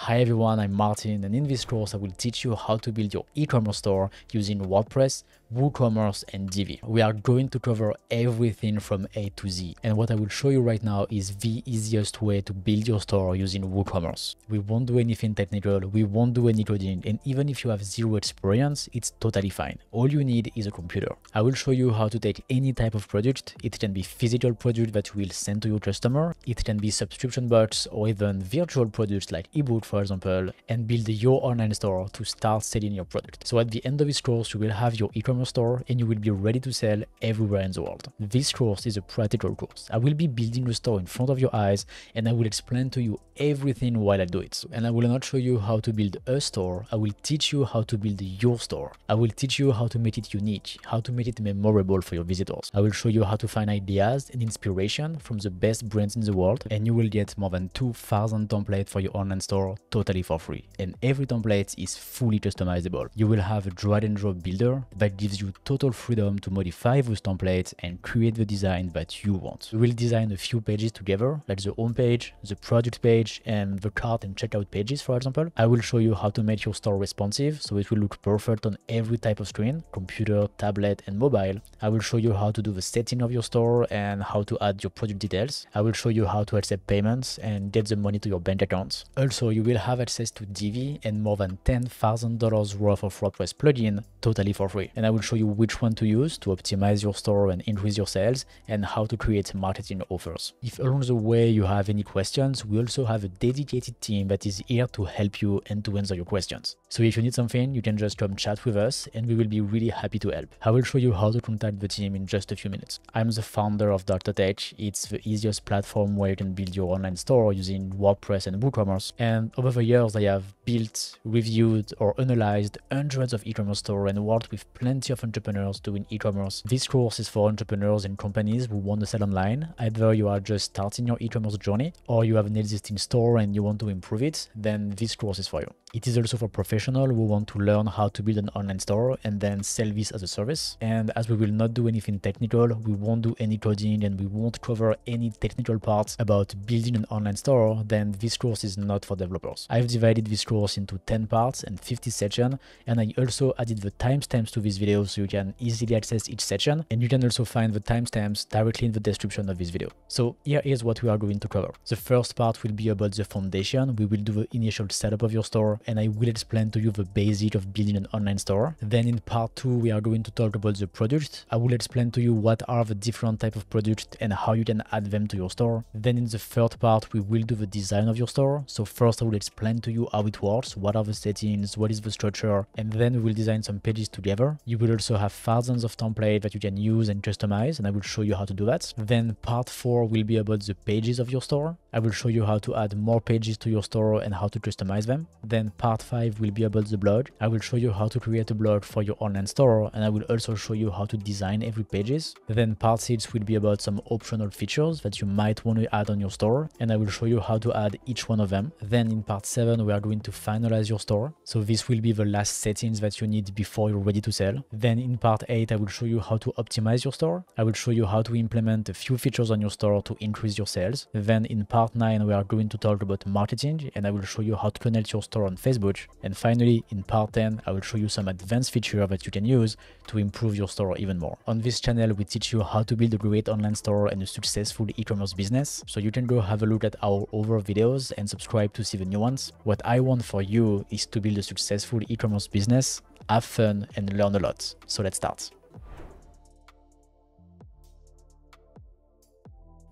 Hi everyone, I'm Martin, and in this course I will teach you how to build your e-commerce store using WordPress, WooCommerce and Divi. We are going to cover everything from A to Z, and what I will show you right now is the easiest way to build your store using WooCommerce. We won't do anything technical, we won't do any coding, and even if you have zero experience, it's totally fine. All you need is a computer. I will show you how to take any type of product. It can be physical product that you will send to your customer, it can be subscription box or even virtual products like ebook for example, and build your online store to start selling your product. So at the end of this course, you will have your e-commerce store and you will be ready to sell everywhere in the world. This course is a practical course. I will be building a store in front of your eyes and I will explain to you everything while I do it. And I will not show you how to build a store, I will teach you how to build your store. I will teach you how to make it unique, how to make it memorable for your visitors. I will show you how to find ideas and inspiration from the best brands in the world, and you will get more than 2,000 templates for your online store totally for free. And every template is fully customizable. You will have a drag and drop builder that gives you total freedom to modify those templates and create the design that you want. We will design a few pages together, like the home page, the product page, and the cart and checkout pages, for example. I will show you how to make your store responsive, so it will look perfect on every type of screen, computer, tablet, and mobile. I will show you how to do the setting of your store and how to add your product details. I will show you how to accept payments and get the money to your bank accounts. Also, you will have access to Divi and more than $10,000 worth of WordPress plugin totally for free. And I will show you which one to use to optimize your store and increase your sales, and how to create marketing offers. If along the way you have any questions, we also have a dedicated team that is here to help you and to answer your questions. So if you need something, you can just come chat with us and we will be really happy to help. I will show you how to contact the team in just a few minutes. I'm the founder of Dr. Tech. It's the easiest platform where you can build your online store using WordPress and WooCommerce. And over the years, I have built, reviewed, or analyzed hundreds of e-commerce stores and worked with plenty of entrepreneurs doing e-commerce. This course is for entrepreneurs and companies who want to sell online. Either you are just starting your e-commerce journey or you have an existing store and you want to improve it, then this course is for you. It is also for professionals who want to learn how to build an online store and then sell this as a service. And as we will not do anything technical, we won't do any coding and we won't cover any technical parts about building an online store, then this course is not for developers. I've divided this course into 10 parts and 50 sections, and I also added the timestamps to this video so you can easily access each section, and you can also find the timestamps directly in the description of this video. So here is what we are going to cover. The first part will be about the foundation. We will do the initial setup of your store and I will explain to you the basic of building an online store. Then in part 2 we are going to talk about the product. I will explain to you what are the different types of products and how you can add them to your store. Then in the third part we will do the design of your store. So first I will explain to you how it works, what are the settings, what is the structure, and then we will design some pages together. You will also have thousands of templates that you can use and customize, and I will show you how to do that. Then part 4 will be about the pages of your store. I will show you how to add more pages to your store and how to customize them. Then part 5 will be about the blog. I will show you how to create a blog for your online store, and I will also show you how to design every pages. Then part 6 will be about some optional features that you might want to add on your store, and I will show you how to add each one of them. Then in part 7 we are going to finalize your store. So this will be the last settings that you need before you're ready to sell. Then in part 8 I will show you how to optimize your store. I will show you how to implement a few features on your store to increase your sales. Then in part 9 we are going to talk about marketing, and I will show you how to connect your store on Facebook. And finally in part 10 I will show you some advanced features that you can use to improve your store even more. On this channel we teach you how to build a great online store and a successful e-commerce business, so you can go have a look at our other videos and subscribe to see the new ones. What I want for you is to build a successful e-commerce business, have fun and learn a lot. So let's start.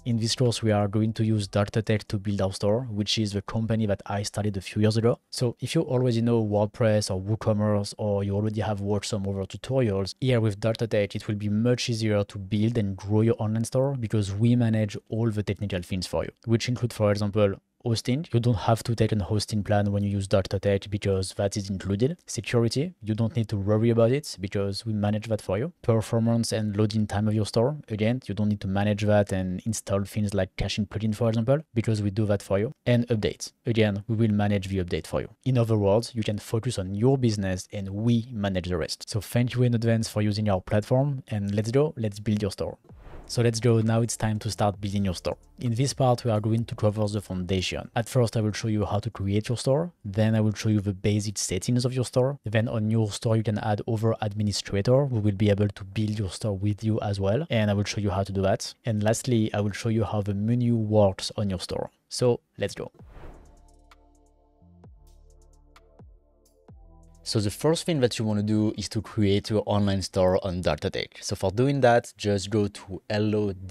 In this course, we are going to use Dr. Tech to build our store, which is the company that I started a few years ago. So if you already know WordPress or WooCommerce, or you already have watched some other tutorials, here with Dr. Tech, it will be much easier to build and grow your online store because we manage all the technical things for you, which include, for example, hosting. You don't have to take an hosting plan when you use Dr. Tech because that is included. Security, you don't need to worry about it because we manage that for you. Performance and loading time of your store, again, you don't need to manage that and install things like caching plugin, for example, because we do that for you. And updates, again, we will manage the update for you. In other words, you can focus on your business and we manage the rest. So thank you in advance for using our platform, and let's go, let's build your store. So let's go. Now it's time to start building your store. In this part, we are going to cover the foundation. At first, I will show you how to create your store. Then I will show you the basic settings of your store. Then on your store, you can add other administrator who will be able to build your store with you as well. And I will show you how to do that. And lastly, I will show you how the menu works on your store. So let's go. So the first thing that you want to do is to create your online store on Tech. So for doing that, just go to hello.tech/em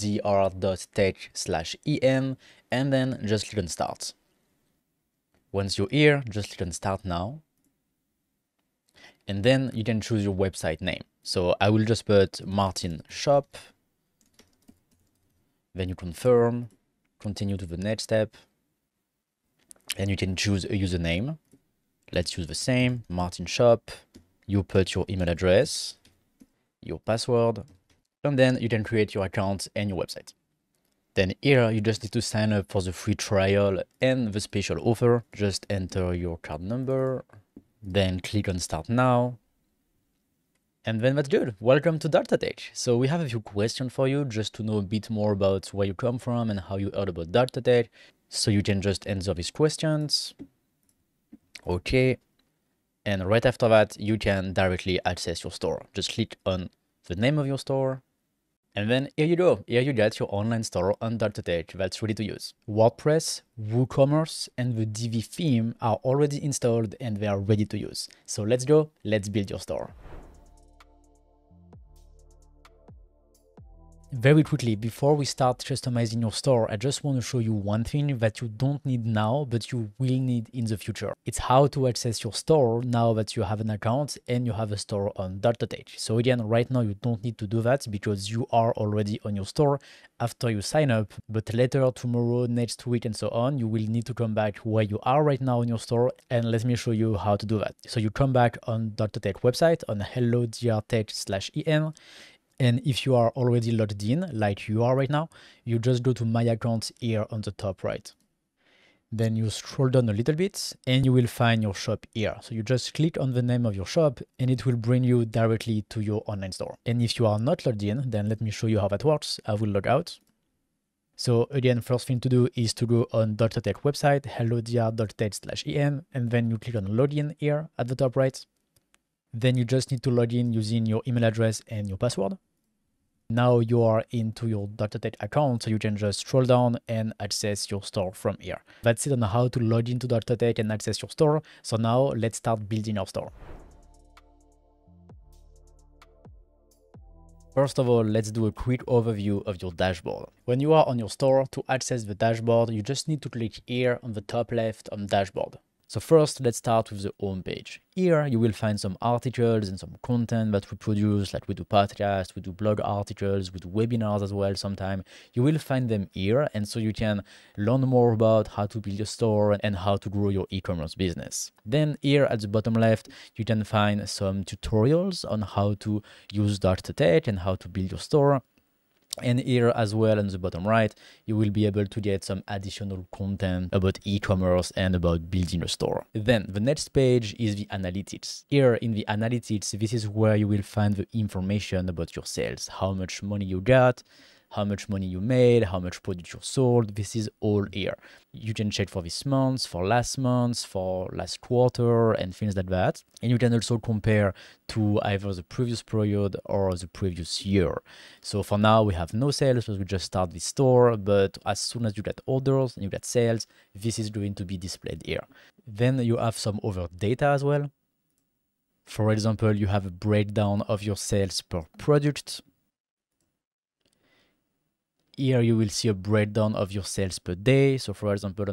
and then just click on start. Once you're here, just click on start now. And then you can choose your website name. So I will just put Martin Shop. Then you confirm, continue to the next step. And you can choose a username. Let's use the same, Martin Shop. You put your email address, your password, and then you can create your account and your website. Then here, you just need to sign up for the free trial and the special offer. Just enter your card number, then click on start now. And then that's good. Welcome to Tech. So we have a few questions for you just to know a bit more about where you come from and how you heard about Tech. So you can just answer these questions. Okay, and right after that, you can directly access your store. Just click on the name of your store, and then here you go. Here you get your online store on Tech that's ready to use. WordPress, WooCommerce, and the Divi theme are already installed and they are ready to use. So let's go, let's build your store. Very quickly, before we start customizing your store, I just want to show you one thing that you don't need now, but you will need in the future. It's how to access your store now that you have an account and you have a store on Tech. So again, right now you don't need to do that because you are already on your store after you sign up. But later, tomorrow, next week, and so on, you will need to come back where you are right now in your store. And let me show you how to do that. So you come back on Tech website on hello.tech/em. And if you are already logged in, like you are right now, you just go to My Account here on the top right. Then you scroll down a little bit and you will find your shop here. So you just click on the name of your shop and it will bring you directly to your online store. And if you are not logged in, then let me show you how that works. I will log out. So again, first thing to do is to go on Tech website, hello.tech/em, and then you click on login here at the top right. Then you just need to log in using your email address and your password. Now you are into your Tech account, so you can just scroll down and access your store from here. That's it on how to log into Tech and access your store. So now let's start building our store. First of all, let's do a quick overview of your dashboard. When you are on your store, to access the dashboard, you just need to click here on the top left on dashboard. So first, let's start with the home page. Here, you will find some articles and some content that we produce, like we do podcasts, we do blog articles, we do webinars as well sometimes. You will find them here, and so you can learn more about how to build a store and how to grow your e-commerce business. Then here at the bottom left, you can find some tutorials on how to use Tech and how to build your store. And here as well on the bottom right, you will be able to get some additional content about e-commerce and about building a store. Then the next page is the analytics. Here in the analytics, this is where you will find the information about your sales, how much money you got, how much money you made, how much product you sold. This is all here. You can check for this month, for last quarter, and things like that. And you can also compare to either the previous period or the previous year. So for now, we have no sales because we just start this store, but as soon as you get orders and you get sales, this is going to be displayed here. Then you have some other data as well. For example, you have a breakdown of your sales per product. Here you will see a breakdown of your sales per day. So for example,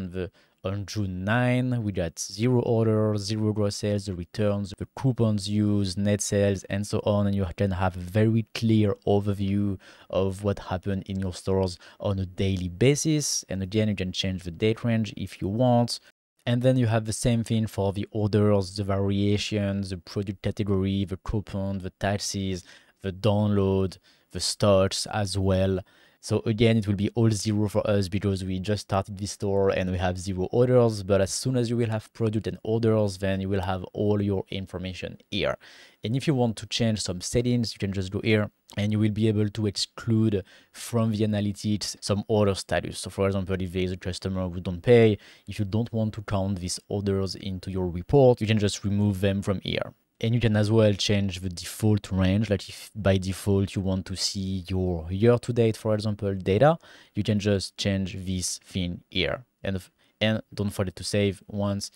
on June 9, we got 0 orders, 0 gross sales, the returns, the coupons used, net sales, and so on. And you can have a very clear overview of what happened in your stores on a daily basis. And again, you can change the date range if you want. And then you have the same thing for the orders, the variations, the product category, the coupon, the taxes, the download, the stocks as well. So again, it will be all zero for us because we just started this store and we have 0 orders. But as soon as you will have product and orders, then you will have all your information here. And if you want to change some settings, you can just go here and you will be able to exclude from the analytics some order status. So for example, if there is a customer who don't pay, if you don't want to count these orders into your report, you can just remove them from here. And you can as well change the default range. Like if by default you want to see your year-to-date, for example, data, you can just change this thing here. And don't forget to save once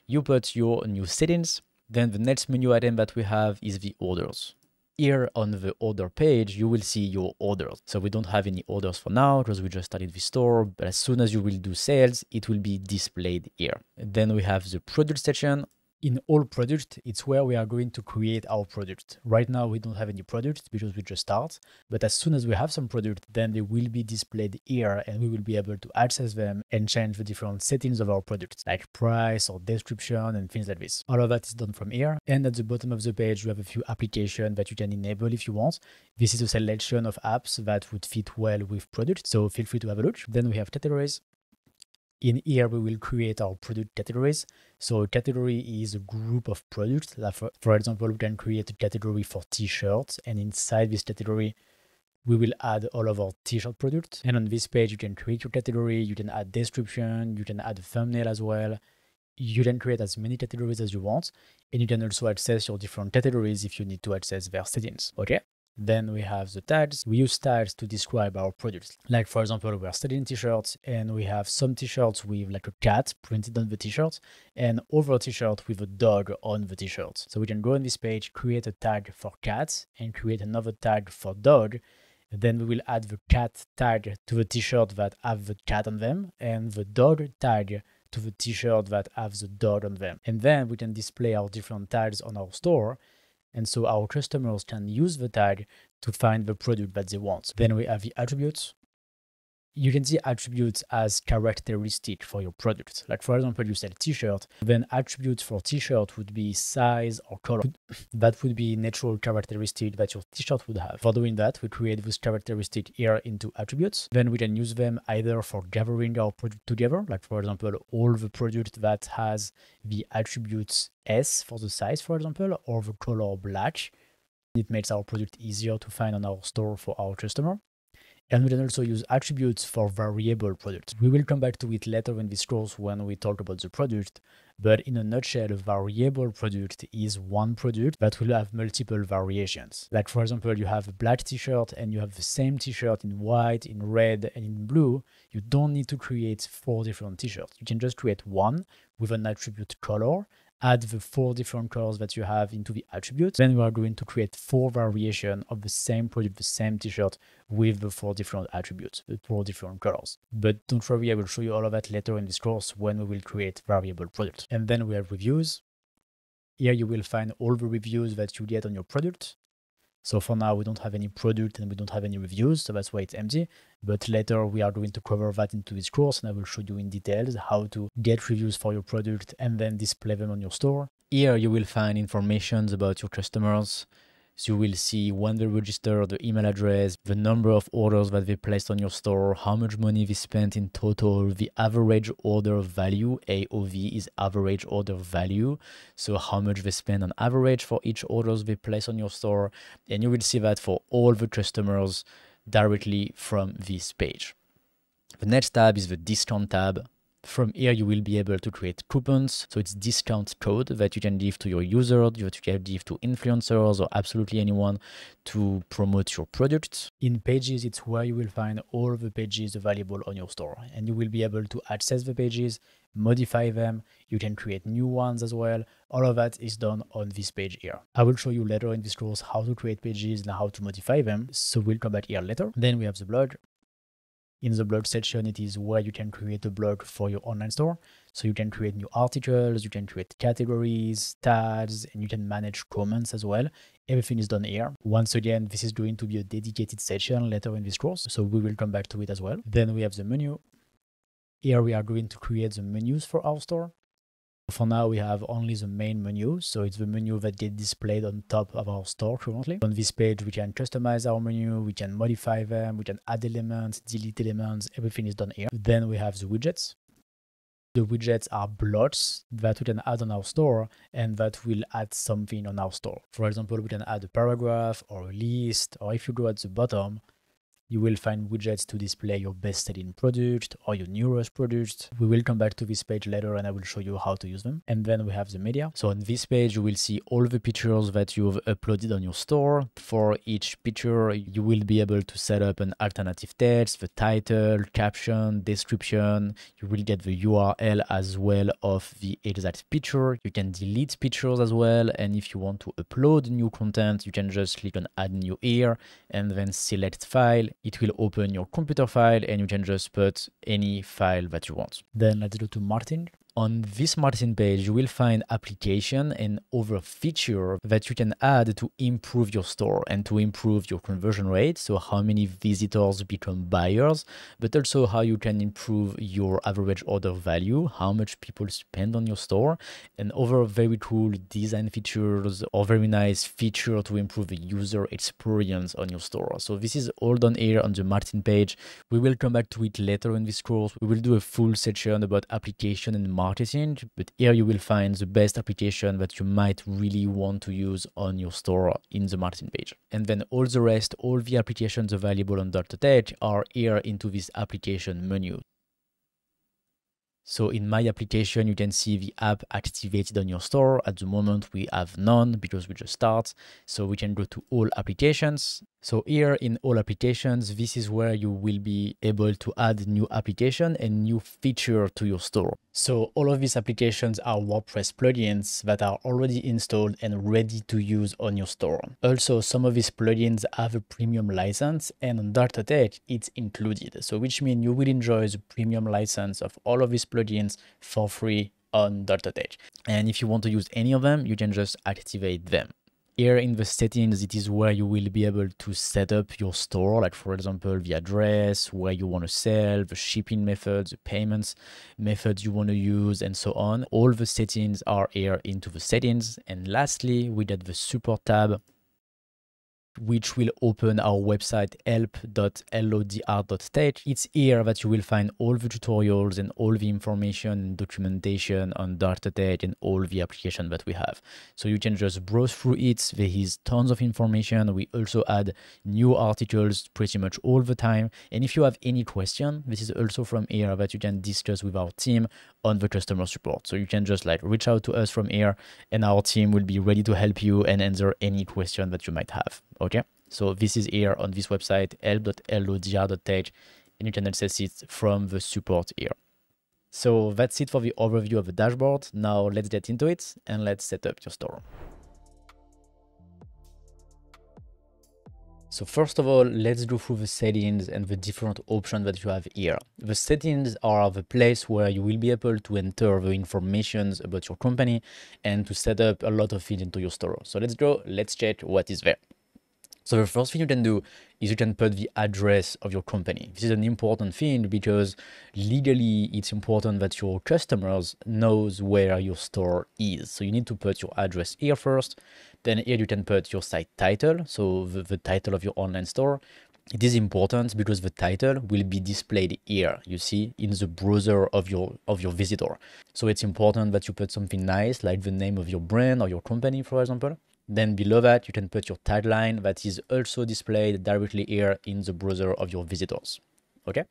you put your new settings. Then the next menu item that we have is the orders. Here on the order page, you will see your orders. So we don't have any orders for now because we just started the store, but as soon as you will do sales, it will be displayed here. Then we have the product section. In all product, it's where we are going to create our product. Right now, we don't have any product because we just start, but as soon as we have some product, then they will be displayed here and we will be able to access them and change the different settings of our product, like price or description and things like this. All of that is done from here. And at the bottom of the page, you have a few applications that you can enable if you want. This is a selection of apps that would fit well with product, so feel free to have a look. Then we have categories. In here, we will create our product categories. So a category is a group of products. Like for example, we can create a category for t-shirts, and inside this category, we will add all of our t-shirt products. And on this page, you can create your category, you can add description, you can add a thumbnail as well. You can create as many categories as you want, and you can also access your different categories if you need to access their settings. Okay. Then we have the tags. We use tags to describe our products. Like for example, we are selling t-shirts and we have some t-shirts with like a cat printed on the t-shirt and other t-shirt with a dog on the t-shirt. So we can go on this page, create a tag for cat and create another tag for dog. Then we will add the cat tag to the t-shirt that have the cat on them and the dog tag to the t-shirt that have the dog on them. And then we can display our different tags on our store. And so our customers can use the tag to find the product that they want. Then we have the attributes. You can see attributes as characteristic for your product. Like for example, you sell t-shirt, then attributes for t-shirt would be size or color. That would be natural characteristic that your t-shirt would have. For doing that, we create this characteristic here into attributes. Then we can use them either for gathering our product together, like for example, all the product that has the attributes S for the size, for example, or the color black. It makes our product easier to find on our store for our customer. And we can also use attributes for variable products. We will come back to it later in this course when we talk about the product, but in a nutshell, a variable product is one product that will have multiple variations. Like for example, you have a black t-shirt and you have the same t-shirt in white, in red, and in blue. You don't need to create 4 different t-shirts. You can just create one with an attribute color, add the 4 different colors that you have into the attributes. Then we are going to create 4 variations of the same product, the same t-shirt with the 4 different attributes, the 4 different colors. But don't worry, I will show you all of that later in this course when we will create variable products. And then we have reviews. Here you will find all the reviews that you get on your product. So for now, we don't have any product and we don't have any reviews, so that's why it's empty. But later we are going to cover that into this course and I will show you in details how to get reviews for your product and then display them on your store. Here you will find information about your customers. So you will see when they register, the email address, the number of orders that they placed on your store, how much money they spent in total, the average order value, AOV is average order value. So how much they spend on average for each orders they place on your store. And you will see that for all the customers directly from this page. The next tab is the discount tab. From here, you will be able to create coupons. So it's discount code that you can give to your users, that you can give to influencers or absolutely anyone to promote your product. In pages, it's where you will find all the pages available on your store. And you will be able to access the pages, modify them. You can create new ones as well. All of that is done on this page here. I will show you later in this course how to create pages and how to modify them. So we'll come back here later. Then we have the blog. In the blog section, it is where you can create a blog for your online store. So you can create new articles, you can create categories, tags, and you can manage comments as well. Everything is done here. Once again, this is going to be a dedicated section later in this course, so we will come back to it as well. Then we have the menu. Here we are going to create the menus for our store. For now, we have only the main menu, so it's the menu that gets displayed on top of our store currently. On this page, we can customize our menu, we can modify them, we can add elements, delete elements, everything is done here. Then we have the widgets. The widgets are blocks that we can add on our store and that will add something on our store. For example, we can add a paragraph or a list, or if you go at the bottom, you will find widgets to display your best-selling product or your newest product. We will come back to this page later and I will show you how to use them. And then we have the media. So on this page, you will see all the pictures that you've uploaded on your store. For each picture, you will be able to set up an alternative text, the title, caption, description. You will get the URL as well of the exact picture. You can delete pictures as well. And if you want to upload new content, you can just click on add new here and then select file. It will open your computer file and you can just put any file that you want. Then let's go to marketing. On this marketing page, you will find application and other feature that you can add to improve your store and to improve your conversion rate. So how many visitors become buyers, but also how you can improve your average order value, how much people spend on your store, and other very cool design features or very nice feature to improve the user experience on your store. So this is all done here on the marketing page. We will come back to it later in this course. We will do a full section about application and marketing, but here you will find the best application that you might really want to use on your store in the marketing page. And then all the rest, all the applications available on .tech are here into this application menu. So in my application, you can see the app activated on your store. At the moment, we have none because we just start. So we can go to all applications. So here in all applications, this is where you will be able to add new application and new feature to your store. So all of these applications are WordPress plugins that are already installed and ready to use on your store. Also, some of these plugins have a premium license and on .tech it's included. So which means you will enjoy the premium license of all of these plugins for free on .tech. And if you want to use any of them, you can just activate them. Here in the settings, it is where you will be able to set up your store, like for example, the address, where you want to sell, the shipping methods, the payments methods you want to use, and so on. All the settings are here into the settings. And lastly, we get the support tab, which will open our website help.lodr.tech. It's here that you will find all the tutorials and all the information and documentation on .tech and all the application that we have. So you can just browse through it. There is tons of information. We also add new articles pretty much all the time. And if you have any question, this is also from here that you can discuss with our team on the customer support. So you can just like reach out to us from here and our team will be ready to help you and answer any question that you might have. Okay, so this is here on this website, help.lodr.tech, and you can access it from the support here. So that's it for the overview of the dashboard. Now let's get into it and let's set up your store. So first of all, let's go through the settings and the different options that you have here. The settings are the place where you will be able to enter the information about your company and to set up a lot of things into your store. So let's check what is there. So the first thing you can do is you can put the address of your company. This is an important thing because legally it's important that your customers knows where your store is. So you need to put your address here first. Then here you can put your site title, so the title of your online store. It is important because the title will be displayed here, you see, in the browser of your visitor. So it's important that you put something nice like the name of your brand or your company, for example. Then below that, you can put your tagline that is also displayed directly here in the browser of your visitors. Okay.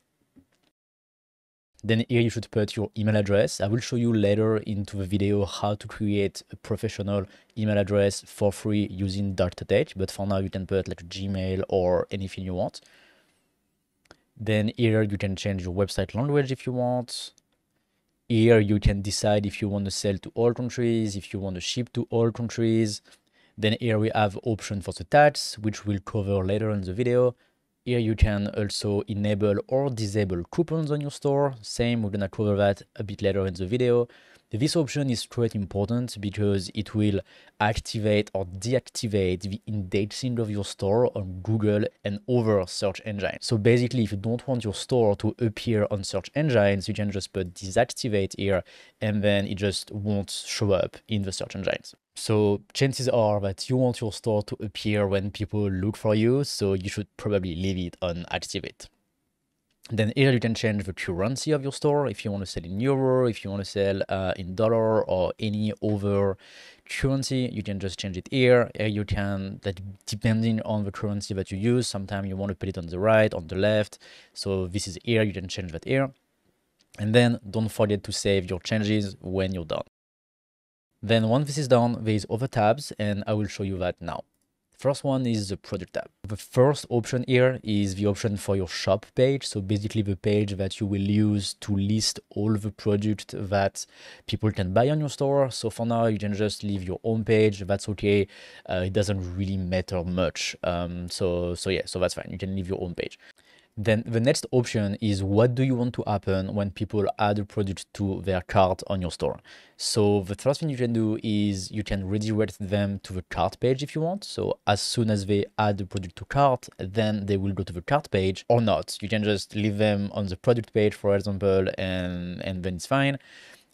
Then here you should put your email address. I will show you later into the video how to create a professional email address for free using .tech, but for now you can put like Gmail or anything you want. Then here you can change your website language if you want. Here you can decide if you want to sell to all countries, if you want to ship to all countries. Then here we have option for the tags, which we'll cover later in the video. Here you can also enable or disable coupons on your store. Same, we're gonna cover that a bit later in the video. This option is quite important because it will activate or deactivate the indexing of your store on Google and other search engines. So basically, if you don't want your store to appear on search engines, you can just put deactivate here, and then it just won't show up in the search engines. So chances are that you want your store to appear when people look for you, so you should probably leave it on activate. Then here you can change the currency of your store. If you want to sell in euro, if you want to sell in dollar or any other currency, you can just change it here. You can, that depending on the currency that you use, sometimes you want to put it on the right, on the left. So this is here, you can change that here. And then don't forget to save your changes when you're done. Then once this is done, there is other tabs, and I will show you that now. First one is the product tab. The first option here is the option for your shop page. So basically the page that you will use to list all the products that people can buy on your store. So for now, you can just leave your home page. That's okay. It doesn't really matter much. So that's fine. You can leave your home page. Then the next option is what do you want to happen when people add a product to their cart on your store. So the first thing you can do is you can redirect them to the cart page if you want. So as soon as they add the product to cart, then they will go to the cart page or not. You can just leave them on the product page, for example, and then it's fine.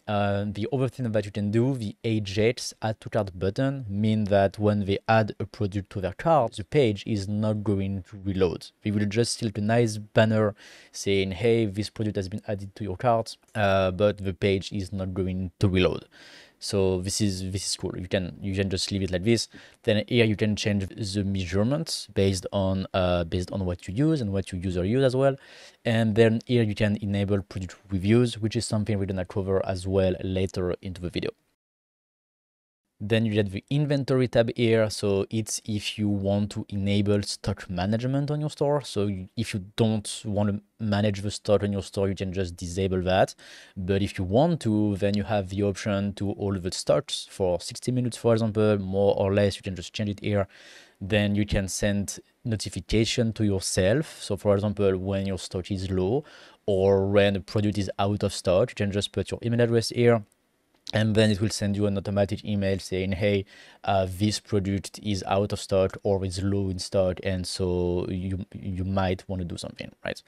The other thing that you can do, the AJAX add to cart button, mean that when they add a product to their cart, the page is not going to reload. They will just see a nice banner saying, hey, this product has been added to your cart, but the page is not going to reload. So this is cool. You can just leave it like this. Then here you can change the measurements based on what you use and what your user use as well. And then here you can enable product reviews, which is something we're gonna cover as well later into the video. Then you get the inventory tab here. So it's if you want to enable stock management on your store. So if you don't want to manage the stock on your store, you can just disable that. But if you want to, then you have the option to all the stocks for 60 minutes, for example, more or less. You can just change it here. Then you can send notification to yourself. So for example, when your stock is low or when the product is out of stock, you can just put your email address here. And then it will send you an automatic email saying, hey, this product is out of stock or is low in stock, and so you might want to do something, right?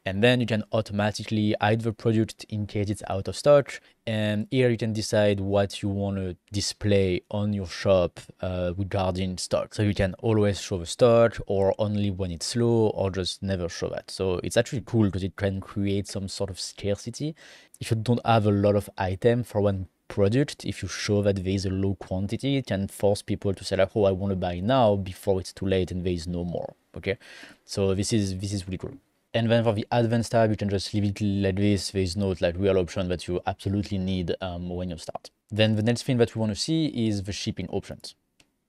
And then you can automatically hide the product in case it's out of stock. And here you can decide what you want to display on your shop regarding stock. So you can always show the stock or only when it's low or just never show that. So it's actually cool because it can create some sort of scarcity. If you don't have a lot of item for one product, if you show that there is a low quantity, it can force people to say like, oh, I want to buy now before it's too late and there is no more. Okay, so this is really cool. And then for the advanced tab, you can just leave it like this. There is no like real option that you absolutely need when you start. Then the next thing that we want to see is the shipping options.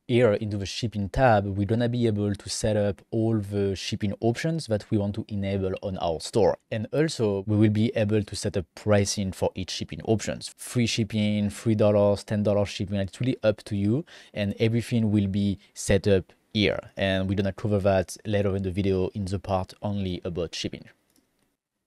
Here into the shipping tab, we're gonna be able to set up all the shipping options that we want to enable on our store. And also we will be able to set up pricing for each shipping options. Free shipping, $3, $10 shipping, it's really up to you. And everything will be set up here. And we're gonna cover that later in the video in the part only about shipping.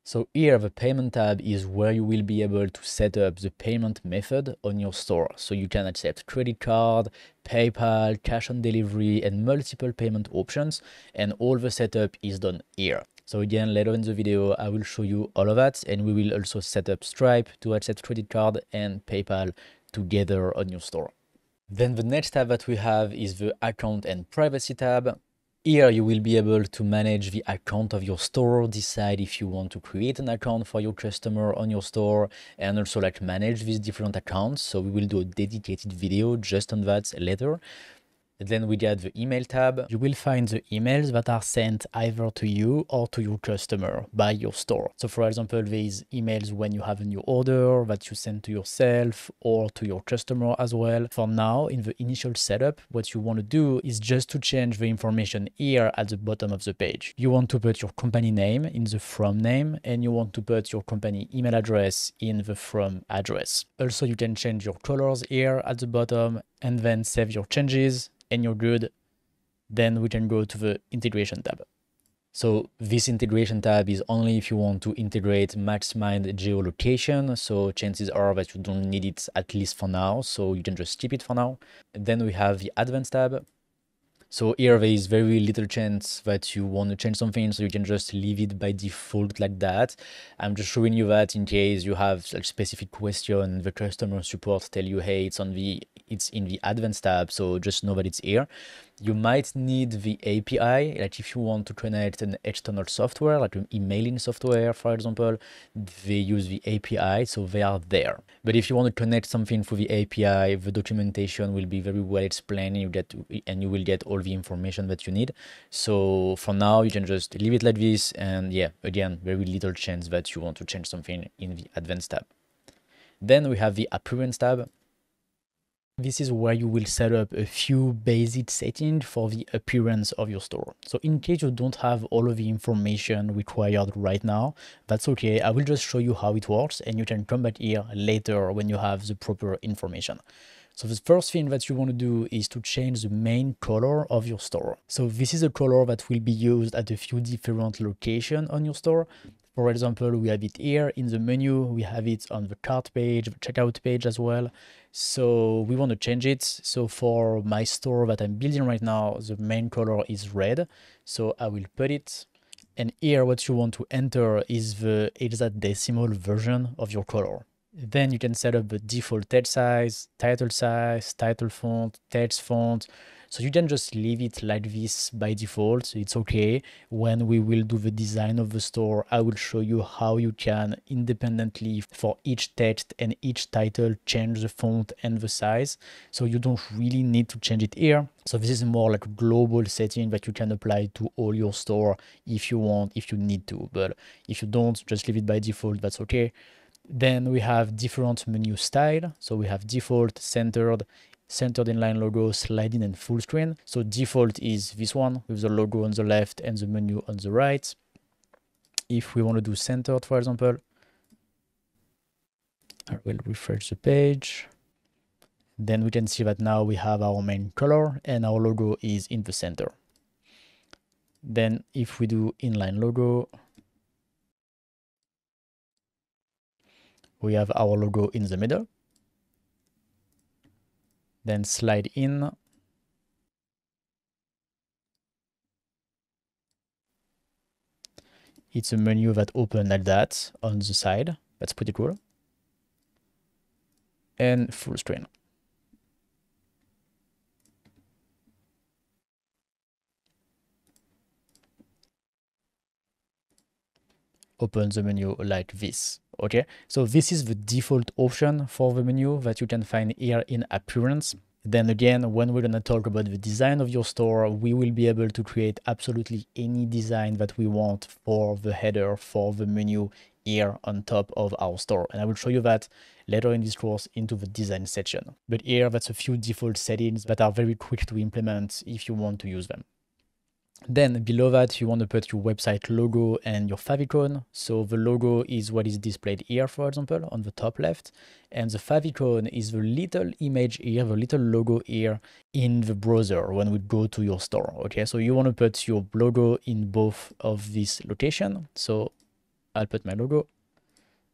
So here the payment tab is where you will be able to set up the payment method on your store. So you can accept credit card, PayPal, cash on delivery, and multiple payment options. And all the setup is done here. So again, later in the video, I will show you all of that. And we will also set up Stripe to accept credit card and PayPal together on your store. Then the next tab that we have is the account and privacy tab. Here you will be able to manage the account of your store, decide if you want to create an account for your customer on your store, and also like manage these different accounts. So we will do a dedicated video just on that later. Then we get the email tab. You will find the emails that are sent either to you or to your customer by your store. So for example, there is emails when you have a new order that you send to yourself or to your customer as well. For now, in the initial setup, what you want to do is just to change the information here at the bottom of the page. You want to put your company name in the from name, and you want to put your company email address in the from address. Also, you can change your colors here at the bottom and then save your changes. And you're good. Then we can go to the integration tab. So this integration tab is only if you want to integrate Maxmind geolocation. So chances are that you don't need it, at least for now. So you can just skip it for now. And then we have the advanced tab. So here there is very little chance that you want to change something, so you can just leave it by default like that. I'm just showing you that in case you have a specific question, the customer support tell you, hey, it's in the advanced tab, so just know that it's here. You might need the API, like if you want to connect an external software, like an emailing software, for example, they use the API, so they are there. But if you want to connect something through the API, the documentation will be very well explained, and you will get all the information that you need. So for now, you can just leave it like this, and yeah, again, very little chance that you want to change something in the advanced tab. Then we have the appearance tab. This is where you will set up a few basic settings for the appearance of your store. So in case you don't have all of the information required right now, that's okay. I will just show you how it works, and you can come back here later when you have the proper information. So the first thing that you want to do is to change the main color of your store. So this is a color that will be used at a few different locations on your store. For example, we have it here in the menu, we have it on the cart page, the checkout page as well. So we want to change it. So for my store that I'm building right now, the main color is red. So I will put it. And here what you want to enter is the hexadecimal version of your color. Then you can set up the default text size, title font, text font. So you can just leave it like this by default. It's okay. When we will do the design of the store, I will show you how you can independently for each text and each title change the font and the size. So you don't really need to change it here. So this is more like a global setting that you can apply to all your store if you want, if you need to. But if you don't, just leave it by default, that's okay. Then we have different menu style. So we have default, centered inline logo, sliding, and full screen. So default is this one with the logo on the left and the menu on the right. If we want to do centered, for example, I will refresh the page. Then we can see that now we have our main color and our logo is in the center. Then if we do inline logo, we have our logo in the middle. Then slide in. It's a menu that opens like that on the side. That's pretty cool. And full screen. Open the menu like this. Okay, so this is the default option for the menu that you can find here in appearance. Then again, when we're going to talk about the design of your store, we will be able to create absolutely any design that we want for the header, for the menu here on top of our store. And I will show you that later in this course into the design section. But here, that's a few default settings that are very quick to implement if you want to use them. Then below that, you want to put your website logo and your favicon. So the logo is what is displayed here, for example, on the top left. And the favicon is the little image here, the little logo here in the browser when we go to your store. Okay, so you want to put your logo in both of these locations. So I'll put my logo,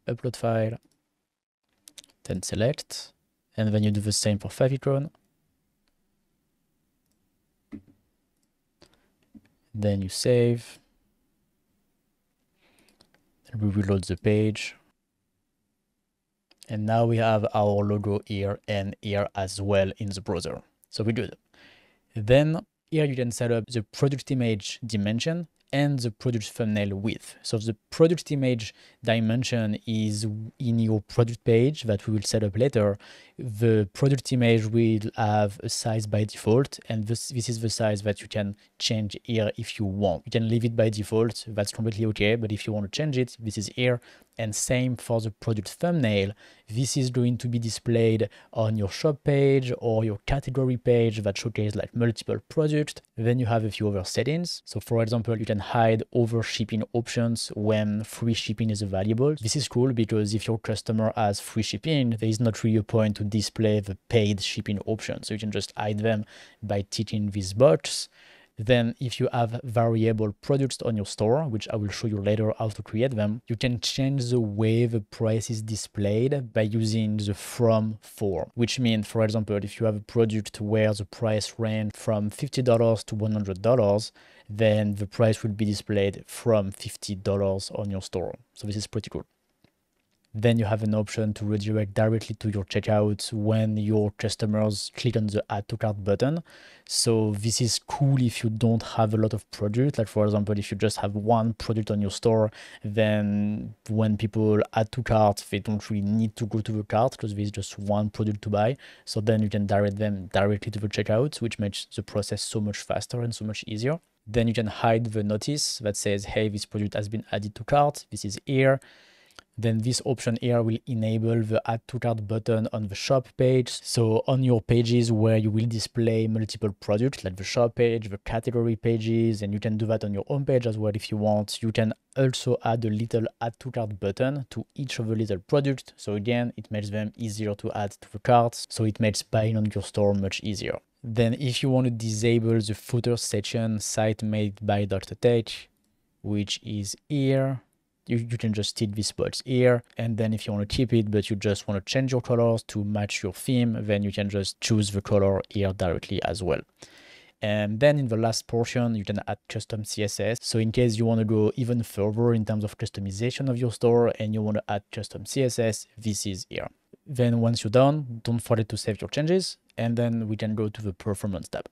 upload file, then select. And then you do the same for favicon. Then you save, and we reload the page. And now we have our logo here and here as well in the browser. So we're good. Then here you can set up the product image dimension and the product thumbnail width. So the product image dimension is in your product page that we will set up later. The product image will have a size by default, and this is the size that you can change here if you want. You can leave it by default, that's completely okay, but if you want to change it, this is here. And same for the product thumbnail. This is going to be displayed on your shop page or your category page that showcase like multiple products. Then you have a few other settings. So for example, you can hide over shipping options when free shipping is available. This is cool because if your customer has free shipping, there is not really a point to display the paid shipping option. So you can just hide them by ticking this box. Then if you have variable products on your store, which I will show you later how to create them, you can change the way the price is displayed by using the from form, which means, for example, if you have a product where the price range from $50 to $100, then the price will be displayed from $50 on your store. So this is pretty cool. Then you have an option to redirect directly to your checkout when your customers click on the add to cart button. So this is cool if you don't have a lot of product. Like for example, if you just have one product on your store, then when people add to cart, they don't really need to go to the cart because there's just one product to buy. So then you can direct them directly to the checkout, which makes the process so much faster and so much easier. Then you can hide the notice that says, hey, this product has been added to cart. This is here. Then this option here will enable the add to cart button on the shop page. So on your pages where you will display multiple products like the shop page, the category pages, and you can do that on your home page as well if you want. You can also add a little add to cart button to each of the little products. So again, it makes them easier to add to the cart. So it makes buying on your store much easier. Then if you want to disable the footer section site made by .tech, which is here, you can just tick these spots here. And then if you want to keep it, but you just want to change your colors to match your theme, then you can just choose the color here directly as well. And then in the last portion, you can add custom CSS. So in case you want to go even further in terms of customization of your store and you want to add custom CSS, this is here. Then once you're done, don't forget to save your changes. And then we can go to the performance tab.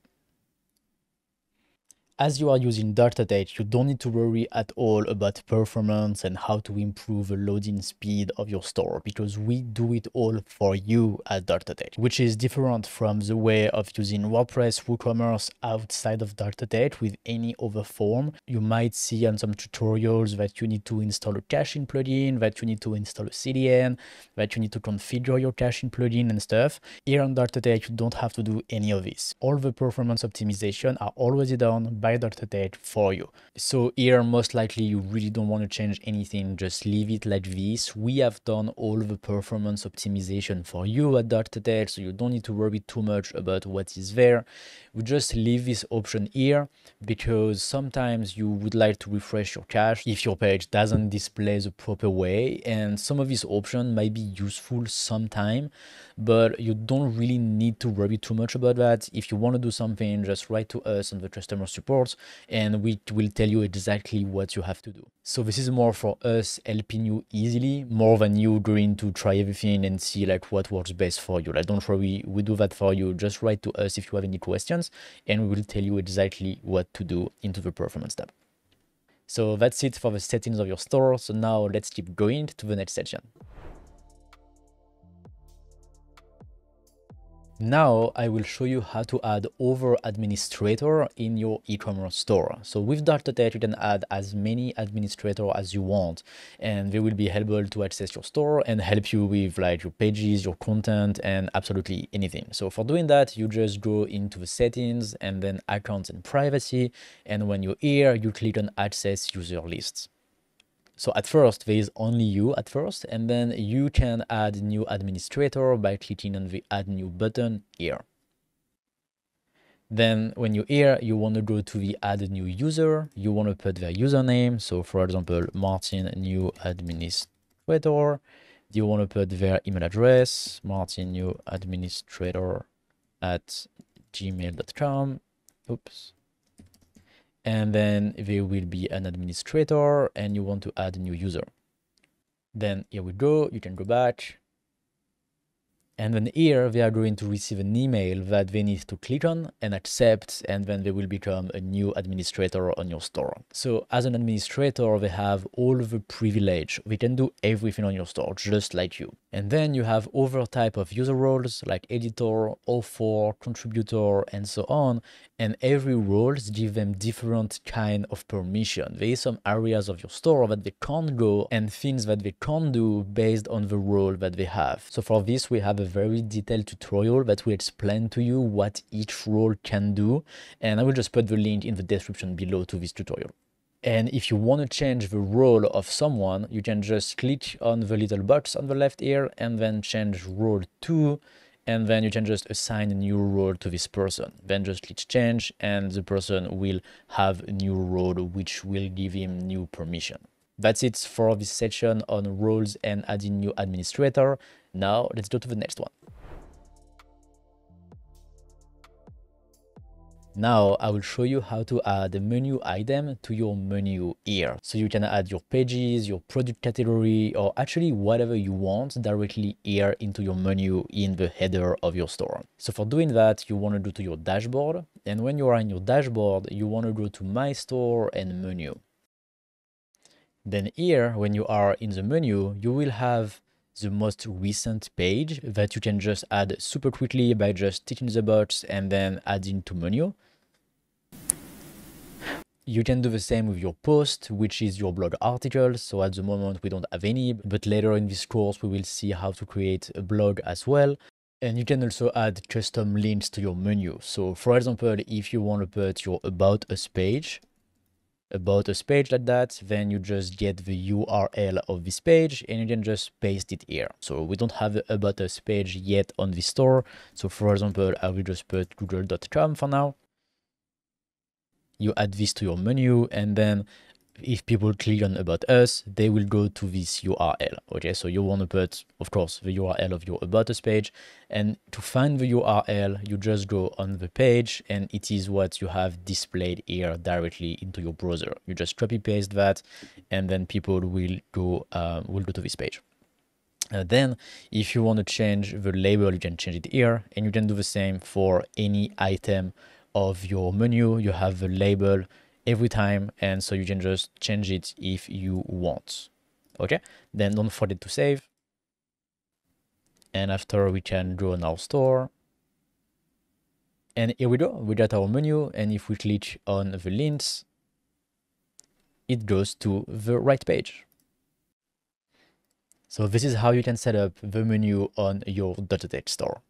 As you are using .tech, you don't need to worry at all about performance and how to improve the loading speed of your store, because we do it all for you at .tech, which is different from the way of using WordPress, WooCommerce outside of .tech with any other form. You might see on some tutorials that you need to install a caching plugin, that you need to install a CDN, that you need to configure your caching plugin and stuff. Here on .tech, you don't have to do any of this. All the performance optimization are already done by .tech for you. So here, most likely you really don't want to change anything, just leave it like this. We have done all the performance optimization for you at .tech, so you don't need to worry too much about what is there. We just leave this option here because sometimes you would like to refresh your cache if your page doesn't display the proper way, and some of these options might be useful sometime, but you don't really need to worry too much about that. If you want to do something, just write to us on the customer support and we will tell you exactly what you have to do. So this is more for us helping you easily, more than you going to try everything and see like what works best for you. Like, don't worry, we do that for you. Just write to us if you have any questions and we will tell you exactly what to do into the performance tab. So that's it for the settings of your store. So now let's keep going to the next section. Now I will show you how to add other administrator in your e-commerce store. So with .tech, you can add as many administrators as you want, and they will be able to access your store and help you with like your pages, your content, and absolutely anything. So for doing that, you just go into the settings and then accounts and privacy. And when you're here, you click on access user lists. So at first, there is only you at first, and then you can add new administrator by clicking on the add new button here. Then when you're here, you want to go to the add new user. You want to put their username. So for example, Martin, new administrator. You want to put their email address, Martin, new administrator at gmail.com. Oops. And then there will be an administrator and you want to add a new user. Then here we go, you can go back. And then here they are going to receive an email that they need to click on and accept, and then they will become a new administrator on your store. So as an administrator, they have all the privilege. They can do everything on your store, just like you. And then you have other type of user roles like editor, author, contributor, and so on. And every roles give them different kind of permission. There is some areas of your store that they can't go and things that they can't do based on the role that they have. So for this, we have a very detailed tutorial that will explain to you what each role can do. And I will just put the link in the description below to this tutorial. And if you want to change the role of someone, you can just click on the little box on the left here and then change role to, and then you can just assign a new role to this person. Then just click change, and the person will have a new role which will give him new permission. That's it for this section on roles and adding new administrator. Now let's go to the next one. Now I will show you how to add a menu item to your menu here. So you can add your pages, your product category, or actually whatever you want directly here into your menu in the header of your store. So for doing that, you want to go to your dashboard. And when you are in your dashboard, you want to go to My Store and Menu. Then here, when you are in the menu, you will have the most recent page that you can just add super quickly by just ticking the box and then adding to menu. You can do the same with your post, which is your blog article. So at the moment we don't have any, but later in this course we will see how to create a blog as well. And you can also add custom links to your menu. So for example, if you want to put your About Us page like that, then you just get the URL of this page and you can just paste it here. So we don't have the About Us page yet on the store. So for example, I will just put google.com for now. You add this to your menu, and then if people click on About Us, they will go to this URL. Okay, so you want to put, of course, the URL of your About Us page. And to find the URL, you just go on the page, and it is what you have displayed here directly into your browser. You just copy paste that, and then people will go to this page. Then if you want to change the label, you can change it here, and you can do the same for any item of your menu. You have the label every time, and so you can just change it if you want. Okay, then don't forget to save. And after, we can go on our store, and here we go, we got our menu. And if we click on the links, it goes to the right page. So this is how you can set up the menu on your Dotted store.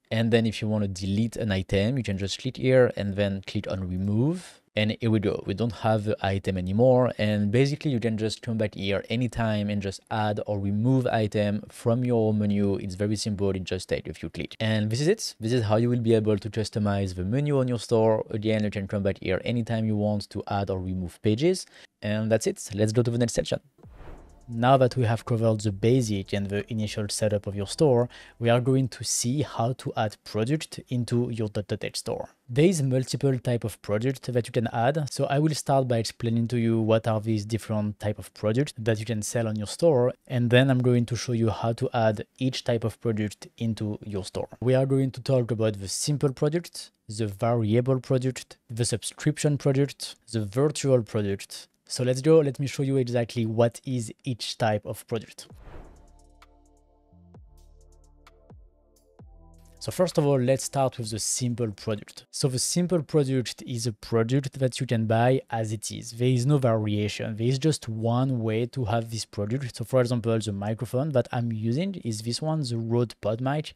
And then if you want to delete an item, you can just click here and then click on remove. And here we go. We don't have the item anymore. And basically you can just come back here anytime and just add or remove item from your menu. It's very simple. It just takes a few clicks. And this is it. This is how you will be able to customize the menu on your store. Again, you can come back here anytime you want to add or remove pages. And that's it. Let's go to the next section. Now that we have covered the basic and the initial setup of your store, we are going to see how to add product into your .dot store. There is multiple type of product that you can add. So I will start by explaining to you what are these different type of products that you can sell on your store. And then I'm going to show you how to add each type of product into your store. We are going to talk about the simple product, the variable product, the subscription product, the virtual product. So let's go, let me show you exactly what is each type of product. So first of all, let's start with the simple product. So the simple product is a product that you can buy as it is. There is no variation. There is just one way to have this product. So for example, the microphone that I'm using is this one, the Rode Pod mic.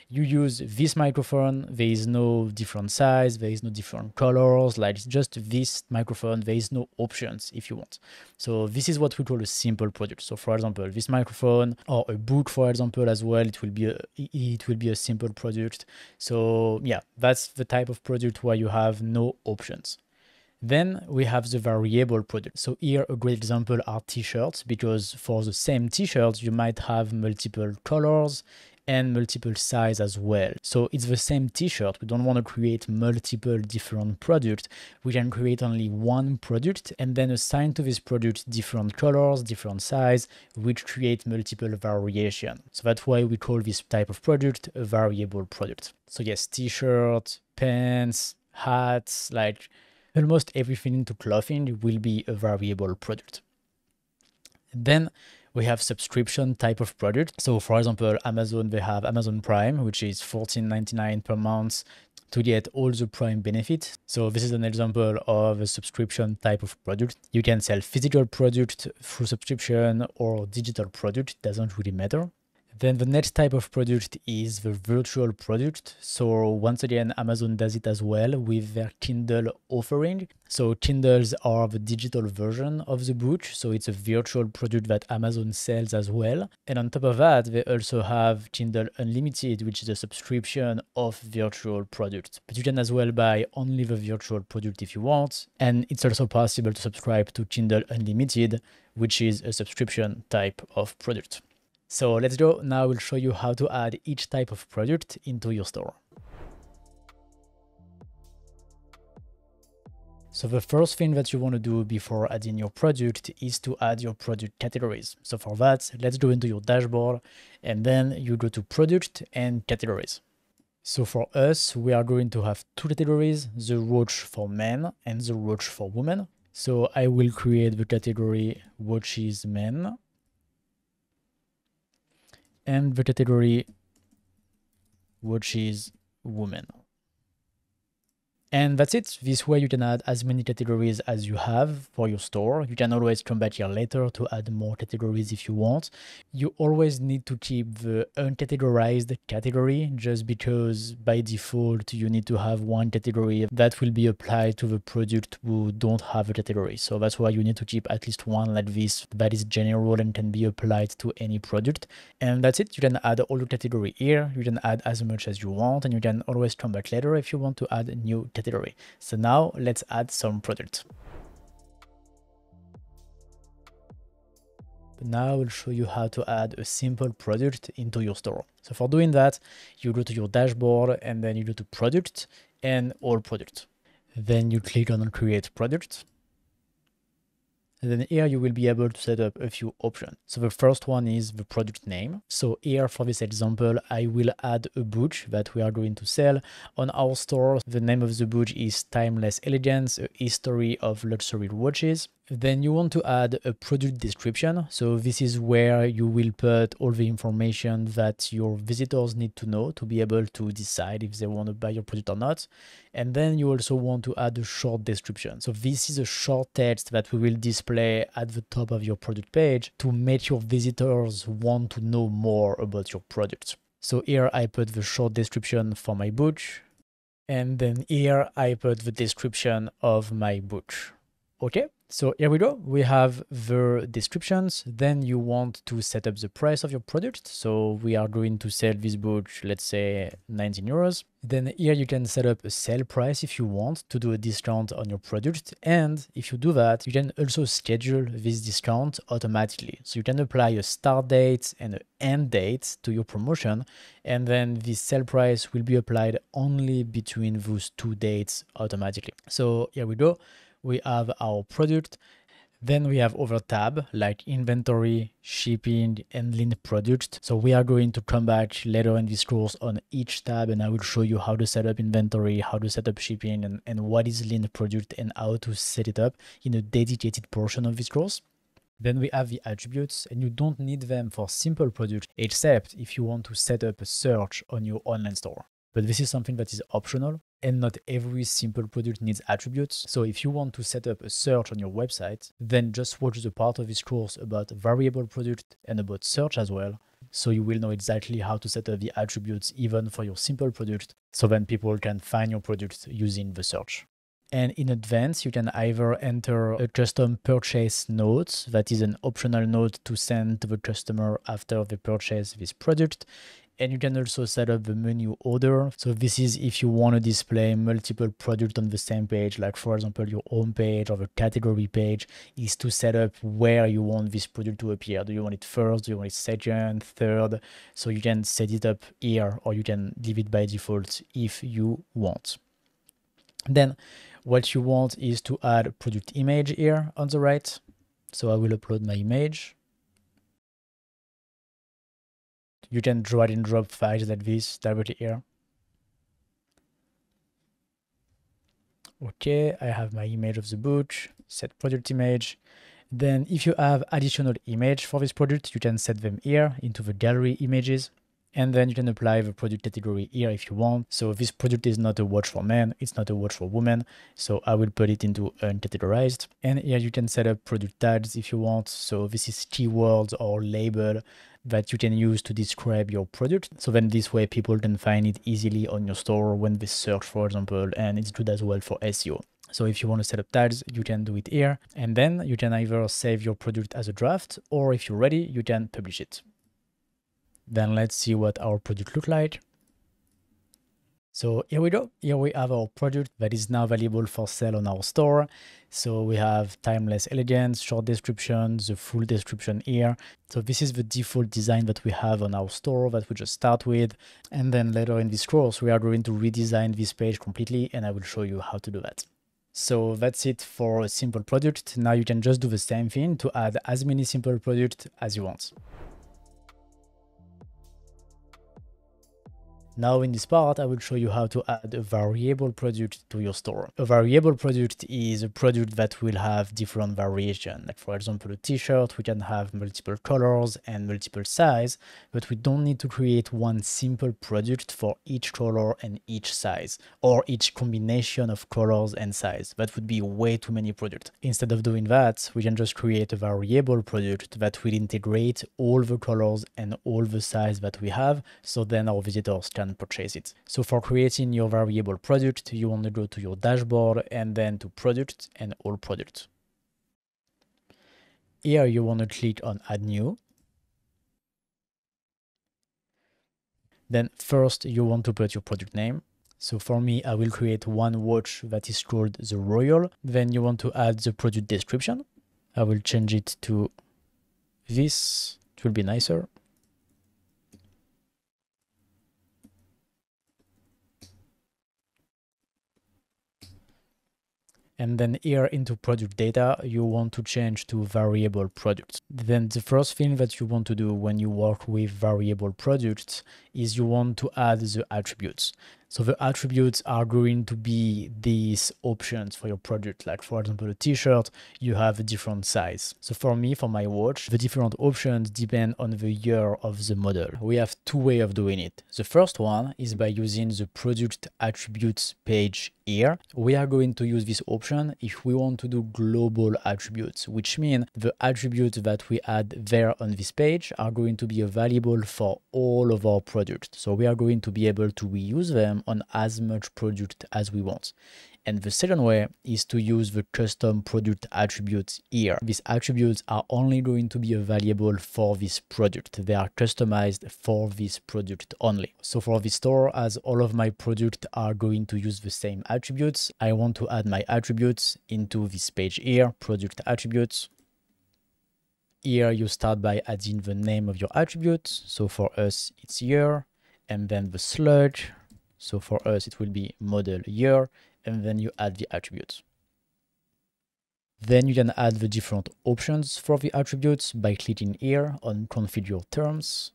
You use this microphone, there is no different size, there is no different colors, like just this microphone, there is no options if you want. So this is what we call a simple product. So for example, this microphone or a book, for example, as well, it will be a simple product. So yeah, that's the type of product where you have no options. Then we have the variable product. So here a great example are t-shirts, because for the same t-shirts, you might have multiple colors and multiple size as well. So it's the same t-shirt. We don't want to create multiple different products. We can create only one product and then assign to this product different colors, different size, which create multiple variation. So that's why we call this type of product a variable product. So yes, t-shirt, pants, hats, like almost everything into clothing will be a variable product. Then we have subscription type of product. So for example, Amazon, they have Amazon Prime, which is $14.99 per month to get all the Prime benefits. So this is an example of a subscription type of product. You can sell physical product through subscription or digital product, doesn't really matter. Then the next type of product is the virtual product. So once again, Amazon does it as well with their Kindle offering. So Kindles are the digital version of the book. So it's a virtual product that Amazon sells as well. And on top of that, they also have Kindle Unlimited, which is a subscription of virtual products. But you can as well buy only the virtual product if you want. And it's also possible to subscribe to Kindle Unlimited, which is a subscription type of product. So let's go. Now I will show you how to add each type of product into your store. So the first thing that you want to do before adding your product is to add your product categories. So for that, let's go into your dashboard and then you go to product and categories. So for us, we are going to have two categories, the watch for men and the watch for women. So I will create the category watches men and the category watches women. And that's it. This way you can add as many categories as you have for your store. You can always come back here later to add more categories if you want. You always need to keep the uncategorized category just because by default you need to have one category that will be applied to the product who don't have a category. So that's why you need to keep at least one like this that is general and can be applied to any product. And that's it. You can add all the category here. You can add as much as you want and you can always come back later if you want to add a new category. So now let's add some products. Now I will show you how to add a simple product into your store. So for doing that, you go to your dashboard and then you go to product and all product. Then you click on create product. And then here you will be able to set up a few options. So the first one is the product name. So here for this example, I will add a book that we are going to sell on our store. The name of the book is Timeless Elegance, a history of luxury watches. Then you want to add a product description. So this is where you will put all the information that your visitors need to know to be able to decide if they want to buy your product or not. And then you also want to add a short description. So this is a short text that we will display at the top of your product page to make your visitors want to know more about your product. So here I put the short description for my book. And then here I put the description of my book. Okay, so here we go. We have the descriptions. Then you want to set up the price of your product. So we are going to sell this book, let's say 19 euros. Then here you can set up a sale price if you want to do a discount on your product. And if you do that, you can also schedule this discount automatically. So you can apply a start date and an end date to your promotion. And then this sale price will be applied only between those two dates automatically. So here we go. We have our product. Then we have other tab like inventory, shipping, and linked product. So we are going to come back later in this course on each tab and I will show you how to set up inventory, how to set up shipping, and what is linked product and how to set it up in a dedicated portion of this course. Then we have the attributes and you don't need them for simple products except if you want to set up a search on your online store. But this is something that is optional and not every simple product needs attributes. So if you want to set up a search on your website, then just watch the part of this course about variable product and about search as well. So you will know exactly how to set up the attributes even for your simple product. So then people can find your product using the search. And in advance, you can either enter a custom purchase note, that is an optional note to send to the customer after they purchase this product. And you can also set up the menu order. So this is if you want to display multiple products on the same page, like for example, your home page or the category page is to set up where you want this product to appear. Do you want it first? Do you want it second, third? So you can set it up here or you can leave it by default if you want. Then what you want is to add a product image here on the right. So I will upload my image. You can drag and drop files like this directly here. Okay, I have my image of the book, set product image. Then if you have additional image for this product, you can set them here into the gallery images. And then you can apply the product category here if you want. So this product is not a watch for men, it's not a watch for women. So I will put it into uncategorized. And here you can set up product tags if you want. So this is keywords or label that you can use to describe your product. So then this way people can find it easily on your store when they search, for example, and it's good as well for SEO. So if you want to set up tags, you can do it here. And then you can either save your product as a draft, or if you're ready, you can publish it. Then let's see what our product looks like. So here we go. Here we have our product that is now available for sale on our store. So we have timeless elegance, short description, the full description here. So this is the default design that we have on our store that we just start with. And then later in this course, we are going to redesign this page completely, and I will show you how to do that. So that's it for a simple product. Now you can just do the same thing to add as many simple products as you want. Now in this part, I will show you how to add a variable product to your store. A variable product is a product that will have different variation. Like for example, a t-shirt, we can have multiple colors and multiple size, but we don't need to create one simple product for each color and each size, or each combination of colors and size. That would be way too many products. Instead of doing that, we can just create a variable product that will integrate all the colors and all the size that we have, so then our visitors can purchase it. So for creating your variable product, you want to go to your dashboard and then to product and all products. Here you want to click on add new. Then first you want to put your product name. So for me, I will create one watch that is called the Royal. Then you want to add the product description. I will change it to this. It will be nicer. And then here into product data, you want to change to variable products. Then the first thing that you want to do when you work with variable products is you want to add the attributes. So the attributes are going to be these options for your product. Like for example, a t-shirt, you have a different size. So for me, for my watch, the different options depend on the year of the model. We have two ways of doing it. The first one is by using the product attributes page here. We are going to use this option if we want to do global attributes, which means the attributes that we add there on this page are going to be available for all of our products. So we are going to be able to reuse them on as much product as we want. And the second way is to use the custom product attributes here. These attributes are only going to be available for this product. They are customized for this product only. So for this store, as all of my products are going to use the same attributes, I want to add my attributes into this page here, product attributes. Here you start by adding the name of your attributes. So for us, it's year, and then the slug. So for us, it will be model year, and then you add the attributes. Then you can add the different options for the attributes by clicking here on configure terms.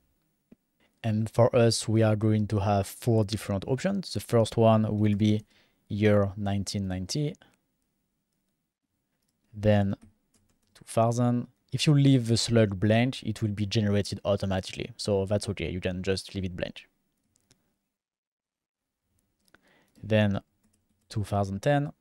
And for us, we are going to have 4 different options. The first one will be year 1990, then 2000. If you leave the slug blank, it will be generated automatically. So that's okay, you can just leave it blank. Then 2010,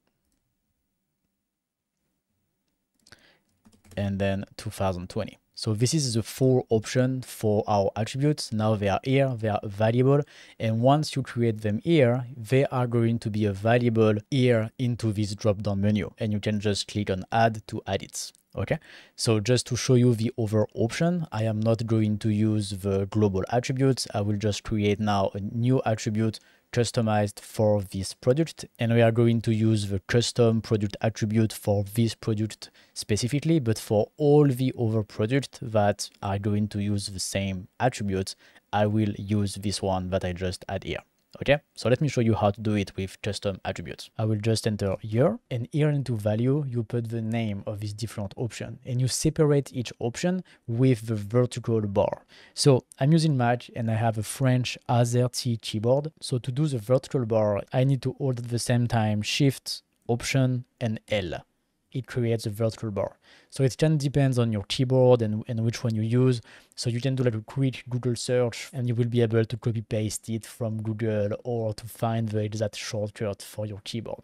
and then 2020. So this is the 4 options for our attributes. Now they are here, they are available. And once you create them here, they are going to be available here into this drop-down menu. And you can just click on add to add it. Okay, so just to show you the other option, I am not going to use the global attributes. I will just create now a new attribute customized for this product, and we are going to use the custom product attribute for this product specifically, but for all the other products that are going to use the same attributes, I will use this one that I just add here. Okay, so let me show you how to do it with custom attributes. I will just enter year, and here into value, you put the name of this different option, and you separate each option with the vertical bar. So I'm using Mac, and I have a French AZERTY keyboard. So to do the vertical bar, I need to hold at the same time Shift, Option, and L. It creates a vertical bar. So it can depend on your keyboard and which one you use. So you can do like a quick Google search and you will be able to copy paste it from Google or to find the exact shortcut for your keyboard.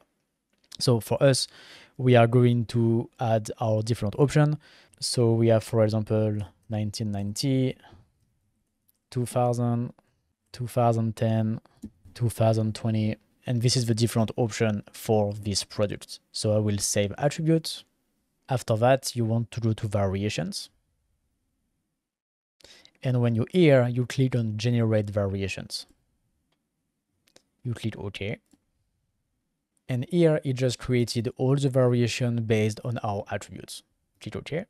So for us, we are going to add our different option. So we have, for example, 1990, 2000, 2010, 2020, and this is the different option for this product. So I will save attributes. After that, you want to go to variations. And when you're here, you click on generate variations. You click OK. And here it just created all the variation based on our attributes. Click OK.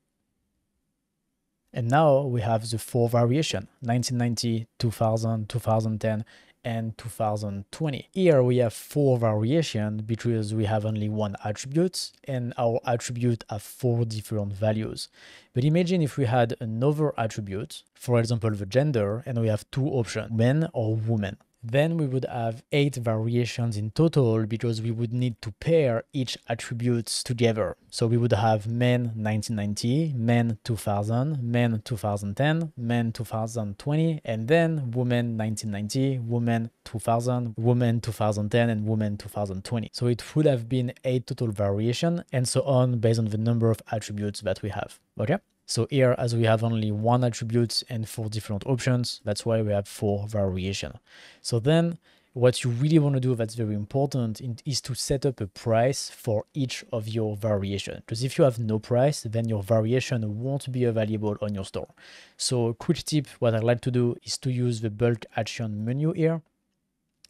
And now we have the 4 variation, 1990, 2000, 2010, and 2020. Here we have 4 variation because we have only one attribute and our attribute have 4 different values. But imagine if we had another attribute, for example, the gender, and we have 2 options, men or women. Then we would have 8 variations in total because we would need to pair each attributes together. So we would have men 1990, men 2000, men 2010, men 2020, and then women 1990, women 2000, women 2010, and women 2020. So it would have been 8 total variation and so on based on the number of attributes that we have. Okay? So here, as we have only one attribute and 4 different options, that's why we have 4 variation. So then what you really want to do that's very important is to set up a price for each of your variation. Because if you have no price, then your variation won't be available on your store. So quick tip, what I like to do is to use the bulk action menu here,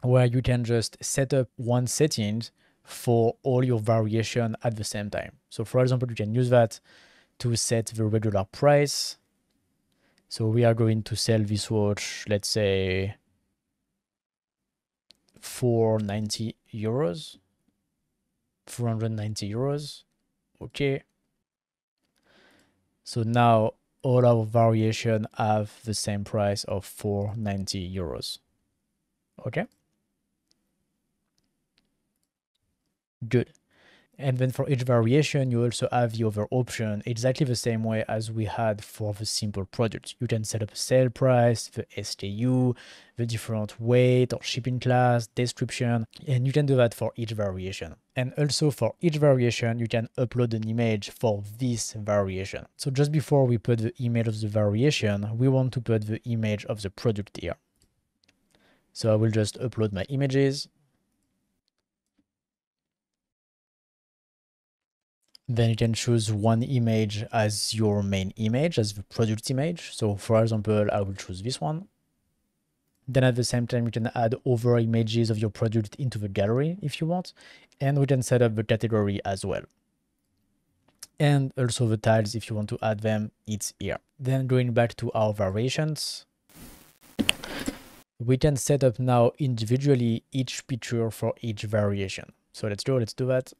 where you can just set up one settings for all your variation at the same time. So for example, you can use that to set the regular price. So we are going to sell this watch, let's say 490 euros, 490 euros. Okay. So now all our variation have the same price of 490 euros. Okay. Good. And then for each variation, you also have the other option exactly the same way as we had for the simple product. You can set up a sale price, the SKU, the different weight or shipping class, description, and you can do that for each variation. And also for each variation, you can upload an image for this variation. So just before we put the image of the variation, we want to put the image of the product here. So I will just upload my images. Then you can choose one image as your main image, as the product image. So for example, I will choose this one. Then at the same time, you can add other images of your product into the gallery if you want. And we can set up the category as well. And also the tags, if you want to add them, it's here. Then going back to our variations, we can set up now individually each picture for each variation. So let's do that.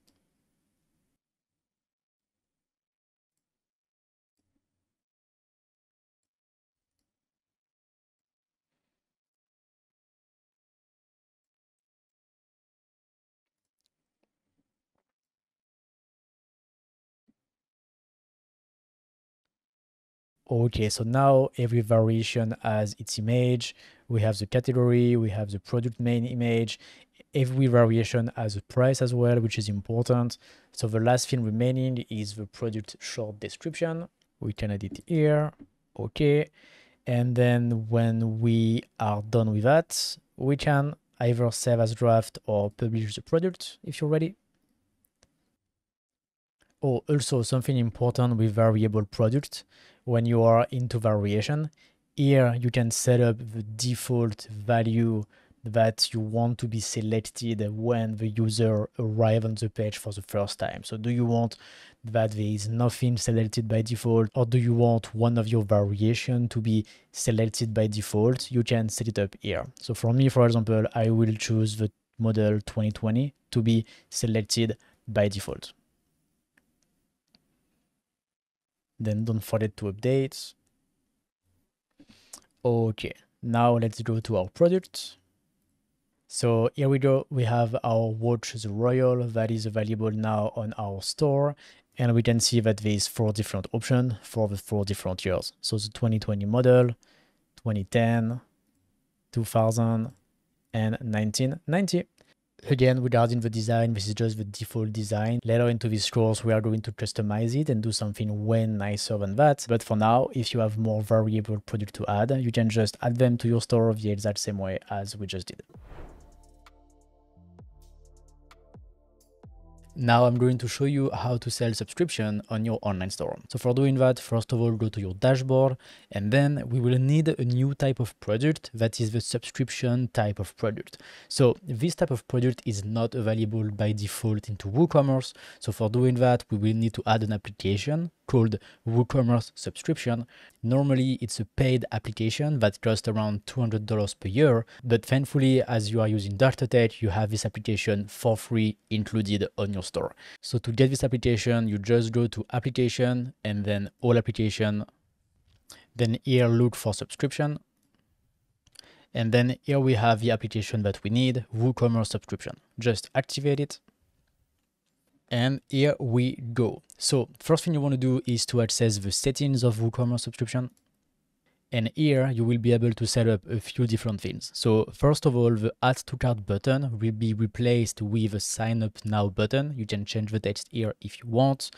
Okay, so now every variation has its image. We have the category, we have the product main image. Every variation has a price as well, which is important. So the last thing remaining is the product short description. We can add it here. Okay. And then when we are done with that, we can either save as draft or publish the product if you're ready. Oh, also something important with variable product, when you are into variation, here you can set up the default value that you want to be selected when the user arrives on the page for the first time. So do you want that there is nothing selected by default, or do you want one of your variation to be selected by default? You can set it up here. So for me, for example, I will choose the model 2020 to be selected by default. Then don't forget to update. Okay, now let's go to our product. So here we go. We have our watch, the Royal, that is available now on our store. And we can see that there is 4 different options for the 4 different years. So the 2020 model, 2010, 2000, and 1990. Again, regarding the design, this is just the default design. Later into this course, we are going to customize it and do something way nicer than that. But for now, if you have more variable product to add, you can just add them to your store the exact same way as we just did. Now I'm going to show you how to sell subscription on your online store. So for doing that, first of all, go to your dashboard, and then we will need a new type of product that is the subscription type of product. So this type of product is not available by default into WooCommerce. So for doing that, we will need to add an application called WooCommerce subscription. Normally it's a paid application that costs around $200 per year, but thankfully, as you are using Dartetech, you have this application for free included on your store. So to get this application, you just go to application and then all application, then here look for subscription, and then here we have the application that we need, WooCommerce subscription. Just activate it. And here we go. So first thing you want to do is to access the settings of WooCommerce subscription. And here you will be able to set up a few different things. So first of all, the add to cart button will be replaced with a sign up now button. You can change the text here if you want.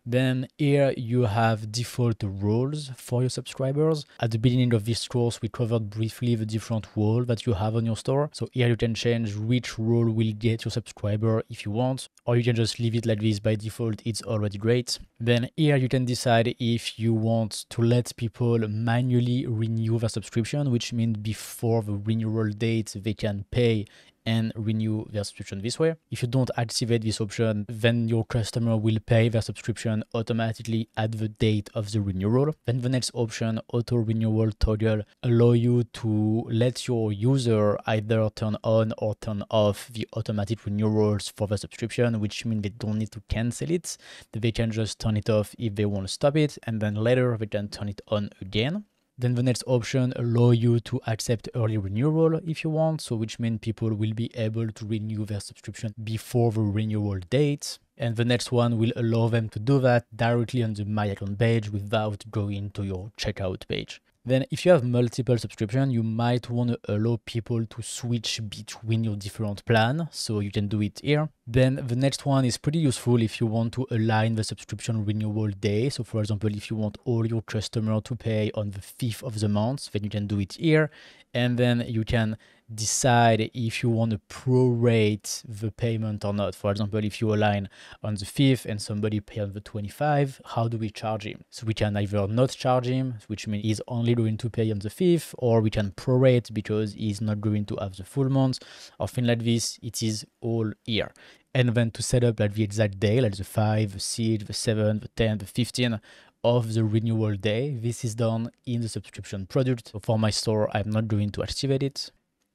Then here you have default roles for your subscribers. At the beginning of this course, we covered briefly the different roles that you have on your store. So here you can change which role will get your subscriber if you want, or you can just leave it like this by default. It's already great. Then here you can decide if you want to let people manually renew their subscription, which means before the renewal date, they can pay and renew their subscription this way. If you don't activate this option, then your customer will pay their subscription automatically at the date of the renewal. Then the next option, auto renewal toggle, allow you to let your user either turn on or turn off the automatic renewals for the subscription, which means they don't need to cancel it. They can just turn it off if they want to stop it, and then later they can turn it on again. Then the next option allow you to accept early renewal if you want, so which means people will be able to renew their subscription before the renewal date. And the next one will allow them to do that directly on the My Account page without going to your checkout page. Then if you have multiple subscriptions, you might want to allow people to switch between your different plans, so you can do it here. Then the next one is pretty useful if you want to align the subscription renewal day. So for example, if you want all your customers to pay on the 5th of the month, then you can do it here. And then you can decide if you want to prorate the payment or not. For example, if you align on the 5th and somebody pay on the 25th, how do we charge him? So we can either not charge him, which means he's only going to pay on the 5th, or we can prorate because he's not going to have the full month, or things like this. It is all here. And then to set up like the exact day, like the 5, the 6, the 7, the 10, the 15 of the renewal day, this is done in the subscription product. So for my store, I'm not going to activate it.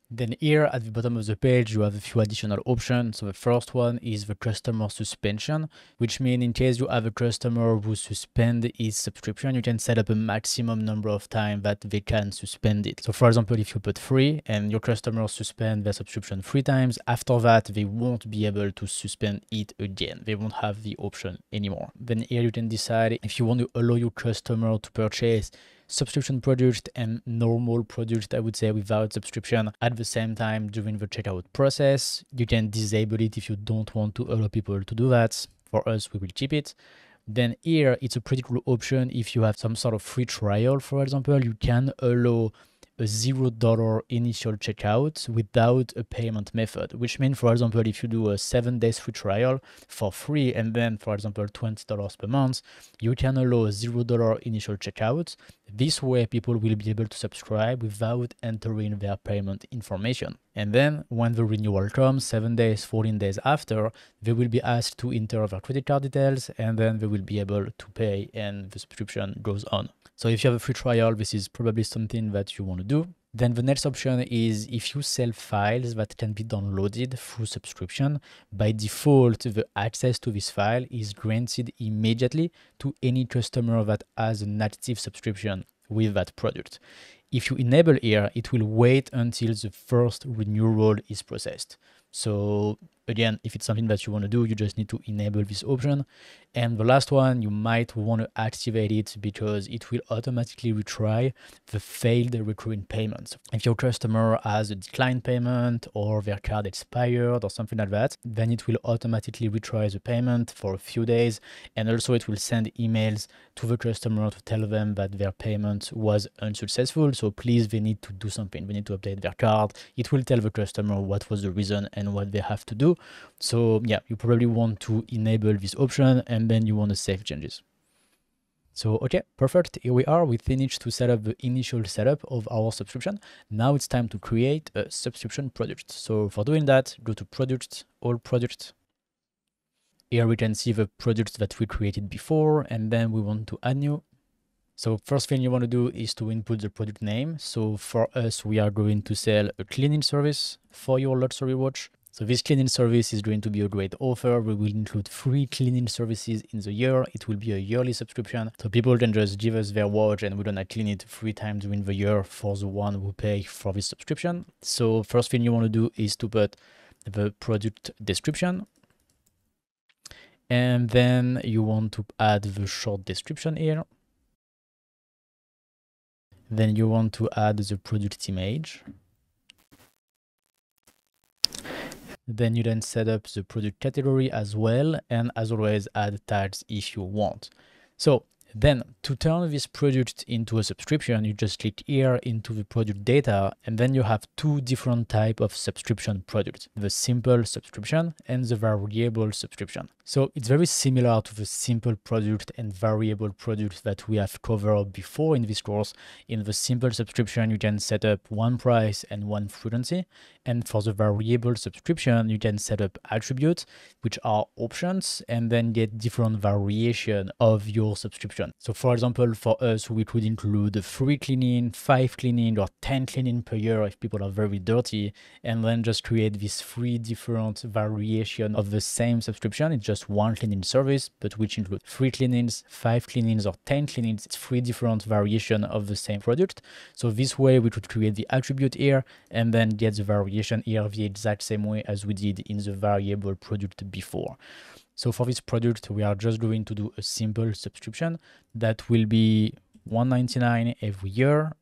Then here at the bottom of the page, you have a few additional options. So the first one is the customer suspension, which means in case you have a customer who suspend his subscription, you can set up a maximum number of times that they can suspend it. So for example, if you put 3 and your customers suspend their subscription 3 times, after that, they won't be able to suspend it again. They won't have the option anymore. Then here you can decide if you want to allow your customer to purchase subscription product and normal product, I would say, without subscription at the same time during the checkout process. You can disable it if you don't want to allow people to do that. For us, we will keep it. Then here, it's a pretty cool option. If you have some sort of free trial, for example, you can allow a $0 initial checkout without a payment method, which means, for example, if you do a 7 days free trial for free and then, for example, $20 per month, you can allow a $0 initial checkout. This way, people will be able to subscribe without entering their payment information. And then when the renewal comes, 7 days, 14 days after, they will be asked to enter their credit card details, and then they will be able to pay and the subscription goes on. So if you have a free trial, this is probably something that you want to do. Then the next option is if you sell files that can be downloaded through subscription, by default, the access to this file is granted immediately to any customer that has an active subscription with that product. If you enable here, it will wait until the first renewal is processed. So Again, if it's something that you want to do, you just need to enable this option. And the last one, you might want to activate it because it will automatically retry the failed recurring payments. If your customer has a declined payment or their card expired or something like that, then it will automatically retry the payment for a few days. And also it will send emails to the customer to tell them that their payment was unsuccessful. So please, they need to do something. They need to update their card. It will tell the customer what was the reason and what they have to do. So yeah, you probably want to enable this option and then you want to save changes. So, okay, perfect. Here we are. We finished to set up the initial setup of our subscription. Now it's time to create a subscription product. So for doing that, go to Product, All Products. Here we can see the products that we created before, and then we want to add new. So first thing you want to do is to input the product name. So for us, we are going to sell a cleaning service for your luxury watch. So this cleaning service is going to be a great offer. We will include 3 cleaning services in the year. It will be a yearly subscription. So people can just give us their watch and we're gonna clean it 3 times during the year for the one who pay for this subscription. So first thing you want to do is to put the product description. And then you want to add the short description here. Then you want to add the product image. Then you then set up the product category as well, and as always add tags if you want. So then to turn this product into a subscription, you just click here into the product data, and then you have 2 different types of subscription products, the simple subscription and the variable subscription. So it's very similar to the simple product and variable product that we have covered before in this course. In the simple subscription, you can set up one price and one frequency. And for the variable subscription, you can set up attributes, which are options, and then get different variation of your subscription. So for example, for us, we could include 3 cleaning, 5 cleaning, or 10 cleaning per year if people are very dirty, and then just create these 3 different variation of the same subscription. It's just one cleaning service, but which include 3 cleanings, 5 cleanings, or 10 cleanings. It's 3 different variation of the same product. So this way we could create the attribute here and then get the variation here the exact same way as we did in the variable product before. So for this product, we are just going to do a simple subscription that will be $1.99 every year.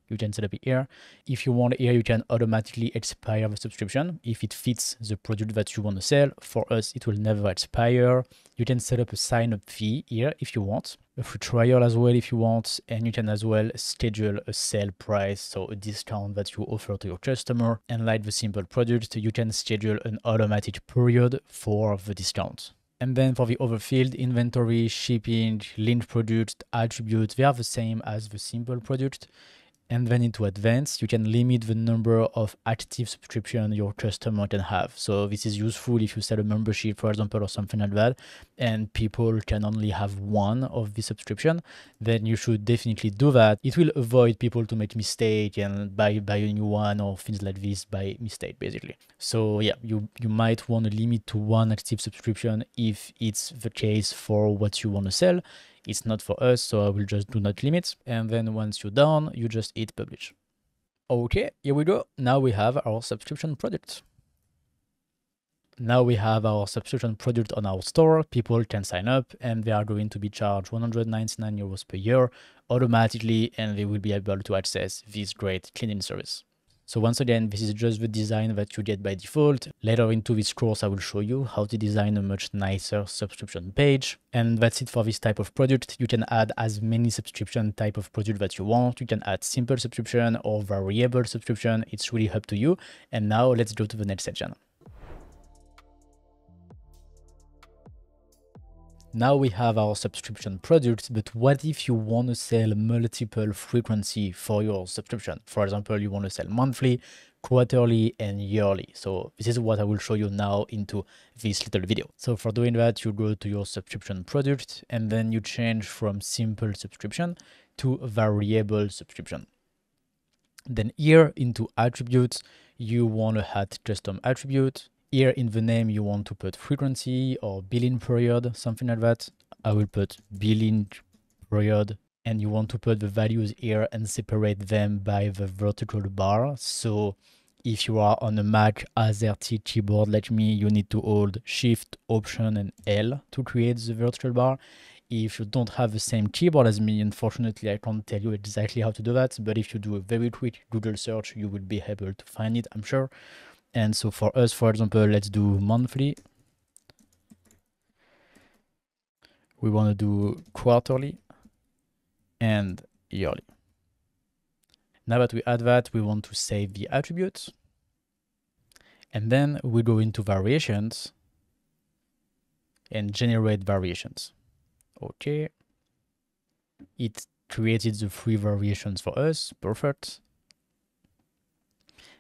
You can set up it here. If you want here, you can automatically expire the subscription if it fits the product that you want to sell. For us, it will never expire. You can set up a sign-up fee here if you want, a free trial as well if you want, and you can as well schedule a sale price, so a discount that you offer to your customer. And like the simple product, you can schedule an automatic period for the discount. And then for the other field, inventory, shipping, linked products, attributes, they are the same as the simple product. And then into advanced, you can limit the number of active subscriptions your customer can have. So this is useful if you set a membership, for example, or something like that, and people can only have one of the subscription, then you should definitely do that. It will avoid people to make mistake and buy a new one or things like this by mistake, basically. So yeah, you might want to limit to 1 active subscription if it's the case for what you want to sell. It's not for us, so I will just do not limit. And then once you're done, you just hit publish. Okay, here we go. Now we have our subscription product. Now we have our subscription product on our store. People can sign up and they are going to be charged 199 euros per year automatically, and they will be able to access this great cleaning service. So once again, this is just the design that you get by default. Later into this course, I will show you how to design a much nicer subscription page. And that's it for this type of product. You can add as many subscription type of product that you want. You can add simple subscription or variable subscription. It's really up to you. And now let's go to the next section. Now we have our subscription product, but what if you want to sell multiple frequency for your subscription? For example, you want to sell monthly, quarterly, and yearly. So this is what I will show you now into this little video. So for doing that, you go to your subscription product and then you change from simple subscription to variable subscription. Then here into attributes, you want to add custom attribute. Here in the name, you want to put frequency or billing period, something like that. I will put billing period, and you want to put the values here and separate them by the vertical bar. So if you are on a Mac AZERTY keyboard like me, you need to hold Shift, Option, and L to create the virtual bar. If you don't have the same keyboard as me, unfortunately, I can't tell you exactly how to do that. But if you do a very quick Google search, you will be able to find it, I'm sure. And so for us, for example, let's do monthly. We want to do quarterly and yearly. Now that we add that, we want to save the attributes. And then we go into variations and generate variations. Okay. It created the 3 variations for us. Perfect.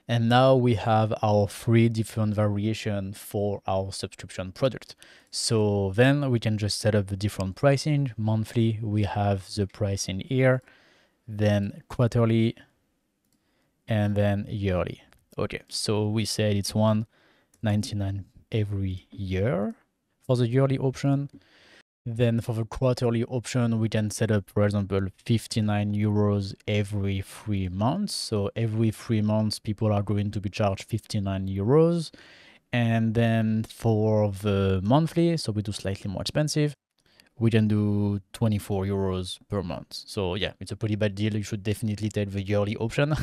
And now we have our 3 different variations for our subscription product. So then we can just set up the different pricing. Monthly, we have the pricing here, then quarterly, and then yearly. Okay, so we said it's $1.99 every year for the yearly option. Then for the quarterly option, we can set up, for example, 59 euros every 3 months. So every 3 months, people are going to be charged 59 euros. And then for the monthly, so we do slightly more expensive, we can do 24 euros per month. So yeah, it's a pretty bad deal. You should definitely take the yearly option.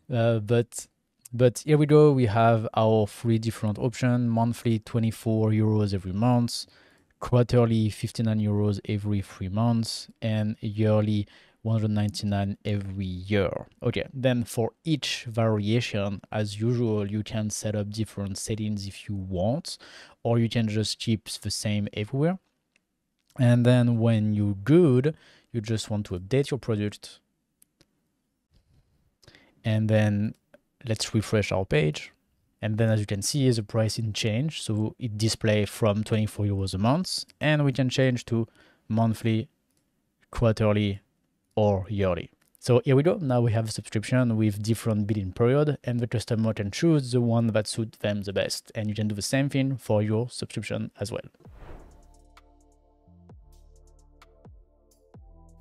But here we go. We have our 3 different options: monthly 24 euros every month, quarterly 59 euros every 3 months, and yearly 199 every year. Okay, then for each variation, as usual, you can set up different settings if you want, or you can just keep the same everywhere. And then when you're good, you just want to update your product. And then let's refresh our page. And then as you can see, the pricing change. So it displays from 24 euros a month, and we can change to monthly, quarterly, or yearly. So here we go. Now we have a subscription with different billing period, and the customer can choose the one that suits them the best. And you can do the same thing for your subscription as well.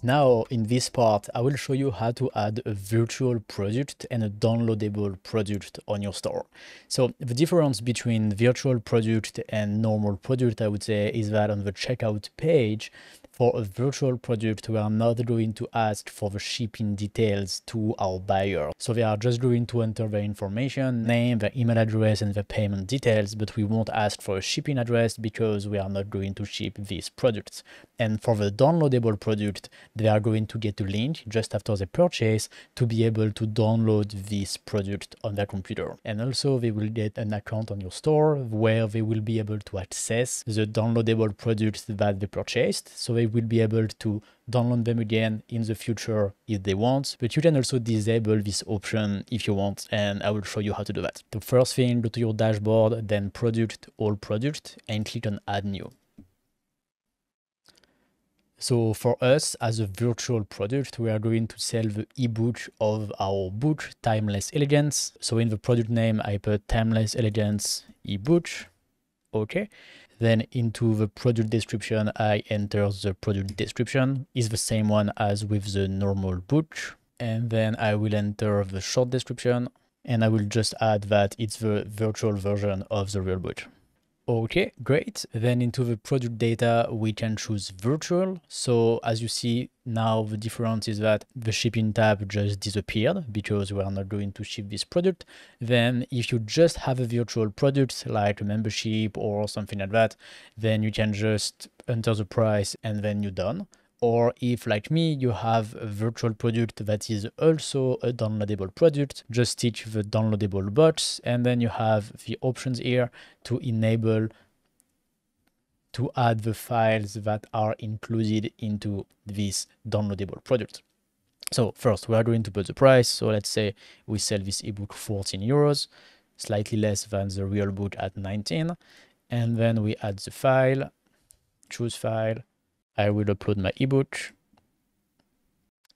Now, in this part, I will show you how to add a virtual product and a downloadable product on your store. So the difference between virtual product and normal product, I would say, is that on the checkout page, for a virtual product, we are not going to ask for the shipping details to our buyer. So they are just going to enter their information, name, their email address, and the payment details, but we won't ask for a shipping address because we are not going to ship these products. And for the downloadable product, they are going to get a link just after the purchase to be able to download this product on their computer. And also they will get an account on your store where they will be able to access the downloadable products that they purchased. So they will be able to download them again in the future if they want. But you can also disable this option if you want, and I will show you how to do that. The first thing, go to your dashboard, then product, all product, and click on add new. So for us, as a virtual product, we are going to sell the ebook of our book, Timeless Elegance. So in the product name, I put Timeless Elegance ebook. Okay. Then into the product description, I enter the product description. It's the same one as with the normal book. And then I will enter the short description, and I will just add that it's the virtual version of the real book. Okay, great. Then into the product data, we can choose virtual. So as you see now, the difference is that the shipping tab just disappeared because we are not going to ship this product. Then if you just have a virtual product like a membership or something like that, then you can just enter the price and then you're done. Or if, like me, you have a virtual product that is also a downloadable product, just tick the downloadable box, and then you have the options here to enable to add the files that are included into this downloadable product. So first, we are going to put the price. So let's say we sell this ebook 14 euros, slightly less than the real book at 19. And then we add the file, choose file. I will upload my ebook,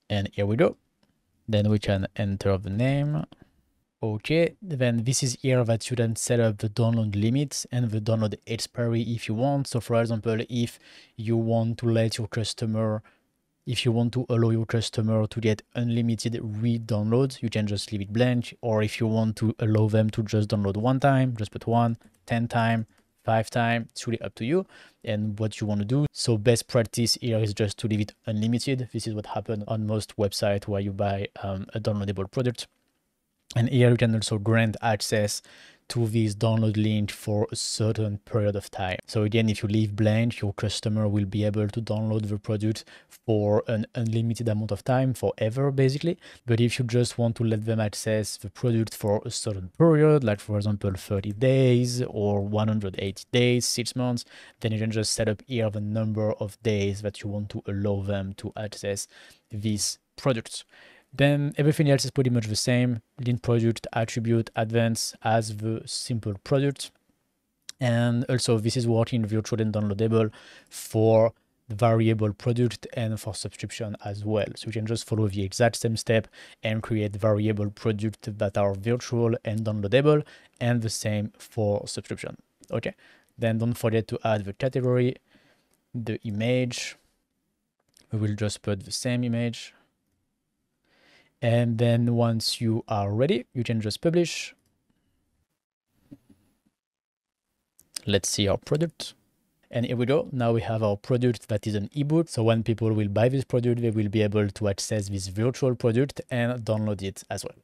and here we go. Then we can enter the name. Okay, then this is here that you can set up the download limits and the download expiry if you want. So for example, if you want to let your customer If you want to allow your customer to get unlimited re-downloads, you can just leave it blank. Or if you want to allow them to just download one time, just put 1, 10 times, 5 times. It's really up to you and what you want to do. So best practice here is just to leave it unlimited. This is what happened on most websites where you buy a downloadable product. And here you can also grant access to this download link for a certain period of time. So again, if you leave blank, your customer will be able to download the product for an unlimited amount of time, forever basically. But if you just want to let them access the product for a certain period, like for example 30 days or 180 days, 6 months, then you can just set up here the number of days that you want to allow them to access these products. Then everything else is pretty much the same. Link product, attribute, advance as the simple product. And also this is working virtual and downloadable for the variable product and for subscription as well. So you can just follow the exact same step and create variable products that are virtual and downloadable, and the same for subscription. Okay. Then don't forget to add the category, the image. We will just put the same image. And then once you are ready, you can just publish. Let's see our product. And here we go. Now we have our product that is an ebook. So when people will buy this product, they will be able to access this virtual product and download it as well.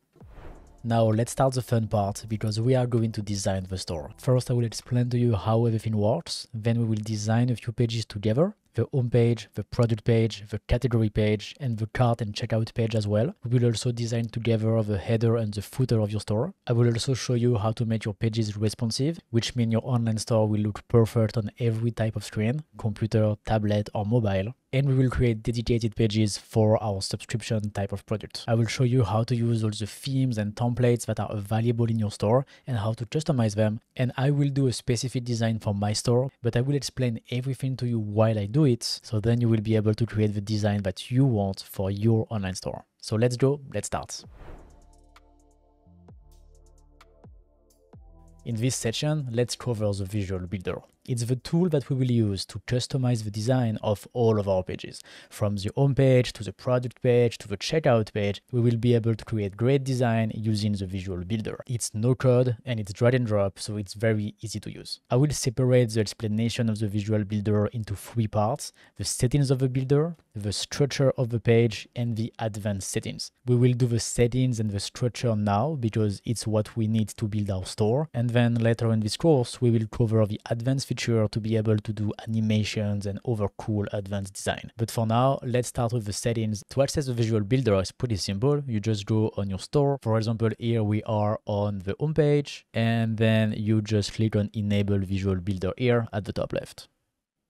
Now let's start the fun part, because we are going to design the store. First, I will explain to you how everything works. Then we will design a few pages together. The home page, the product page, the category page, and the cart and checkout page as well. We will also design together the header and the footer of your store. I will also show you how to make your pages responsive, which means your online store will look perfect on every type of screen, computer, tablet, or mobile. And we will create dedicated pages for our subscription type of product. I will show you how to use all the themes and templates that are available in your store and how to customize them. And I will do a specific design for my store, but I will explain everything to you while I do it. So then you will be able to create the design that you want for your online store. So let's go, let's start. In this section, let's cover the Visual Builder. It's the tool that we will use to customize the design of all of our pages. From the home page to the product page to the checkout page, we will be able to create great design using the Visual Builder. It's no code and it's drag and drop, so it's very easy to use. I will separate the explanation of the Visual Builder into 3 parts: the settings of the builder, the structure of the page, and the advanced settings. We will do the settings and the structure now because it's what we need to build our store. And then later in this course, we will cover the advanced feature to be able to do animations and other cool advanced design. But for now, let's start with the settings. To access the Visual Builder, it's pretty simple. You just go on your store. For example, here we are on the home page, and then you just click on Enable Visual Builder here at the top left.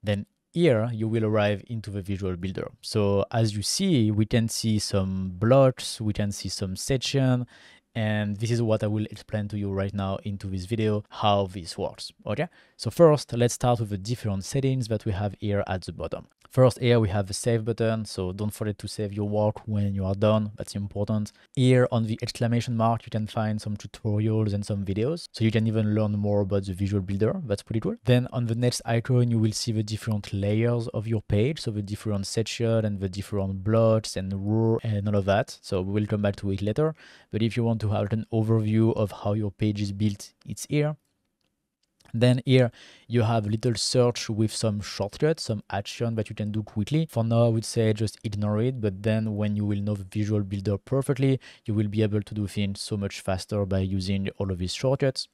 Then here you will arrive into the Visual Builder. So as you see, we can see some blocks, we can see some section, and this is what I will explain to you right now into this video, how this works. Okay, so first let's start with the different settings that we have here at the bottom. First, here we have the save button, so don't forget to save your work when you are done. That's important. Here on the exclamation mark, you can find some tutorials and some videos, so you can even learn more about the Visual Builder. That's pretty cool. Then on the next icon, you will see the different layers of your page, so the different section and the different blocks and row and all of that. So we will come back to it later. But if you want to have an overview of how your page is built, it's here. Then here you have a little search with some shortcuts, some action that you can do quickly. For now, I would say just ignore it, but then when you will know the Visual Builder perfectly, you will be able to do things so much faster by using all of these shortcuts.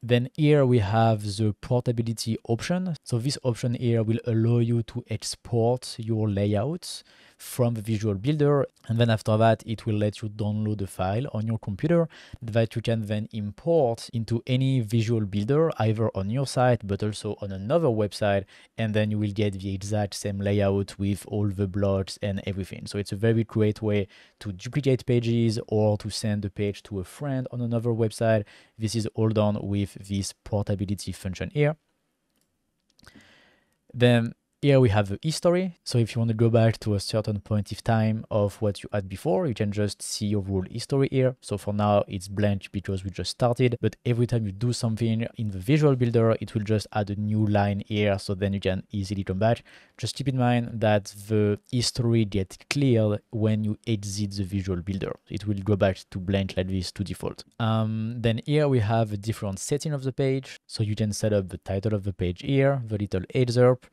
Then here we have the portability option. So this option here will allow you to export your layouts from the Visual Builder, and then after that it will let you download the file on your computer that you can then import into any Visual Builder, either on your site but also on another website, and then you will get the exact same layout with all the blocks and everything. So it's a very great way to duplicate pages or to send a page to a friend on another website. This is all done with this portability function here. Then Here we have the history. So if you want to go back to a certain point of time of what you had before, you can just see your whole history here. So for now, it's blank because we just started, but every time you do something in the Visual Builder, it will just add a new line here. So then you can easily come back. Just keep in mind that the history gets cleared when you exit the Visual Builder. It will go back to blank like this to default. Then here we have a different setting of the page. So you can set up the title of the page here, the little excerpt.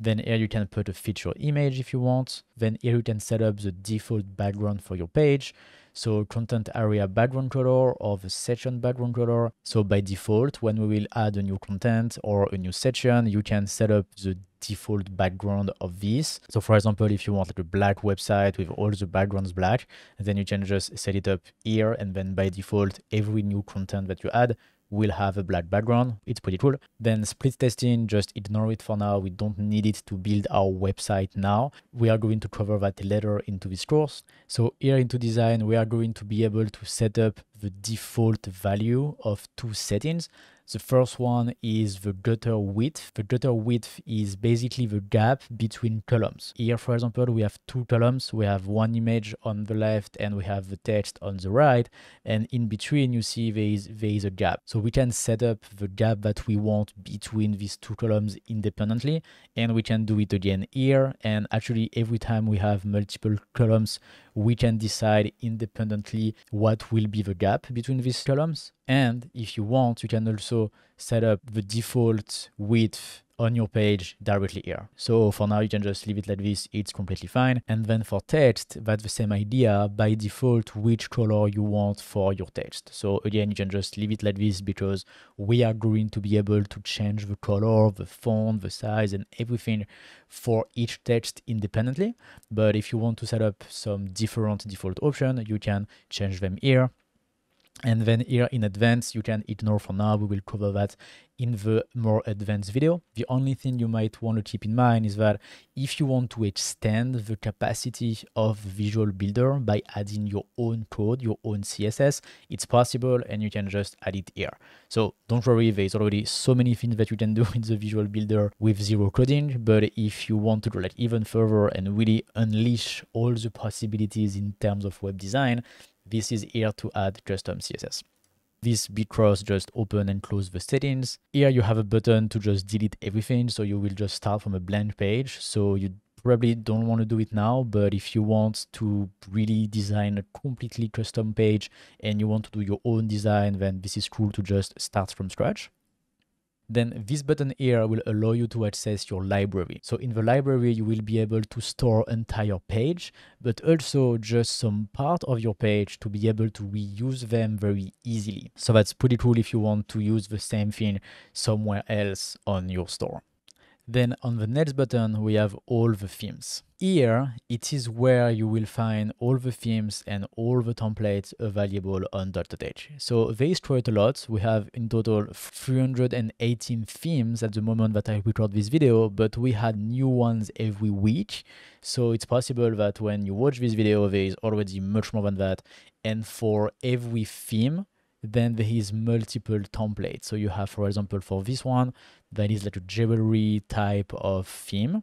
Then here you can put a feature image if you want. Then here you can set up the default background for your page. So content area background color or the section background color. So by default, when we will add a new content or a new section, you can set up the default background of this. So for example, if you want like a black website with all the backgrounds black, then you can just set it up here. And then by default, every new content that you add will have a black background. It's pretty cool. Then split testing, just ignore it for now. We don't need it to build our website now. We are going to cover that later into this course. So here into design, we are going to be able to set up the default value of two settings. The first one is the gutter width. The gutter width is basically the gap between columns. Here, for example, we have two columns. We have one image on the left and we have the text on the right. And in between, you see there is a gap. So we can set up the gap that we want between these two columns independently. And we can do it again here. And actually, every time we have multiple columns, we can decide independently what will be the gap between these columns. And if you want, you can also set up the default width on your page directly here. So for now, you can just leave it like this. It's completely fine. And then for text, that's the same idea. By default, which color you want for your text. So again, you can just leave it like this because we are going to be able to change the color, the font, the size, and everything for each text independently. But if you want to set up some different default option, you can change them here. And then here in advanced, you can ignore for now. We will cover that in the more advanced video. The only thing you might want to keep in mind is that if you want to extend the capacity of Visual Builder by adding your own code, your own CSS, it's possible and you can just add it here. So don't worry, there's already so many things that you can do in the Visual Builder with zero coding. But if you want to go like even further and really unleash all the possibilities in terms of web design, this is here to add custom CSS. This big cross just open and close the settings. Here you have a button to just delete everything. So you will just start from a blank page. So you probably don't want to do it now, but if you want to really design a completely custom page and you want to do your own design, then this is cool to just start from scratch. Then this button here will allow you to access your library. So in the library, you will be able to store entire page, but also just some part of your page to be able to reuse them very easily. So that's pretty cool if you want to use the same thing somewhere else on your store. Then on the next button, we have all the themes. Here, it is where you will find all the themes and all the templates available on .h. So there is quite a lot. We have in total 318 themes at the moment that I record this video, but we had new ones every week. So it's possible that when you watch this video, there is already much more than that. And for every theme, then there is multiple templates. So you have, for example, for this one, that is like a jewelry type of theme.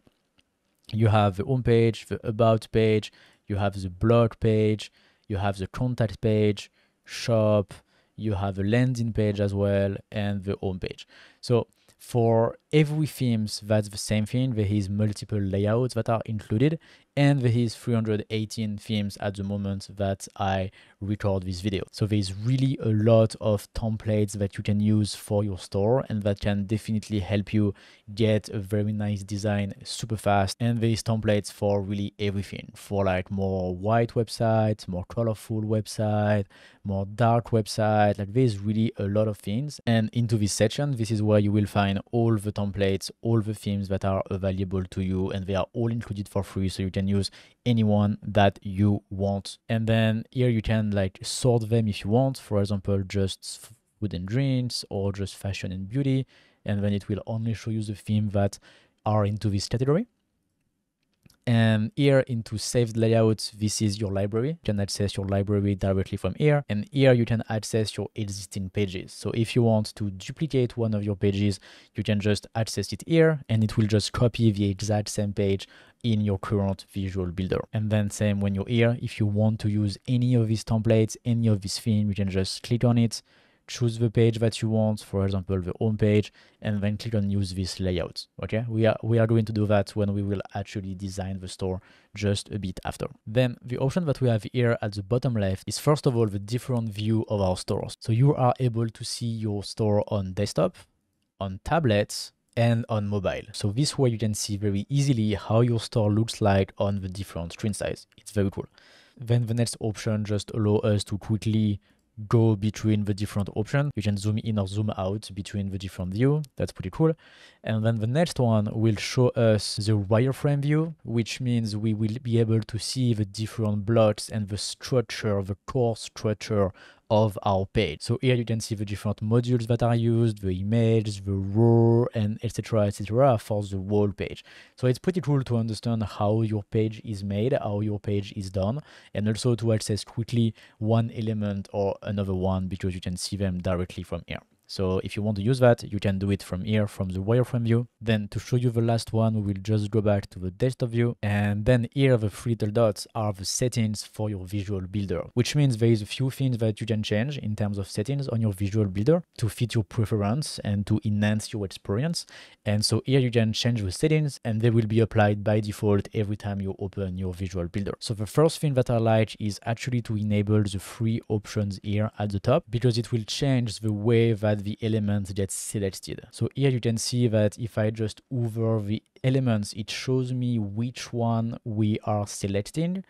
You have the home page, the about page, you have the blog page, you have the contact page, shop, you have a landing page as well, and the home page. So for every themes, that's the same thing. There is multiple layouts that are included, and there is 318 themes at the moment that I record this video. So there's really a lot of templates that you can use for your store, and that can definitely help you get a very nice design super fast. And there's templates for really everything, for like more white websites, more colorful website, more dark website. Like there's really a lot of things. And into this section, this is where you will find all the templates, all the themes that are available to you, and they are all included for free. So you can use any one that you want. And then here you can like sort them if you want, for example, just food and drinks or just fashion and beauty. And then it will only show you the theme that are into this category. And here into saved layouts, this is your library. You can access your library directly from here. And here you can access your existing pages. So if you want to duplicate one of your pages, you can just access it here and it will just copy the exact same page in your current visual builder. And then same when you're here, if you want to use any of these templates, any of this theme, you can just click on it, choose the page that you want, for example, the home page, and then click on use this layout. Okay, we are going to do that when we will actually design the store just a bit after. Then the option that we have here at the bottom left is first of all the different view of our stores. So you are able to see your store on desktop, on tablets, and on mobile. So this way you can see very easily how your store looks like on the different screen size. It's very cool. Then the next option just allow us to quickly go between the different options. You can zoom in or zoom out between the different view. That's pretty cool. And then the next one will show us the wireframe view, which means we will be able to see the different blocks and the structure, the core structure of our page. So here you can see the different modules that are used, the image, the row, and etc. for the whole page. So it's pretty cool to understand how your page is made, how your page is done, and also to access quickly one element or another one because you can see them directly from here. So if you want to use that, you can do it from here, from the wireframe view. Then to show you the last one, we will just go back to the desktop view. And then here, the three little dots are the settings for your visual builder, which means there is a few things that you can change in terms of settings on your visual builder to fit your preference and to enhance your experience. And so here you can change the settings and they will be applied by default every time you open your visual builder. So the first thing that I like is actually to enable the three options here at the top, because it will change the way that the elements get selected. So here you can see that if I just hover the elements, it shows me which one we are selecting.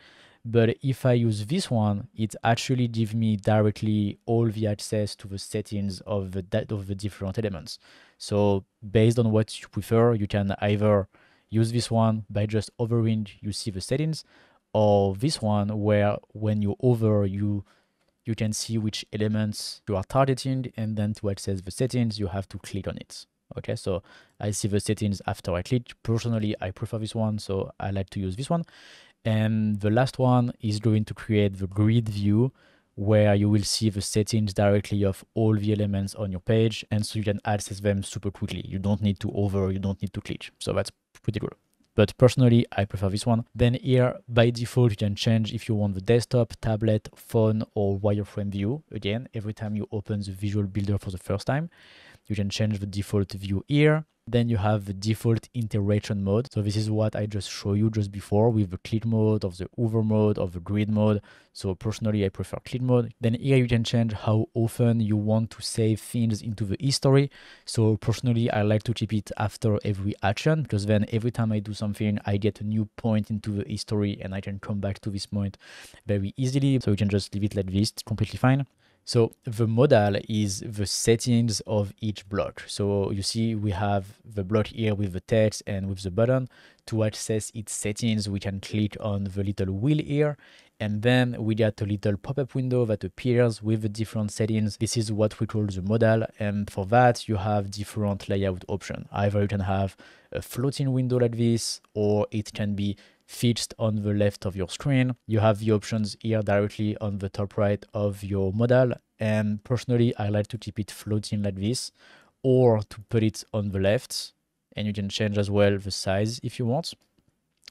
But if I use this one, it actually gives me directly all the access to the settings of the different elements. So based on what you prefer, you can either use this one by just hovering, you see the settings, or this one where when you hover, you can see which elements you are targeting, and then to access the settings, you have to click on it. Okay, so I see the settings after I click. Personally, I prefer this one, so I like to use this one. And the last one is going to create the grid view, where you will see the settings directly of all the elements on your page, and so you can access them super quickly. You don't need to hover, you don't need to click. So that's pretty cool. But personally, I prefer this one. Then here, by default, you can change if you want the desktop, tablet, phone, or wireframe view. Again, every time you open the Visual Builder for the first time, you can change the default view here. Then you have the default interaction mode. So this is what I just showed you just before with the click mode, of the hover mode, of the grid mode. So personally, I prefer click mode. Then here you can change how often you want to save things into the history. So personally, I like to keep it after every action, because then every time I do something, I get a new point into the history and I can come back to this point very easily. So you can just leave it like this, it's completely fine. So the modal is the settings of each block. So you see we have the block here with the text and with the button. To access its settings, we can click on the little wheel here, and then we get a little pop-up window that appears with the different settings. This is what we call the modal, and for that you have different layout options. Either you can have a floating window like this, or it can be fixed on the left of your screen. You have the options here directly on the top right of your modal, and personally I like to keep it floating like this, or to put it on the left, and you can change as well the size if you want.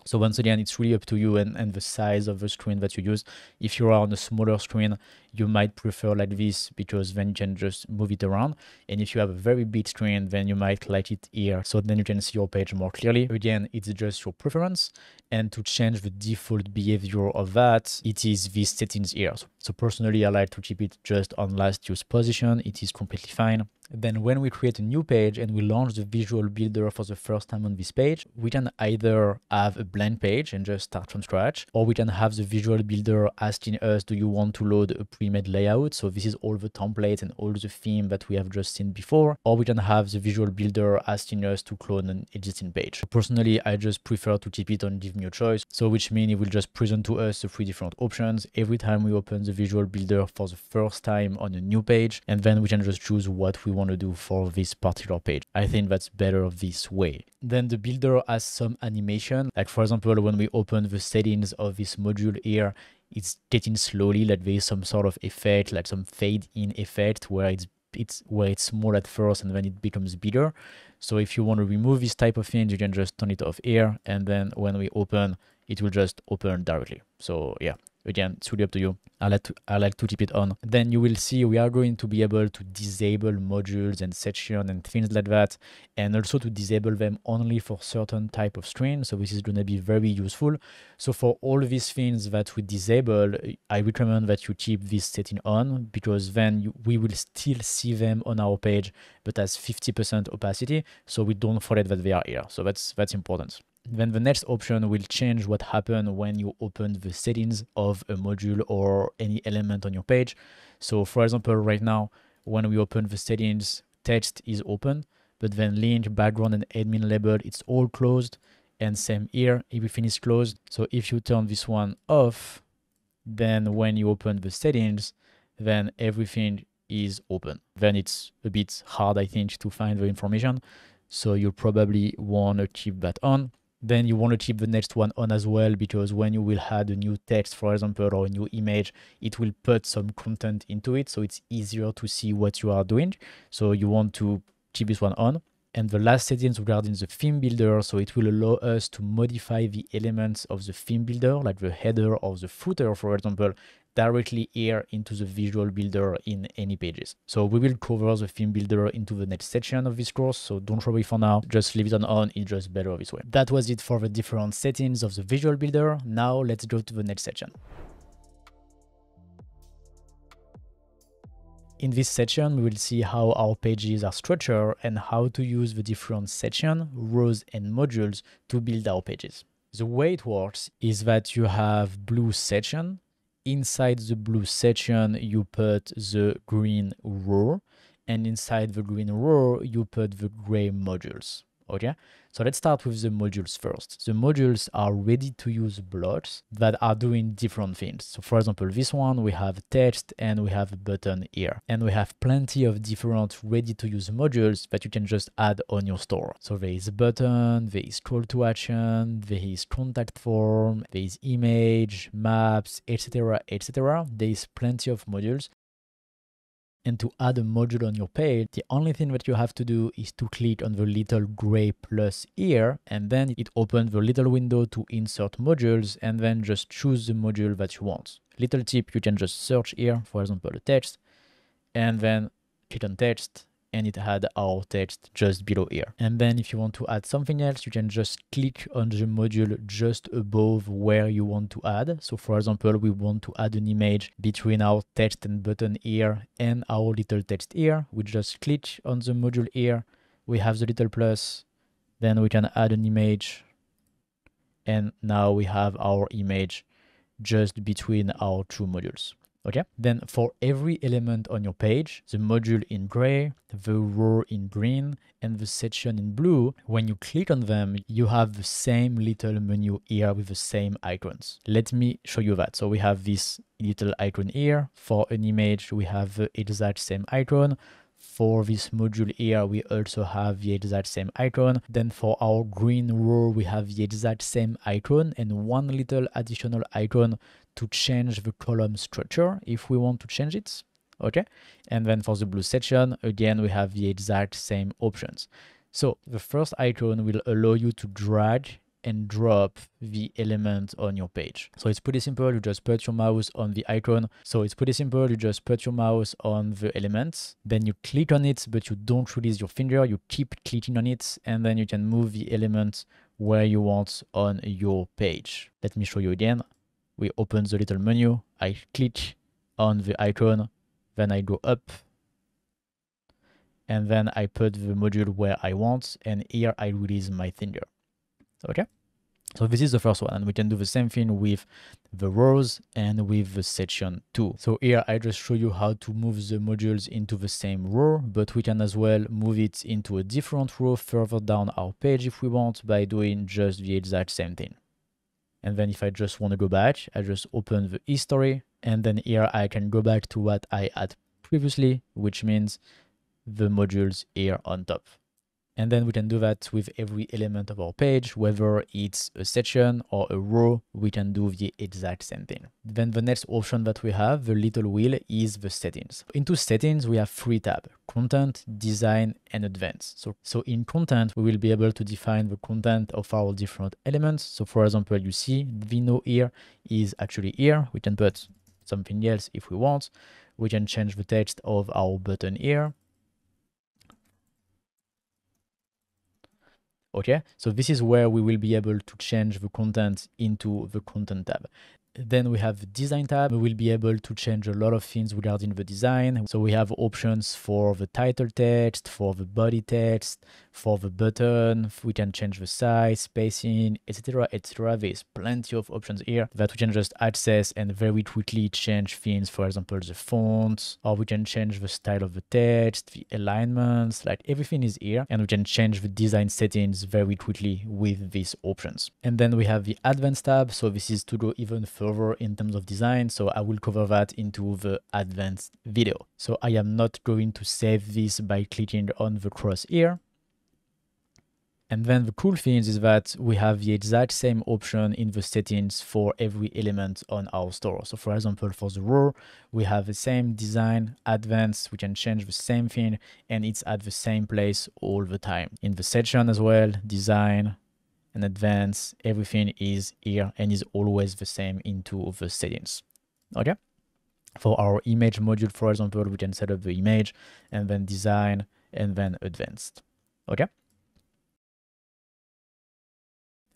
So once again, it's really up to you and the size of the screen that you use. If you are on a smaller screen, you might prefer like this, because then you can just move it around. And if you have a very big screen, then you might like it here, so then you can see your page more clearly. Again, it's just your preference. And to change the default behavior of that, it is these settings here. So personally, I like to keep it just on last use position. It is completely fine. Then when we create a new page and we launch the Visual Builder for the first time on this page, we can either have a blank page and just start from scratch, or we can have the Visual Builder asking us, do you want to load a pre-made layout? So this is all the templates and all the theme that we have just seen before. Or we can have the Visual Builder asking us to clone an existing page. Personally, I just prefer to keep it on give me a choice. So which means it will just present to us the three different options every time we open the Visual Builder for the first time on a new page, and then we can just choose what we want to do for this particular page. I think that's better this way. Then the builder has some animation. Like for example, when we open the settings of this module here, it's getting slowly, like there is some sort of effect, like some fade in effect where it's small at first and then it becomes bigger. So if you want to remove this type of thing, you can just turn it off here, and then when we open, it will just open directly. So yeah, again, it's really up to you. I like to keep it on. Then you will see we are going to be able to disable modules and sections and things like that, and also to disable them only for certain type of screen. So this is going to be very useful. So for all these things that we disable, I recommend that you keep this setting on, because then we will still see them on our page, but as 50% opacity, so we don't forget that they are here. So that's important. Then the next option will change what happens when you open the settings of a module or any element on your page. So for example, right now, when we open the settings, text is open, but then link, background, and admin label, it's all closed. And same here, everything is closed. So if you turn this one off, then when you open the settings, then everything is open. Then it's a bit hard, I think, to find the information. So you probably want to keep that on. Then you want to keep the next one on as well, because when you will add a new text, for example, or a new image, it will put some content into it. So it's easier to see what you are doing. So you want to keep this one on. And the last settings regarding the theme builder, so it will allow us to modify the elements of the theme builder, like the header or the footer, for example, directly here into the visual builder in any pages. So we will cover the theme builder into the next section of this course, so don't worry for now, just leave it on, it's just better this way. That was it for the different settings of the visual builder. Now let's go to the next section. In this section, we will see how our pages are structured and how to use the different sections, rows, and modules to build our pages. The way it works is that you have blue section. Inside the blue section, you put the green row, and inside the green row, you put the gray modules. Okay, so let's start with the modules first. The modules are ready-to-use blocks that are doing different things. So for example, this one, we have text and we have a button here. And we have plenty of different ready-to-use modules that you can just add on your store. So there is a button, there is call to action, there is contact form, there is image, maps, etc., etc. There is plenty of modules. And to add a module on your page, the only thing that you have to do is to click on the little gray plus here, and then it opens the little window to insert modules, and then just choose the module that you want. Little tip, you can just search here, for example, a text, and then click on text, and it had our text just below here. And then if you want to add something else, you can just click on the module just above where you want to add. So for example, we want to add an image between our text and button here and our little text here. We just click on the module here. We have the little plus, then we can add an image. And now we have our image just between our two modules. Okay, then for every element on your page, the module in gray, the row in green, and the section in blue, when you click on them, you have the same little menu here with the same icons. Let me show you that. So we have this little icon here. For an image, we have the exact same icon. For this module here, we also have the exact same icon. Then for our green row, we have the exact same icon and one little additional icon to change the column structure if we want to change it. Okay, and then for the blue section, again, we have the exact same options. So the first icon will allow you to drag and drop the element on your page. So it's pretty simple. You just put your mouse on the icon. So it's pretty simple. You just put your mouse on the element, then you click on it, but you don't release your finger. You keep clicking on it, and then you can move the element where you want on your page. Let me show you again. We open the little menu. I click on the icon, then I go up, and then I put the module where I want, and here I release my finger. Okay, so this is the first one, and we can do the same thing with the rows and with the section too. So here I just show you how to move the modules into the same row, but we can as well move it into a different row further down our page if we want by doing just the exact same thing. And then if I just want to go back, I just open the history, and then here I can go back to what I had previously, which means the modules here on top. And then we can do that with every element of our page, whether it's a section or a row, we can do the exact same thing. Then the next option that we have, the little wheel, is the settings. Into settings, we have 3 tabs: content, design, and advanced. So in content, we will be able to define the content of our different elements. So for example, you see Vino here is actually here. We can put something else if we want. We can change the text of our button here. Okay, so this is where we will be able to change the content into the content tab. Then we have the design tab. We will be able to change a lot of things regarding the design. So we have options for the title text, for the body text, for the button. We can change the size, spacing, etc., etc. There's plenty of options here that we can just access and very quickly change things. For example, the font, or we can change the style of the text, the alignments, like everything is here. And we can change the design settings very quickly with these options. And then we have the advanced tab. So this is to go even further in terms of design, so I will cover that into the advanced video. So I am not going to save this by clicking on the cross here. And then the cool thing is that we have the exact same option in the settings for every element on our store. So for example, for the row, we have the same design, advanced, we can change the same thing, and it's at the same place all the time. In the section as well, design, and advanced, everything is here and is always the same into the settings. Okay. For our image module, for example, we can set up the image and then design and then advanced. Okay.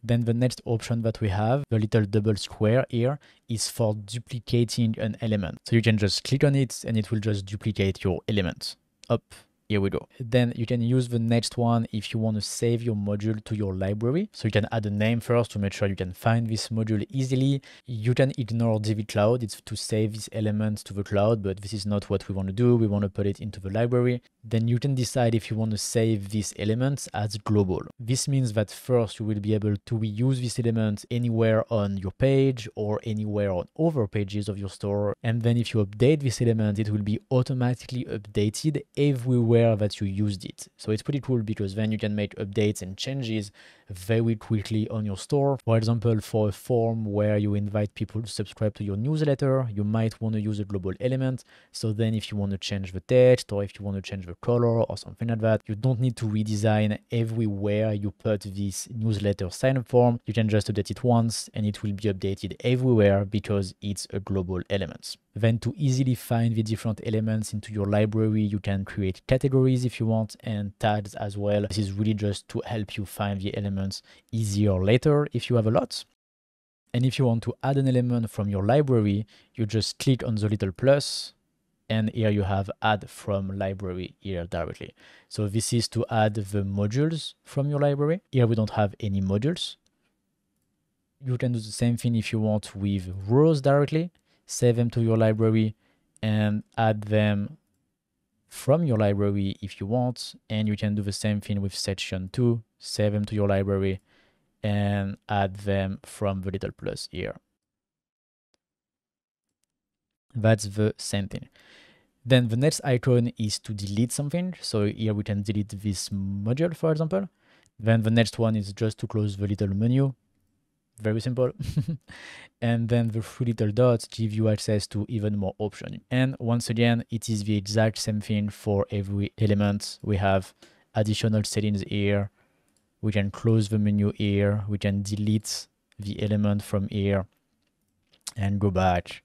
Then the next option that we have, the little double square here, is for duplicating an element. So you can just click on it and it will just duplicate your element. Up. Here we go. Then you can use the next one if you want to save your module to your library. So you can add a name first to make sure you can find this module easily. You can ignore Divi Cloud. It's to save this element to the cloud, but this is not what we want to do. We want to put it into the library. Then you can decide if you want to save these elements as global. This means that first you will be able to reuse this element anywhere on your page or anywhere on other pages of your store. And then if you update this element, it will be automatically updated everywhere that you used it. So it's pretty cool because then you can make updates and changes very quickly on your store. For example, for a form where you invite people to subscribe to your newsletter, you might want to use a global element. So then if you want to change the text or if you want to change the color or something like that, you don't need to redesign everywhere you put this newsletter sign up form. You can just update it once and it will be updated everywhere because it's a global element. Then to easily find the different elements into your library, you can create categories if you want and tags as well. This is really just to help you find the elements easier later if you have a lot. And if you want to add an element from your library, you just click on the little plus and here you have add from library here directly. So this is to add the modules from your library. Here we don't have any modules. You can do the same thing if you want with rows directly. Save them to your library and add them from your library if you want. And you can do the same thing with section 2. Save them to your library and add them from the little plus here. That's the same thing. Then the next icon is to delete something. So here we can delete this module, for example. Then the next one is just to close the little menu. Very simple. And then the 3 little dots give you access to even more options. And once again, it is the exact same thing for every element. We have additional settings here. We can close the menu here. We can delete the element from here and go back.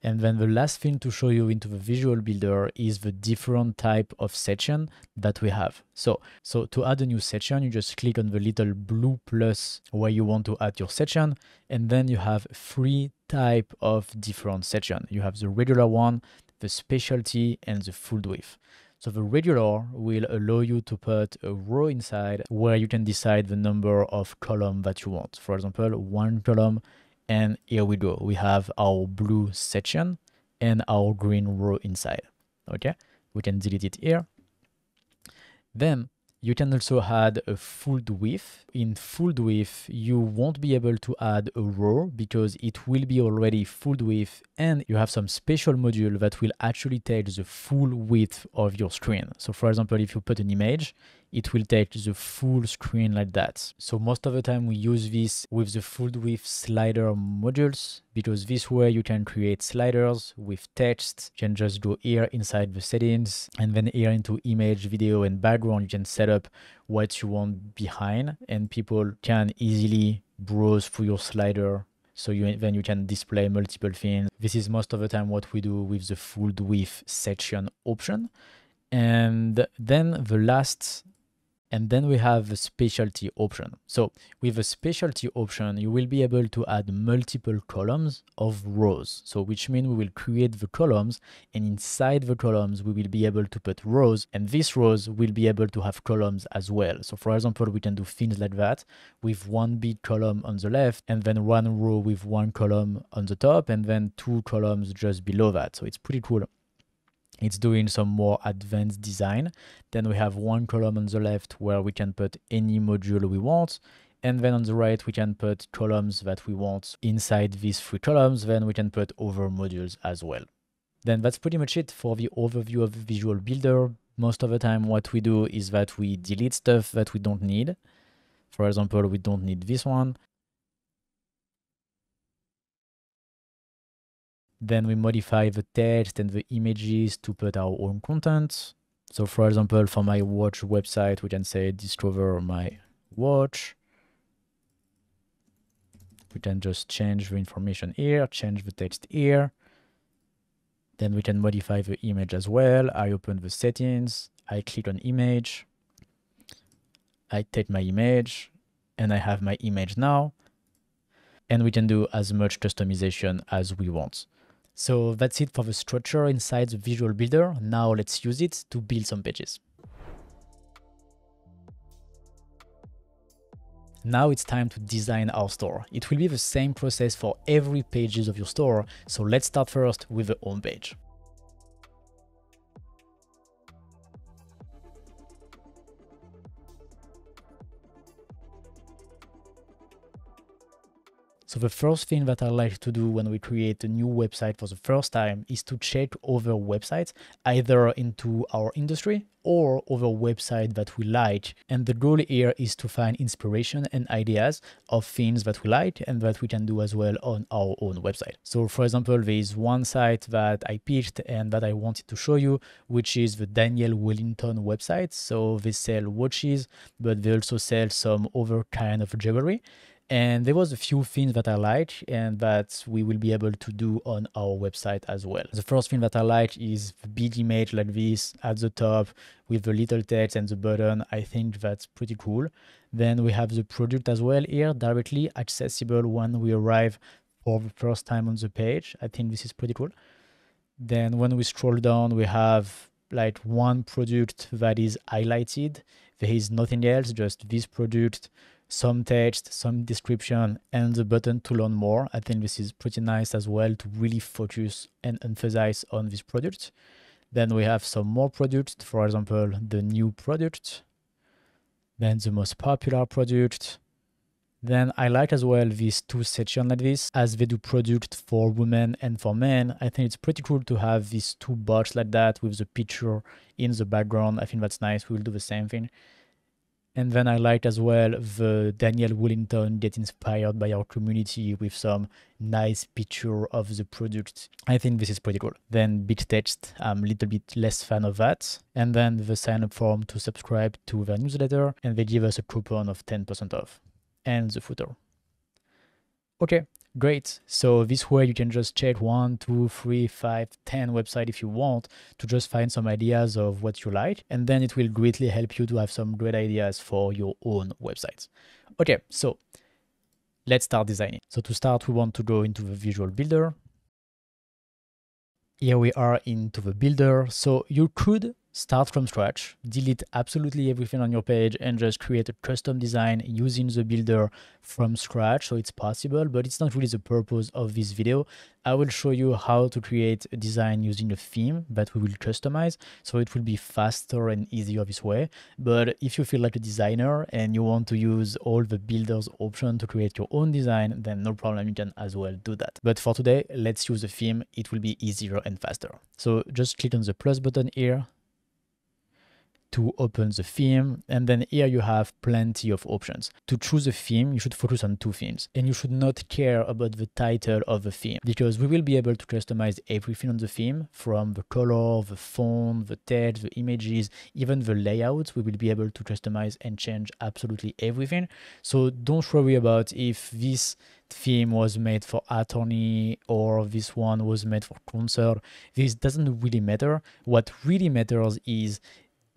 And then the last thing to show you into the Visual Builder is the different type of section that we have. So to add a new section, you just click on the little blue plus where you want to add your section. And then you have 3 types of different section. You have the regular one, the specialty, and the full width. So the regular will allow you to put a row inside where you can decide the number of columns that you want. For example, 1 column. And here we go. We have our blue section and our green row inside. Okay, we can delete it here. Then You can also add a full width. In full width, you won't be able to add a row because it will be already full width, and you have some special module that will actually take the full width of your screen. So for example, if you put an image, it will take the full screen like that. So most of the time we use this with the full width slider modules, because this way you can create sliders with text. You can just go here inside the settings, and then here into image, video, and background, you can set up what you want behind, and people can easily browse through your slider. So then you can display multiple things. This is most of the time what we do with the full width section option. And then we have the specialty option. So with the specialty option, you will be able to add multiple columns of rows. So which means we will create the columns, and inside the columns, we will be able to put rows, and these rows will be able to have columns as well. So for example, we can do things like that with one big column on the left, and then one row with one column on the top, and then two columns just below that. So it's pretty cool. It's doing some more advanced design. Then we have one column on the left where we can put any module we want. And then on the right, we can put columns that we want. Inside these three columns, then we can put other modules as well. Then that's pretty much it for the overview of the Visual Builder. Most of the time, what we do is that we delete stuff that we don't need. For example, we don't need this one. Then we modify the text and the images to put our own content. So for example, for my watch website, we can say discover my watch. We can just change the information here, change the text here. Then we can modify the image as well. I open the settings, I click on image, I take my image, and I have my image now. And we can do as much customization as we want. So that's it for the structure inside the Visual Builder. Now let's use it to build some pages. Now it's time to design our store. It will be the same process for every pages of your store. So let's start first with the home page. So the first thing that I like to do when we create a new website for the first time is to check other websites, either into our industry or other websites that we like. And the goal here is to find inspiration and ideas of things that we like and that we can do as well on our own website. So for example, there is one site that I picked and that I wanted to show you, which is the Daniel Wellington website. So they sell watches, but they also sell some other kind of jewelry. And there was a few things that I like and that we will be able to do on our website as well. The first thing that I like is the big image like this at the top with the little text and the button. I think that's pretty cool. Then we have the product as well here, directly accessible when we arrive for the first time on the page. I think this is pretty cool. Then when we scroll down, we have like one product that is highlighted. There is nothing else, just this product, some text, some description, and the button to learn more. I think this is pretty nice as well to really focus and emphasize on this product. Then we have some more products, for example, the new product, then the most popular product. Then I like as well these two sections like this, as they do product for women and for men. I think it's pretty cool to have these two boxes like that with the picture in the background. I think that's nice. We will do the same thing. And then I like as well the Daniel Wellington get inspired by our community with some nice picture of the product. I think this is pretty cool. Then big text, I'm a little bit less fan of that. And then the sign up form to subscribe to their newsletter, and they give us a coupon of 10% off. And the footer. Okay, great. So this way you can just check 1, 2, 3, 5, 10 websites if you want to just find some ideas of what you like. And then it will greatly help you to have some great ideas for your own websites. Okay, so let's start designing. So to start, we want to go into the Visual Builder. Here we are into the builder. So you could start from scratch, delete absolutely everything on your page and just create a custom design using the builder from scratch. So it's possible, but it's not really the purpose of this video. I will show you how to create a design using a theme that we will customize, so it will be faster and easier this way. But if you feel like a designer and you want to use all the builder's option to create your own design, then no problem, you can as well do that. But for today, let's use a theme. It will be easier and faster. So just click on the plus button here to open the theme, and then here you have plenty of options. To choose a theme, you should focus on two themes, and you should not care about the title of the theme, because we will be able to customize everything on the theme, from the color, the font, the text, the images, even the layouts. We will be able to customize and change absolutely everything. So don't worry about if this theme was made for attorney or this one was made for concert. This doesn't really matter. What really matters is,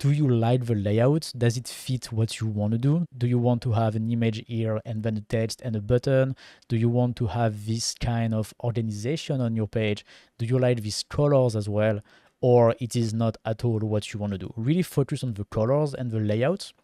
do you like the layout? Does it fit what you want to do? Do you want to have an image here and then a text and a button? Do you want to have this kind of organization on your page? Do you like these colors as well? Or it is not at all what you want to do? Really focus on the colors and the layouts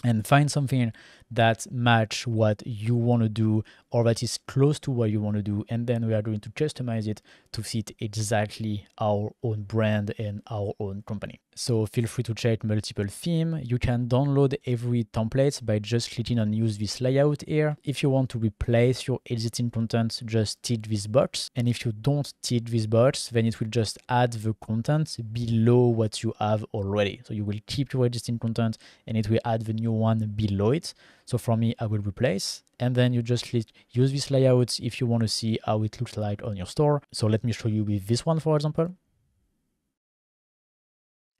and find something that match what you want to do or that is close to what you want to do, and then we are going to customize it to fit exactly our own brand and our own company. So feel free to check multiple themes. You can download every template by just clicking on use this layout here. If you want to replace your existing content, just tick this box, and if you don't tick this box, then it will just add the content below what you have already. So you will keep your existing content and it will add the new one below it. So for me, I will replace, and then you just click use this layout if you want to see how it looks like on your store. So let me show you with this one, for example.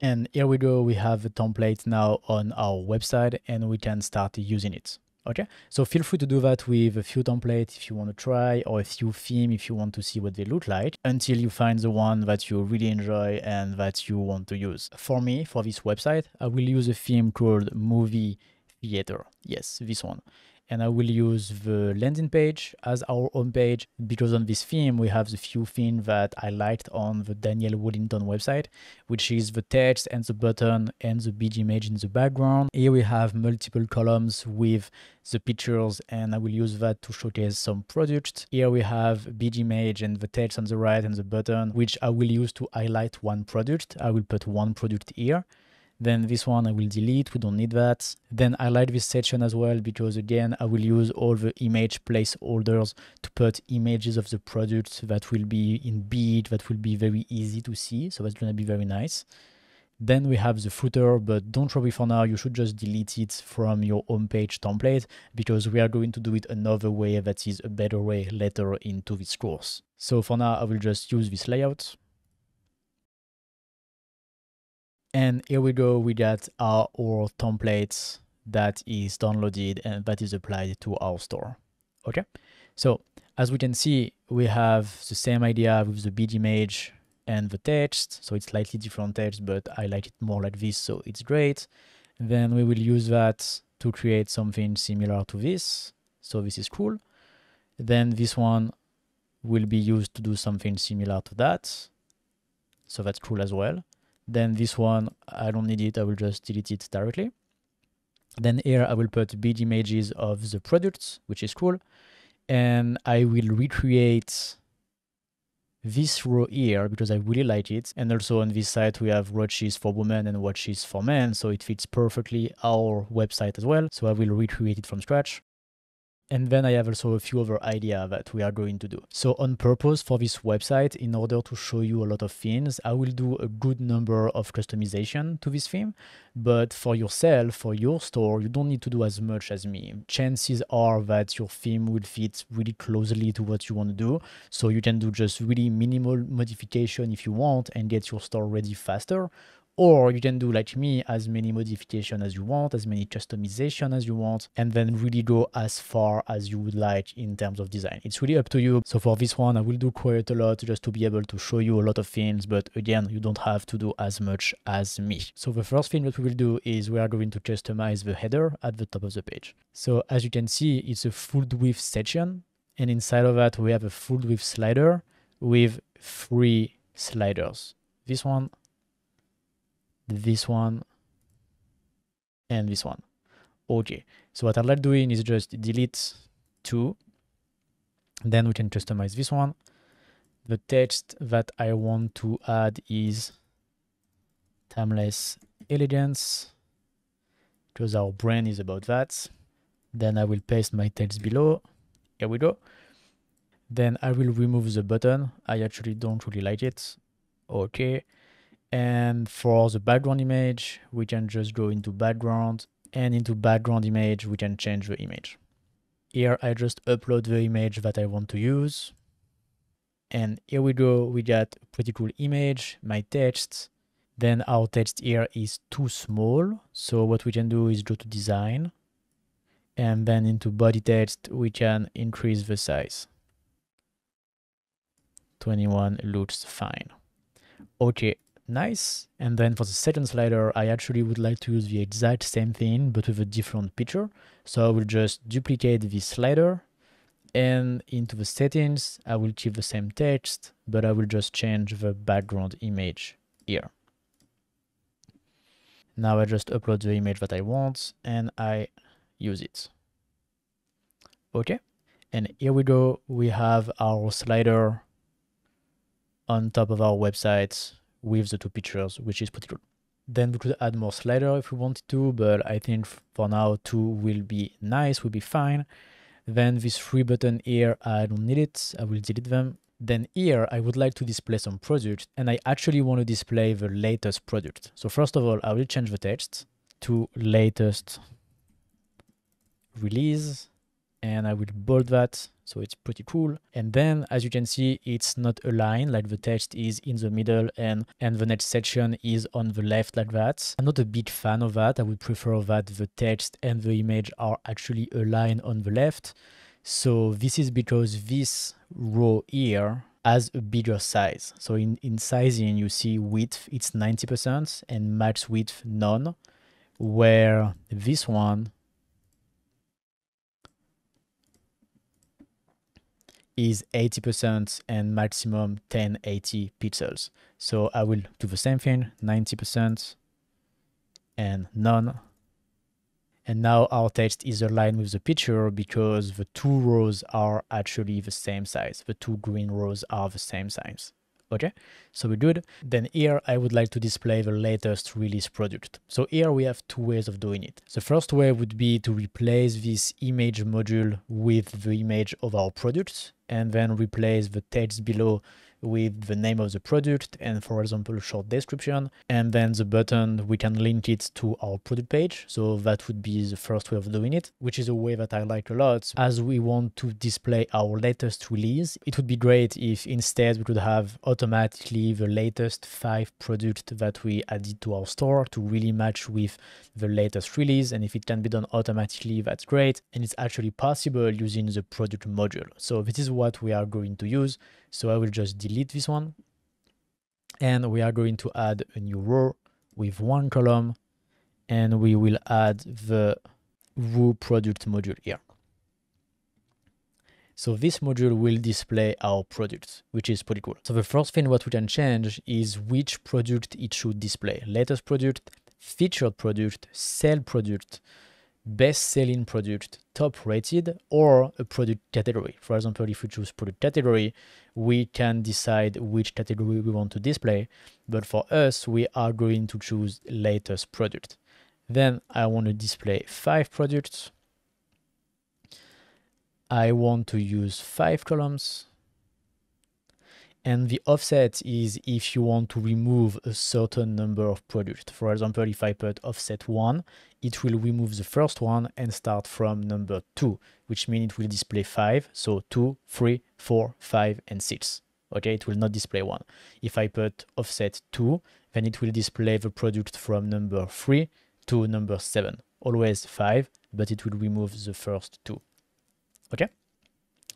And here we go, we have a template now on our website and we can start using it. Okay, so feel free to do that with a few templates if you want to try, or a few themes if you want to see what they look like, until you find the one that you really enjoy and that you want to use. For me, for this website, I will use a theme called Movie Theater. Yes, this one. And I will use the landing page as our home page, because on this theme we have the few things that I liked on the Daniel Wellington website, which is the text and the button and the BG image in the background. Here we have multiple columns with the pictures, and I will use that to showcase some products. Here we have BG image and the text on the right and the button, which I will use to highlight one product. I will put one product here. Then this one I will delete, we don't need that. Then I like this section as well, because again, I will use all the image placeholders to put images of the products that will be in big, that will be very easy to see. So that's gonna be very nice. Then we have the footer, but don't worry for now, you should just delete it from your homepage template, because we are going to do it another way that is a better way later into this course. So for now, I will just use this layout. And here we go, we got our templates that is downloaded and that is applied to our store. Okay, so as we can see, we have the same idea with the BG image and the text. So it's slightly different text, but I like it more like this, so it's great. Then we will use that to create something similar to this. So this is cool. Then this one will be used to do something similar to that. So that's cool as well. Then this one, I don't need it, I will just delete it directly. Then here I will put BG images of the products, which is cool. And I will recreate this row here because I really like it. And also on this side, we have watches for women and watches for men. So it fits perfectly our website as well. So I will recreate it from scratch. And then I have also a few other ideas that we are going to do. So on purpose for this website, in order to show you a lot of things, I will do a good number of customization to this theme. But for yourself, for your store, you don't need to do as much as me. Chances are that your theme will fit really closely to what you want to do. So you can do just really minimal modification if you want and get your store ready faster. Or you can do like me, as many modification as you want, as many customization as you want, and then really go as far as you would like in terms of design. It's really up to you. So for this one, I will do quite a lot just to be able to show you a lot of things. But again, you don't have to do as much as me. So the first thing that we will do is we are going to customize the header at the top of the page. So as you can see, it's a full width section. And inside of that, we have a full width slider with 3 sliders. This one, this one, and this one. Okay, so what I like doing is just delete 2. Then we can customize this one. The text that I want to add is timeless elegance, because our brand is about that. Then I will paste my text below. Here we go. Then I will remove the button. I actually don't really like it. Okay. And for the background image, we can just go into background, and into background image, we can change the image. Here, I just upload the image that I want to use. And here we go. We got a pretty cool image, my text. Then our text here is too small. So what we can do is go to design, and then into body text, we can increase the size. 21 looks fine. Okay, nice. And then for the second slider, I actually would like to use the exact same thing, but with a different picture. So I will just duplicate this slider, and into the settings, I will keep the same text, but I will just change the background image here. Now I just upload the image that I want, and I use it. Okay, and here we go. We have our slider on top of our website with the 2 pictures, which is pretty cool. Then we could add more slider if we wanted to, but I think for now 2 will be nice, will be fine. Then this 3 button here, I don't need it. I will delete them. Then here, I would like to display some products, and I actually want to display the latest product. So first of all, I will change the text to latest release, and I will bold that, so it's pretty cool. And then, as you can see, it's not aligned, like the text is in the middle and the next section is on the left like that. I'm not a big fan of that. I would prefer that the text and the image are actually aligned on the left. So this is because this row here has a bigger size. So in sizing, you see width, it's 90% and max width none, where this one is 80% and maximum 1080 pixels. So I will do the same thing, 90% and none. And now our text is aligned with the picture because the 2 rows are actually the same size. The 2 green rows are the same size. Okay, so we're good. Then here I would like to display the latest release product. So here we have 2 ways of doing it. The first way would be to replace this image module with the image of our product, and then replace the text below with the name of the product and, for example, a short description. And then the button, we can link it to our product page. So that would be the first way of doing it, which is a way that I like a lot. As we want to display our latest release, it would be great if instead we could have automatically the latest 5 products that we added to our store to really match with the latest release. And if it can be done automatically, that's great. And it's actually possible using the product module. So this is what we are going to use. So I will just delete this one, and we are going to add a new row with 1 column, and we will add the Woo product module here. So this module will display our products, which is pretty cool. So the first thing what we can change is which product it should display. Latest product, featured product, sale product, best selling product, top rated, or a product category. For example, if we choose product category, we can decide which category we want to display. But for us, we are going to choose latest product. Then I want to display 5 products. I want to use 5 columns. And the offset is if you want to remove a certain number of products. For example, if I put offset 1, it will remove the first one and start from number 2, which means it will display 5. So 2, 3, 4, 5, and 6. Okay, it will not display 1. If I put offset 2, then it will display the product from number 3 to number 7. Always 5, but it will remove the first 2. Okay?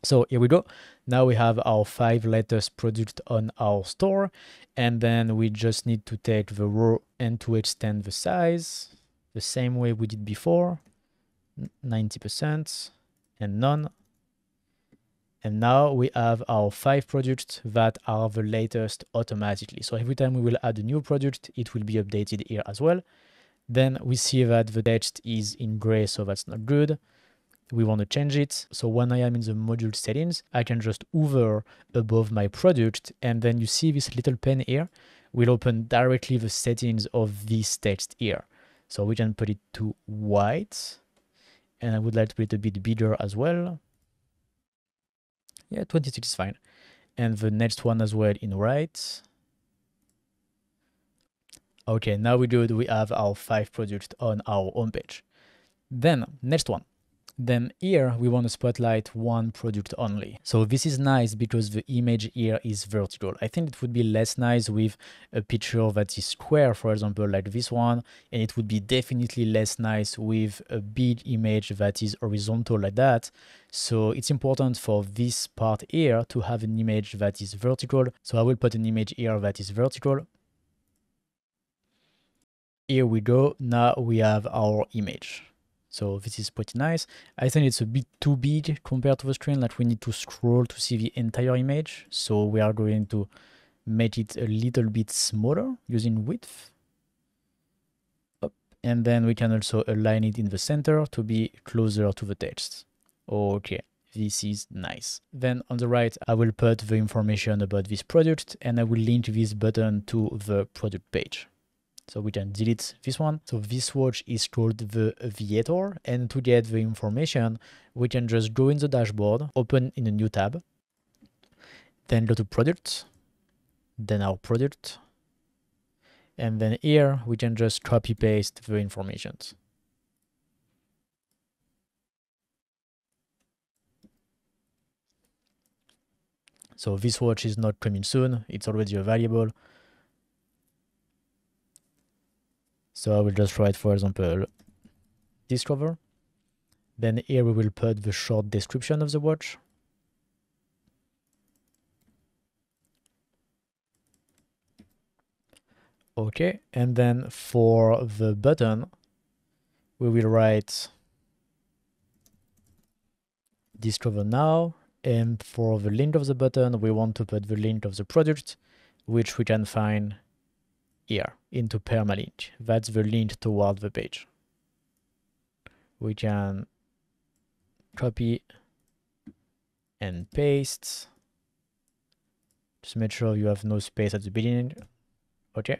So here we go. Now we have our 5 latest products on our store, and then we just need to take the row and to extend the size the same way we did before, 90% and none. And now we have our 5 products that are the latest automatically. So every time we will add a new product, it will be updated here as well. Then we see that the text is in gray, so that's not good. We want to change it. So when I am in the module settings, I can just hover above my product, and then you see this little pen here will open directly the settings of this text here. So we can put it to white, and I would like to put it a bit bigger as well. Yeah, 26 is fine. And the next one as well in white. Okay, now we do it. We have our 5 products on our homepage. Then next one. Then here we want to spotlight one product only. So this is nice because the image here is vertical. I think it would be less nice with a picture that is square, for example, like this one. And it would be definitely less nice with a big image that is horizontal like that. So it's important for this part here to have an image that is vertical. So I will put an image here that is vertical. Here we go. Now we have our image. So this is pretty nice. I think it's a bit too big compared to the screen, like we need to scroll to see the entire image. So we are going to make it a little bit smaller using width. Up. And then we can also align it in the center to be closer to the text. Okay, this is nice. Then on the right, I will put the information about this product, and I will link this button to the product page. So we can delete this one. So this watch is called the Aviator. And to get the information, we can just go in the dashboard, open in a new tab, then go to product, then our product. And then here we can just copy paste the information. So this watch is not coming soon. It's already available. So I will just write, for example, discover. Then here we will put the short description of the watch. Okay, and then for the button, we will write discover now. And for the link of the button, we want to put the link of the product, which we can find here into permalink. That's the link toward the page. We can copy and paste. Just make sure you have no space at the beginning. Okay.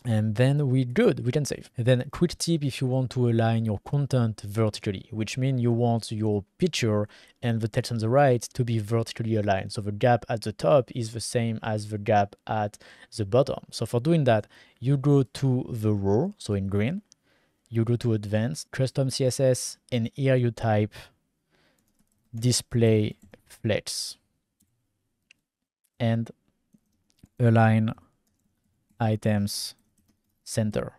And then we're good, we can save. And then quick tip if you want to align your content vertically, which means you want your picture and the text on the right to be vertically aligned. So the gap at the top is the same as the gap at the bottom. So for doing that, you go to the row, so in green, you go to advanced, custom CSS, and here you type display flex and align items center,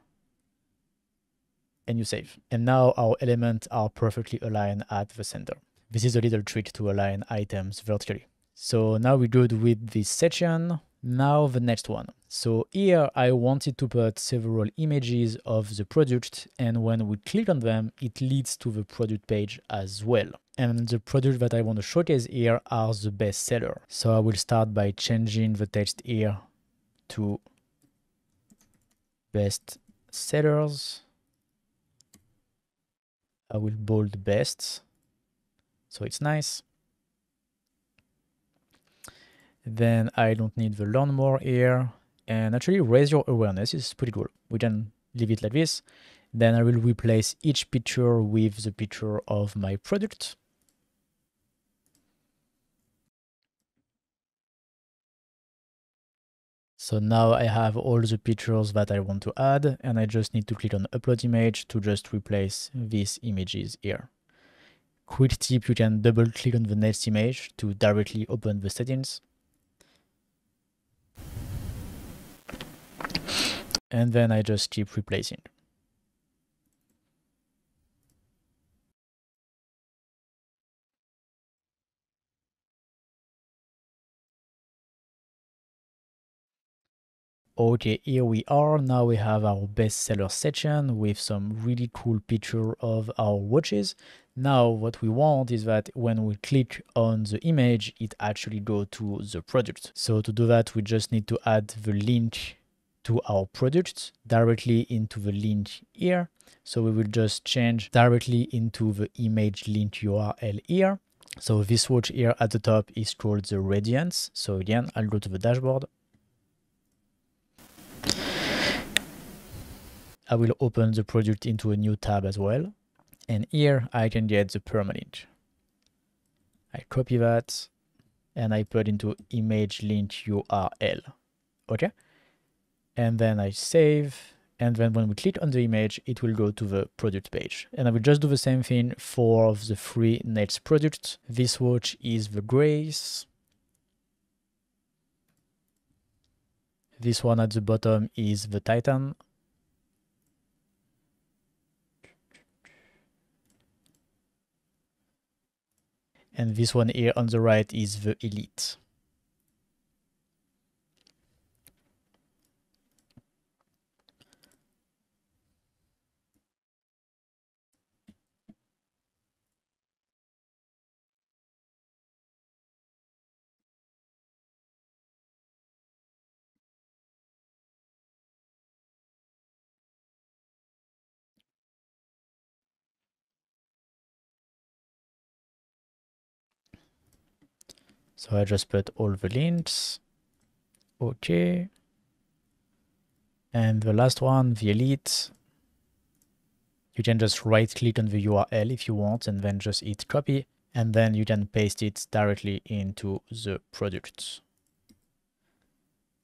and you save. And now our elements are perfectly aligned at the center. This is a little trick to align items vertically. So now we're good with this section. Now the next one. So here I wanted to put several images of the product, and when we click on them, it leads to the product page as well. And the product that I want to showcase here are the best seller. So I will start by changing the text here to best sellers. I will bold best, so it's nice. Then I don't need the learn more here, and actually raise your awareness is pretty cool. We can leave it like this. Then I will replace each picture with the picture of my product. So now I have all the pictures that I want to add, and I just need to click on upload image to just replace these images here. Quick tip, you can double click on the next image to directly open the settings. And then I just keep replacing. Okay, here we are. Now we have our bestseller section with some really cool picture of our watches. Now what we want is that when we click on the image, it actually go to the product. So to do that, we just need to add the link to our product directly into the link here. So we will just change directly into the image link URL here. So this watch here at the top is called the Radiance. So again, I'll go to the dashboard. I will open the product into a new tab as well. And here I can get the permalink. I copy that and I put into image link URL. Okay. And then I save. And then when we click on the image, it will go to the product page. And I will just do the same thing for the 3 next products. This watch is the Grace. This one at the bottom is the Titan. And this one here on the right is the Elite. So I just put all the links. Okay. And the last one, the Elite. You can just right click on the URL if you want and then just hit copy. And then you can paste it directly into the product.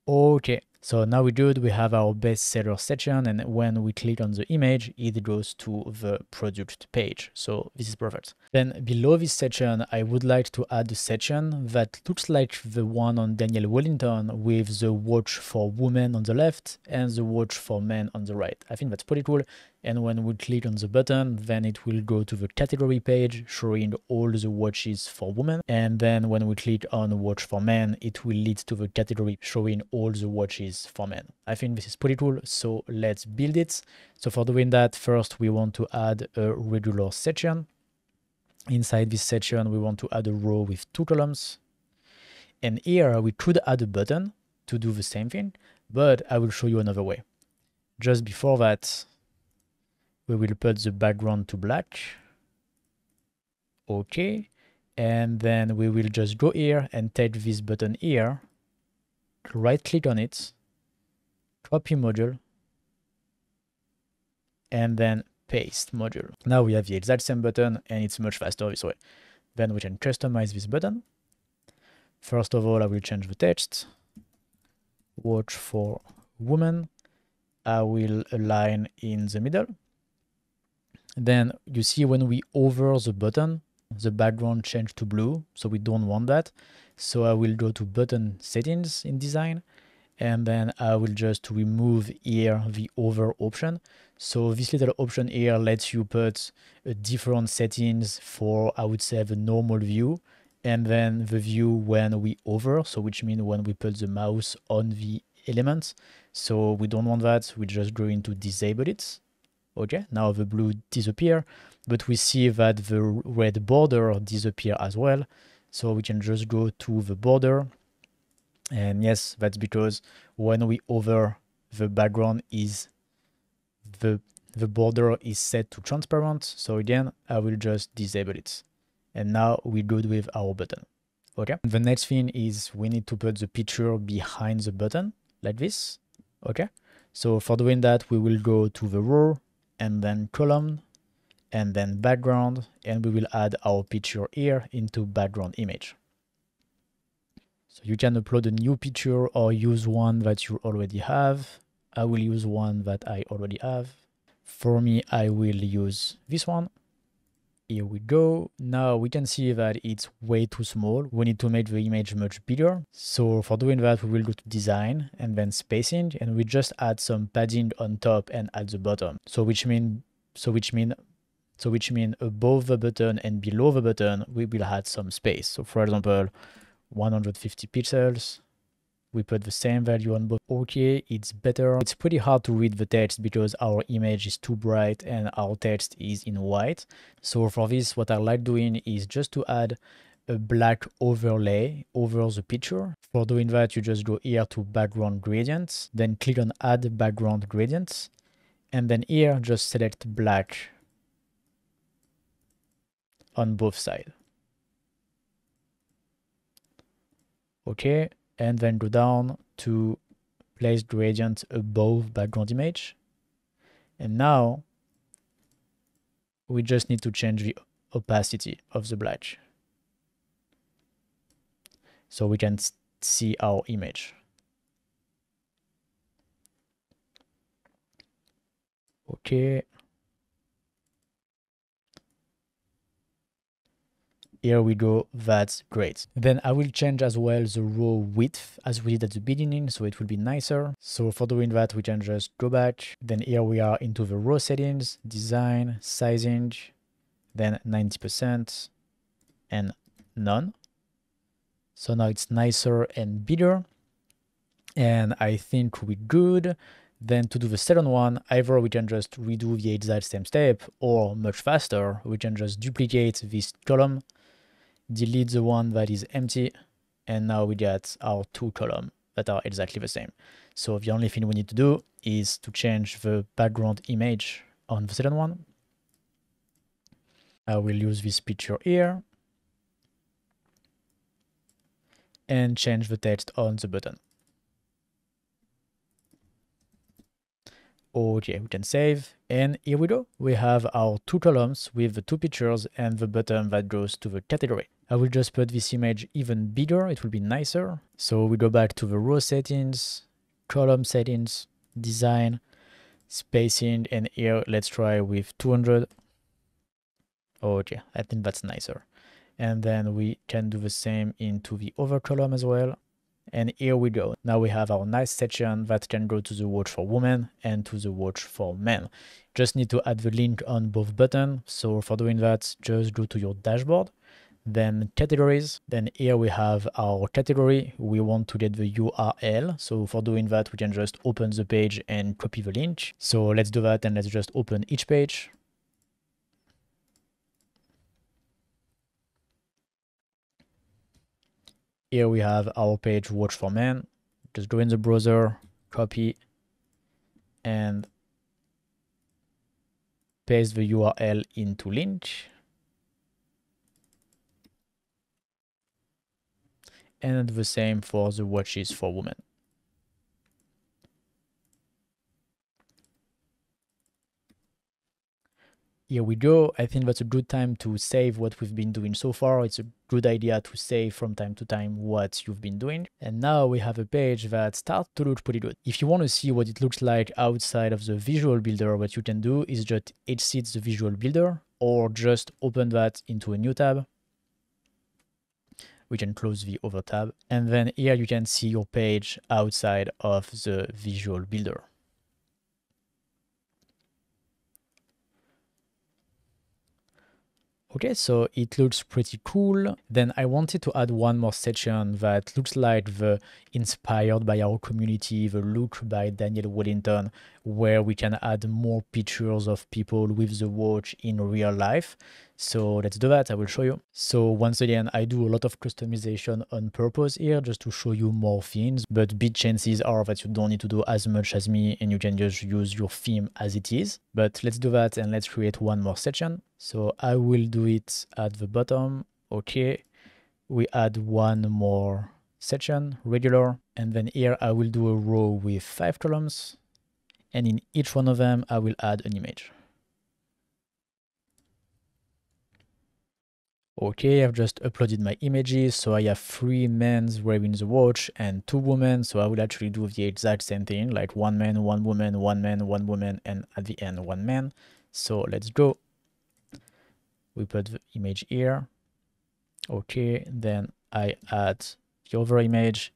Okay, so now we're good. We have our bestseller section, and when we click on the image, it goes to the product page. So this is perfect. Then below this section, I would like to add a section that looks like the one on Daniel Wellington with the watch for women on the left and the watch for men on the right. I think that's pretty cool. And when we click on the button, then it will go to the category page showing all the watches for women. And then when we click on watch for men, it will lead to the category showing all the watches for men. I think this is pretty cool. So let's build it. So for doing that, first we want to add a regular section. Inside this section, we want to add a row with 2 columns. And here we could add a button to do the same thing, but I will show you another way. Just before that, we will put the background to black. Okay. And then we will just go here and take this button here, right click on it, copy module, and then paste module. Now we have the exact same button and it's much faster this way. Then we can customize this button. First of all, I will change the text. Watch for woman. I will align in the middle. Then you see when we hover the button, the background changed to blue, so we don't want that. So I will go to button settings in design, and then I will just remove here the hover option. So this little option here lets you put different settings for, I would say, the normal view, and then the view when we hover, so which means when we put the mouse on the element. So we don't want that, we're just going to disable it. Okay, now the blue disappear, but we see that the red border disappear as well. So we can just go to the border. And yes, that's because when we hover, the background is, the border is set to transparent. So again, I will just disable it. And now we're good with our button. Okay, the next thing is we need to put the picture behind the button like this. Okay, so for doing that, we will go to the row, and then column, and then background, and we will add our picture here into background image. So you can upload a new picture or use one that you already have. I will use one that I already have. For me, I will use this one. Here we go. Now we can see that it's way too small. We need to make the image much bigger. So for doing that, we will go to design and then spacing, and we just add some padding on top and at the bottom. So which mean above the button and below the button, we will add some space. So for example, 150 pixels. We put the same value on both. Okay, it's better. It's pretty hard to read the text because our image is too bright and our text is in white. So for this, what I like doing is just to add a black overlay over the picture. For doing that, you just go here to background gradients, then click on add background gradients, and then here just select black on both sides. Okay, and then go down to place gradient above background image. And now we just need to change the opacity of the black so we can see our image. Okay. Here we go, that's great. Then I will change as well the row width as we did at the beginning, so it will be nicer. So for doing that, we can just go back. Then here we are into the row settings, design, sizing, then 90% and none. So now it's nicer and bigger. And I think we're good. Then to do the second one, either we can just redo the exact same step, or much faster, we can just duplicate this column, delete the one that is empty, and now we get our two columns that are exactly the same. So the only thing we need to do is to change the background image on the second one. I will use this picture here and change the text on the button. Okay, we can save, and here we go. We have our two columns with the two pictures and the button that goes to the category. I will just put this image even bigger, it will be nicer. So we go back to the row settings, column settings, design, spacing, and here let's try with 200. Okay, I think that's nicer. And then we can do the same into the other column as well. And here we go. Now we have our nice section that can go to the watch for women and to the watch for men. Just need to add the link on both buttons. So for doing that, just go to your dashboard, then categories. Then here we have our category. We want to get the URL. So for doing that, we can just open the page and copy the link. So let's do that, and let's just open each page. Here we have our page watch for men. Just go in the browser, copy, and paste the URL into link. And the same for the watches for women. Here we go. I think that's a good time to save what we've been doing so far. It's a good idea to save from time to time what you've been doing. And now we have a page that starts to look pretty good. If you want to see what it looks like outside of the Visual Builder, what you can do is just exit the Visual Builder, or just open that into a new tab. We can close the other tab. And then here you can see your page outside of the Visual Builder. Okay, so it looks pretty cool. Then I wanted to add one more section that looks like the inspired by our community, the look by Daniel Wellington, where we can add more pictures of people with the watch in real life. So let's do that, I will show you. So once again, I do a lot of customization on purpose here just to show you more things, but big chances are that you don't need to do as much as me and you can just use your theme as it is. But let's do that, and let's create one more section. So I will do it at the bottom. Okay, we add one more section, regular, and then here I will do a row with 5 columns, and in each one of them I will add an image. Okay, I've just uploaded my images, so I have 3 men wearing the watch and 2 women, so I will actually do the exact same thing, like 1 man, 1 woman, 1 man, 1 woman, and at the end 1 man. So let's go. We put the image here. Okay, then I add the other image,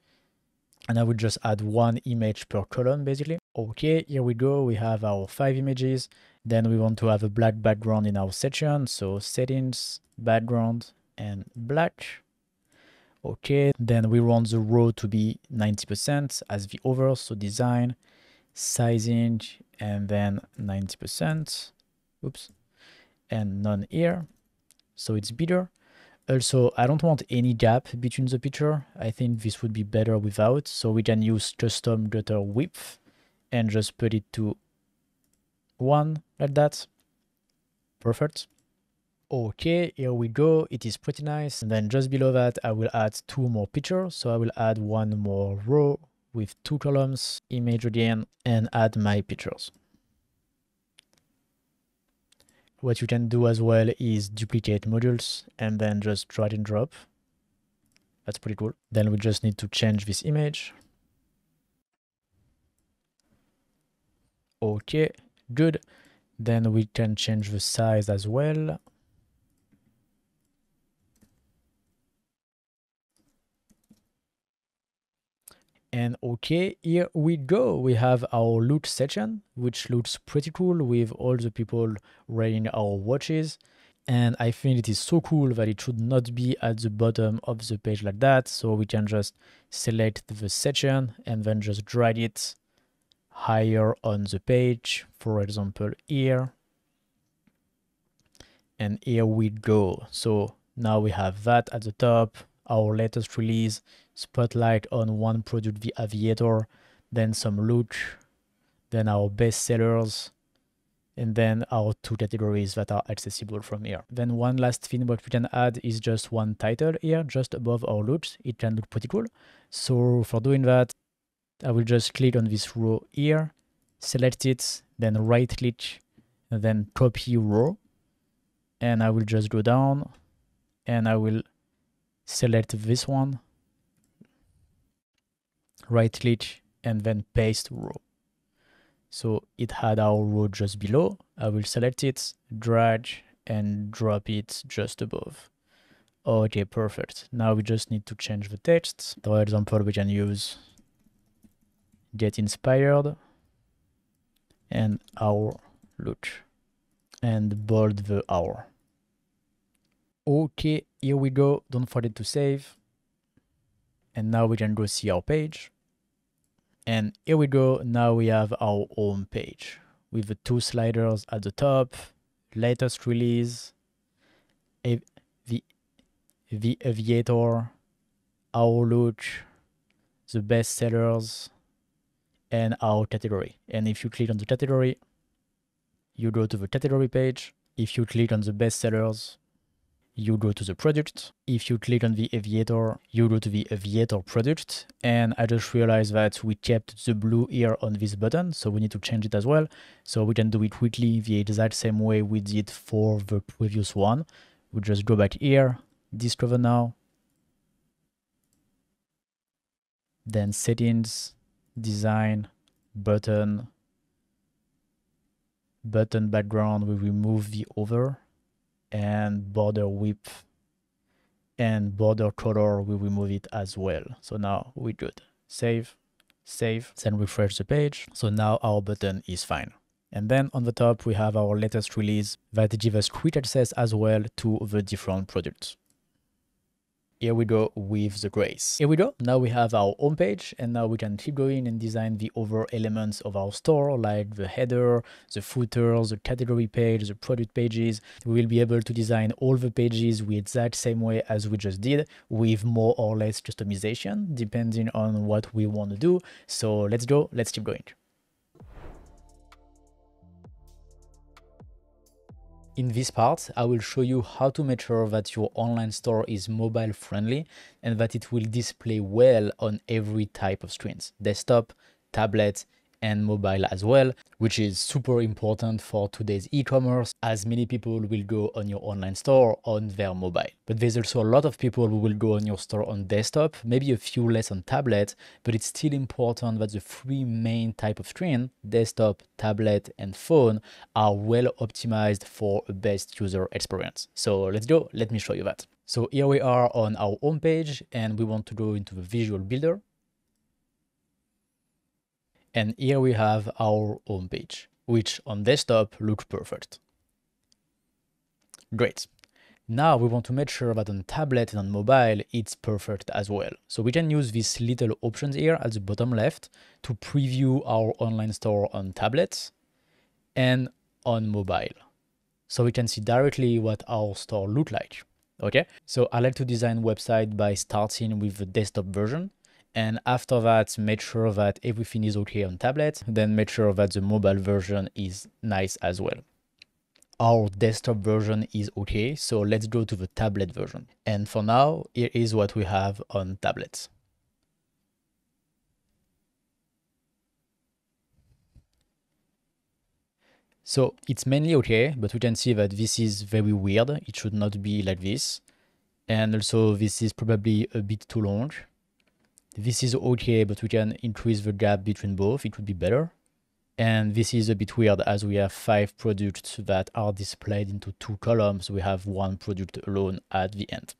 and I will just add 1 image per column basically. Okay, here we go. We have our 5 images. Then we want to have a black background in our section. So settings, background, and black. Okay, then we want the row to be 90% as the over, so design, sizing, and then 90%. Oops, and none here, so it's better. Also, I don't want any gap between the picture. I think this would be better without, so we can use custom gutter width and just put it to 1 like that. Perfect. Okay, here we go. It is pretty nice. And then just below that, I will add 2 more pictures. So I will add 1 more row with 2 columns, image again, and add my pictures. What you can do as well is duplicate modules and then just drag and drop. That's pretty cool. Then we just need to change this image. Okay, good. Then we can change the size as well. And okay, here we go. We have our loot section, which looks pretty cool with all the people wearing our watches. And I think it is so cool that it should not be at the bottom of the page like that. So we can just select the section and then just drag it higher on the page, for example, here. And here we go. So now we have that at the top, our latest release, spotlight on one product, the Aviator, then some loot, then our best sellers, and then our 2 categories that are accessible from here. Then one last thing what we can add is just one title here, just above our loot. It can look pretty cool. So for doing that, I will just click on this row here, select it, then right click, and then copy row. And I will just go down and I will select this one, right click, and then paste row. So it had our row just below. I will select it, drag, and drop it just above. Okay, perfect. Now we just need to change the text. For example, we can use get inspired and our look and bold the hour. Okay, here we go. Don't forget to save. And now we can go see our page. And here we go. Now we have our home page with the 2 sliders at the top, latest release, the Aviator, our look, the best sellers, and our category. And if you click on the category, you go to the category page. If you click on the best sellers, you go to the product. If you click on the Aviator, you go to the Aviator product. And I just realized that we kept the blue here on this button, so we need to change it as well. So we can do it quickly the exact same way we did for the previous one. We just go back here, discover now, then settings, design, button background, we remove the over, and border width and border color, we remove it as well. So now we're good. Save, then refresh the page. So now our button is fine. And then on the top, we have our latest release that gives us quick access as well to the different products. Here we go with the grace. Here we go. Now we have our home page, and now we can keep going and design the other elements of our store, like the header, the footer, the category page, the product pages. We will be able to design all the pages the exact same way as we just did, with more or less customization, depending on what we want to do. So let's go, let's keep going. In this part, I will show you how to make sure that your online store is mobile friendly and that it will display well on every type of screens, desktop, tablet, and mobile as well, which is super important for today's e-commerce, as many people will go on your online store on their mobile. But there's also a lot of people who will go on your store on desktop, maybe a few less on tablet, but it's still important that the 3 main type of screen, desktop, tablet, and phone, are well optimized for a best user experience. So let's go, let me show you that. So here we are on our home page, and we want to go into the Visual Builder. And here we have our home page, which on desktop looks perfect. Great. Now we want to make sure that on tablet and on mobile, it's perfect as well. So we can use these little options here at the bottom left to preview our online store on tablets and on mobile. So we can see directly what our store look like. Okay, so I like to design website by starting with the desktop version. And after that, make sure that everything is okay on tablet, then make sure that the mobile version is nice as well. Our desktop version is okay, so let's go to the tablet version. And for now, here is what we have on tablets. So it's mainly okay, but we can see that this is very weird. It should not be like this. And also this is probably a bit too long. This is okay, but we can increase the gap between both. It would be better. And this is a bit weird as we have 5 products that are displayed into 2 columns. We have 1 product alone at the end.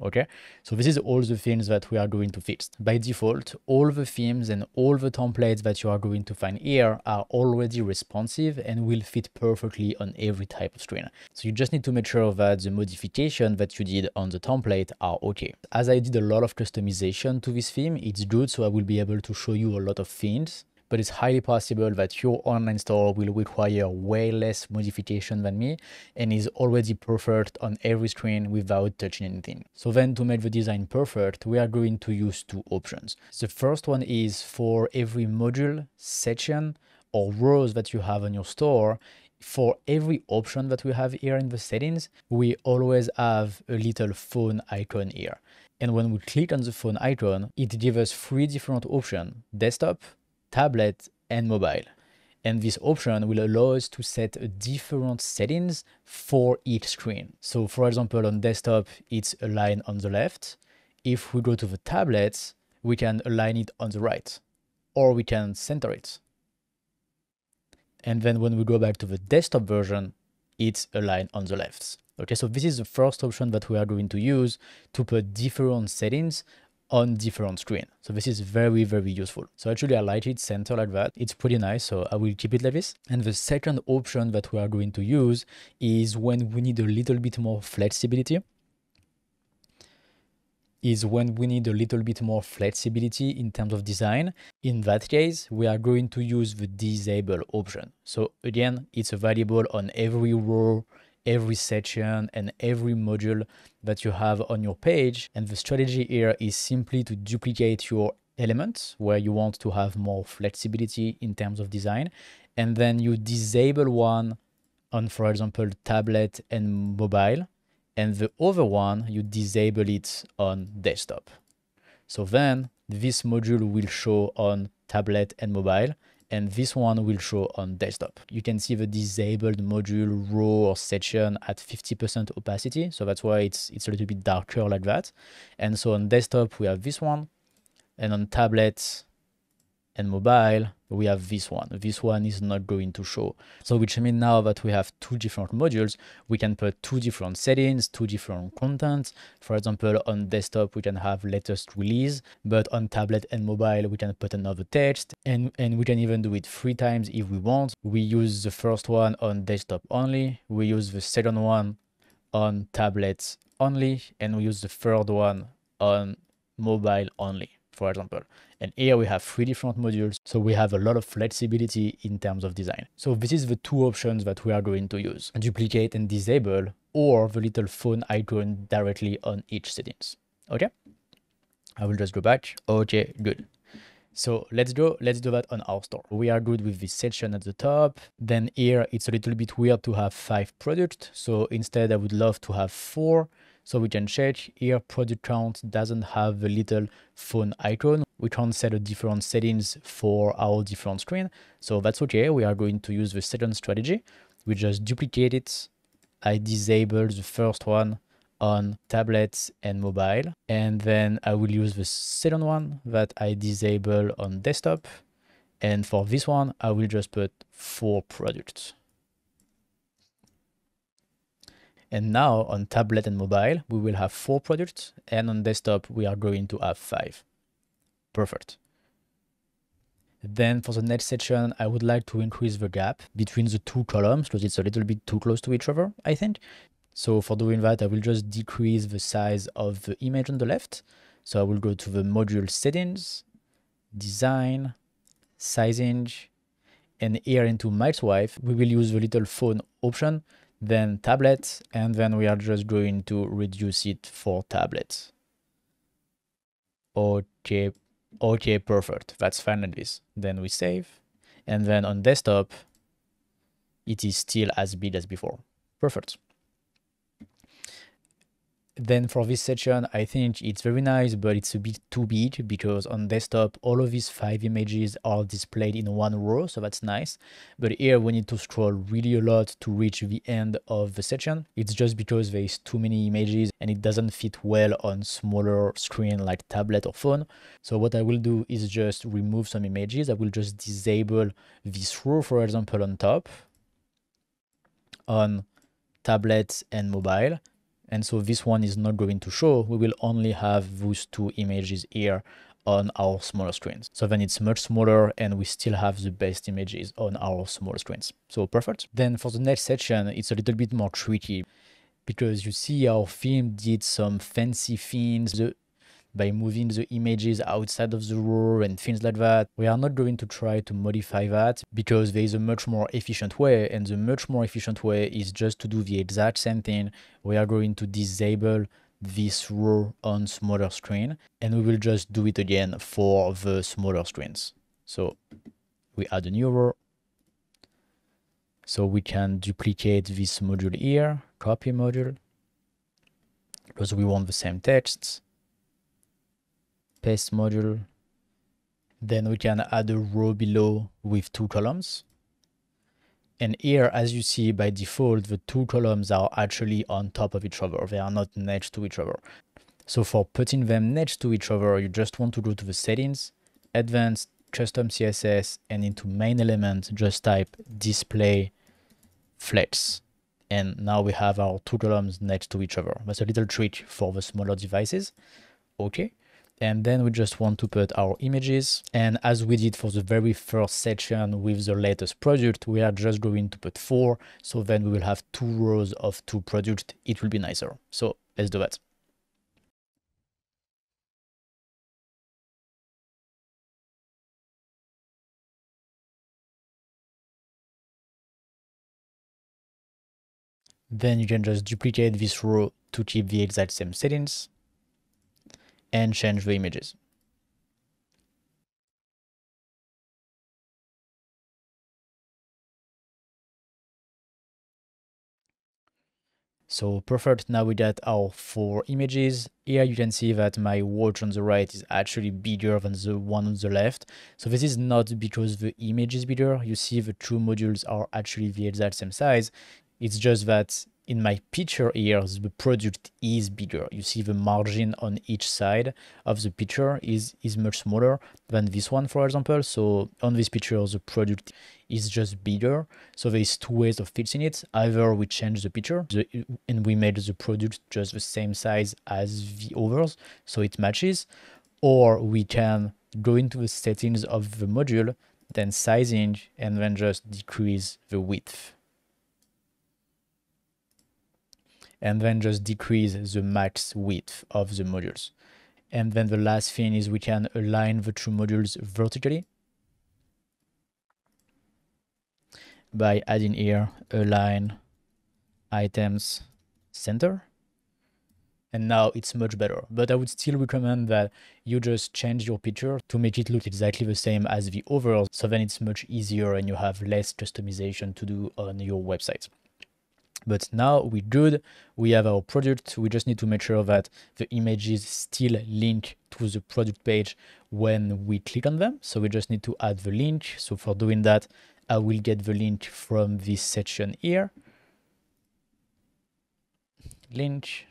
Okay, so this is all the things that we are going to fix. By default, all the themes and all the templates that you are going to find here are already responsive and will fit perfectly on every type of screen. So you just need to make sure that the modification that you did on the template are okay. As I did a lot of customization to this theme, it's good, so I will be able to show you a lot of things. But it's highly possible that your online store will require way less modification than me and is already perfect on every screen without touching anything. So then to make the design perfect, we are going to use 2 options. The first one is for every module, section, or rows that you have on your store, for every option that we have here in the settings, we always have a little phone icon here. And when we click on the phone icon, it gives us 3 different options: desktop, tablet, and mobile. And this option will allow us to set different settings for each screen. So for example, on desktop, it's aligned on the left. If we go to the tablet, we can align it on the right, or we can center it. And then when we go back to the desktop version, it's aligned on the left. Okay, so this is the first option that we are going to use to put different settings on different screen. So this is very, very useful. So actually I like it center like that. It's pretty nice, so I will keep it like this. And the second option that we are going to use is when we need a little bit more flexibility. In terms of design. In that case, we are going to use the disable option. So again, it's available on every row, every section, and every module that you have on your page. And the strategy here is simply to duplicate your elements where you want to have more flexibility in terms of design. And then you disable one on, for example, tablet and mobile. And the other one, you disable it on desktop. So then this module will show on tablet and mobile, and this one will show on desktop. You can see the disabled module, row, or section at 50% opacity. So that's why it's a little bit darker like that. And so on desktop, we have this one, and on tablet and mobile, we have this one. This one is not going to show. So which means now that we have 2 different modules, we can put 2 different settings, 2 different contents. For example, on desktop, we can have latest release, but on tablet and mobile, we can put another text, and we can even do it 3 times if we want. We use the first one on desktop only, we use the second one on tablets only, and we use the third one on mobile only, for example. And here we have 3 different modules, so we have a lot of flexibility in terms of design. So this is the 2 options that we are going to use: duplicate and disable, or the little phone icon directly on each settings. Okay, I will just go back. Okay, good. So let's do that on our store. We are good with this section at the top. Then here it's a little bit weird to have 5 products, so instead I would love to have 4. So we can check here, product count doesn't have the little phone icon. We can't set a different settings for our different screen. So that's okay. We are going to use the second strategy. We just duplicate it. I disable the first one on tablets and mobile. And then I will use the second one that I disable on desktop. And for this one, I will just put 4 products. And now on tablet and mobile, we will have 4 products, and on desktop, we are going to have 5. Perfect. Then for the next section, I would like to increase the gap between the 2 columns because it's a little bit too close to each other, I think. So for doing that, I will just decrease the size of the image on the left. So I will go to the module settings, design, sizing, and here into my swipe, we will use the little phone option, then tablet, and then we are just going to reduce it for tablet. Okay, okay, perfect. That's fine like this. Then we save, and then on desktop, it is still as big as before. Perfect. Then for this section, I think it's very nice, but it's a bit too big because on desktop, all of these 5 images are displayed in one row, so that's nice. But here we need to scroll really a lot to reach the end of the section. It's just because there is too many images and it doesn't fit well on smaller screen like tablet or phone. So what I will do is just remove some images. I will just disable this row, for example, on top, on tablets and mobile. And so this one is not going to show. We will only have those 2 images here on our smaller screens. So then it's much smaller and we still have the best images on our smaller screens. So perfect. Then for the next section, it's a little bit more tricky because you see our theme did some fancy things by moving the images outside of the row and things like that. We are not going to try to modify that because there is a much more efficient way, and the much more efficient way is just to do the exact same thing. We are going to disable this row on smaller screen, and we will just do it again for the smaller screens. So we add a new row. So we can duplicate this module here, copy module, because we want the same texts. Paste module. Then we can add a row below with 2 columns. And here, as you see, by default, the 2 columns are actually on top of each other. They are not next to each other. So for putting them next to each other, you just want to go to the settings, advanced, custom CSS, and into main element, just type display flex. And now we have our 2 columns next to each other. That's a little trick for the smaller devices. Okay. And then we just want to put our images. And as we did for the very first section with the latest product, we are just going to put 4. So then we will have 2 rows of 2 products. It will be nicer. So let's do that. Then you can just duplicate this row to keep the exact same settings and change the images. So perfect, now we got our 4 images. Here you can see that my watch on the right is actually bigger than the one on the left. So this is not because the image is bigger. You see the 2 modules are actually the exact same size. It's just that in my picture here, the product is bigger. You see the margin on each side of the picture is much smaller than this one, for example. So on this picture, the product is just bigger. So there's 2 ways of fixing it. Either we change the picture and we made the product just the same size as the others, so it matches, or we can go into the settings of the module, then sizing, and then just decrease the width. And then just decrease the max width of the modules. And then the last thing is we can align the 2 modules vertically by adding here align items center. And now it's much better. But I would still recommend that you just change your picture to make it look exactly the same as the others, so then it's much easier and you have less customization to do on your website. But now we're good. We have our product. We just need to make sure that the images still link to the product page when we click on them. So we just need to add the link. So for doing that, I will get the link from this section here. Link,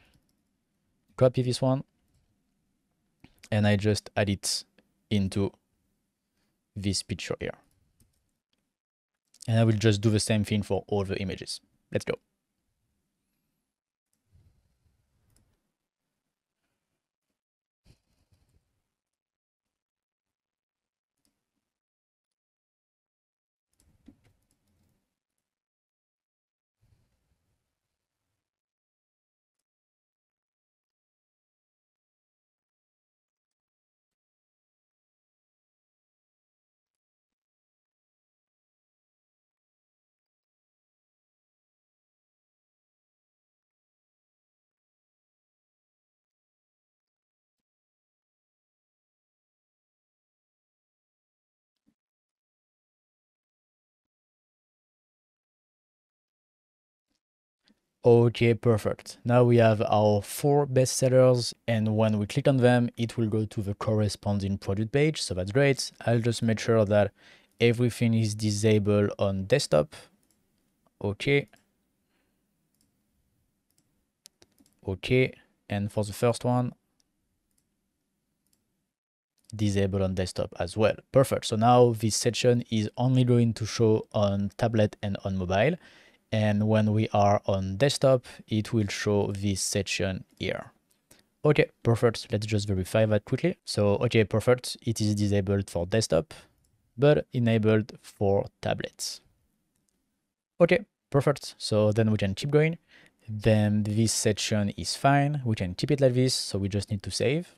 copy this one, and I just add it into this picture here. And I will just do the same thing for all the images. Let's go. Okay, perfect. Now we have our 4 bestsellers, and when we click on them, it will go to the corresponding product page. So that's great. I'll just make sure that everything is disabled on desktop. Okay. Okay. And for the first one, disable on desktop as well. Perfect. So now this section is only going to show on tablet and on mobile. And when we are on desktop, it will show this section here. Okay, perfect. Let's just verify that quickly. So, okay, perfect. It is disabled for desktop, but enabled for tablets. Okay, perfect. So then we can keep going. Then this section is fine. We can keep it like this. So we just need to save.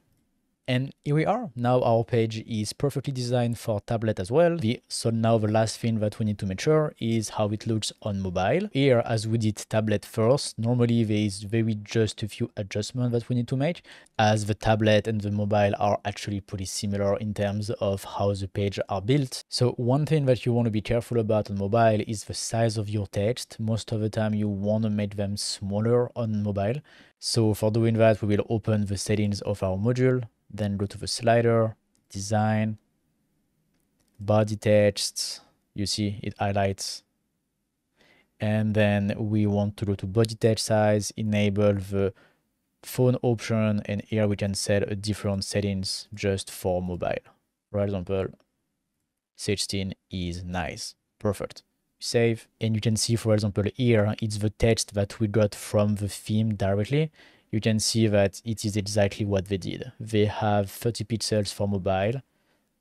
And here we are. Now our page is perfectly designed for tablet as well. So now the last thing that we need to make sure is how it looks on mobile. Here, as we did tablet first, normally there is very just a few adjustments that we need to make, as the tablet and the mobile are actually pretty similar in terms of how the page are built. So one thing that you want to be careful about on mobile is the size of your text. Most of the time you want to make them smaller on mobile. So for doing that, we will open the settings of our module, then go to the slider, design, body text. You see it highlights. And then we want to go to body text size, enable the phone option, and here we can set a different settings just for mobile. For example, 16 is nice. Perfect. Save, and you can see, for example, here it's the text that we got from the theme directly. You can see that it is exactly what they did. They have 30 pixels for mobile,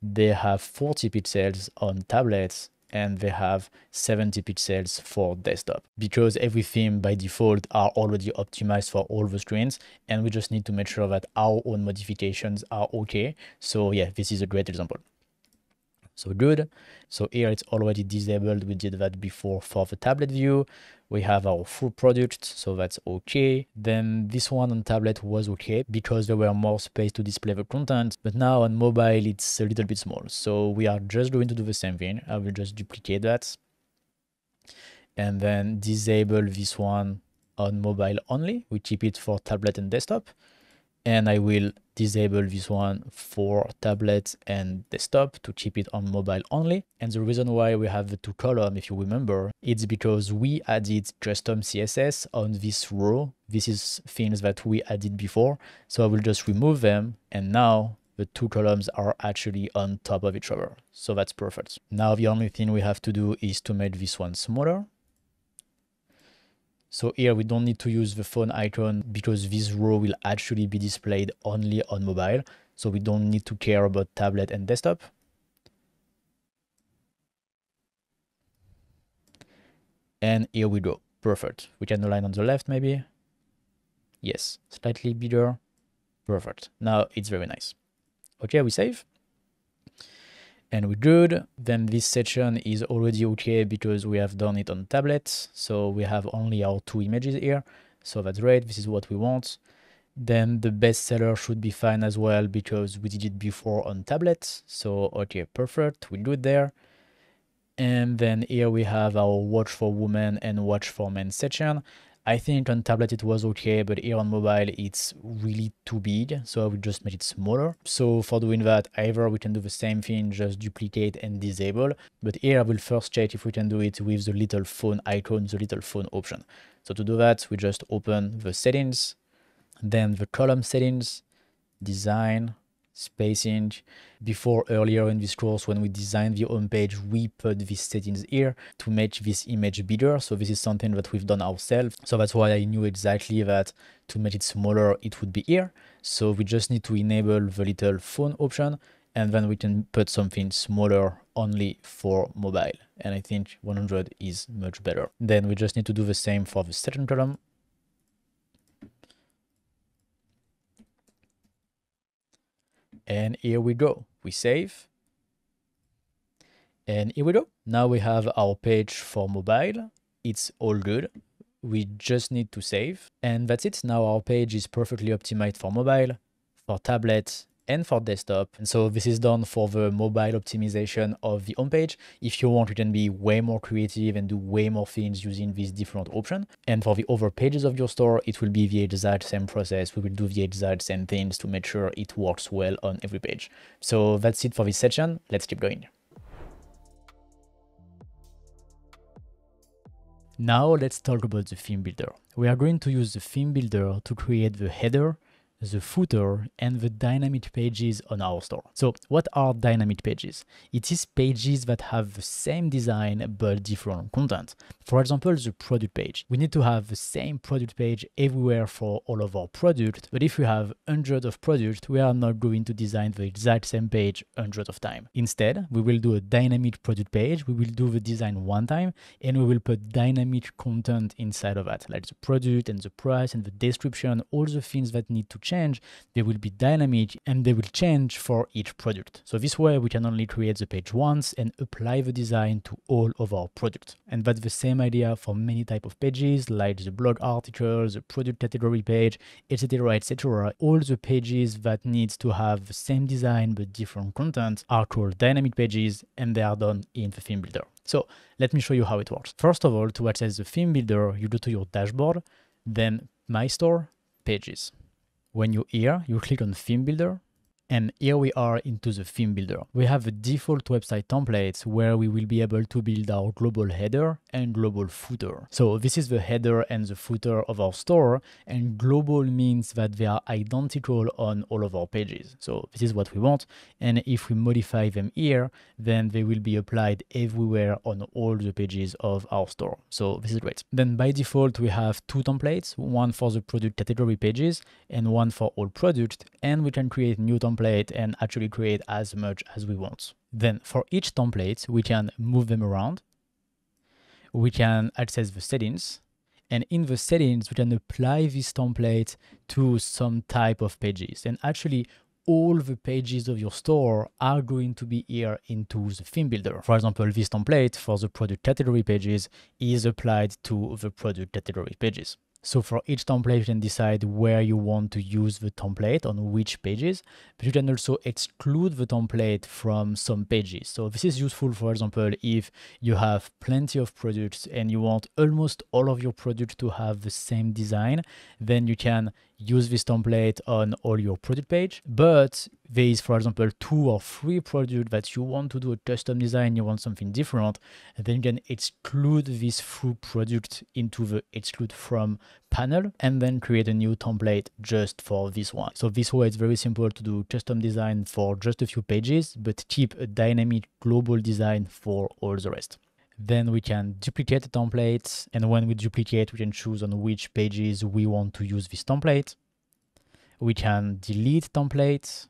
they have 40 pixels on tablets, and they have 70 pixels for desktop, because every theme by default are already optimized for all the screens, and we just need to make sure that our own modifications are okay. So yeah, this is a great example. So good. So here it's already disabled. We did that before for the tablet view. We have our full product, so that's okay. Then this one on tablet was okay because there were more space to display the content, but now on mobile it's a little bit small. So we are just going to do the same thing. I will just duplicate that and then disable this one on mobile only. We keep it for tablet and desktop. And I will disable this one for tablet and desktop to keep it on mobile only. And the reason why we have the 2 columns, if you remember, it's because we added custom CSS on this row. This is things that we added before. So I will just remove them. And now the 2 columns are actually on top of each other. So that's perfect. Now the only thing we have to do is to make this one smaller. So here we don't need to use the phone icon because this row will actually be displayed only on mobile. So we don't need to care about tablet and desktop. And here we go. Perfect. We can align on the left maybe. Yes, slightly bigger. Perfect. Now it's very nice. Okay, we save. And we're good. Then this section is already okay because we have done it on tablets. So we have only our 2 images here. So that's great. This is what we want. Then the bestseller should be fine as well because we did it before on tablets. So, okay, perfect. We're good there. And then here we have our watch for women and watch for men section. I think on tablet it was okay, but here on mobile it's really too big, so I will just make it smaller. So for doing that, either we can do the same thing, just duplicate and disable, but here I will first check if we can do it with the little phone icon, the little phone option. So to do that, we just open the settings, then the column settings, design, spacing. Before, earlier in this course, when we designed the home page, we put these settings here to make this image bigger. So this is something that we've done ourselves. So that's why I knew exactly that to make it smaller, it would be here. So we just need to enable the little phone option, and then we can put something smaller only for mobile. And I think 100 is much better. Then we just need to do the same for the second column. And here we go. We save. And here we go. Now we have our page for mobile. It's all good. We just need to save. And that's it. Now our page is perfectly optimized for mobile, for tablet, and for desktop. And so this is done for the mobile optimization of the homepage. If you want, you can be way more creative and do way more things using these different options. And for the other pages of your store, it will be the exact same process. We will do the exact same things to make sure it works well on every page. So that's it for this section. Let's keep going. Now let's talk about the theme builder. We are going to use the theme builder to create the header, the footer, and the dynamic pages on our store. So what are dynamic pages? It is pages that have the same design but different content. For example, the product page. We need to have the same product page everywhere for all of our products, but if we have hundreds of products, we are not going to design the exact same page hundreds of times. Instead, we will do a dynamic product page, we will do the design one time, and we will put dynamic content inside of that, like the product and the price and the description, all the things that need to change, they will be dynamic and they will change for each product. So this way we can only create the page once and apply the design to all of our products. And that's the same idea for many types of pages like the blog article, the product category page, etc, etc. All the pages that needs to have the same design but different content are called dynamic pages, and they are done in the theme builder. So let me show you how it works. First of all, to access the theme builder, you go to your dashboard, then My Store, Pages. When you're here, you click on Theme Builder, and here we are into the theme builder. We have a default website template where we will be able to build our global header and global footer. So this is the header and the footer of our store, and global means that they are identical on all of our pages. So this is what we want. And if we modify them here, then they will be applied everywhere on all the pages of our store. So this is great. Then by default, we have two templates, one for the product category pages and one for all products, and we can create new templates and actually create as much as we want. Then for each template, we can move them around. We can access the settings, and in the settings, we can apply this template to some type of pages. And actually, all the pages of your store are going to be here into the theme builder. For example, this template for the product category pages is applied to the product category pages. So for each template, you can decide where you want to use the template on which pages, but you can also exclude the template from some pages. So this is useful, for example, if you have plenty of products and you want almost all of your products to have the same design, then you can use this template on all your product page. But there is, for example, 2 or 3 products that you want to do a custom design, you want something different, and then you can exclude this through product into the exclude from panel and then create a new template just for this one. So this way it's very simple to do custom design for just a few pages, but keep a dynamic global design for all the rest. Then we can duplicate the templates, and when we duplicate, we can choose on which pages we want to use this template. We can delete templates.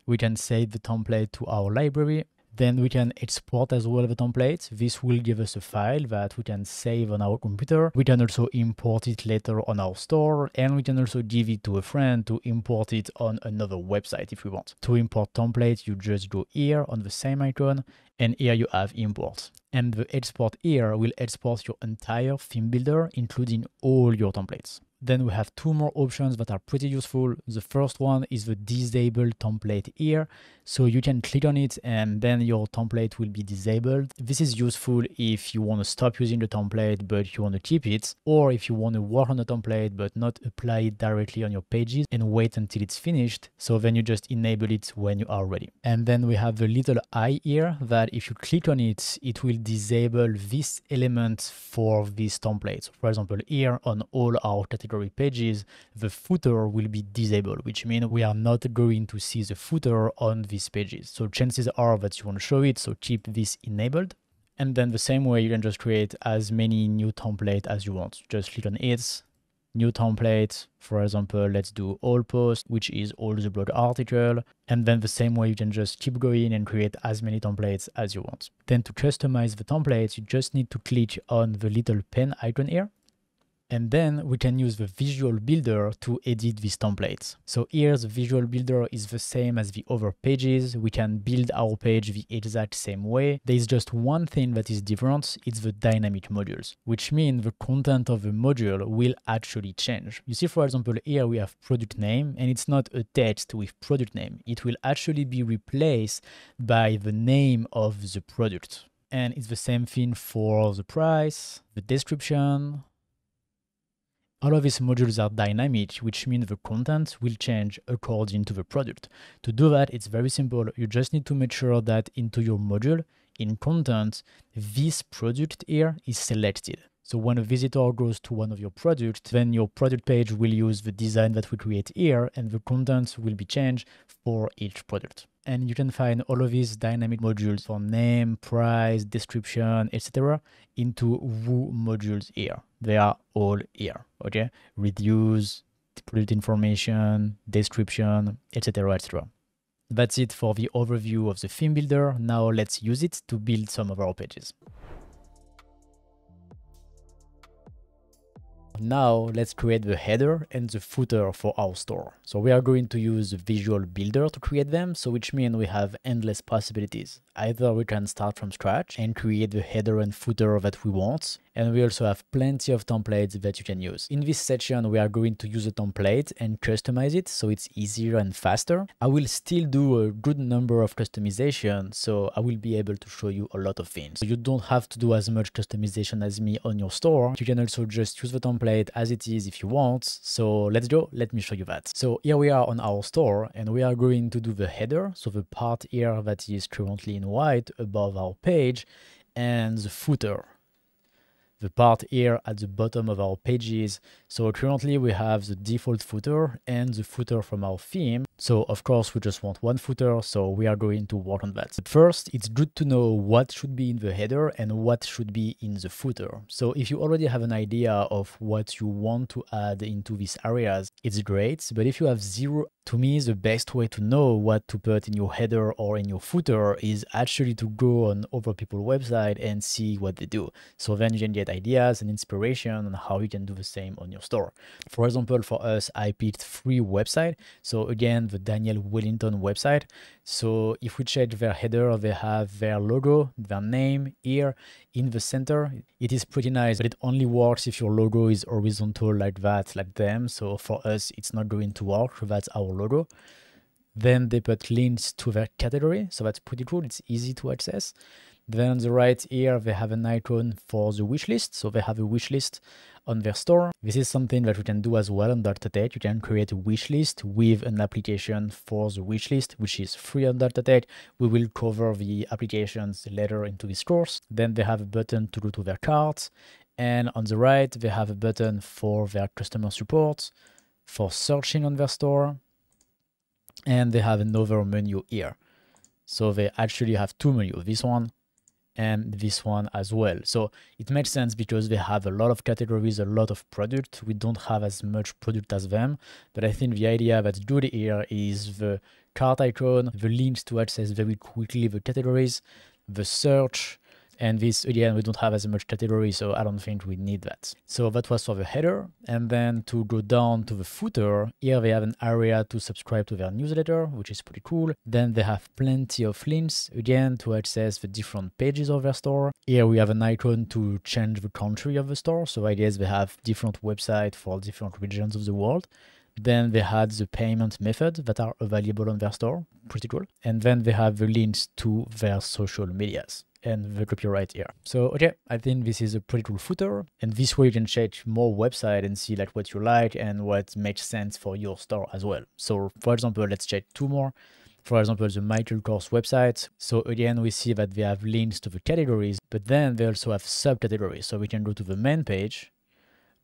We can save the template to our library. Then we can export as well the template. This will give us a file that we can save on our computer. We can also import it later on our store, and we can also give it to a friend to import it on another website if we want. To import templates, you just go here on the same icon, and here you have import. And the export here will export your entire theme builder, including all your templates. Then we have 2 more options that are pretty useful. The first one is the disable template here. So you can click on it and then your template will be disabled. This is useful if you want to stop using the template but you want to keep it, or if you want to work on the template but not apply it directly on your pages and wait until it's finished. So then you just enable it when you are ready. And then we have the little eye here that if you click on it, it will disable this element for this template. So for example, here on all our category pages, the footer will be disabled, which means we are not going to see the footer on these pages. So chances are that you want to show it, so keep this enabled. And then the same way, you can just create as many new templates as you want. Just click on it, new template. For example, let's do all posts, which is all the blog article. And then the same way, you can just keep going and create as many templates as you want. Then to customize the templates, you just need to click on the little pen icon here. And then we can use the Visual Builder to edit these templates. So here the Visual Builder is the same as the other pages. We can build our page the exact same way. There is just one thing that is different. It's the dynamic modules, which means the content of the module will actually change. You see, for example, here we have product name, and it's not a text with product name. It will actually be replaced by the name of the product. And it's the same thing for the price, the description. All of these modules are dynamic, which means the content will change according to the product. To do that, it's very simple. You just need to make sure that into your module, in content, this product here is selected. So when a visitor goes to one of your products, then your product page will use the design that we create here, and the content will be changed for each product. And you can find all of these dynamic modules for name, price, description, etc. into Woo modules here. They are all here, okay? Reviews, product information, description, etc., etc. That's it for the overview of the theme builder. Now let's use it to build some of our pages. Now let's create the header and the footer for our store. So we are going to use the Visual Builder to create them, so which means we have endless possibilities. Either we can start from scratch and create the header and footer that we want, and we also have plenty of templates that you can use. In this section, we are going to use a template and customize it so it's easier and faster. I will still do a good number of customization, so I will be able to show you a lot of things. So you don't have to do as much customization as me on your store. You can also just use the template as it is if you want. So let's go, let me show you that. So here we are on our store, and we are going to do the header, so the part here that is currently in white above our page, and the footer, the part here at the bottom of our pages. So currently we have the default footer and the footer from our theme. So of course we just want one footer, so we are going to work on that. But first, it's good to know what should be in the header and what should be in the footer. So if you already have an idea of what you want to add into these areas, it's great. But if you have zero, to me, the best way to know what to put in your header or in your footer is actually to go on other people's website and see what they do. So then you can get ideas and inspiration on how you can do the same on your store. For example, for us, I picked 3 websites. So again, the Daniel Wellington website. So if we check their header, they have their logo, their name here in the center. It is pretty nice, but it only works if your logo is horizontal like that, like them. So for us, it's not going to work. That's our logo. Then they put links to their category. So that's pretty cool. It's easy to access. Then on the right here, they have an icon for the wish list. So they have a wish list on their store. This is something that we can do as well on Dart.tech. You can create a wish list with an application for the wish list, which is free on Dart.tech. We will cover the applications later into this course. Then they have a button to go to their cart. And on the right, they have a button for their customer support, for searching on their store. And they have another menu here. So they actually have 2 menus, this one and this one as well. So it makes sense because they have a lot of categories, a lot of product. We don't have as much product as them, but I think the idea that's good here is the cart icon, the links to access very quickly the categories, the search, and this, again, we don't have as much category, so I don't think we need that. So that was for the header. And then to go down to the footer, here they have an area to subscribe to their newsletter, which is pretty cool. Then they have plenty of links, again, to access the different pages of their store. Here we have an icon to change the country of the store. So I guess they have different websites for different regions of the world. Then they had the payment methods that are available on their store, pretty cool. And then they have the links to their social medias and the copyright here. So okay, I think this is a pretty cool footer, and this way you can check more websites and see like what you like and what makes sense for your store as well. So for example, let's check 2 more. For example, the Michael Kors website. So again, we see that they have links to the categories, but then they also have subcategories. So we can go to the main page,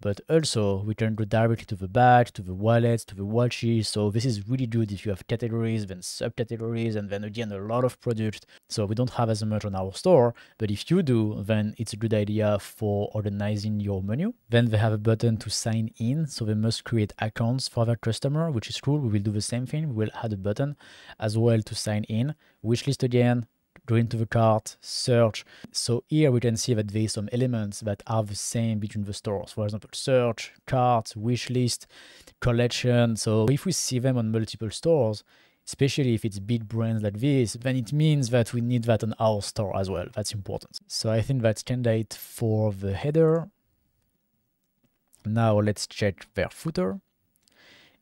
but also we can go directly to the bag, to the wallets, to the watches. So this is really good if you have categories, then subcategories, and then again, a lot of products. So we don't have as much on our store, but if you do, then it's a good idea for organizing your menu. Then they have a button to sign in. So they must create accounts for their customer, which is cool. We will do the same thing. We will add a button as well to sign in. Wishlist again, go into the cart, search. So here we can see that there is some elements that are the same between the stores. For example, search, cart, wish list, collection. So if we see them on multiple stores, especially if it's big brands like this, then it means that we need that on our store as well. That's important. So I think that's candidate for the header. Now let's check their footer.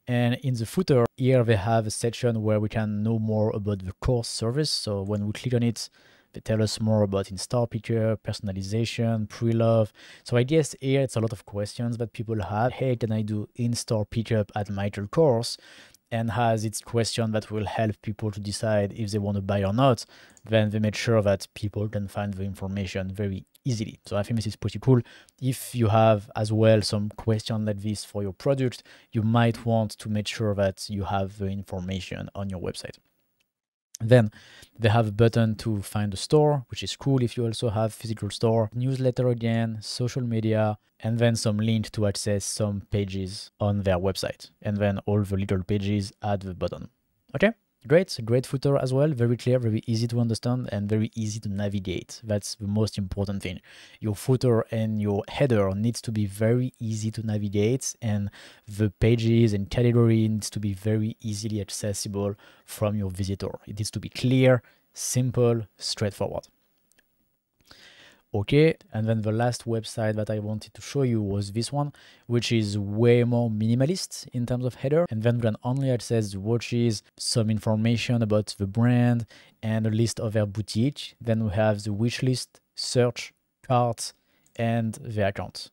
And in the footer, here they have a section where we can know more about the course service. So when we click on it, they tell us more about in-store pickup, personalization, pre-love. So I guess here it's a lot of questions that people have. Hey, can I do in-store pickup at my course? And has its question that will help people to decide if they want to buy or not, then they make sure that people can find the information very easily. So I think this is pretty cool. If you have as well some question like this for your product, you might want to make sure that you have the information on your website. Then they have a button to find a store, which is cool if you also have physical store, newsletter again, social media, and then some link to access some pages on their website. And then all the little pages at the bottom. Okay, great. Great footer as well. Very clear, very easy to understand, and very easy to navigate. That's the most important thing. Your footer and your header needs to be very easy to navigate, and the pages and category needs to be very easily accessible from your visitor. It needs to be clear, simple, straightforward. Okay, and then the last website that I wanted to show you was this one, which is way more minimalist in terms of header. And then we can only access the watches, some information about the brand, and a list of their boutique. Then we have the wish list, search, cart, and the account.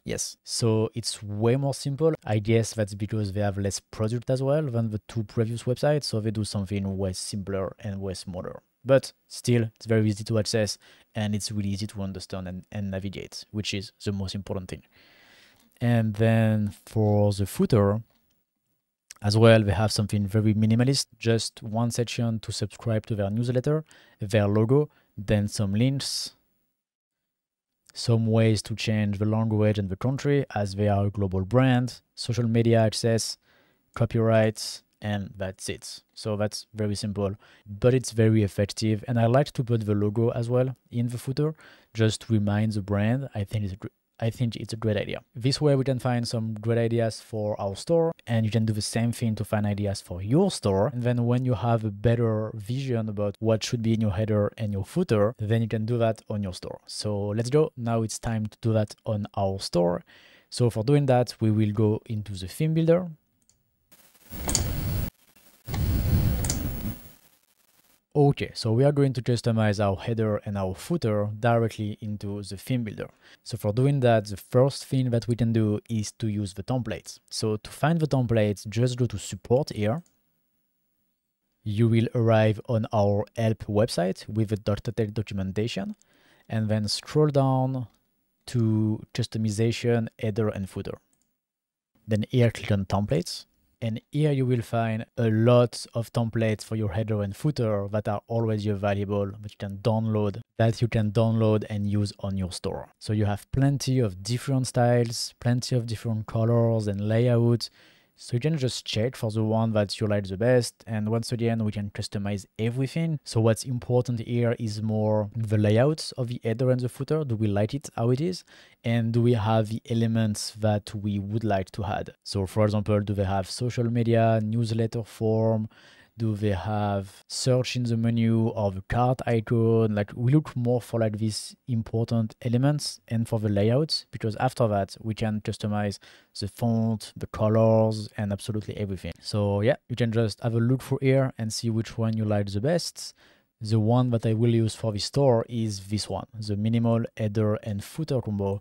Yes, so it's way more simple. I guess that's because they have less product as well than the two previous websites, so they do something way simpler and way smaller. But still, it's very easy to access, and it's really easy to understand and navigate, which is the most important thing. And then for the footer, as well, they have something very minimalist, just one section to subscribe to their newsletter, their logo, then some links, some ways to change the language and the country as they are a global brand, social media access, copyrights, and that's it. So that's very simple, but it's very effective. And I like to put the logo as well in the footer, just to remind the brand. I think it's a great idea. This way we can find some great ideas for our store, and you can do the same thing to find ideas for your store. And then when you have a better vision about what should be in your header and your footer, then you can do that on your store. So let's go. Now it's time to do that on our store. So for doing that, we will go into the theme builder. Okay, so we are going to customize our header and our footer directly into the theme builder. So for doing that, the first thing that we can do is to use the templates. So to find the templates, just go to support here. You will arrive on our help website with the .detail documentation, and then scroll down to customization, header and footer. Then here click on templates. And here you will find a lot of templates for your header and footer that are already available, that you can download and use on your store. So you have plenty of different styles, plenty of different colors and layouts. So you can just check for the one that you like the best. And once again, we can customize everything. So what's important here is more the layouts of the header and the footer. Do we like it how it is? And do we have the elements that we would like to add? So for example, do they have social media, newsletter form? Do they have search in the menu or the cart icon? Like, we look more for like these important elements and for the layouts, because after that we can customize the font, the colors, and absolutely everything. So yeah, you can just have a look through here and see which one you like the best. The one that I will use for the store is this one, the minimal header and footer combo,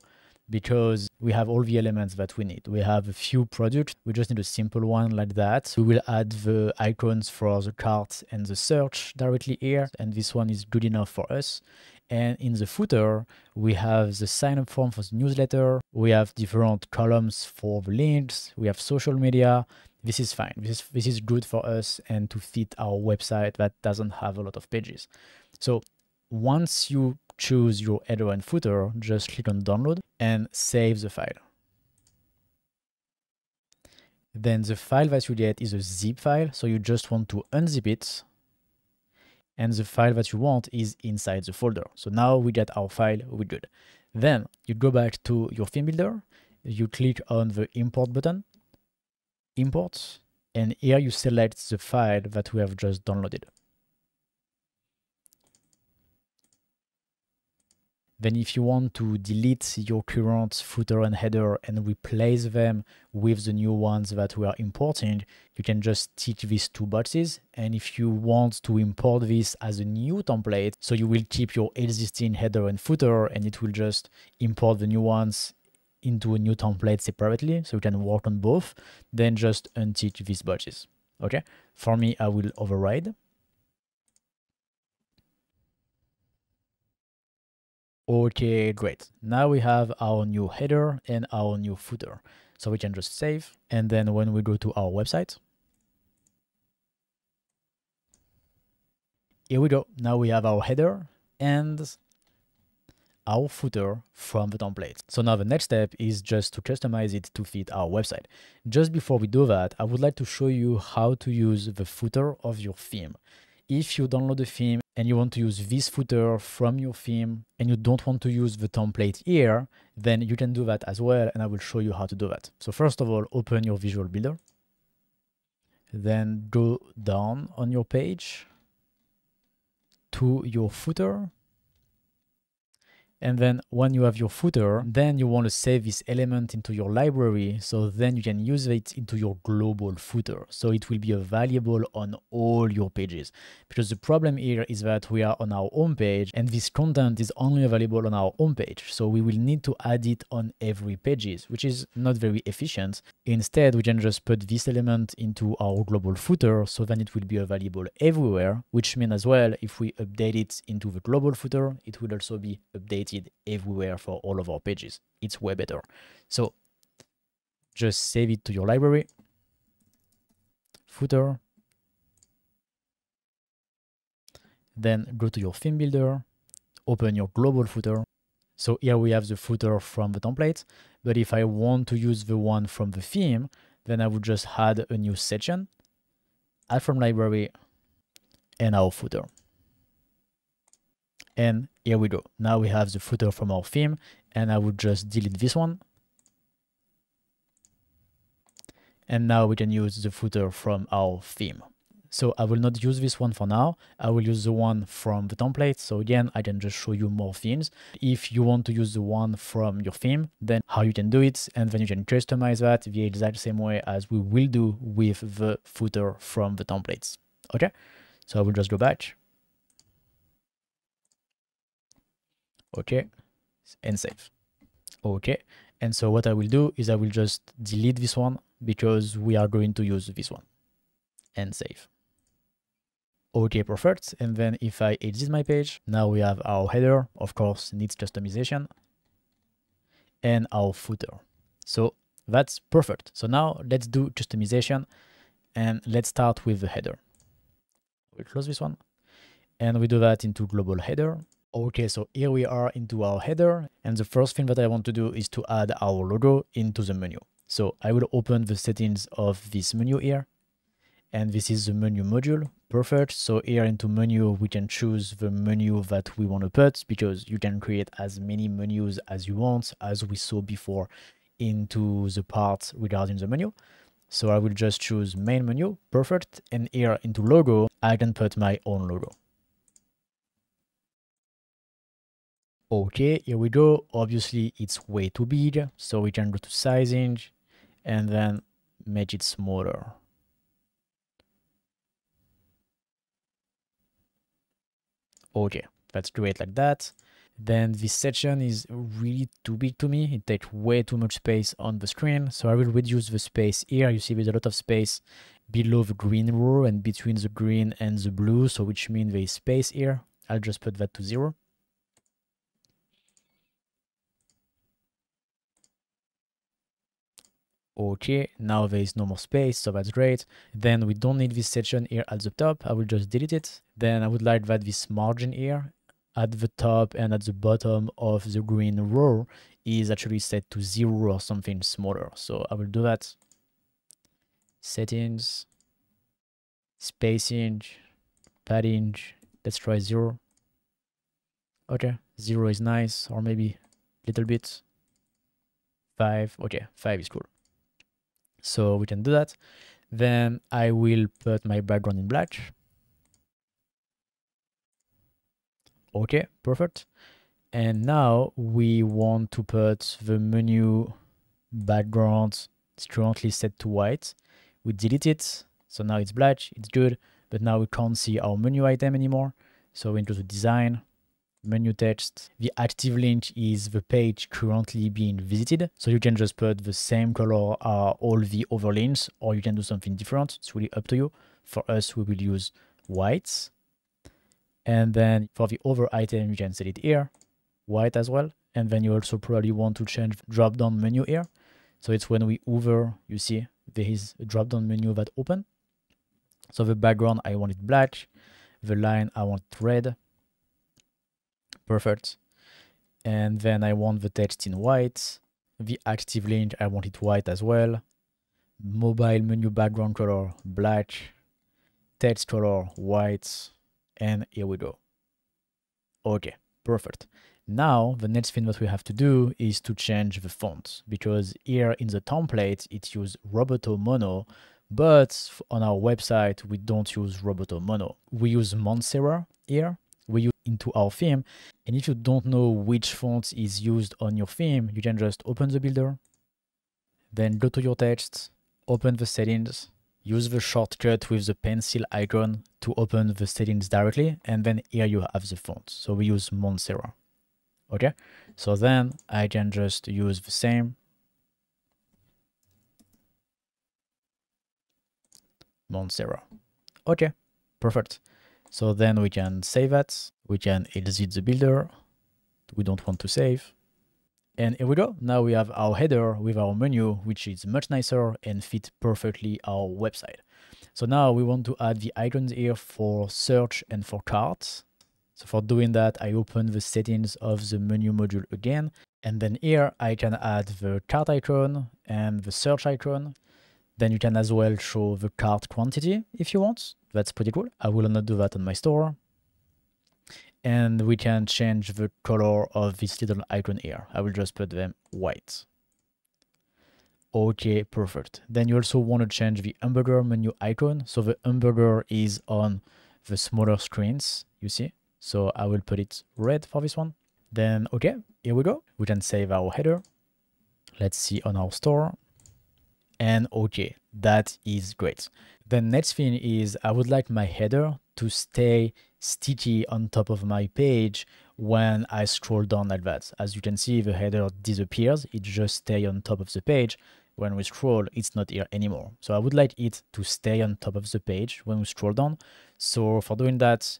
because we have all the elements that we need. We have a few products. We just need a simple one like that. We will add the icons for the cart and the search directly here, and this one is good enough for us. And in the footer, we have the sign up form for the newsletter. We have different columns for the links. We have social media. This is fine. This is good for us and to fit our website that doesn't have a lot of pages. So once you choose your header and footer, just click on download and save the file. Then the file that you get is a zip file, so you just want to unzip it and the file that you want is inside the folder. So now we get our file, we're good. Then you go back to your theme builder, you click on the import button, import, and here you select the file that we have just downloaded. Then if you want to delete your current footer and header and replace them with the new ones that we are importing, you can just tick these two boxes. And if you want to import this as a new template, so you will keep your existing header and footer and it will just import the new ones into a new template separately, so you can work on both, then just untick these boxes. Okay, for me, I will override. Okay, great. Now we have our new header and our new footer. So we can just save. And then when we go to our website, here we go. Now we have our header and our footer from the template. So now the next step is just to customize it to fit our website. Just before we do that, I would like to show you how to use the footer of your theme. If you download a theme and you want to use this footer from your theme and you don't want to use the template here, then you can do that as well, and I will show you how to do that. So first of all, open your Visual Builder, then go down on your page to your footer. And then when you have your footer, then you want to save this element into your library, so then you can use it into your global footer. So it will be available on all your pages. Because the problem here is that we are on our home page and this content is only available on our home page. So we will need to add it on every pages, which is not very efficient. Instead, we can just put this element into our global footer, so then it will be available everywhere, which means as well, if we update it into the global footer, it will also be updated everywhere for all of our pages. It's way better. So just save it to your library, footer, then go to your theme builder, open your global footer. So here we have the footer from the template, but if I want to use the one from the theme, then I would just add a new section, add from library, and our footer. And here we go. Now we have the footer from our theme, and I would just delete this one. And now we can use the footer from our theme. So I will not use this one for now. I will use the one from the template. So again, I can just show you more themes. If you want to use the one from your theme, then how you can do it, and then you can customize that the exact same way as we will do with the footer from the templates. Okay, so I will just go back. Okay, and save. Okay, and so what I will do is I will just delete this one because we are going to use this one, and save. Okay, perfect. And then if I edit my page, now we have our header, of course, needs customization, and our footer. So that's perfect. So now let's do customization, and let's start with the header. We'll close this one, and we do that into global header. Okay, so here we are into our header, and the first thing that I want to do is to add our logo into the menu. So I will open the settings of this menu here, and this is the menu module. Perfect. So here into menu, we can choose the menu that we want to put, because you can create as many menus as you want, as we saw before into the part regarding the menu. So I will just choose main menu. Perfect. And here into logo, I can put my own logo. Okay, here we go. Obviously, it's way too big, so we can go to sizing and then make it smaller. Okay, that's great like that. Then this section is really too big to me. It takes way too much space on the screen, so I will reduce the space here. You see there's a lot of space below the green row and between the green and the blue, so which means there is space here. I'll just put that to 0. Okay, now there is no more space, so that's great. Then we don't need this section here at the top. I will just delete it. Then I would like that this margin here at the top and at the bottom of the green row is actually set to 0 or something smaller. So I will do that. Settings, spacing, padding, Let's try 0. Okay, 0 is nice, or maybe a little bit. 5, okay, 5 is cool. So we can do that. Then I will put my background in black. Okay, perfect. And now we want to put the menu background. It's currently set to white. We delete it, so now it's black, it's good, but now we can't see our menu item anymore. So we go to design, menu text. The active link is the page currently being visited. So you can just put the same color all the other links, or you can do something different. It's really up to you. For us, we will use white. And then for the other item, you can set it here, white as well. And then you also probably want to change the drop-down menu here. So it's when we hover, you see there is a drop-down menu that open. So the background, I want it black. The line, I want it red. Perfect. And then I want the text in white. The active link, I want it white as well. Mobile menu background color, black. Text color, white. And here we go. Okay, perfect. Now, the next thing that we have to do is to change the font, because here in the template, it uses Roboto Mono, but on our website, we don't use Roboto Mono. We use Montserrat here. We use into our theme. And if you don't know which font is used on your theme, you can just open the builder, then go to your text, open the settings, use the shortcut with the pencil icon to open the settings directly, and then here you have the font. So we use Montserrat. Okay, so then I can just use the same Montserrat. Okay, perfect. So then we can save that. We can exit the builder. We don't want to save. And here we go. Now we have our header with our menu, which is much nicer and fit perfectly our website. So now we want to add the icons here for search and for carts. So for doing that, I open the settings of the menu module again. And then here I can add the cart icon and the search icon. Then you can as well show the cart quantity if you want. That's pretty cool. I will not do that on my store. And we can change the color of this little icon here. I will just put them white. Okay, perfect. Then you also want to change the hamburger menu icon. So the hamburger is on the smaller screens, you see. So I will put it red for this one. Then, okay, here we go. We can save our header. Let's see on our store. And okay, that is great. The next thing is I would like my header to stay sticky on top of my page when I scroll down like that. As you can see, the header disappears. It just stays on top of the page. When we scroll, it's not here anymore. So I would like it to stay on top of the page when we scroll down. So for doing that,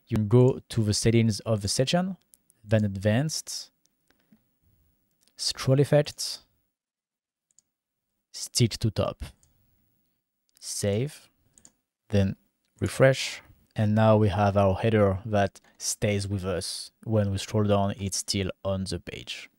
you go to the settings of the section, then advanced, scroll effects, stick to top, save, then refresh. And now we have our header that stays with us. When we scroll down, it's still on the page.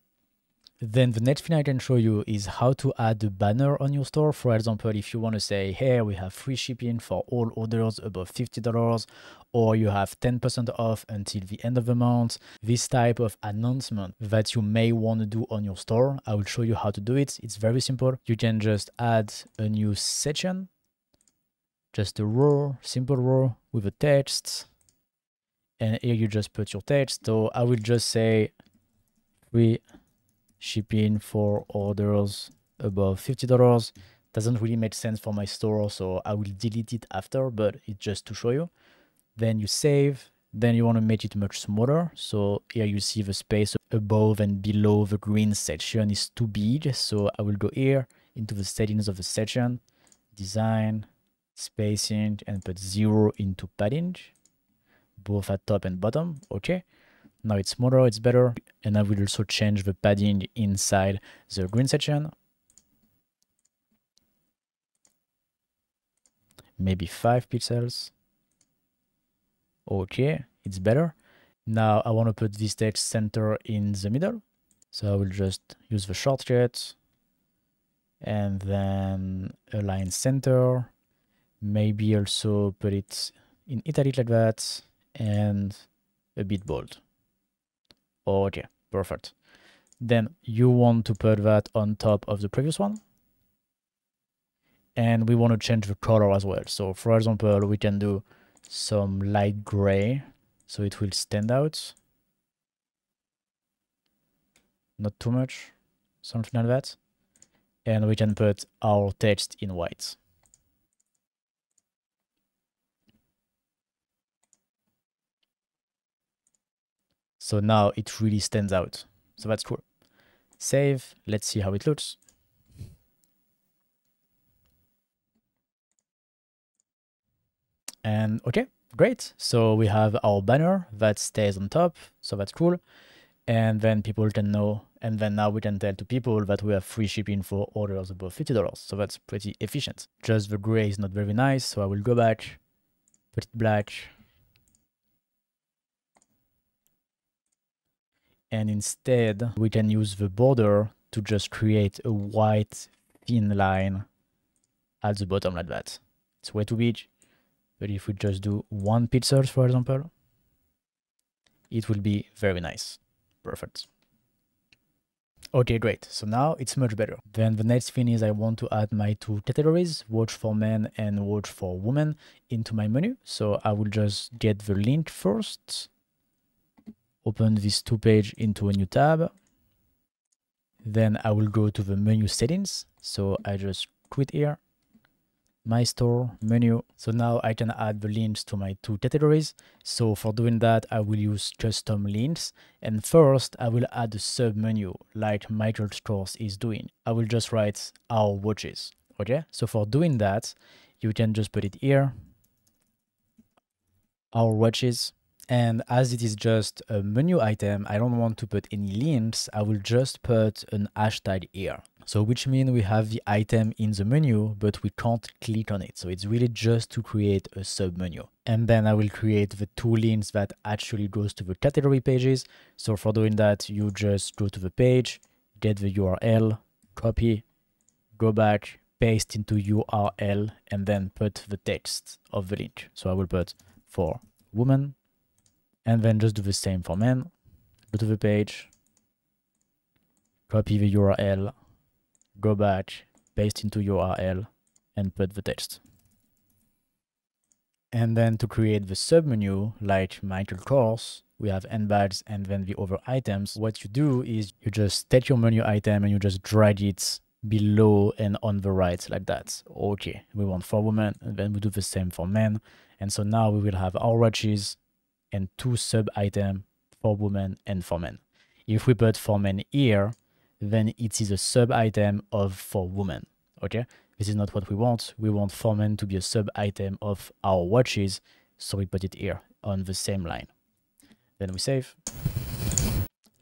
Then the next thing I can show you is how to add a banner on your store. For example, if you want to say, hey, we have free shipping for all orders above $50, or you have 10% off until the end of the month, this type of announcement that you may want to do on your store, I will show you how to do it. It's very simple. You can just add a new section, just a row, simple row with a text. And here you just put your text. So I will just say free shipping for orders above $50. Doesn't really make sense for my store, so I will delete it after, but it's just to show you. Then you save. Then you want to make it much smaller. So here you see the space above and below the green section is too big. So I will go here into the settings of the section, design, spacing, and put 0 into padding, both at top and bottom. Okay. Now it's smaller, it's better. And I will also change the padding inside the green section. Maybe 5 pixels. Okay, it's better. Now I want to put this text center in the middle. So I will just use the shortcut and then align center. Maybe also put it in italic like that. and a bit bold. Okay, perfect. Then you want to put that on top of the previous one. And we want to change the color as well. So for example, we can do some light gray so it will stand out. Not too much, something like that. And we can put our text in white. So now it really stands out. So that's cool. Save. Let's see how it looks. And okay, great. So we have our banner that stays on top. So that's cool. And then people can know. And then now we can tell to people that we have free shipping for orders above $50. So that's pretty efficient. Just the gray is not very nice. So I will go back, put it black. And instead, we can use the border to just create a white thin line at the bottom like that. It's way too big, but if we just do 1 pixel, for example, it will be very nice. Perfect. Okay, great. So now it's much better. Then the next thing is I want to add my 2 categories, watch for men and watch for women, into my menu. So I will just get the link first. Open this 2 page into a new tab. Then I will go to the menu settings. So I just quit here, my store, menu. So now I can add the links to my 2 categories. So for doing that, I will use custom links. And first I will add a sub menu like Michael Strauss is doing. I will just write our watches. Okay. So for doing that, you can just put it here, our watches. And as it is just a menu item, I don't want to put any links. I will just put an hashtag here. So which means we have the item in the menu, but we can't click on it. So it's really just to create a sub menu. And then I will create the 2 links that actually goes to the category pages. So for doing that, you just go to the page, get the URL, copy, go back, paste into URL, and then put the text of the link. So I will put for woman. And then just do the same for men. Go to the page, copy the URL, go back, paste into URL, and put the text. And then to create the submenu, like Michael Kors, we have embeds and then the other items. What you do is you just take your menu item and you just drag it below and on the right like that. Okay, we want for women, and then we do the same for men. And so now we will have our watches and 2 sub items for women and for men. If we put for men here, then it is a sub item of for women. Okay, this is not what we want. We want for men to be a sub item of our watches, so we put it here on the same line. Then we save,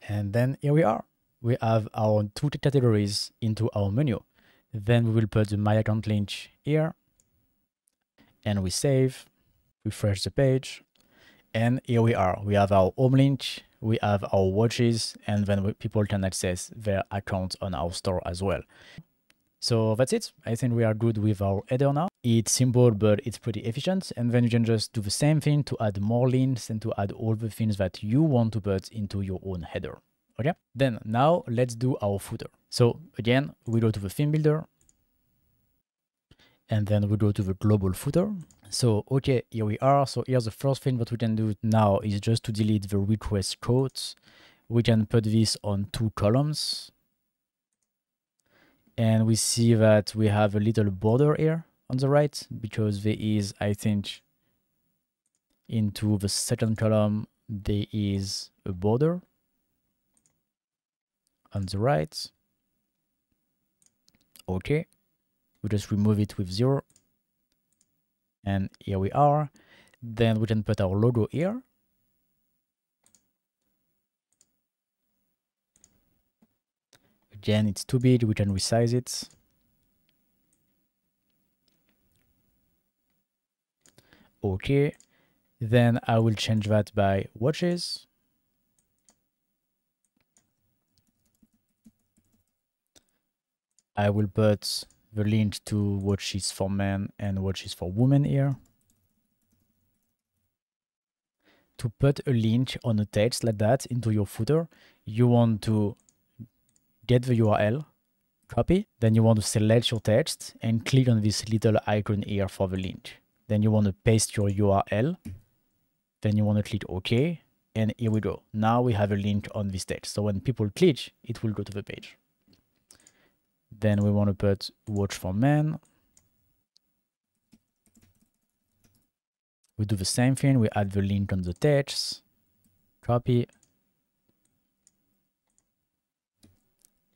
and then here we are. We have our 2 categories into our menu. Then we will put the my account link here, and we save, refresh the page. And here we are. We have our home link, we have our watches, and then people can access their account on our store as well. So that's it. I think we are good with our header now. It's simple, but it's pretty efficient. And then you can just do the same thing to add more links and to add all the things that you want to put into your own header. Okay. Then now let's do our footer. So again, we go to the theme builder. And then we go to the global footer. So, okay, here we are. So here's the first thing that we can do now is just to delete the request codes. We can put this on 2 columns. And we see that we have a little border here on the right because there is, I think, into the second column, there is a border on the right. Okay. We just remove it with 0. And here we are. Then we can put our logo here. Again, it's too big. We can resize it. Okay. Then I will change that by watches. I will put the link to watches for men and watches for women here. to put a link on a text like that into your footer, you want to get the URL, copy, then you want to select your text and click on this little icon here for the link. Then you want to paste your URL, then you want to click OK, and here we go. Now we have a link on this text. So when people click, it will go to the page. Then we want to put watch for men. We do the same thing. We add the link on the text, copy,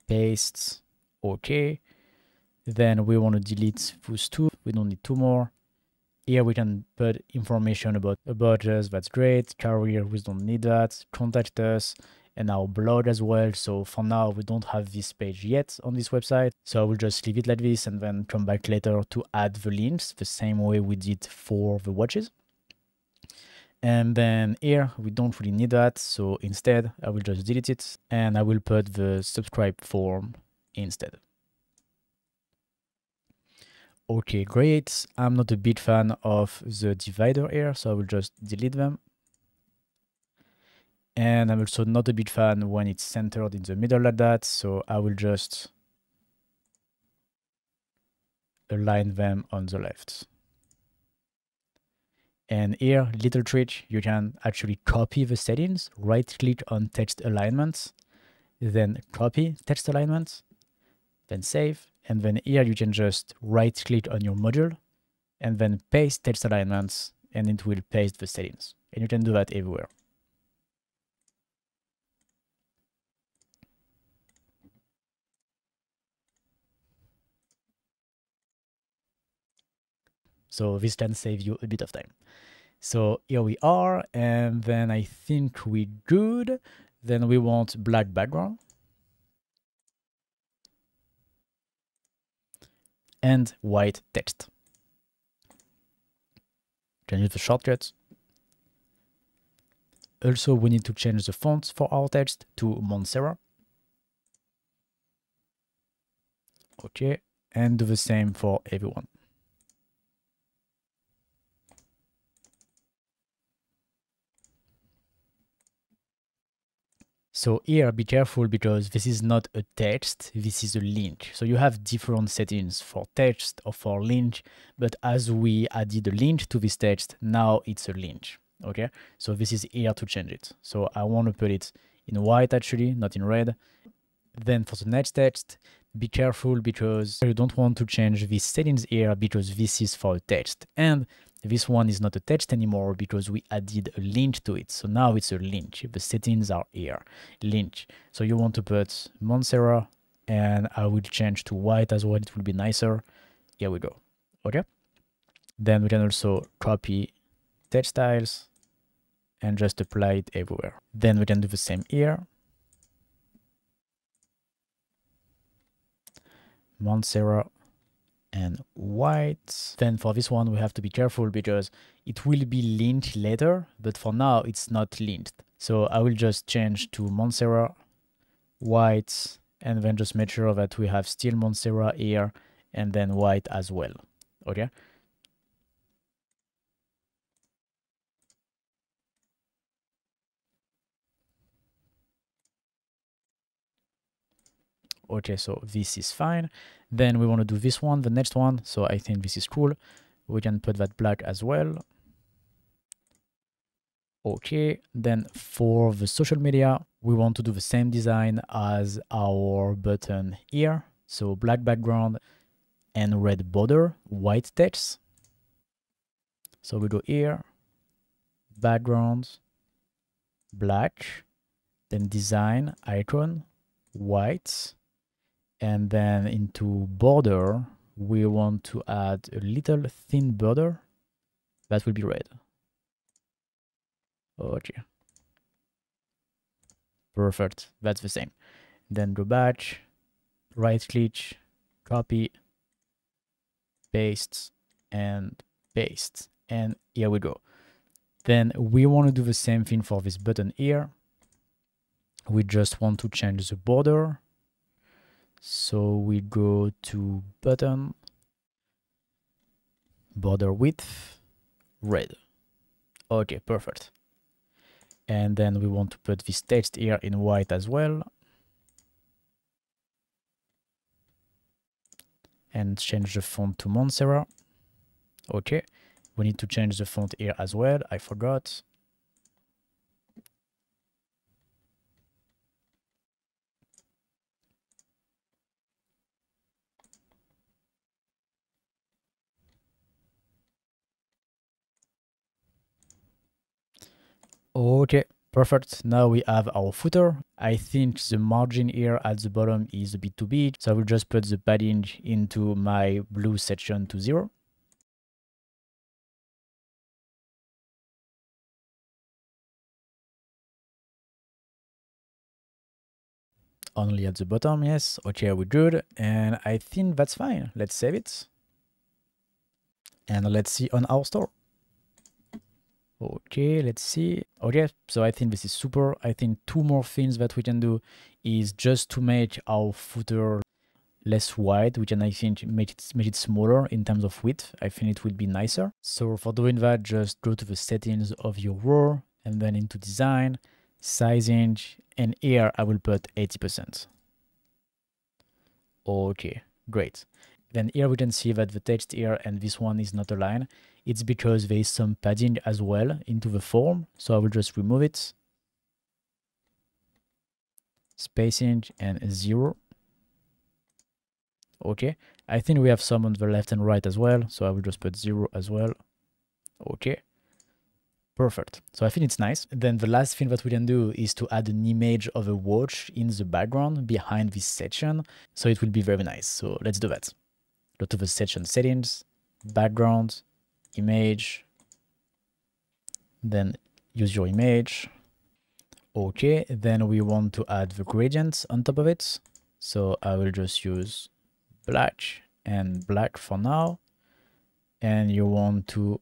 paste, OK. Then we want to delete those two. We don't need two more. Here we can put information about us. That's great. Career, we don't need that. Contact us and our blog as well. So for now, we don't have this page yet on this website. So I will just leave it like this and then come back later to add the links the same way we did for the watches. And then here, we don't really need that. So instead, I will just delete it and I will put the subscribe form instead. Okay, great. I'm not a big fan of the divider here, so I will just delete them. And I'm also not a big fan when it's centered in the middle like that, so I will just align them on the left. And here, little trick, you can actually copy the settings, right-click on text alignment, then copy text alignment, then save. And then here you can just right-click on your module and then paste text alignments, and it will paste the settings. And you can do that everywhere. So this can save you a bit of time. So here we are, and then I think we're good. Then we want black background. And white text. Can use the shortcuts. Also, we need to change the font for our text to Montserrat. Okay, and do the same for everyone. So here, be careful because this is not a text, this is a link. So you have different settings for text or for link, but as we added a link to this text, now it's a link, okay? So this is here to change it. So I want to put it in white actually, not in red. Then for the next text, be careful because you don't want to change these settings here because this is for a text. And this one is not a text anymore because we added a link to it. So now it's a link. The settings are here, link. So you want to put Montserrat and I will change to white as well. It will be nicer. Here we go. Okay. Then we can also copy text styles and just apply it everywhere. Then we can do the same here. Montserrat and white. Then for this one, we have to be careful because it will be linked later, but for now it's not linked. So I will just change to Montserrat, white, and then just make sure that we have still Montserrat here and then white as well. Okay. Okay, so this is fine. Then we want to do this one, the next one. So I think this is cool. We can put that black as well. Okay, then for the social media, we want to do the same design as our button here. So black background and red border, white text. So we go here, background, black, then design, icon, white. And then into border, we want to add a little thin border that will be red. Okay. Perfect. That's the same. Then go back, right click, copy, paste, and paste. And here we go. Then we want to do the same thing for this button here. We just want to change the border. So we go to button, border width, red. Okay, perfect. And then we want to put this text here in white as well. And change the font to Montserrat. Okay. We need to change the font here as well. I forgot. Okay, perfect. Now we have our footer. I think the margin here at the bottom is a bit too big, so I will just put the padding into my blue section to 0. Only at the bottom, yes. Okay, we're good. And I think that's fine. Let's save it. And let's see on our store. Okay, let's see. Okay, so I think this is super. I think 2 more things that we can do is just to make our footer less wide. We can, I think, make it smaller in terms of width. I think it will be nicer. So for doing that, just go to the settings of your row and then into design, sizing, and here I will put 80%. Okay, great. Then here we can see that the text here and this one is not aligned. It's because there is some padding as well into the form. So I will just remove it. Spacing and 0. Okay, I think we have some on the left and right as well. So I will just put 0 as well. Okay, perfect. So I think it's nice. Then the last thing that we can do is to add an image of a watch in the background behind this section. So it will be very nice. So let's do that. Go to the section settings, background, image, then use your image. Okay, then we want to add the gradients on top of it. So I will just use black and black for now. And you want to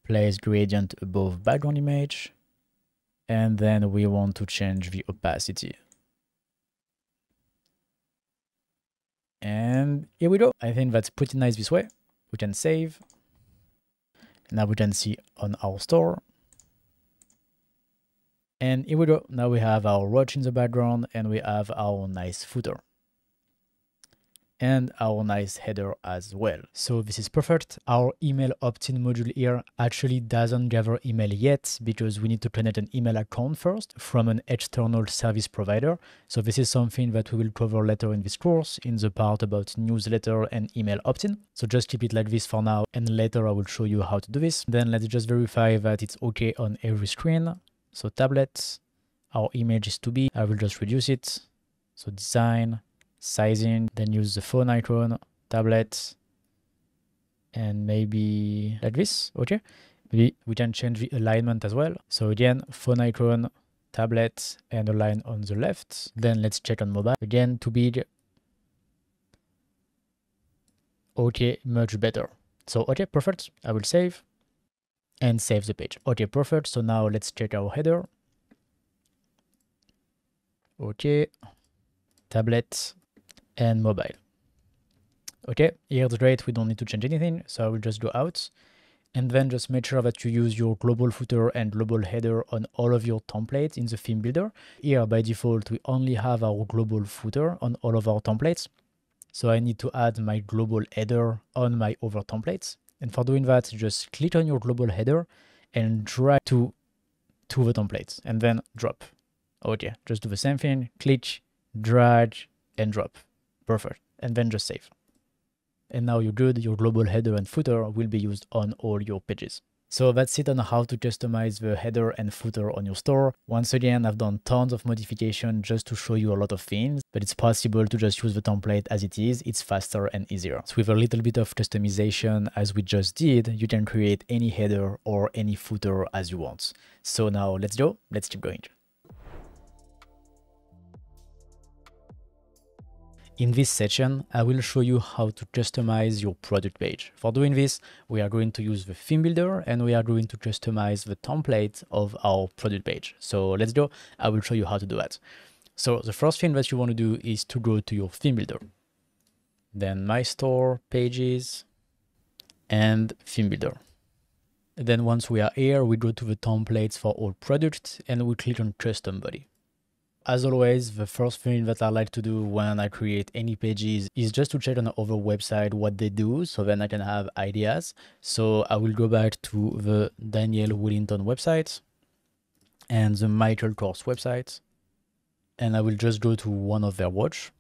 place gradient above background image. And then we want to change the opacity. And here we go. I think that's pretty nice this way. We can save. Now we can see on our store. And here we go. Now we have our watch in the background and we have our nice footer. And our nice header as well. So this is perfect. Our email opt-in module here actually doesn't gather email yet because we need to connect an email account first from an external service provider. So this is something that we will cover later in this course in the part about newsletter and email opt-in. So just keep it like this for now and later I will show you how to do this. Then let's just verify that it's okay on every screen. So tablets, our image is to be, I will just reduce it. So design, sizing, then use the phone icon, tablet, and maybe like this. Okay, maybe we can change the alignment as well. So again, phone icon, tablet, and align on the left. Then let's check on mobile. Again, too big. Okay, much better. So okay, perfect. I will save and save the page. Okay, perfect. So now let's check our header. Okay, tablet and mobile. Okay, here it's great. We don't need to change anything. So I will just go out and then just make sure that you use your global footer and global header on all of your templates in the theme builder. Here by default, we only have our global footer on all of our templates. So I need to add my global header on my other templates. And for doing that, just click on your global header and drag to the templates and then drop. Okay, just do the same thing, click, drag, and drop. Perfect. And then just save. And now you're good. Your global header and footer will be used on all your pages. So that's it on how to customize the header and footer on your store. Once again, I've done tons of modification just to show you a lot of things, but it's possible to just use the template as it is. It's faster and easier. So with a little bit of customization, as we just did, you can create any header or any footer as you want. So now let's go. Let's keep going. In this section, I will show you how to customize your product page. For doing this, we are going to use the theme builder and we are going to customize the template of our product page. So let's go. I will show you how to do that. So the first thing that you want to do is to go to your theme builder. Then my store, pages, and theme builder. Then once we are here, we go to the templates for all products and we click on custom body. As always, the first thing that I like to do when I create any pages is just to check on other website what they do, so then I can have ideas. So I will go back to the Daniel Wellington website and the Michael Kors website, and I will just go to one of their watch.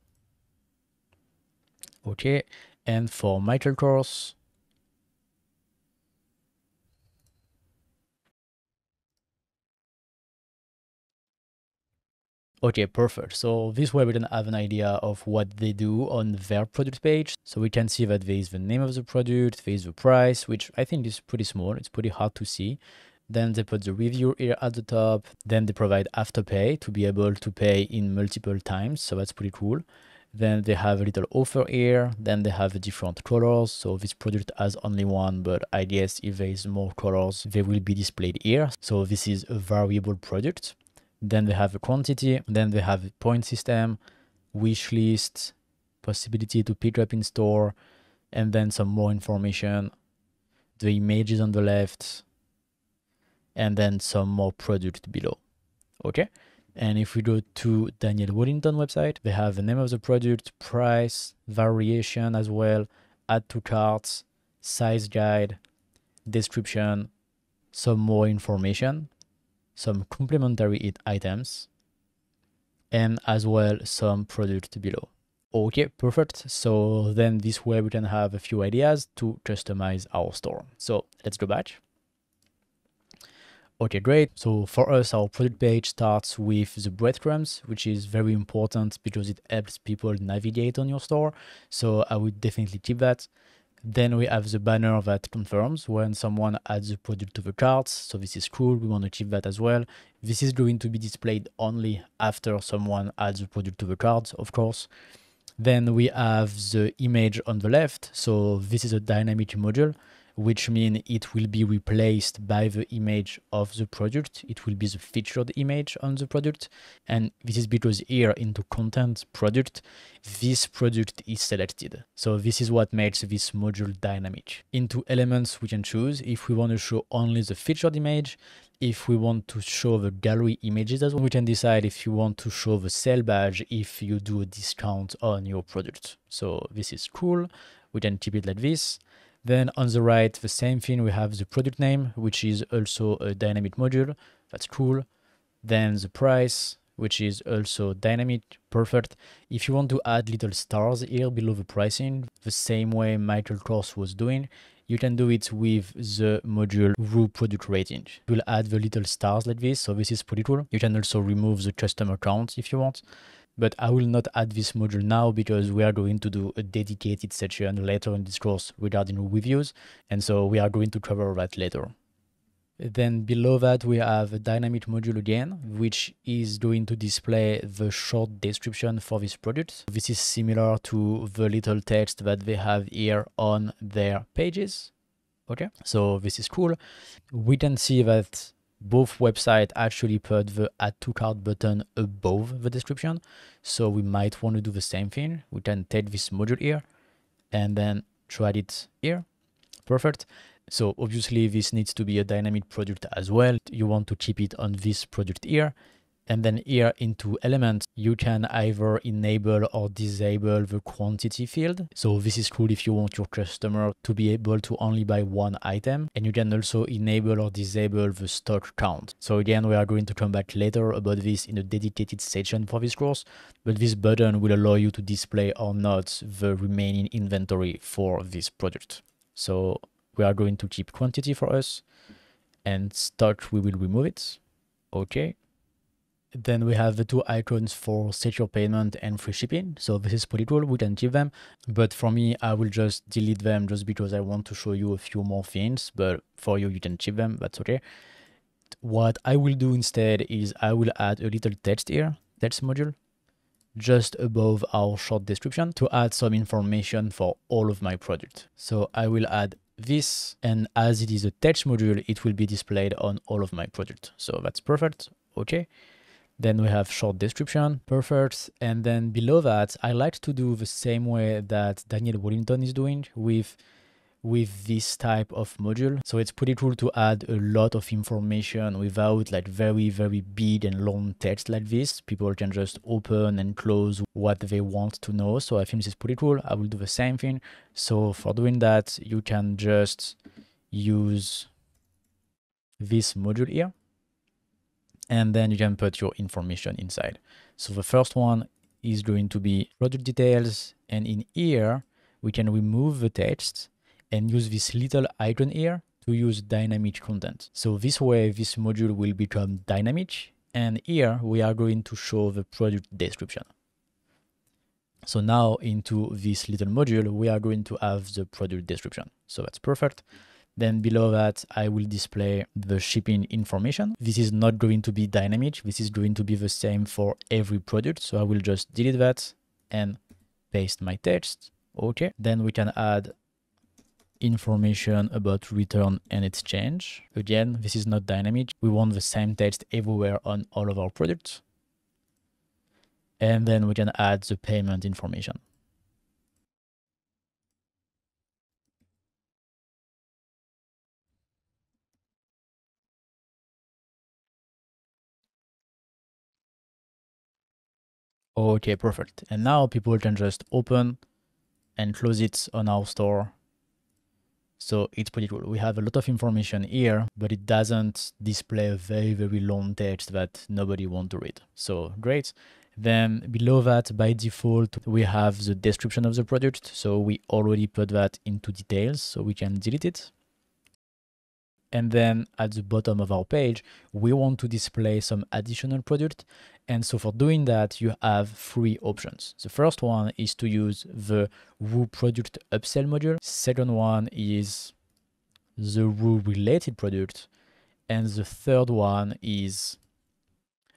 Okay, and for Michael Kors, okay, perfect. So this way we can have an idea of what they do on their product page. So we can see that there is the name of the product, there is the price, which I think is pretty small. It's pretty hard to see. Then they put the review here at the top. Then they provide afterpay to be able to pay in multiple times. So that's pretty cool. Then they have a little offer here. Then they have different colors. So this product has only one, but I guess if there is more colors, they will be displayed here. So this is a variable product. Then they have a quantity. Then they have a point system, wish list, possibility to pick up in store, and then some more information, the images on the left, and then some more product below. Okay. And if we go to Daniel Wellington website, they have the name of the product, price, variation as well, add to carts, size guide, description, some more information, some complementary items, and as well some product below. Okay, perfect. So then this way we can have a few ideas to customize our store. So let's go back. Okay, great. So for us, our product page starts with the breadcrumbs, which is very important because it helps people navigate on your store. So I would definitely keep that. Then we have the banner that confirms when someone adds the product to the cart. So this is cool. We want to keep that as well. This is going to be displayed only after someone adds the product to the cart, of course. Then we have the image on the left. So this is a dynamic module, which means it will be replaced by the image of the product. It will be the featured image on the product. And this is because here into content product, this product is selected. So this is what makes this module dynamic. Into elements, we can choose if we want to show only the featured image. If we want to show the gallery images as well, we can decide if you want to show the sale badge if you do a discount on your product. So this is cool. We can keep it like this. Then on the right, the same thing, we have the product name, which is also a dynamic module. That's cool. Then the price, which is also dynamic, perfect. If you want to add little stars here below the pricing, the same way Michael Kors was doing, you can do it with the module Raw Product Rating. It will add the little stars like this, so this is pretty cool. You can also remove the customer count if you want. But I will not add this module now because we are going to do a dedicated section later in this course regarding reviews. And so we are going to cover that later. Then below that, we have a dynamic module again, which is going to display the short description for this product. This is similar to the little text that they have here on their pages. Okay, so this is cool. We can see that both websites actually put the add to cart button above the description. So we might want to do the same thing. We can take this module here and then try it here. Perfect. So obviously this needs to be a dynamic product as well. You want to keep it on this product here. And then here into elements, you can either enable or disable the quantity field. So this is cool if you want your customer to be able to only buy one item. And you can also enable or disable the stock count. So again, we are going to come back later about this in a dedicated section for this course. But this button will allow you to display or not the remaining inventory for this product. So we are going to keep quantity for us, and stock, we will remove it. Okay. Then we have the two icons for secure payment and free shipping. So this is pretty cool. We can keep them. But for me, I will just delete them just because I want to show you a few more things. But for you, you can keep them. That's okay. What I will do instead is I will add a little text here, text module, just above our short description to add some information for all of my product. So I will add this, and as it is a text module, it will be displayed on all of my product. So that's perfect. Okay. Then we have short description, perfect. And then below that, I like to do the same way that Daniel Wellington is doing with with this type of module. So it's pretty cool to add a lot of information without like very big and long text like this. People can just open and close what they want to know. So I think this is pretty cool. I will do the same thing. So for doing that, you can just use this module here, and then you can put your information inside. So the first one is going to be product details, and in here we can remove the text and use this little icon here to use dynamic content. So this way this module will become dynamic, and here we are going to show the product description. So now into this little module we are going to have the product description. So that's perfect. Then below that, I will display the shipping information. This is not going to be dynamic. This is going to be the same for every product. So I will just delete that and paste my text. Okay. Then we can add information about return and exchange. Again, this is not dynamic. We want the same text everywhere on all of our products. And then we can add the payment information. Okay, perfect. And now people can just open and close it on our store. So it's pretty cool. We have a lot of information here, but it doesn't display a very long text that nobody wants to read. So great. Then below that, by default, we have the description of the product. So we already put that into details, so we can delete it. And then at the bottom of our page, we want to display some additional product. And so for doing that, you have three options. The first one is to use the Woo product upsell module. Second one is the Woo related product. And the third one is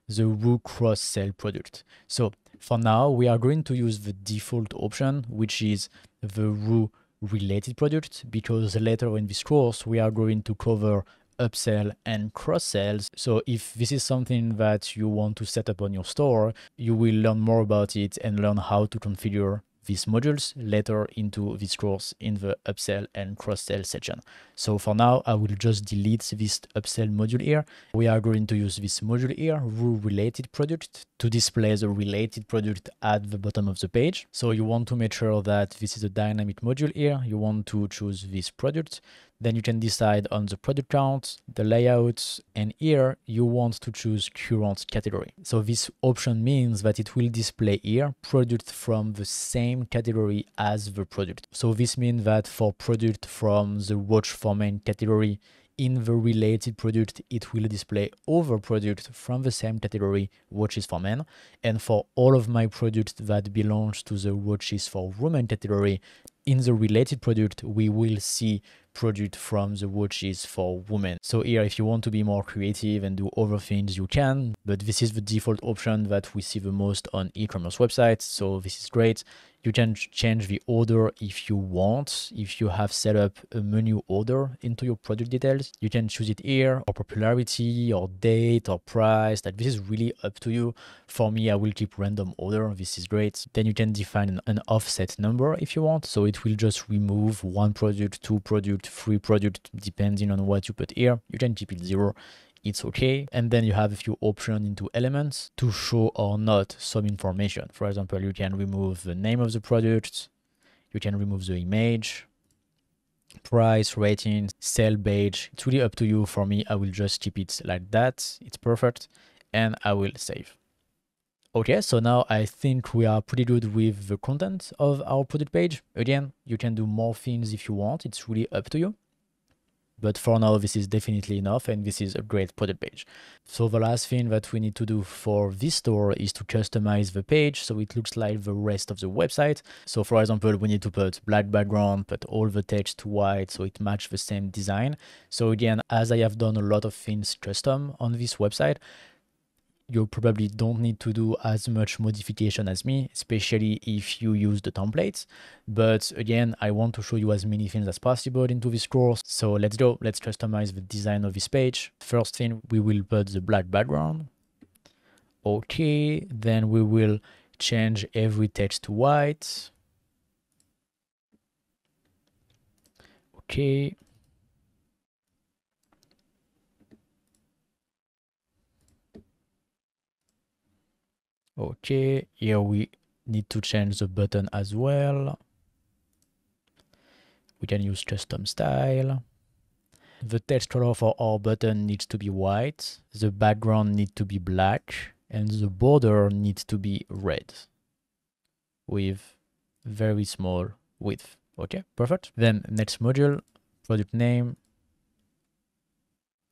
the Woo cross-sell product. So for now, we are going to use the default option, which is the Woo related product, because later in this course we are going to cover upsell and cross sells. So if this is something that you want to set up on your store, you will learn more about it and learn how to configure these modules later into this course in the upsell and cross-sell section. So for now, I will just delete this upsell module here. We are going to use this module here, Woo related product, to display the related product at the bottom of the page. So you want to make sure that this is a dynamic module here. You want to choose this product. Then you can decide on the product count, the layout, and here you want to choose current category. So this option means that it will display here product from the same category as the product. So this means that for product from the watch for men category, in the related product, it will display other product from the same category, watches for men. And for all of my products that belongs to the watches for women category, in the related product, we will see product from the watches for women. So here, if you want to be more creative and do other things, you can, but this is the default option that we see the most on e-commerce websites. So this is great. You can change the order if you want. If you have set up a menu order into your product details, you can choose it here, or popularity, or date, or price. That this is really up to you. For me, I will keep random order. This is great. Then you can define an offset number if you want. So it will just remove one product, two product, three product, depending on what you put here. You can keep it 0. It's okay. And then you have a few options into elements to show or not some information. For example, you can remove the name of the product, you can remove the image, price, rating, sale page. It's really up to you. For me, I will just keep it like that. It's perfect. And I will save. Okay, so now I think we are pretty good with the content of our product page. Again, you can do more things if you want. It's really up to you. But for now, this is definitely enough, and this is a great product page. So the last thing that we need to do for this store is to customize the page so it looks like the rest of the website. So for example, we need to put black background, put all the text white so it matches the same design. So again, as I have done a lot of things custom on this website, you probably don't need to do as much modification as me, especially if you use the templates. But again, I want to show you as many things as possible into this course. So let's go. Let's customize the design of this page. First thing, we will put the black background. Okay, then we will change every text to white. Okay. Okay, here we need to change the button as well. We can use custom style. The text color for our button needs to be white. The background needs to be black. And the border needs to be red with very small width. Okay, perfect. Then next module, product name,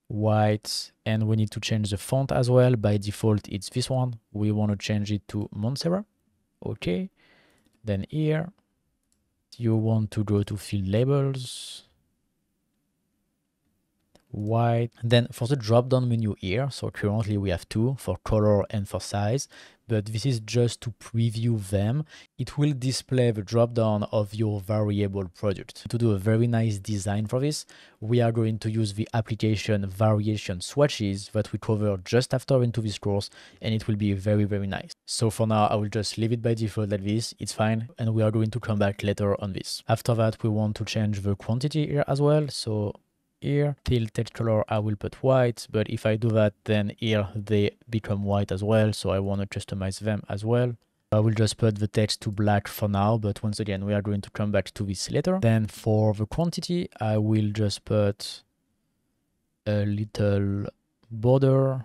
white, and we need to change the font as well. By default, it's this one. We want to change it to Montserrat. Okay, then here, you want to go to field labels, white. Then for the drop down menu here, so currently we have two for color and for size, but this is just to preview them. It will display the drop down of your variable product. To do a very nice design for this, we are going to use the application Variation Swatches that we cover just after into this course, and it will be very, very nice. So for now, I will just leave it by default like this. It's fine, and we are going to come back later on this. After that, we want to change the quantity here as well. So here, till text color, I will put white, but if I do that, then here they become white as well, so I want to customize them as well. I will just put the text to black for now, but once again, we are going to come back to this later. Then for the quantity, I will just put a little border,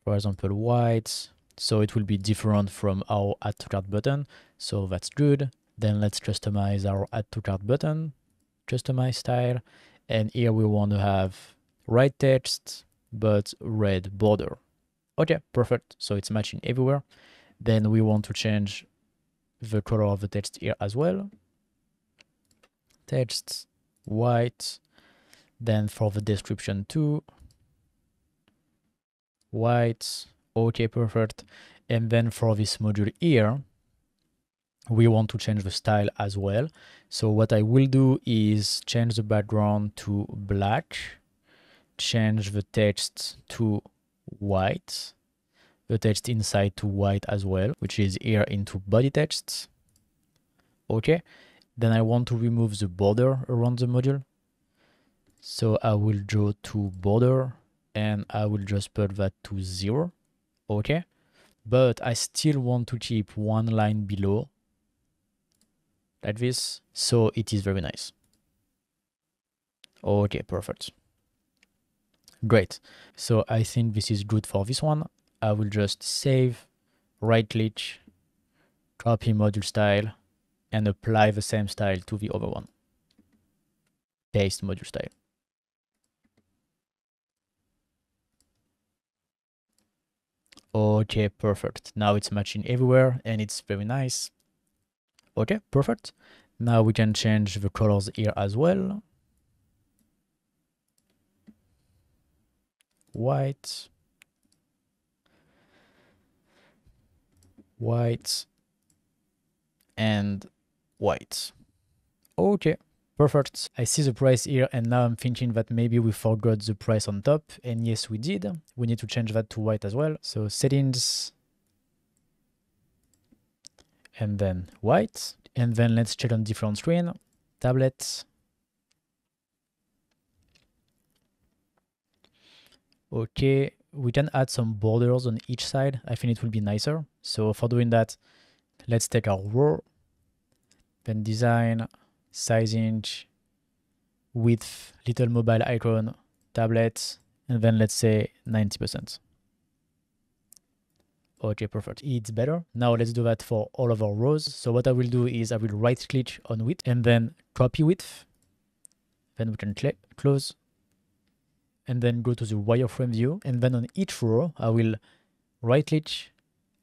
for example, white, so it will be different from our add to cart button, so that's good. Then let's customize our add to cart button. Customize style, and here we want to have white text but red border. Okay, perfect, so it's matching everywhere. Then we want to change the color of the text here as well. Text white. Then for the description too, white. Okay, perfect. And then for this module here, we want to change the style as well. So what I will do is change the background to black, change the text to white, the text inside to white as well, which is here into body text. Okay, then I want to remove the border around the module. So I will go to border and I will just put that to 0. Okay, but I still want to keep one line below like this, so it is very nice. Okay, perfect. Great. So I think this is good for this one. I will just save, right click, copy module style, and apply the same style to the other one. Paste module style. Okay, perfect. Now it's matching everywhere and it's very nice. Okay, perfect. Now we can change the colors here as well. White. White. And white. Okay, perfect. I see the price here and now I'm thinking that maybe we forgot the price on top. And yes, we did. We need to change that to white as well. So settings. And then white. And then let's check on different screen. Tablet. Okay, we can add some borders on each side. I think it will be nicer. So for doing that, let's take our row, then design, sizing, width, little mobile icon, tablet, and then let's say 90%. Okay, perfect. It's better. Now let's do that for all of our rows. So what I will do is I will right click on width and then copy width. Then we can close and then go to the wireframe view. And then on each row, I will right click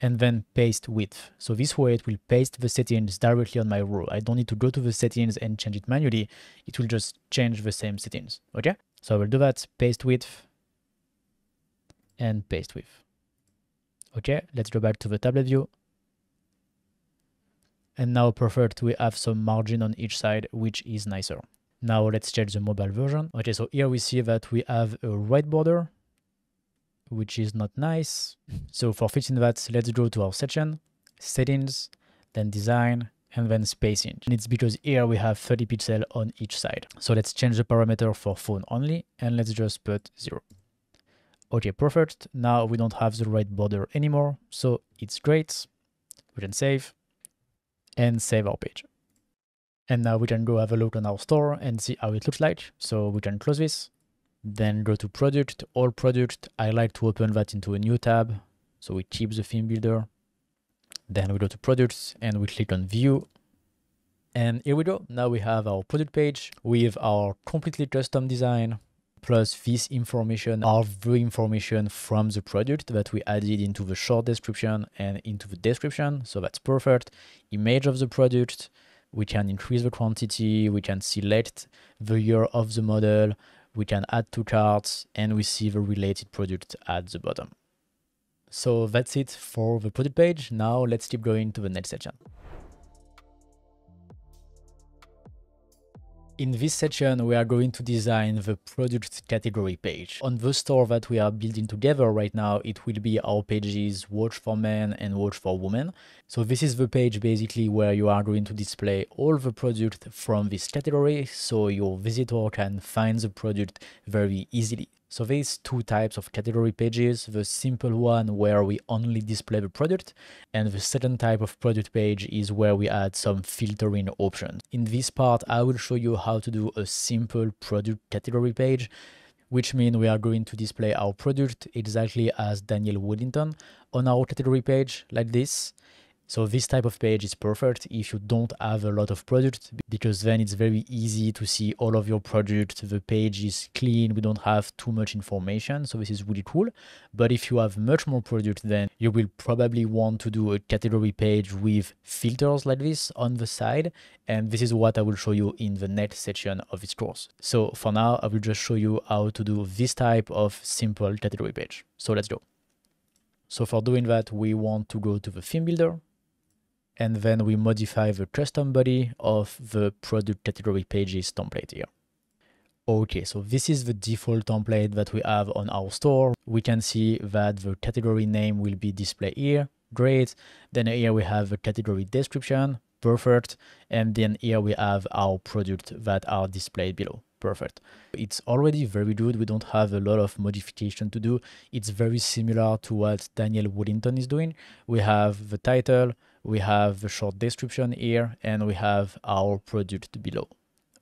and then paste width. So this way it will paste the settings directly on my row. I don't need to go to the settings and change it manually. It will just change the same settings. Okay. So I will do that, paste width and paste width. Okay, let's go back to the tablet view. And now perfect, we have some margin on each side, which is nicer. Now let's check the mobile version. Okay, so here we see that we have a white border, which is not nice. So for fixing that, let's go to our section, settings, then design, and then spacing. And it's because here we have 30 pixels on each side. So let's change the parameter for phone only, and let's just put 0. Okay, perfect. Now we don't have the right border anymore, so it's great. We can save and save our page. And now we can go have a look on our store and see how it looks like. So we can close this, then go to product, all product. I like to open that into a new tab. So we keep the theme builder. Then we go to products and we click on view. And here we go. Now we have our product page with our completely custom design, plus this information, our view information from the product that we added into the short description and into the description. So that's perfect. Image of the product. We can increase the quantity. We can select the year of the model. We can add to carts, and we see the related product at the bottom. So that's it for the product page. Now let's keep going to the next section. In this section, we are going to design the product category page. On the store that we are building together right now, it will be our pages Watch for Men and Watch for Women. So this is the page basically where you are going to display all the product from this category, so your visitor can find the product very easily. So there's two types of category pages, the simple one where we only display the product, and the second type of product page is where we add some filtering options. In this part, I will show you how to do a simple product category page, which means we are going to display our product exactly as Daniel Wellington on our category page like this. So this type of page is perfect if you don't have a lot of product, because then it's very easy to see all of your product. The page is clean, we don't have too much information, so this is really cool. But if you have much more product, then you will probably want to do a category page with filters like this on the side, and this is what I will show you in the next section of this course. So for now, I will just show you how to do this type of simple category page. So let's go. So for doing that, we want to go to the theme builder, and then we modify the custom body of the product category pages template here. Okay, so this is the default template that we have on our store. We can see that the category name will be displayed here. Great. Then here we have the category description. Perfect. And then here we have our product that are displayed below. Perfect. It's already very good. We don't have a lot of modification to do. It's very similar to what Daniel Wellington is doing. We have the title, we have the short description here, and we have our product below.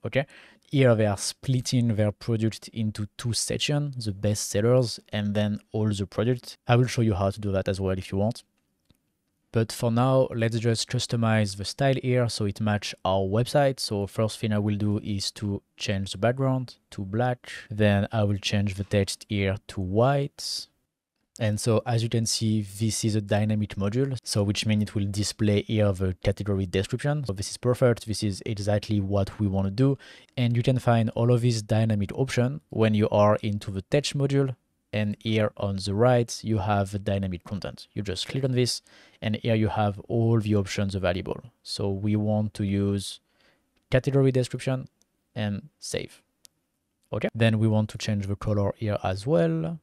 Okay. Here they are splitting their product into two sections, the best sellers and then all the products. I will show you how to do that as well if you want. But for now, let's just customize the style here so it matches our website. So first thing I will do is to change the background to black. Then I will change the text here to white. And so as you can see, this is a dynamic module, so which means it will display here the category description. So this is perfect. This is exactly what we want to do. And you can find all of these dynamic options when you are into the text module. And here on the right, you have the dynamic content. You just click on this, and here you have all the options available. So we want to use category description and save. Okay. Then we want to change the color here as well.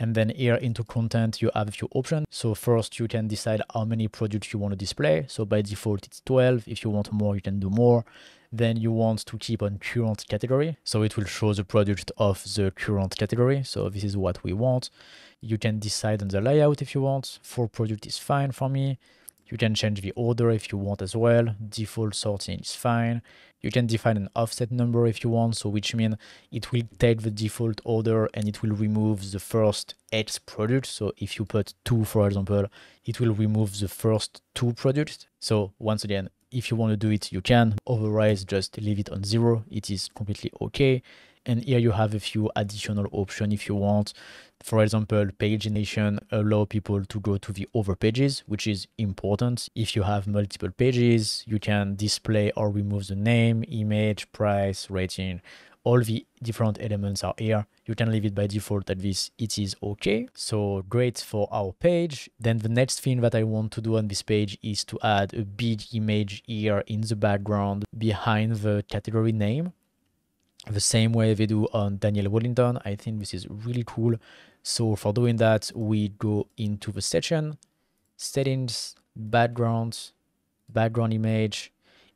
And then here into content, you have a few options. So first you can decide how many products you want to display. So by default, it's 12. If you want more, you can do more. Then you want to keep on current category. So it will show the product of the current category. So this is what we want. You can decide on the layout if you want. For product is fine for me. You can change the order if you want as well. Default sorting is fine. You can define an offset number if you want, so which means it will take the default order and it will remove the first X product. So if you put 2, for example, it will remove the first 2 products. So once again, if you want to do it, you can. Otherwise, just leave it on 0. It is completely okay. And here you have a few additional options if you want. For example, pagination allow people to go to the other pages, which is important. If you have multiple pages, you can display or remove the name, image, price, rating. All the different elements are here. You can leave it by default at this. It is okay. So great for our page. Then the next thing that I want to do on this page is to add a big image here in the background behind the category name. the same way they do on Daniel Wellington. I think this is really cool. So for doing that, we go into the section, settings, background image,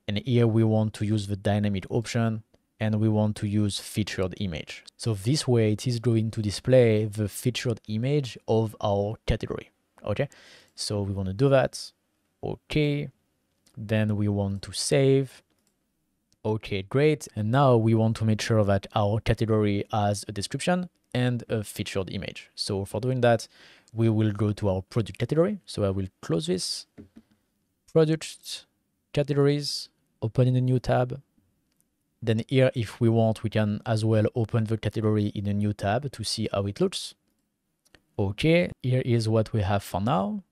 and here we want to use the dynamic option, and we want to use featured image. So this way it is going to display the featured image of our category. Okay, so we want to do that. Okay, then we want to save. Okay, great. And now we want to make sure that our category has a description and a featured image. So for doing that, we will go to our product category. So I will close this. Product categories, open in a new tab. Then here, if we want, we can as well open the category in a new tab to see how it looks. Okay, here is what we have for now.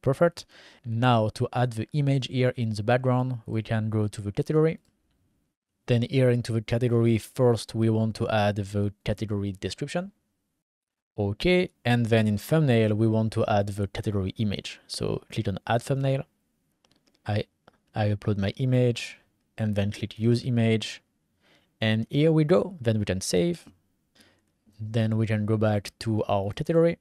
Perfect. Now to add the image here in the background, we can go to the category. Then here into the category, first we want to add the category description. Okay, and then in thumbnail, we want to add the category image. So click on add thumbnail. I upload my image and then click use image. And here we go. Then we can save. Then we can go back to our category,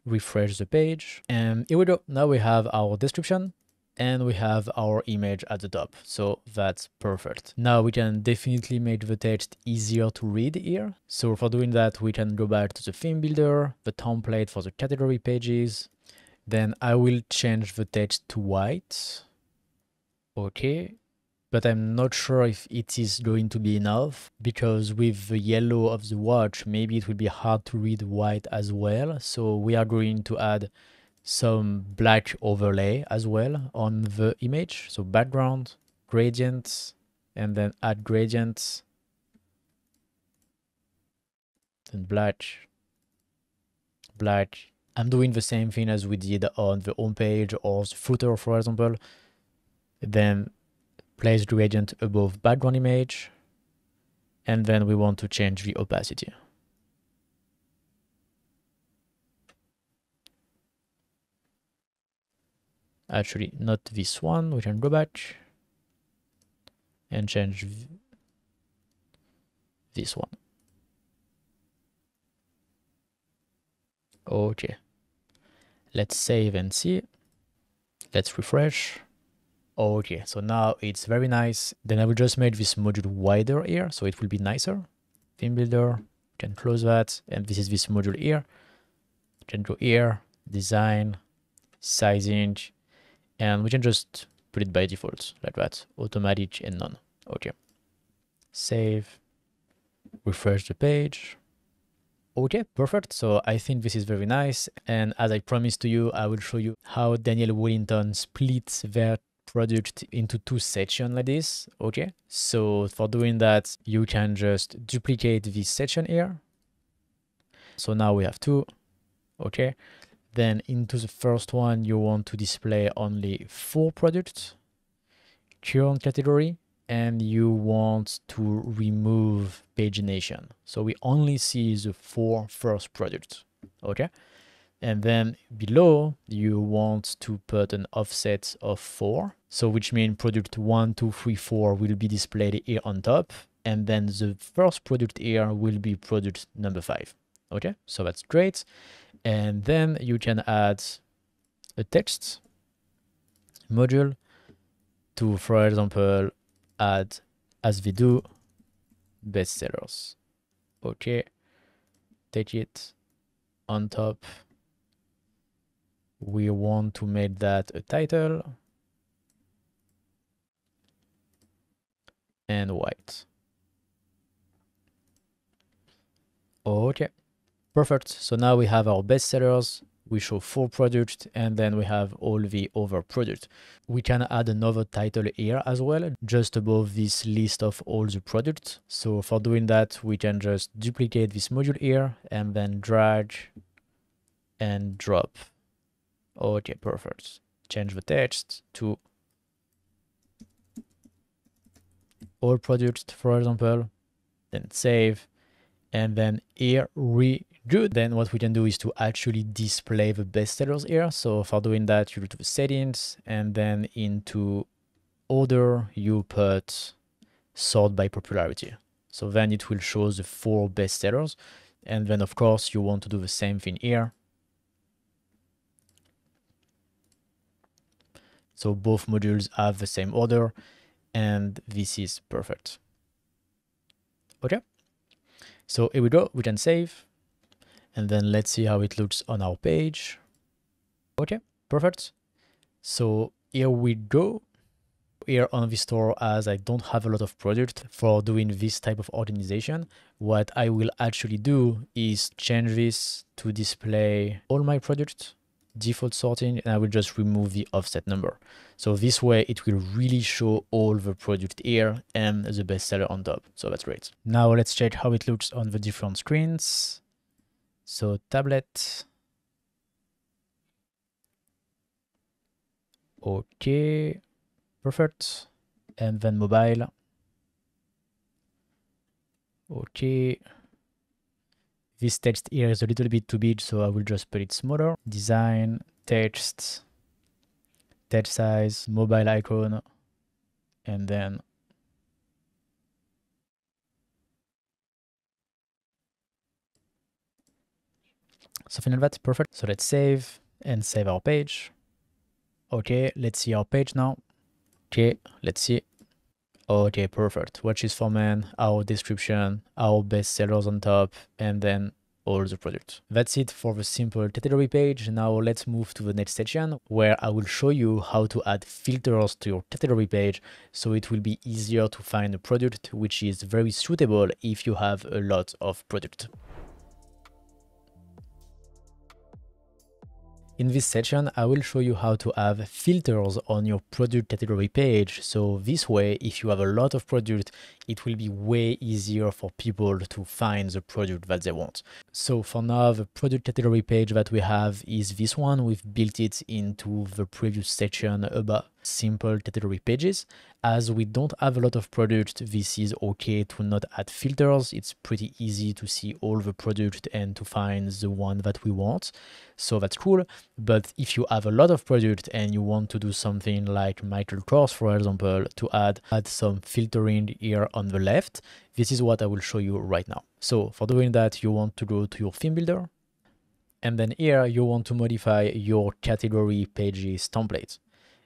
refresh the page, and here we go. Now we have our description and we have our image at the top. So that's perfect. Now we can definitely make the text easier to read here. So for doing that, we can go back to the theme builder, the template for the category pages. Then I will change the text to white. Okay. But I'm not sure if it is going to be enough, because with the yellow of the watch, maybe it will be hard to read white as well. So we are going to add some black overlay as well on the image. So background, gradients, and then add gradients, then black. I'm doing the same thing as we did on the home page or the footer, for example. Then place gradient above background image, and then we want to change the opacity. Actually, not this one. We can go back and change this one. Okay. Let's save and see. Let's refresh. Okay, so now it's very nice. Then I will just make this module wider here, so it will be nicer. Theme builder, can close that, and this is this module here. Can go here, design, sizing, and we can just put it by default like that, automatic and none. Okay, save, refresh the page. Okay, perfect. So I think this is very nice, and as I promised to you, I will show you how Daniel Wellington splits their product into two sections like this. Okay, so for doing that, you can just duplicate this section here. So now we have two. Okay, then into the first one, you want to display only 4 products, current category, and you want to remove pagination. So we only see the 4 first products. Okay, and then below you want to put an offset of 4. So which means product 1, 2, 3, 4 will be displayed here on top. And then the first product here will be product number 5. Okay, so that's great. And then you can add a text module to, for example, add, as we do, bestsellers. Okay, take it on top. We want to make that a title and white. Okay, perfect. So now we have our bestsellers. We show 4 products, and then we have all the other products. We can add another title here as well, just above this list of all the products. So for doing that, we can just duplicate this module here and then drag and drop. Okay, perfect. Change the text to all products, for example, then save, and then here we do. Then what we can do is to actually display the bestsellers here. So for doing that, you go to the settings, and then into order, you put sort by popularity. So then it will show the 4 best sellers. And then of course you want to do the same thing here. So both modules have the same order, and this is perfect. Okay. So here we go, we can save. And then let's see how it looks on our page. Okay, perfect. So here we go. Here on the store, as I don't have a lot of product for doing this type of organization, what I will actually do is change this to display all my products, default sorting, and I will just remove the offset number. So this way it will really show all the product here and the bestseller on top. So that's great. Now let's check how it looks on the different screens. So tablet. Okay. Perfect. And then mobile. Okay. This text here is a little bit too big, so I will just put it smaller. Design, text, text size, mobile icon, and then something like that. Perfect. So let's save and save our page. Okay, let's see our page now. Okay, let's see. Okay, perfect. Watches for men, our description, our best sellers on top, and then all the products. That's it for the simple category page. Now let's move to the next section where I will show you how to add filters to your category page so it will be easier to find a product which is very suitable if you have a lot of product. In this section, I will show you how to have filters on your product category page. So this way, if you have a lot of product, it will be way easier for people to find the product that they want. So for now, the product category page that we have is this one. We've built it into the previous section about simple category pages. As we don't have a lot of product, this is okay to not add filters. It's pretty easy to see all the product and to find the one that we want. So that's cool. But if you have a lot of product and you want to do something like Michael Kors, for example, to add some filtering here on the left, this is what I will show you right now. So for doing that, you want to go to your theme builder. And then here you want to modify your category pages template.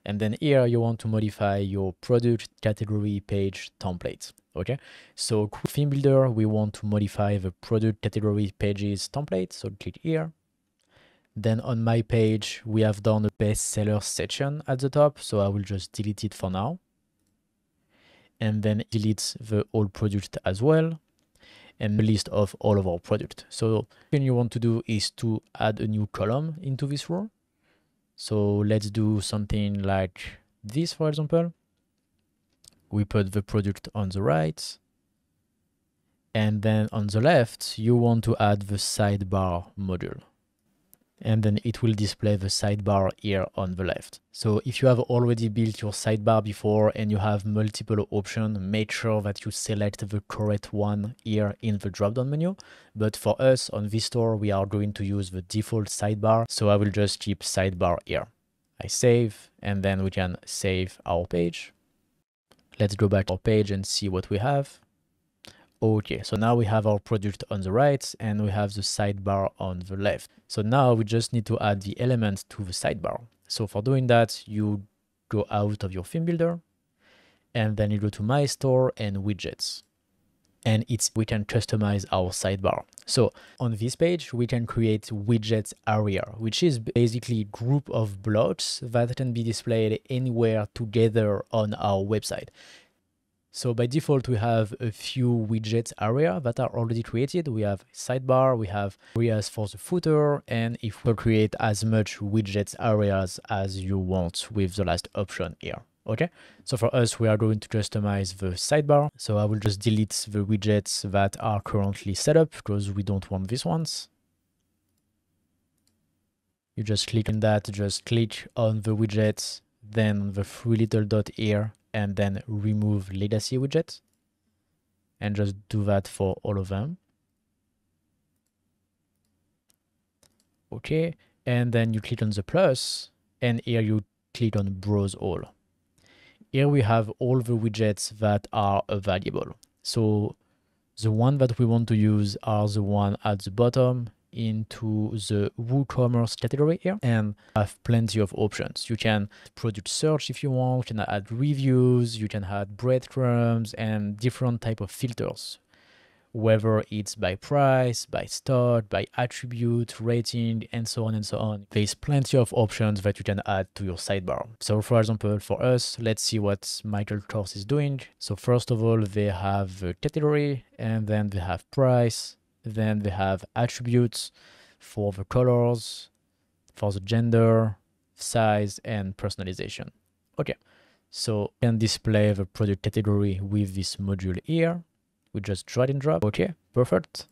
And then here you want to modify your product category page template. Okay, so theme builder, we want to modify the product category pages template. So click here. Then on my page, we have done a bestseller section at the top. So I will just delete it for now. And then delete the all product as well. And the list of all of our product. So what you want to do is to add a new column into this row. So let's do something like this, for example. We put the product on the right. And then on the left, you want to add the sidebar module. And then it will display the sidebar here on the left. So if you have already built your sidebar before and you have multiple options, make sure that you select the correct one here in the drop-down menu. But for us on this store, we are going to use the default sidebar. So I will just keep sidebar here. I save, and then we can save our page. Let's go back to our page and see what we have. Okay, so now we have our product on the right and we have the sidebar on the left. So now we just need to add the elements to the sidebar. So for doing that, you go out of your theme builder and then you go to My Store and Widgets. And we can customize our sidebar. So on this page, we can create widgets area, which is basically a group of blocks that can be displayed anywhere together on our website. So by default, we have a few widgets area that are already created. We have sidebar, we have areas for the footer, and if we create as much widgets areas as you want with the last option here. Okay, so for us, we are going to customize the sidebar. So I will just delete the widgets that are currently set up because we don't want these ones. You just click on that, just click on the widgets, then the three little dot here, and then remove legacy widgets, and just do that for all of them. Okay, and then you click on the plus, and here you click on browse all. Here we have all the widgets that are available. So the one that we want to use are the one at the bottom into the WooCommerce category here, and have plenty of options. You can product search if you want, you can add reviews, you can add breadcrumbs and different type of filters, whether it's by price, by stock, by attribute, rating, and so on and so on. There's plenty of options that you can add to your sidebar. So for example, for us, let's see what Michael Kors is doing. So first of all, they have a category, and then they have price, then they have attributes for the colors, for the gender, size, and personalization. Okay, so you can display the product category with this module here. We just drag and drop. Okay, perfect.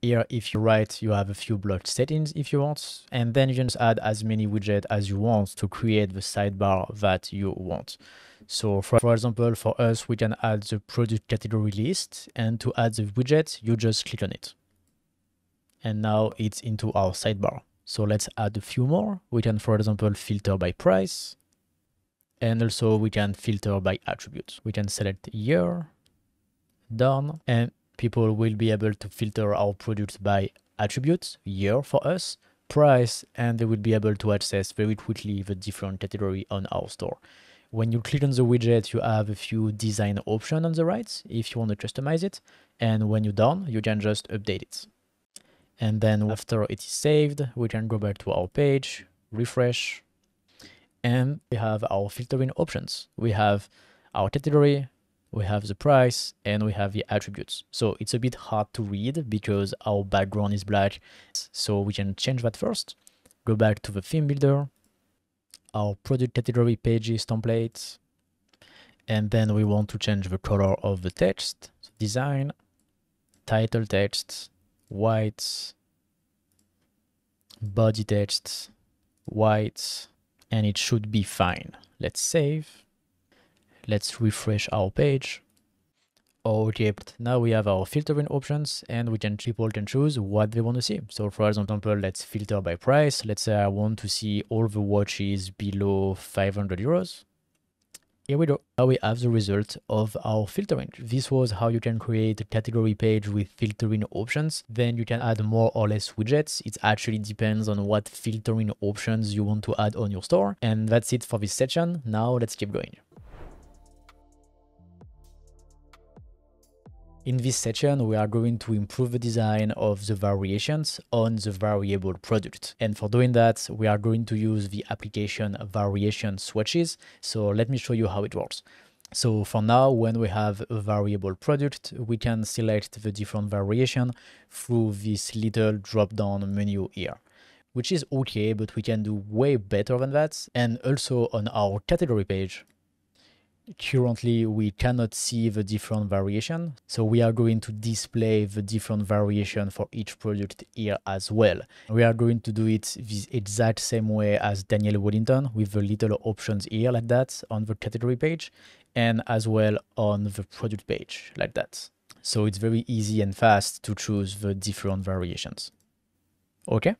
Here, if you write, you have a few block settings if you want, and then you can just add as many widgets as you want to create the sidebar that you want. So for example, for us, we can add the product category list, and to add the widget, you just click on it. And now it's into our sidebar. So let's add a few more. We can, for example, filter by price, and also we can filter by attributes. We can select year, done, and people will be able to filter our products by attributes, year for us, price, and they will be able to access very quickly the different category on our store. When you click on the widget, you have a few design options on the right if you want to customize it, and when you're done, you can just update it. And then after it is saved, we can go back to our page, refresh, and we have our filtering options. We have our category, we have the price, and we have the attributes. So it's a bit hard to read because our background is black. So we can change that first. Go back to the theme builder, our product category pages template, and then we want to change the color of the text. So design, title text, white, body text, white, and it should be fine. Let's save. Let's refresh our page. Okay, now we have our filtering options, and people can choose what they want to see. So for example, let's filter by price. Let's say I want to see all the watches below 500 euros. Here we go. Now we have the result of our filtering. This was how you can create a category page with filtering options. Then you can add more or less widgets. It actually depends on what filtering options you want to add on your store. And that's it for this section. Now let's keep going. In this section, we are going to improve the design of the variations on the variable product. And for doing that, we are going to use the application Variation Swatches. So let me show you how it works. So for now, when we have a variable product, we can select the different variation through this little drop-down menu here, which is okay, but we can do way better than that. And also on our category page, currently we cannot see the different variation, so we are going to display the different variation for each product here as well. We are going to do it the exact same way as Daniel Wellington, with the little options here like that on the category page, and as well on the product page like that. So it's very easy and fast to choose the different variations. Okay,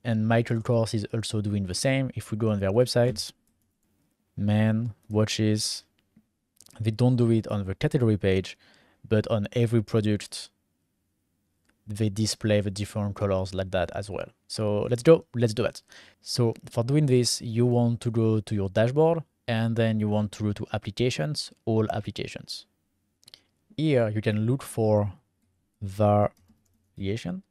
and Michael Kors is also doing the same. If we go on their website, men, watches, they don't do it on the category page, but on every product, they display the different colors like that as well. So let's do that. So for doing this, you want to go to your dashboard, and then you want to go to applications, all applications. Here you can look for variation,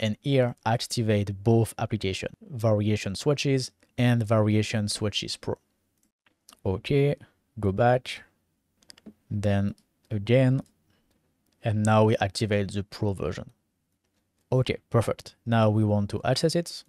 and here activate both applications, Variation Swatches and Variation Swatches Pro. Okay, go back, then again, and now we activate the Pro version. Okay, perfect. Now we want to access it,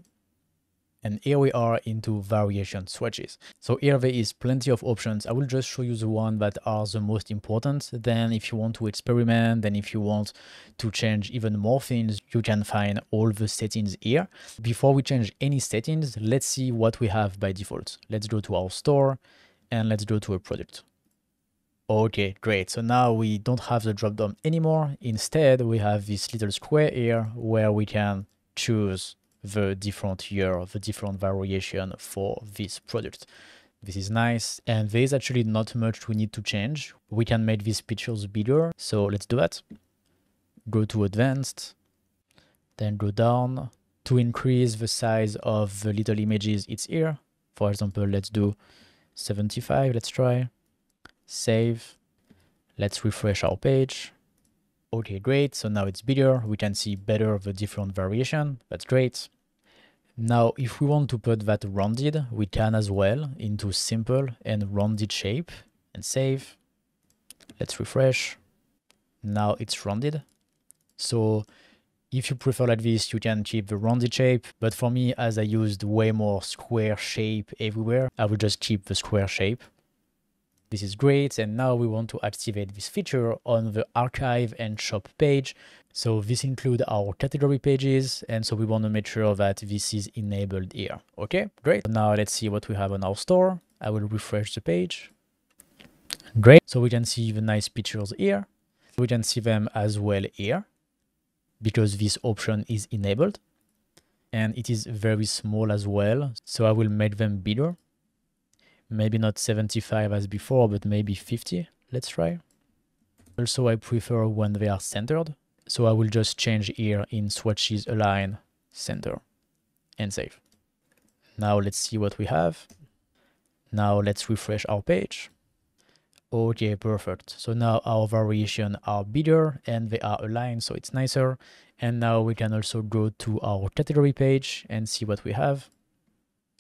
and here we are into Variation Swatches. So here there is plenty of options. I will just show you the ones that are the most important. Then if you want to experiment, then if you want to change even more things, you can find all the settings here. Before we change any settings, let's see what we have by default. Let's go to our store, and let's go to a product. Okay, great. So now we don't have the drop down anymore. Instead, we have this little square here where we can choose the different year, the different variation for this product. This is nice. And there is actually not much we need to change. We can make these pictures bigger. So let's do that. Go to advanced, then go down. To increase the size of the little images, it's here. For example, let's do 75. Let's try. Save. Let's refresh our page. Okay, great. So now it's bigger. We can see better the different variation. That's great. Now, if we want to put that rounded, we can as well into simple and rounded shape and save. Let's refresh. Now it's rounded. So if you prefer like this, you can keep the rounded shape. But for me, as I used way more square shape everywhere, I will just keep the square shape. This is great. And now we want to activate this feature on the archive and shop page. So this includes our category pages. And so we want to make sure that this is enabled here. Okay, great. Now let's see what we have on our store. I will refresh the page. Great. So we can see the nice pictures here. We can see them as well here because this option is enabled. And it is very small as well. So I will make them bigger. Maybe not 75 as before, but maybe 50. Let's try. Also, I prefer when they are centered. So I will just change here in swatches align center and save. Now let's see what we have. Now let's refresh our page. Okay, perfect. So now our variation are bigger and they are aligned, so it's nicer. And now we can also go to our category page and see what we have.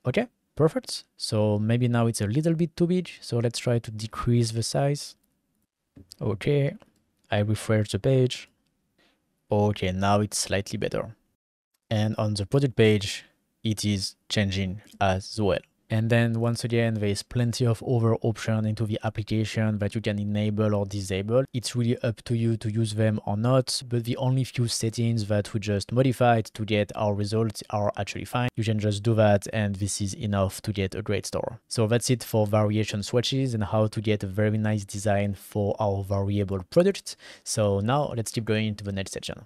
Okay. Perfect. So maybe now it's a little bit too big. So let's try to decrease the size. Okay. I refresh the page. Okay, now it's slightly better. And on the product page, it is changing as well. And then once again, there is plenty of other options into the application that you can enable or disable. It's really up to you to use them or not, but the only few settings that we just modified to get our results are actually fine. You can just do that and this is enough to get a great store. So that's it for variation swatches and how to get a very nice design for our variable product. So now let's keep going into the next section.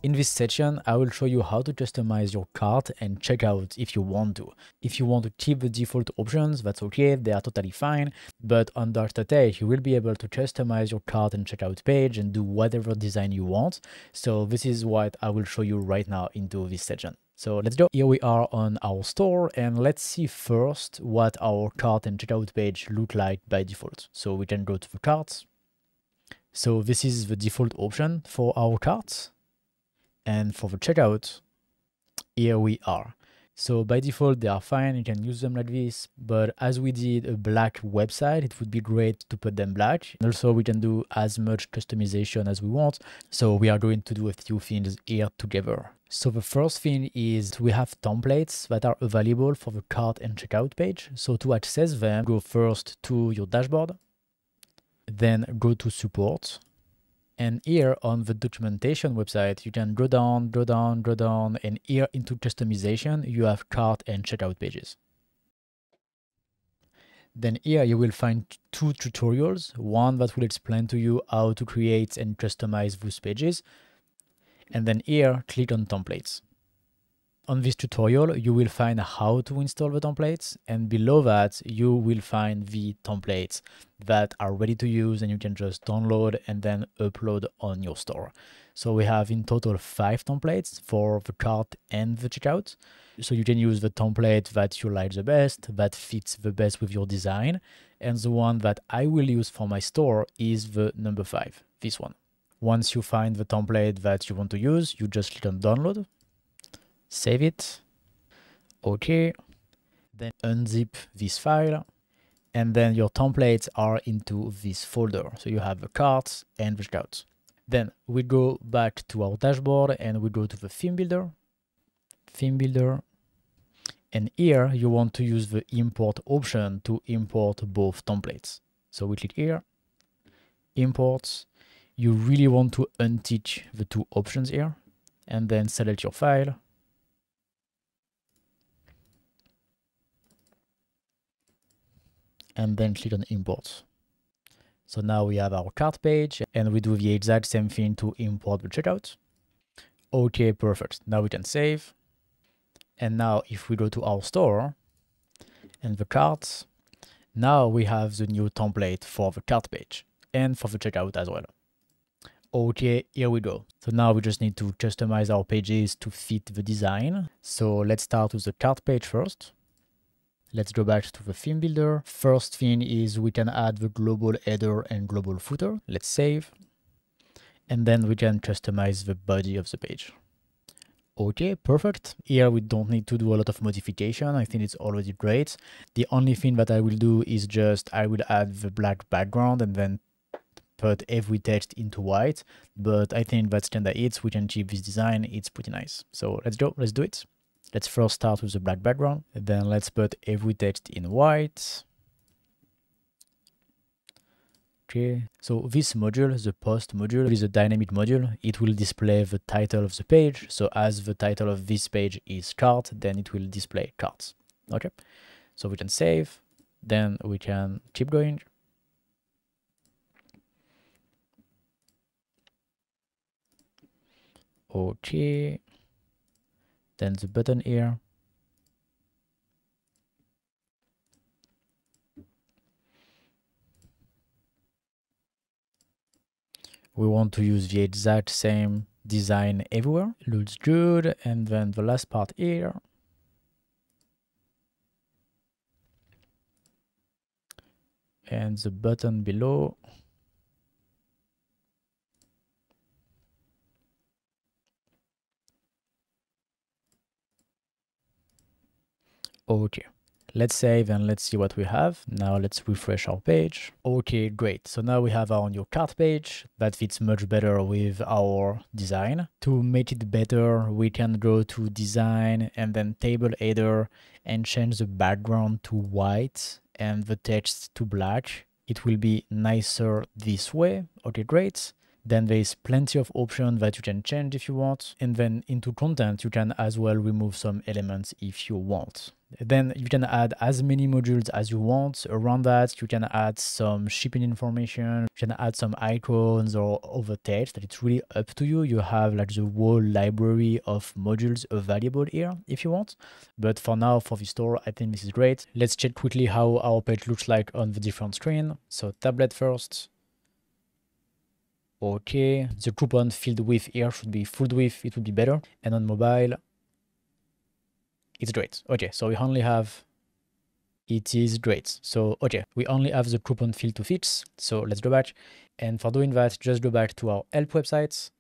In this section, I will show you how to customize your cart and checkout if you want to. If you want to keep the default options, that's okay, they are totally fine. But under Startate, you will be able to customize your cart and checkout page and do whatever design you want. So this is what I will show you right now into this section. So let's go. Here we are on our store and let's see first what our cart and checkout page look like by default. So we can go to the cart. So this is the default option for our carts. And for the checkout, here we are. So by default, they are fine. You can use them like this. But as we did a black website, it would be great to put them black. And also we can do as much customization as we want. So we are going to do a few things here together. So the first thing is we have templates that are available for the cart and checkout page. So to access them, go first to your dashboard, then go to support. And here on the documentation website, you can go down, and here into customization, you have cart and checkout pages. Then here you will find two tutorials, one that will explain to you how to create and customize those pages. And then here, click on templates. On this tutorial, you will find how to install the templates, and below that, you will find the templates that are ready to use and you can just download and then upload on your store. So we have in total 5 templates for the cart and the checkout. So you can use the template that you like the best, that fits the best with your design. And the one that I will use for my store is the number 5, this one. Once you find the template that you want to use, you just click on download. Save it. Okay. Then unzip this file. And then your templates are into this folder. So you have the carts and the checkout. Then we go back to our dashboard and we go to the theme builder. Theme builder. And here you want to use the import option to import both templates. So we click here. Imports. You really want to untick the 2 options here. And then select your file. And then click on import. So now we have our cart page and we do the exact same thing to import the checkout. Okay, perfect. Now we can save. And now if we go to our store and the cart, now we have the new template for the cart page and for the checkout as well. Okay, here we go. So now we just need to customize our pages to fit the design. So let's start with the cart page first. Let's go back to the theme builder. First thing is we can add the global header and global footer. Let's save. And then we can customize the body of the page. Okay, perfect. Here we don't need to do a lot of modification. I think it's already great. The only thing that I will do is just I will add the black background and then put every text into white. But I think that's kind of it. We can keep this design. It's pretty nice. So let's go. Let's do it. Let's first start with the black background. And then let's put every text in white. Okay, so this module, the post module, is a dynamic module. It will display the title of the page. So as the title of this page is cart, then it will display carts. Okay, so we can save, then we can keep going. Okay, then the button here. We want to use the exact same design everywhere. Looks good. And then the last part here. And the button below. Okay. Let's save and let's see what we have. Now let's refresh our page. Okay, great. So now we have our new cart page that fits much better with our design. To make it better, we can go to design and then table header and change the background to white and the text to black. It will be nicer this way. Okay, great. Then there is plenty of options that you can change if you want. And then into content, you can as well remove some elements if you want. Then you can add as many modules as you want. Around that, you can add some shipping information, you can add some icons or other text. It's really up to you. You have like the whole library of modules available here if you want. But for now, for the store, I think this is great. Let's check quickly how our page looks like on the different screen. So tablet first. Okay, the coupon filled width here should be full width, it would be better. And on mobile, it's great. Okay, so we only have, it is great. So, okay, we only have the coupon field to fix. So let's go back. And for doing that, just go back to our help website.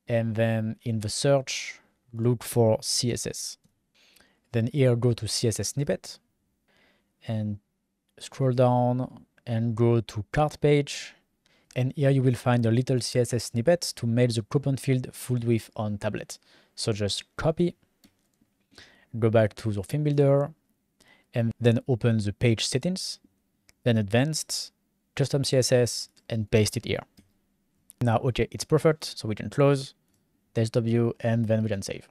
And then in the search, look for CSS. Then here, go to CSS snippet. And scroll down and go to cart page. And here you will find a little CSS snippet to make the coupon field full width on tablet. So just copy, go back to the theme builder, and then open the page settings, then advanced, custom CSS, and paste it here. Now, okay, it's perfect. So we can close, desktop view, and then we can save.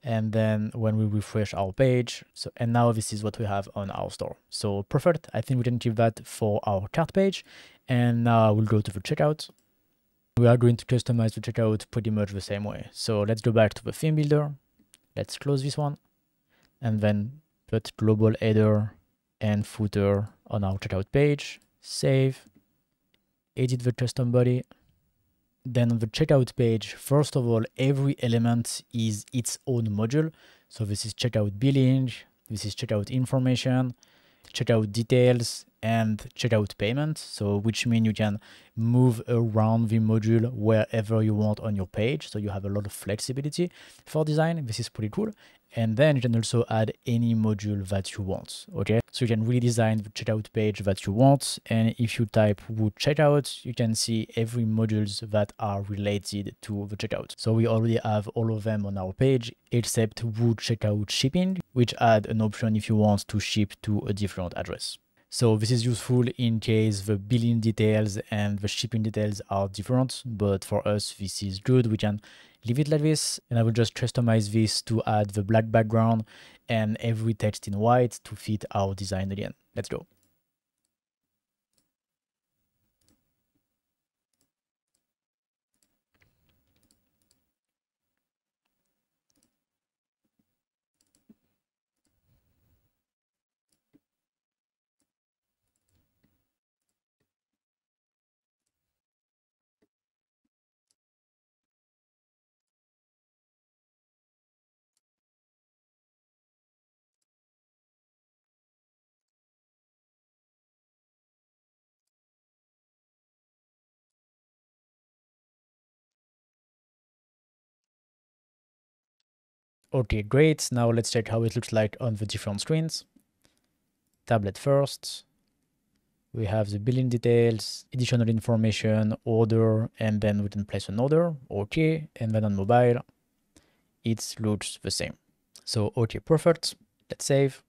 And then when we refresh our page, and now this is what we have on our store. So perfect. I think we can keep that for our cart page. And now we'll go to the checkout. We are going to customize the checkout pretty much the same way. So let's go back to the theme builder. Let's close this one and then put global header and footer on our checkout page. Save, edit the custom body. Then on the checkout page, first of all, every element is its own module. So this is checkout billing, this is checkout information, checkout details, and checkout payment. So which means you can move around the module wherever you want on your page. So you have a lot of flexibility for design. This is pretty cool. And then you can also add any module that you want. Okay, so you can redesign the checkout page that you want. And if you type Woo checkout, you can see every modules that are related to the checkout. So we already have all of them on our page except Woo checkout shipping, which add an option if you want to ship to a different address. So this is useful in case the billing details and the shipping details are different, but for us, this is good. We can leave it like this, and I will just customize this to add the black background and every text in white to fit our design again. Let's go. Okay, great. Now let's check how it looks like on the different screens. Tablet first. We have the billing details, additional information, order, and then we can place an order. Okay, and then on mobile, it looks the same. So okay, perfect. Let's save.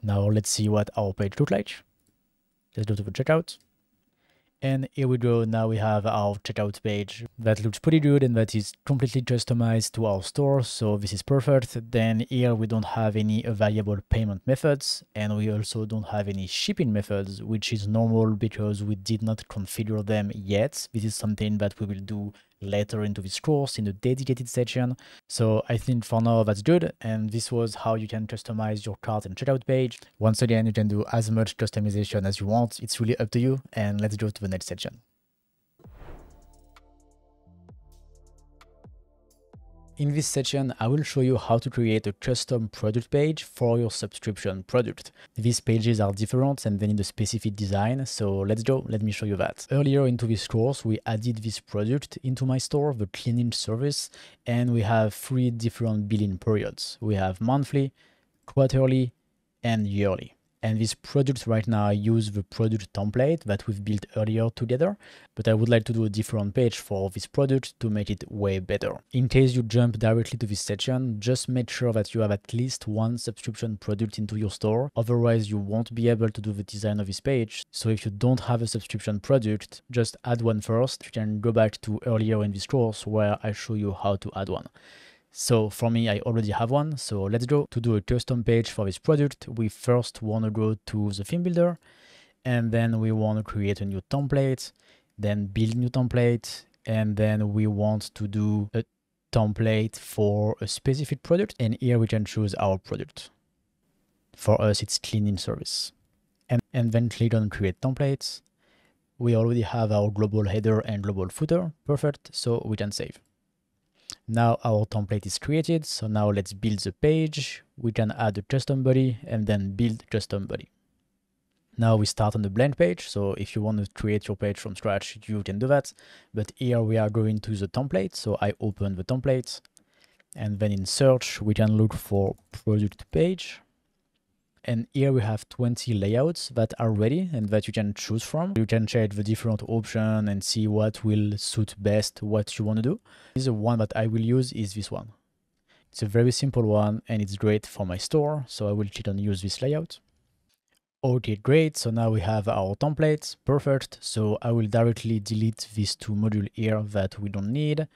Now let's see what our page looks like. Let's go to the checkout. And here we go. Now we have our checkout page that looks pretty good and that is completely customized to our store. So this is perfect. Then here we don't have any available payment methods, and we also don't have any shipping methods, which is normal because we did not configure them yet. This is something that we will do later into this course in a dedicated section. So I think for now that's good, and this was how you can customize your cart and checkout page. Once again, you can do as much customization as you want. It's really up to you, and let's go to the next section. In this section, I will show you how to create a custom product page for your subscription product. These pages are different and they need a specific design, so let's go, let me show you that. Earlier into this course, we added this product into my store, the cleaning service, and we have 3 different billing periods. We have monthly, quarterly, and yearly. And these products right now use the product template that we've built earlier together, but I would like to do a different page for this product to make it way better. In case you jump directly to this section, just make sure that you have at least 1 subscription product into your store, otherwise you won't be able to do the design of this page. So if you don't have a subscription product, just add one first. You can go back to earlier in this course where I show you how to add one. So for me, I already have one. So let's go. To do a custom page for this product, we first want to go to the theme builder, and then we want to create a new template, then build new template, and then we want to do a template for a specific product. And here we can choose our product. For us, it's cleaning service. And then click on create templates. We already have our global header and global footer. Perfect. So we can save. Now our template is created, so now let's build the page. We can add a custom body and then build custom body. Now we start on the blank page, so if you want to create your page from scratch, you can do that. But here we are going to the template, so I open the template, and then in search, we can look for product page. And here we have 20 layouts that are ready and that you can choose from. You can check the different options and see what will suit best what you want to do. The one that I will use is this one. It's a very simple one and it's great for my store. So I will click on use this layout. Okay, great. So now we have our template. Perfect. So I will directly delete these 2 modules here that we don't need.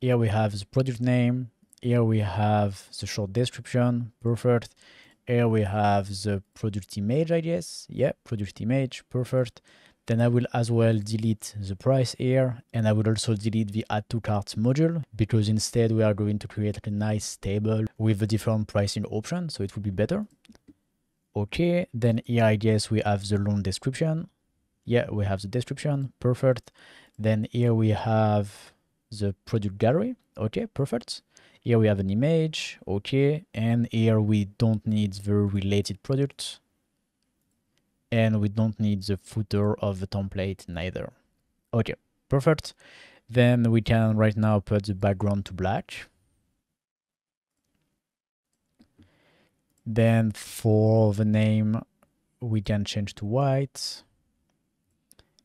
Here we have the product name. Here we have the short description. Perfect. Here we have the product image, I guess. Yeah, product image, perfect. Then I will as well delete the price here, and I will also delete the add to cart module, because instead we are going to create a nice table with the different pricing options, so it will be better. Okay, then here I guess we have the long description. Yeah, we have the description, perfect. Then here we have the product gallery. Okay, perfect. Here we have an image, okay, and here we don't need the related product, and we don't need the footer of the template neither. Okay, perfect. Then we can right now put the background to black. Then for the name, we can change to white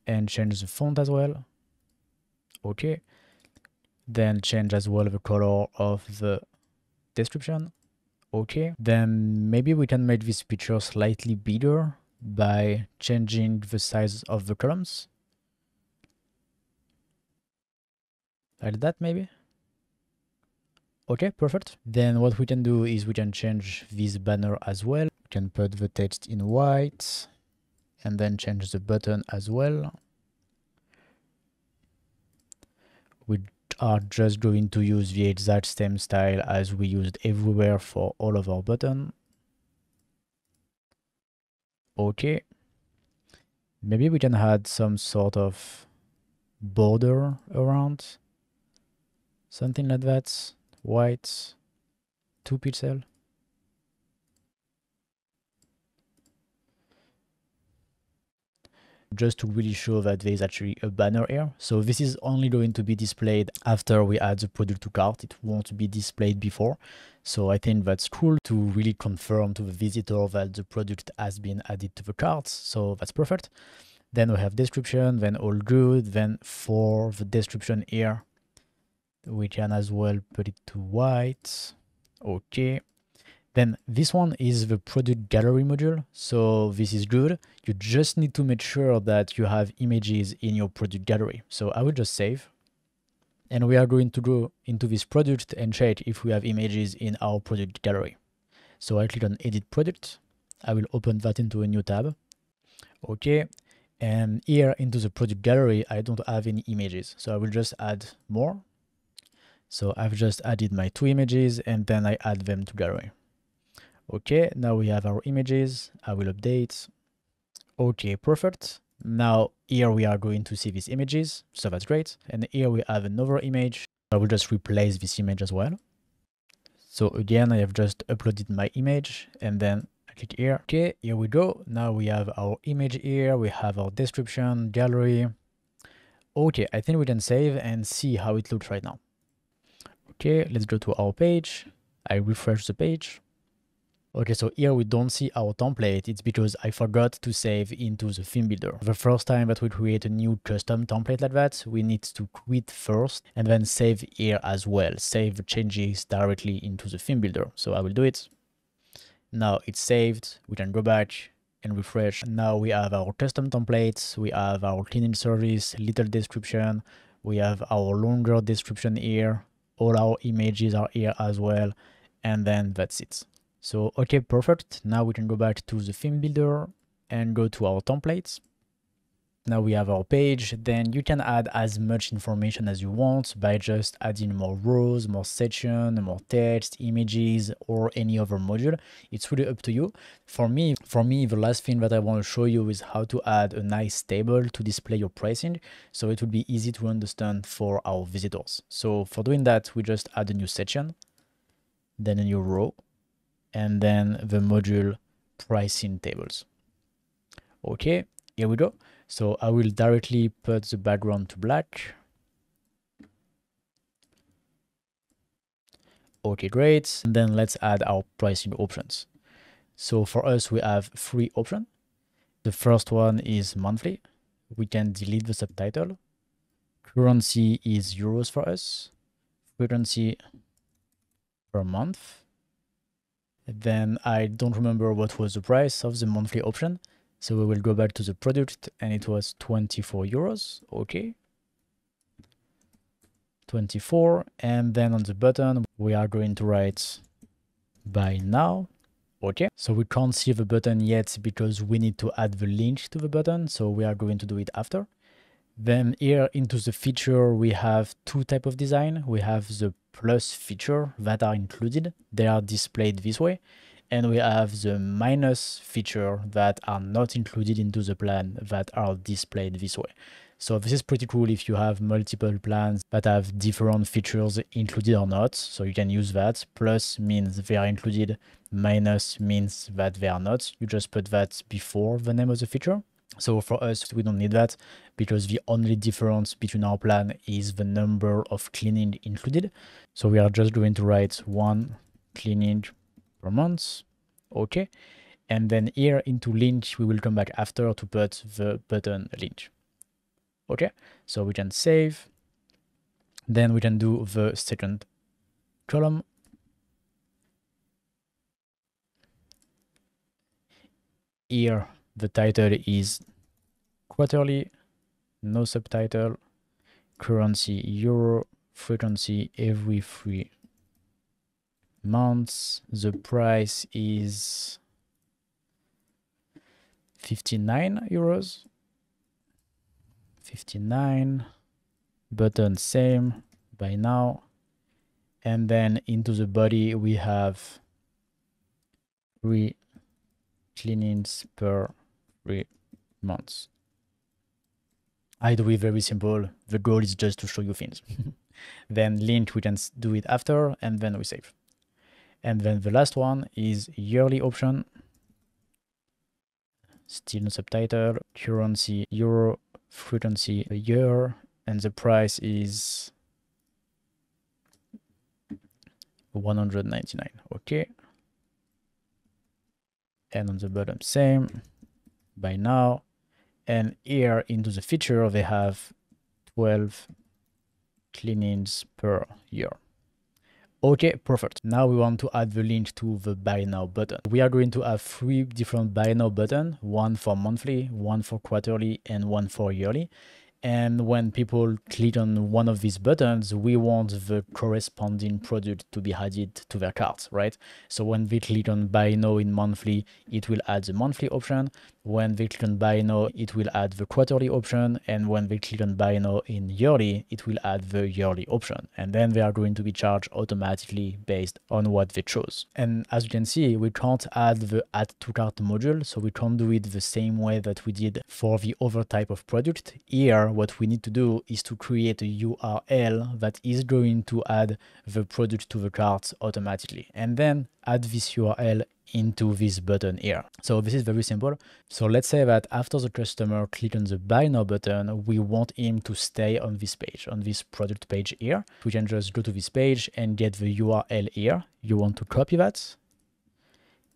and change the font as well. Okay. Then change as well the color of the description. Okay. Then maybe we can make this picture slightly bigger by changing the size of the columns. Like that maybe. Okay, perfect. Then what we can do is we can change this banner as well. We can put the text in white and then change the button as well. We are just going to use the exact same style as we used everywhere for all of our buttons. Okay. Maybe we can add some sort of border around. Something like that. White. 2 pixels. just to really show that there is actually a banner here. So this is only going to be displayed after we add the product to cart. It won't be displayed before. So I think that's cool to really confirm to the visitor that the product has been added to the cart. So that's perfect. Then we have description, then all good. Then for the description here, we can as well put it to white. Okay. Then this one is the product gallery module. So this is good. You just need to make sure that you have images in your product gallery. So I will just save. And we are going to go into this product and check if we have images in our product gallery. So I click on edit product. I will open that into a new tab. Okay. And here into the product gallery, I don't have any images. So I will just add more. So I've just added my 2 images and then I add them to gallery. Okay, now we have our images. I will update. Okay, perfect. Now here we are going to see these images. So that's great. And here we have another image. I will just replace this image as well. So again, I have just uploaded my image and then I click here. Okay, here we go. Now we have our image here. We have our description, gallery. Okay, I think we can save and see how it looks right now. Okay, let's go to our page. I refresh the page. Okay, so here we don't see our template. It's because I forgot to save into the theme builder. The first time that we create a new custom template like that, we need to quit first and then save here as well. Save the changes directly into the theme builder. So I will do it. Now it's saved. We can go back and refresh. Now we have our custom templates. We have our cleaning service, little description. We have our longer description here. All our images are here as well. And then that's it. So, okay, perfect. Now we can go back to the theme builder and go to our templates. Now we have our page. Then you can add as much information as you want by just adding more rows, more section, more text, images, or any other module. It's really up to you. For me, the last thing that I want to show you is how to add a nice table to display your pricing. So it will be easy to understand for our visitors. So for doing that, we just add a new section, then a new row, and then the module pricing tables. Okay, here we go. So I will directly put the background to black. Okay, great. And then let's add our pricing options. So for us, we have 3 options. The first one is monthly. We can delete the subtitle. Currency is euros for us. Frequency per month. Then I don't remember what was the price of the monthly option. So we will go back to the product and it was 24 euros. Okay. 24. And then on the button, we are going to write buy now. Okay. So we can't see the button yet because we need to add the link to the button. So we are going to do it after. Then here into the feature, we have 2 types of design. We have the plus feature that are included. They are displayed this way. And we have the minus feature that are not included into the plan that are displayed this way. So this is pretty cool if you have multiple plans that have different features included or not. So you can use that. Plus means they are included. Minus means that they are not. You just put that before the name of the feature. So for us, we don't need that because the only difference between our plan is the number of cleaning included. So we are just going to write 1 cleaning per month. Okay. And then here into link, we will come back after to put the button link. Okay. So we can save. Then we can do the second column. Here, the title is quarterly, no subtitle, currency euro, frequency every 3 months. The price is 59 euros. 59. Button same, buy now. And then into the body, we have 3 cleanings per 3 months. I do it very simple. The goal is just to show you things. Then link, we can do it after, and then we save. And then the last one is yearly option. still no subtitle, currency euro, frequency a year, and the price is 199. Okay. And on the bottom, same, buy now. And here into the feature, they have 12 cleanings per year. Okay, perfect. Now we want to add the link to the buy now button. We are going to have 3 different buy now buttons, one for monthly, one for quarterly, and one for yearly. And when people click on one of these buttons, we want the corresponding product to be added to their cart, right? So when they click on buy now in monthly, it will add the monthly option. When they click on buy now, it will add the quarterly option. And when they click on buy now in yearly, it will add the yearly option. And then they are going to be charged automatically based on what they chose. And as you can see, we can't add the add to cart module, so we can't do it the same way that we did for the other type of product. Here, what we need to do is to create a URL that is going to add the product to the cart automatically, and then add this URL into this button here. So this is very simple. So let's say that after the customer click on the buy now button, we want him to stay on this page, on this product page here. We can just go to this page and get the URL here. You want to copy that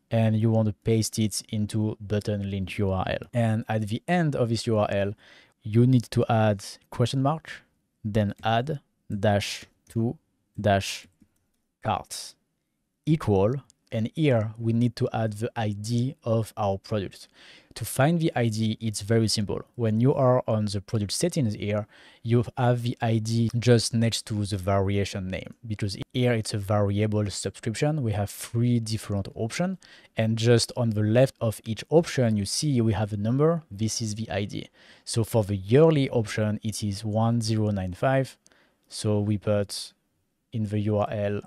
and you want to paste it into button link URL. And at the end of this URL, you need to add question mark, then add dash to dash carts equal. And here we need to add the ID of our product. To find the ID, it's very simple. When you are on the product settings here, you have the ID just next to the variation name, because here it's a variable subscription. We have 3 different options, and just on the left of each option, you see we have a number. This is the ID. So for the yearly option, it is 1095. So we put in the URL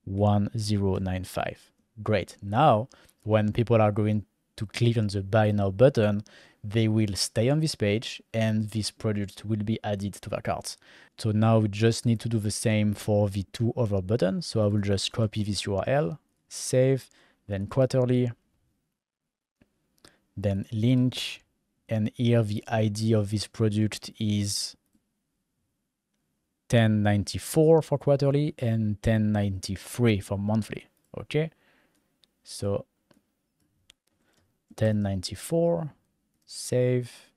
1095. Great. Now, when people are going to click on the buy now button, they will stay on this page and this product will be added to their carts. So now we just need to do the same for the 2 other buttons. So I will just copy this URL, save, then quarterly, then link, and here the ID of this product is 1094 for quarterly and 1093 for monthly. Okay, so 1094, save,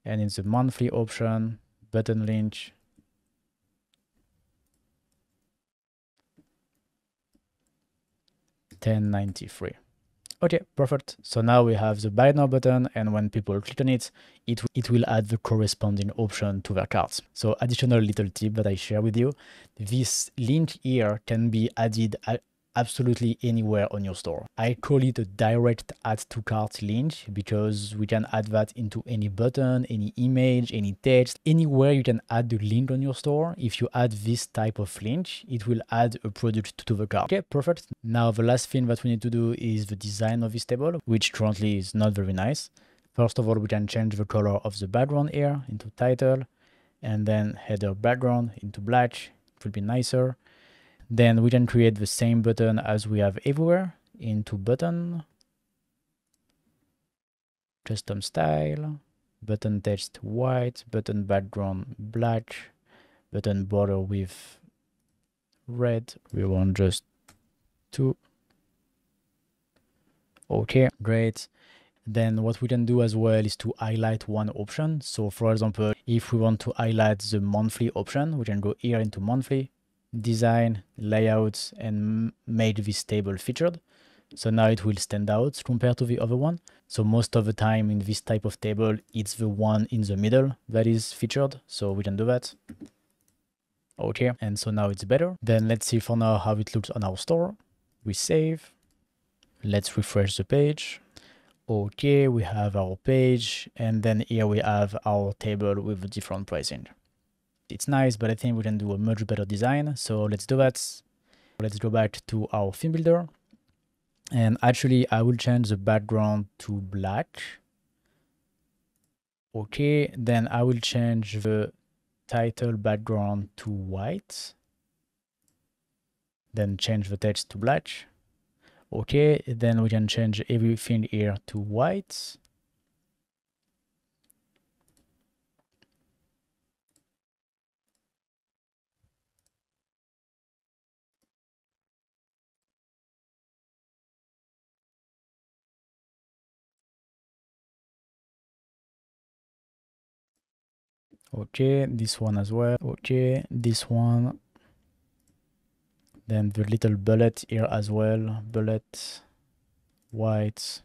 and in the monthly option, button link, $10.93. Okay, perfect. So now we have the buy now button, and when people click on it, it will add the corresponding option to their carts. So additional little tip that I share with you, this link here can be added absolutely anywhere on your store. I call it a direct add to cart link because we can add that into any button, any image, any text, anywhere you can add the link on your store. If you add this type of link, it will add a product to the cart. Okay, perfect. Now the last thing that we need to do is the design of this table, which currently is not very nice. First of all, we can change the color of the background here into title, and then header background into black. It will be nicer. Then we can create the same button as we have everywhere into button, custom style, button text white, button background black, button border with red. We want just 2. Okay, great. Then what we can do as well is to highlight one option. So for example, if we want to highlight the monthly option, we can go here into monthly, design, layouts, and make this table featured. So now it will stand out compared to the other one. So most of the time in this type of table, it's the one in the middle that is featured. So we can do that. Okay, and so now it's better. Then let's see for now how it looks on our store. We save. Let's refresh the page. Okay, we have our page, and then here we have our table with the different pricing. It's nice, but I think we can do a much better design. So let's do that. Let's go back to our theme builder. And actually, I will change the background to black. Okay, then I will change the title background to white. Then change the text to black. Okay, then we can change everything here to white. Okay, this one as well. Okay, this one. Then the little bullet here as well. Bullet, white.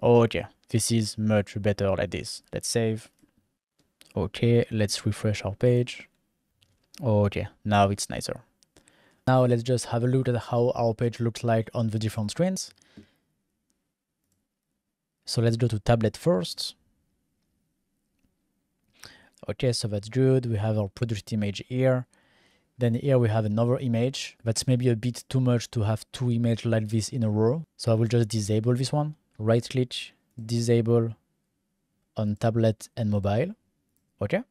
Okay, this is much better like this. Let's save. Okay, let's refresh our page. Okay, now it's nicer. Now let's just have a look at how our page looks like on the different screens. So let's go to tablet first. Okay, so that's good. We have our product image here. Then here we have another image. That's maybe a bit too much to have two images like this in a row. So I will just disable this one. Right click, disable on tablet and mobile. Okay.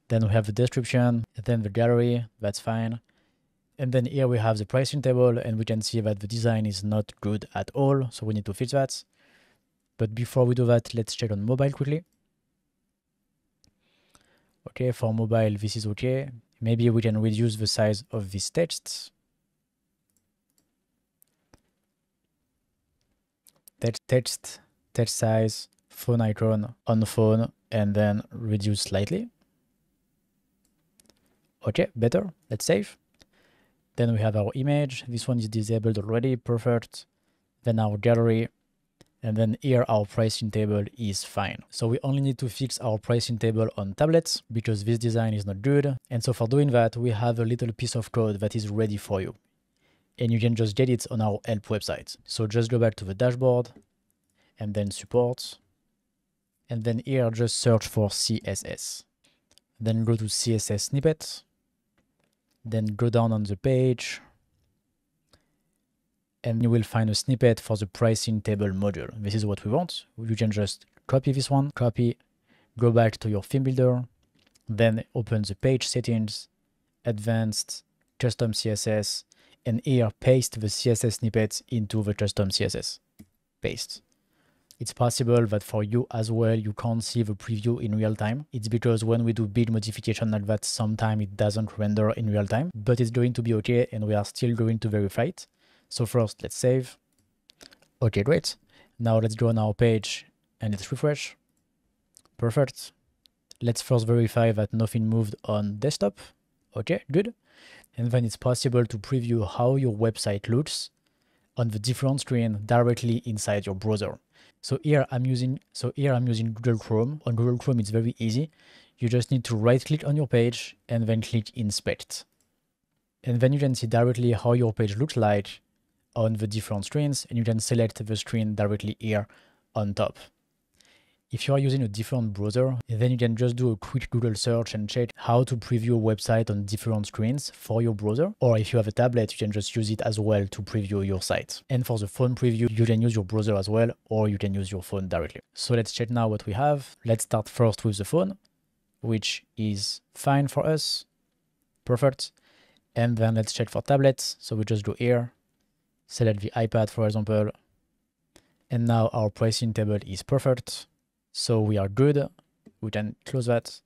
Then we have the description, then the gallery, that's fine. And then here we have the pricing table, and we can see that the design is not good at all. So we need to fix that. But before we do that, let's check on mobile quickly. Okay, for mobile, this is okay. Maybe we can reduce the size of these texts. Text size, phone icon on phone, and then reduce slightly. Okay, better. Let's save. Then we have our image. This one is disabled already. Perfect. Then our gallery. And then here our pricing table is fine. So we only need to fix our pricing table on tablets because this design is not good. And so for doing that, we have a little piece of code that is ready for you. And you can just get it on our help website. So just go back to the dashboard and then support. And then here just search for CSS. Then go to CSS snippet. Then go down on the page. And you will find a snippet for the pricing table module. This is what we want. You can just copy this one, copy, go back to your theme builder, then open the page settings, advanced, custom CSS, and here paste the CSS snippet into the custom CSS. Paste. It's possible that for you as well, you can't see the preview in real time. It's because when we do big modification like that, sometimes it doesn't render in real time, but it's going to be okay, and we are still going to verify it. So first, let's save. Okay, great. Now let's go on our page and let's refresh. Perfect. Let's first verify that nothing moved on desktop. Okay, good. And then it's possible to preview how your website looks on the different screen directly inside your browser. So here I'm using Google Chrome. On Google Chrome, it's very easy. You just need to right click on your page and then click inspect. And then you can see directly how your page looks like on the different screens, and you can select the screen directly here on top. If you are using a different browser, then you can just do a quick Google search and check how to preview a website on different screens for your browser. Or if you have a tablet, you can just use it as well to preview your site. And for the phone preview, you can use your browser as well, or you can use your phone directly. So let's check now what we have. Let's start first with the phone, which is fine for us. Perfect. And then let's check for tablets. So we just go here, select the iPad, for example. And now our pricing table is perfect. So we are good. We can close that.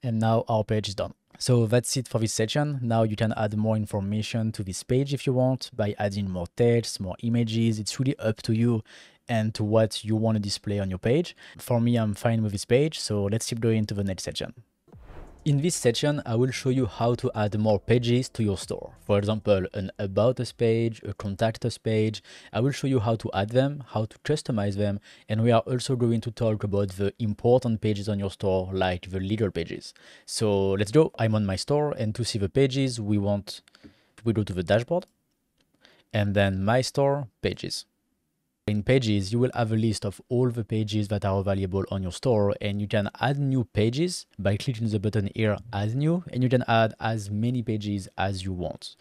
And now our page is done. So that's it for this section. Now you can add more information to this page if you want by adding more text, more images. It's really up to you and to what you want to display on your page. For me, I'm fine with this page. So let's keep going to the next section. In this section, I will show you how to add more pages to your store. For example, an About Us page, a Contact Us page. I will show you how to add them, how to customize them, and we are also going to talk about the important pages on your store, like the leader pages. So let's go. I'm on my store, and to see the pages we go to the dashboard, and then My Store, Pages. In Pages, you will have a list of all the pages that are available on your store, and you can add new pages by clicking the button here, Add New, and you can add as many pages as you want.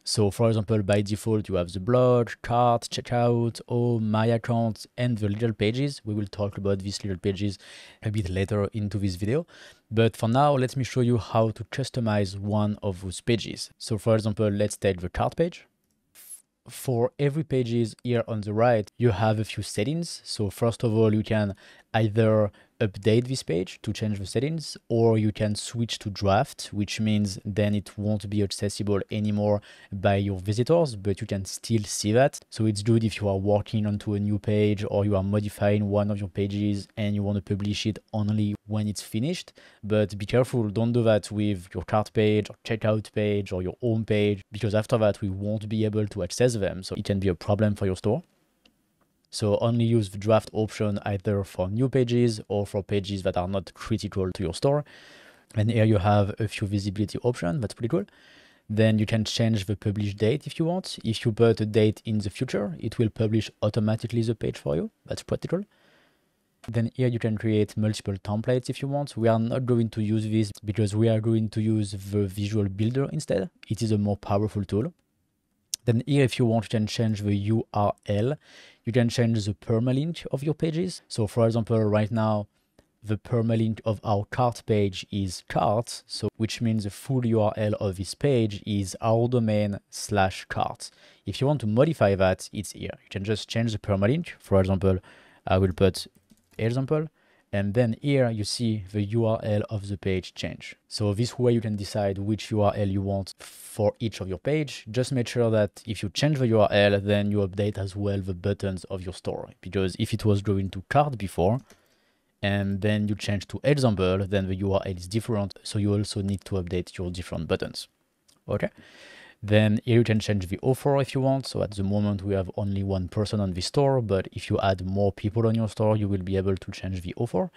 So for example, by default, you have the blog, cart, checkout, home, my account, and the little pages. We will talk about these little pages a bit later into this video. But for now, let me show you how to customize one of those pages. So for example, let's take the cart page. For every pages here on the right, you have a few settings. So first of all, you can either update this page to change the settings, or you can switch to draft, which means then it won't be accessible anymore by your visitors, but you can still see that. So it's good if you are working onto a new page or you are modifying one of your pages and you want to publish it only when it's finished. But be careful, don't do that with your cart page or checkout page or your home page, because after that we won't be able to access them, so it can be a problem for your store. So only use the draft option either for new pages or for pages that are not critical to your store. And here you have a few visibility options. That's pretty cool. Then you can change the publish date if you want. If you put a date in the future, it will publish automatically the page for you. That's pretty cool. Then here you can create multiple templates if you want. We are not going to use this because we are going to use the Visual Builder instead. It is a more powerful tool. Then here, if you want, you can change the URL. You can change the permalink of your pages. So for example, right now, the permalink of our cart page is cart, so which means the full URL of this page is our domain /cart. If you want to modify that, it's here. You can just change the permalink. For example, I will put example. And then here you see the URL of the page change. So this way you can decide which URL you want for each of your page. Just make sure that if you change the URL, then you update as well the buttons of your store. Because if it was going to cart before, and then you change to example, then the URL is different. So you also need to update your different buttons. Okay. Then here you can change the offer if you want. So at the moment we have only one person on the store, but if you add more people on your store, you will be able to change the offer.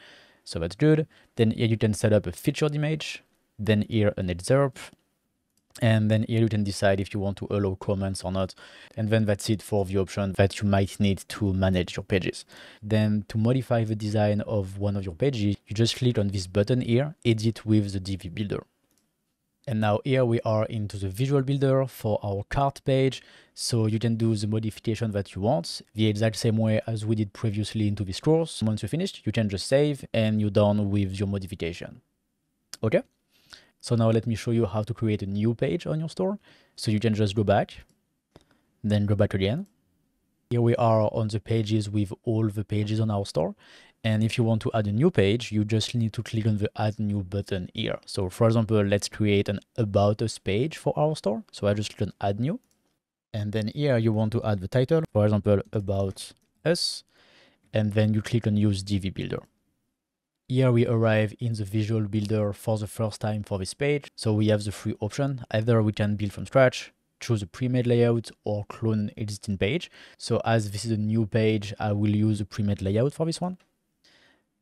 So that's good. Then here you can set up a featured image, then here an excerpt, and then here you can decide if you want to allow comments or not. And then that's it for the option that you might need to manage your pages. Then to modify the design of one of your pages, you just click on this button here, edit with the Divi Builder. And now here we are into the Visual Builder for our cart page. So you can do the modification that you want the exact same way as we did previously into this course. Once you're finished, you can just save and you're done with your modification. Okay. So now let me show you how to create a new page on your store. So you can just go back, then go back again. Here we are on the pages with all the pages on our store. And if you want to add a new page, you just need to click on the Add New button here. So for example, let's create an About Us page for our store. So I just click on Add New. And then here you want to add the title, for example, About Us. And then you click on Use Divi Builder. Here we arrive in the Visual Builder for the first time for this page. So we have the three options. Either we can build from scratch, choose a pre-made layout, or clone an existing page. So as this is a new page, I will use a pre-made layout for this one.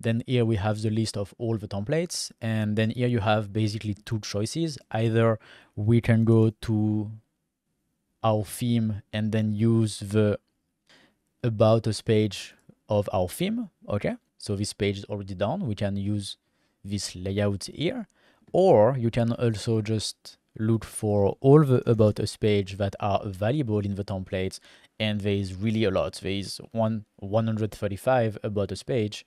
Then here we have the list of all the templates. And then here you have basically two choices. Either we can go to our theme and then use the About Us page of our theme. Okay, so this page is already done. We can use this layout here. Or you can also just look for all the About Us page that are available in the templates. And there is really a lot. There is 135 About Us page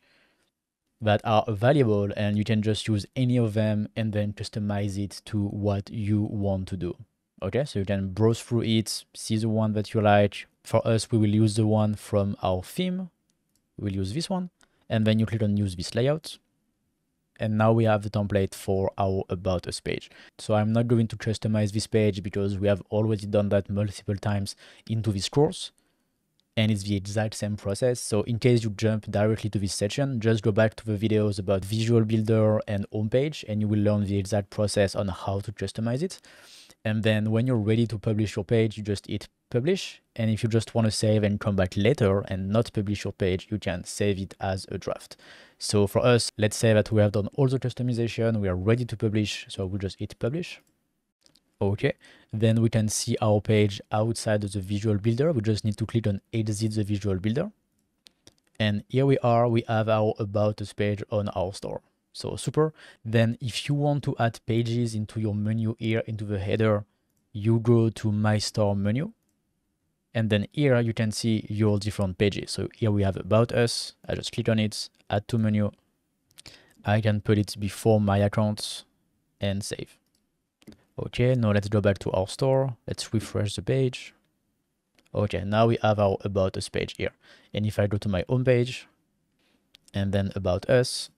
that are available, and you can just use any of them and then customize it to what you want to do. Okay, so you can browse through it, see the one that you like. For us, we will use the one from our theme. We'll use this one, and then you click on Use this layout. And now we have the template for our About Us page. So I'm not going to customize this page because we have already done that multiple times into this course. And it's the exact same process. So in case you jump directly to this section, just go back to the videos about Visual Builder and homepage, and you will learn the exact process on how to customize it. And then when you're ready to publish your page, you just hit publish. And if you just want to save and come back later and not publish your page, you can save it as a draft. So for us, let's say that we have done all the customization, we are ready to publish. So we'll just hit publish. Okay, then we can see our page outside of the Visual Builder. We just need to click on Exit the Visual Builder. And here we are, we have our About Us page on our store. So super. Then if you want to add pages into your menu here, into the header, you go to My Store menu. And then here you can see your different pages. So here we have About Us. I just click on it, Add to Menu. I can put it before my account and save. Okay, now let's go back to our store. Let's refresh the page. Okay, now we have our About Us page here. And if I go to my home page and then About Us,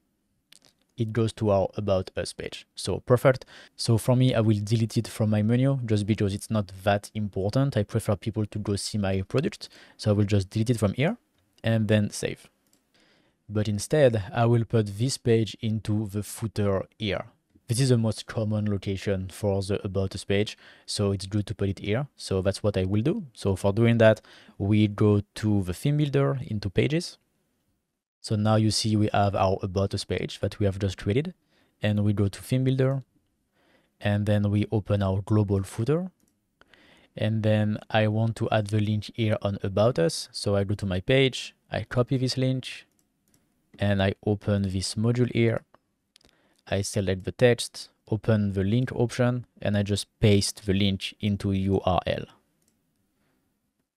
it goes to our About Us page. So perfect. So for me, I will delete it from my menu just because it's not that important. I prefer people to go see my product. So I will just delete it from here and then save. But instead, I will put this page into the footer here. This is the most common location for the About Us page, so it's good to put it here. So that's what I will do. So for doing that, we go to the theme builder into pages. So now you see we have our About Us page that we have just created, and we go to theme builder, and then we open our global footer. And then I want to add the link here on About Us. So I go to my page, I copy this link, and I open this module here. I select the text, open the link option, and I just paste the link into URL.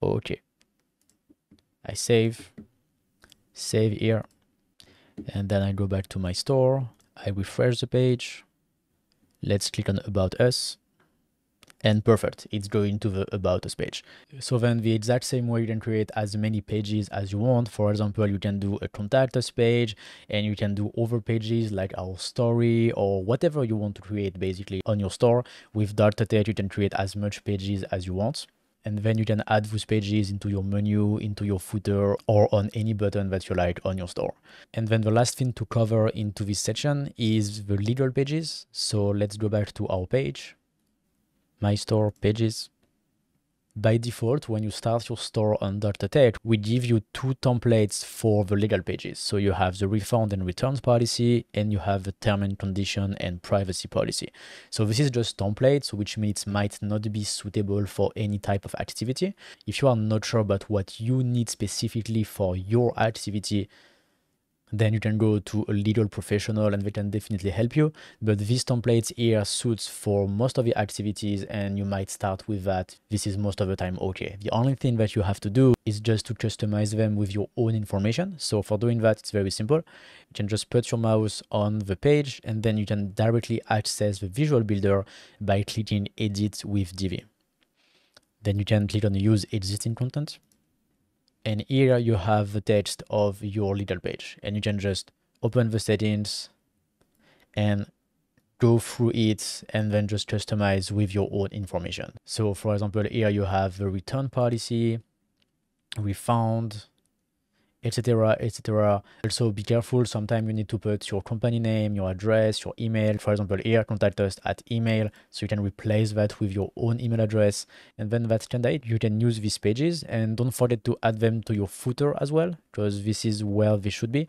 Okay. I save here, and then I go back to my store. I refresh the page. Let's click on About Us. And perfect, it's going to the About Us page. So then the exact same way you can create as many pages as you want. For example, you can do a Contact Us page, and you can do other pages like our story or whatever you want to create basically on your store. With Dart.text, you can create as much pages as you want. And then you can add those pages into your menu, into your footer, or on any button that you like on your store. And then the last thing to cover into this section is the legal pages. So let's go back to our page. My store pages. By default, when you start your store on Dart.text, we give you two templates for the legal pages. So you have the refund and returns policy, and you have the term and condition and privacy policy. So this is just templates, which means it might not be suitable for any type of activity. If you are not sure about what you need specifically for your activity, then you can go to a legal professional and they can definitely help you. But these templates here suits for most of the activities, and you might start with that. This is most of the time okay. The only thing that you have to do is just to customize them with your own information. So for doing that, it's very simple. You can just put your mouse on the page, and then you can directly access the Visual Builder by clicking Edit with Divi. Then you can click on Use Existing Content. And here you have the text of your legal page, and you can just open the settings and go through it and then just customize with your own information. So for example, here you have the return policy, refund, etc., etc. Also be careful, sometimes you need to put your company name, your address, your email. For example, here contact us at email, so you can replace that with your own email address, and then that's kind of it. You can use these pages, and don't forget to add them to your footer as well, because this is where they should be.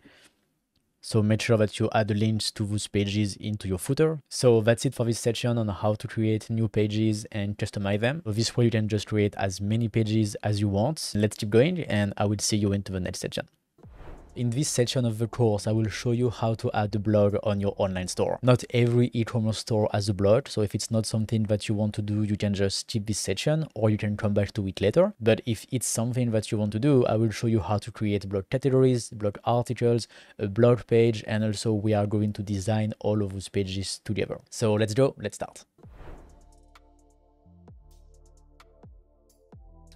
So make sure that you add the links to those pages into your footer. So that's it for this section on how to create new pages and customize them. So this way you can just create as many pages as you want. Let's keep going, and I will see you into the next section. In this section of the course, I will show you how to add a blog on your online store. Not every e-commerce store has a blog, so if it's not something that you want to do, you can just skip this section, or you can come back to it later. But if it's something that you want to do, I will show you how to create blog categories, blog articles, a blog page, and also we are going to design all of those pages together. So let's go, let's start.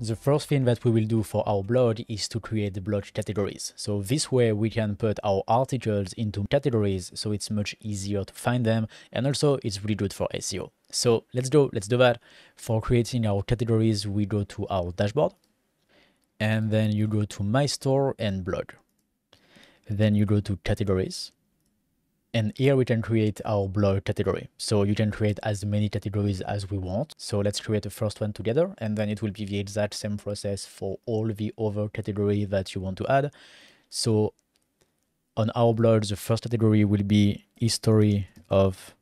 The first thing that we will do for our blog is to create the blog categories. So this way we can put our articles into categories, so it's much easier to find them, and also it's really good for SEO. So let's do that. For creating our categories, we go to our dashboard, and then you go to My Store and Blog. Then you go to Categories. And here we can create our blog category. So you can create as many categories as we want. So let's create the first one together, and then it will be the exact same process for all the other categories that you want to add. So on our blog, the first category will be History of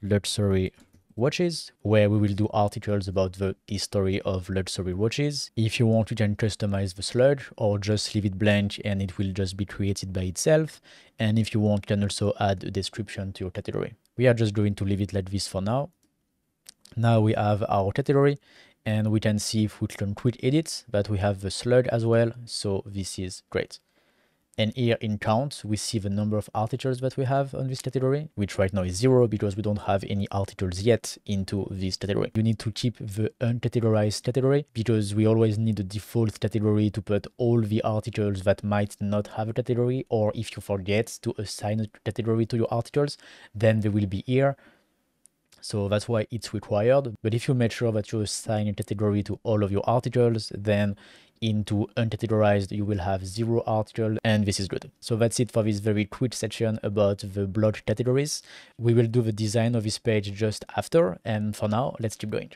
Luxury Watches, where we will do articles about the history of luxury watches. If you want, you can customize the slug or just leave it blank and it will just be created by itself. And if you want, you can also add a description to your category. We are just going to leave it like this for now. Now we have our category, and we can see if we can quick edit that we have the slug as well. So this is great. And here in count, we see the number of articles that we have on this category, which right now is 0 because we don't have any articles yet into this category. You need to keep the uncategorized category because we always need the default category to put all the articles that might not have a category, or if you forget to assign a category to your articles, then they will be here. So that's why it's required. But if you make sure that you assign a category to all of your articles, then into uncategorized, you will have 0 article, and this is good. So that's it for this very quick section about the blog categories. We will do the design of this page just after, and for now, let's keep going.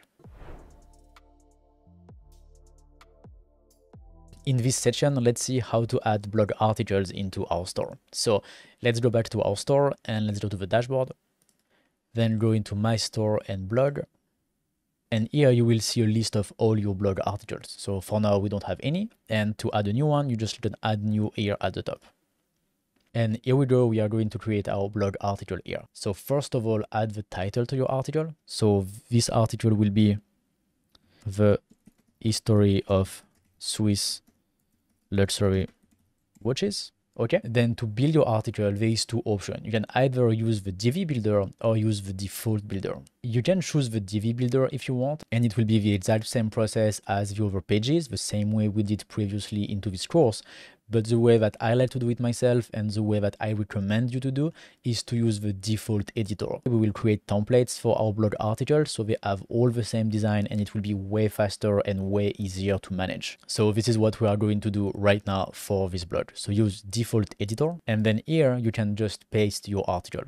In this section, let's see how to add blog articles into our store. So let's go back to our store and let's go to the dashboard. Then go into My Store and Blog. And here you will see a list of all your blog articles. So for now, we don't have any. And to add a new one, you just click on Add New here at the top. And here we go, we are going to create our blog article here. So first of all, add the title to your article. So this article will be the history of Swiss luxury watches. Okay, then to build your article, there is 2 options. You can either use the Divi Builder or use the default builder. You can choose the Divi Builder if you want, and it will be the exact same process as the other pages, the same way we did previously into this course. But the way that I like to do it myself and the way that I recommend you to do is to use the default editor. We will create templates for our blog articles so they have all the same design, and it will be way faster and way easier to manage. So this is what we are going to do right now for this blog. So use default editor, and then here you can just paste your article.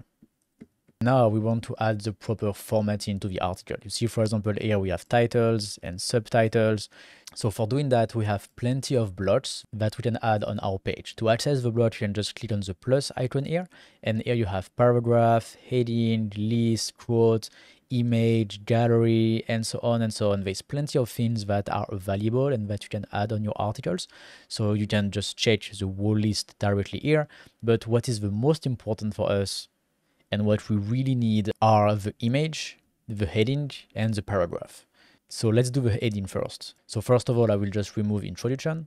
Now we want to add the proper formatting to the article. You see, for example, here we have titles and subtitles. So for doing that, we have plenty of blocks that we can add on our page. To access the block, you can just click on the plus icon here. And here you have paragraph, heading, list, quote, image, gallery, and so on and so on. There's plenty of things that are available and that you can add on your articles. So you can just check the whole list directly here. But what is the most important for us and what we really need are the image, the heading, and the paragraph. So let's do the heading first. So first of all, I will just remove introduction.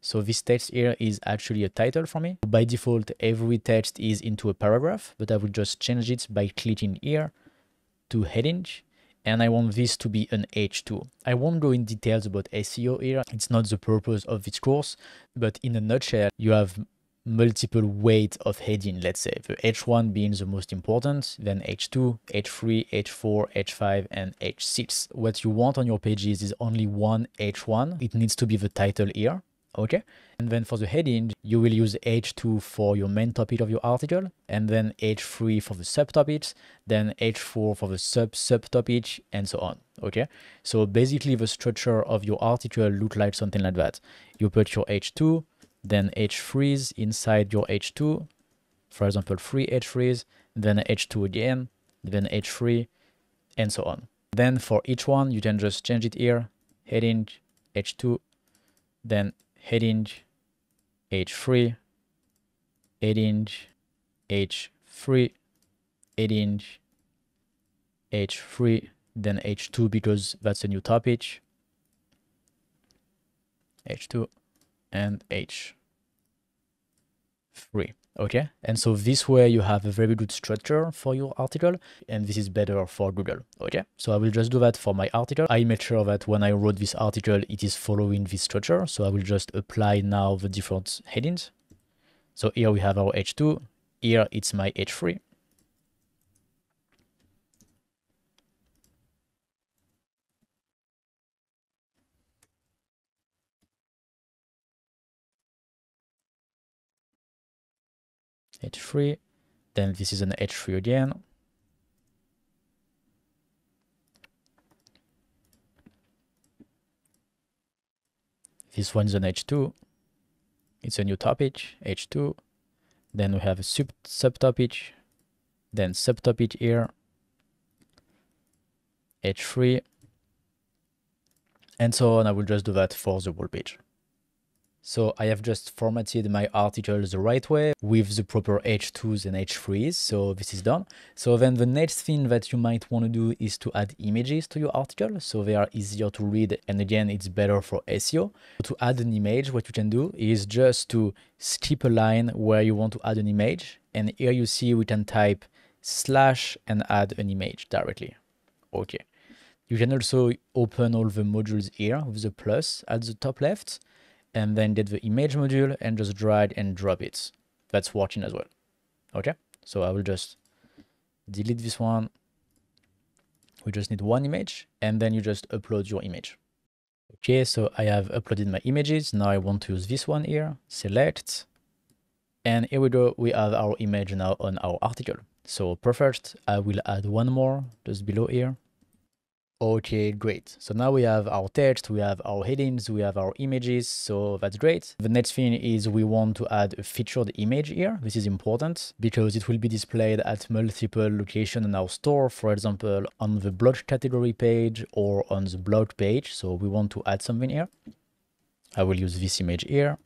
So this text here is actually a title for me. By default, every text is into a paragraph, but I will just change it by clicking here to heading. And I want this to be an H2. I won't go in details about SEO here. It's not the purpose of this course, but in a nutshell, you have multiple weight of heading, let's say, the H1 being the most important, then H2, H3, H4, H5, and H6. What you want on your pages is only one H1. It needs to be the title here, okay? And then for the heading, you will use H2 for your main topic of your article, and then H3 for the subtopics, then H4 for the subtopic, and so on, okay? So basically the structure of your article look like something like that. You put your H2, then H3s inside your H2, for example, 3 H3s, then H2 again, then H3, and so on. Then for each one, you can just change it here, heading, H2, then heading, H3, heading, H3, heading, H3, then H2 because that's a new topic, H2, and H3. Okay, and so this way you have a very good structure for your article, and this is better for Google. Okay, so I will just do that for my article. I made sure that when I wrote this article, it is following this structure. So I will just apply now the different headings. So here we have our H2, here it's my H3. H3, then this is an H3 again. This one is an H2. It's a new topic, H2. Then we have a subtopic, then subtopic here, H3, and so on. I will just do that for the whole page. So I have just formatted my article the right way with the proper H2s and H3s. So this is done. So then the next thing that you might want to do is to add images to your article. So they are easier to read. And again, it's better for SEO. To add an image, what you can do is just to skip a line where you want to add an image. And here you see we can type / and add an image directly. Okay. You can also open all the modules here with the plus at the top left, and then get the image module and just drag and drop it. That's working as well. Okay, so I will just delete this one. We just need one image, and then you just upload your image. Okay, so I have uploaded my images. Now I want to use this one here, select, and here we go. We have our image now on our article. So perfect. I will add one more just below here. Okay, great. So now we have our text, we have our headings, we have our images. So that's great. The next thing is we want to add a featured image here. This is important because it will be displayed at multiple locations in our store. For example, on the blog category page or on the blog page. So we want to add something here. I will use this image here.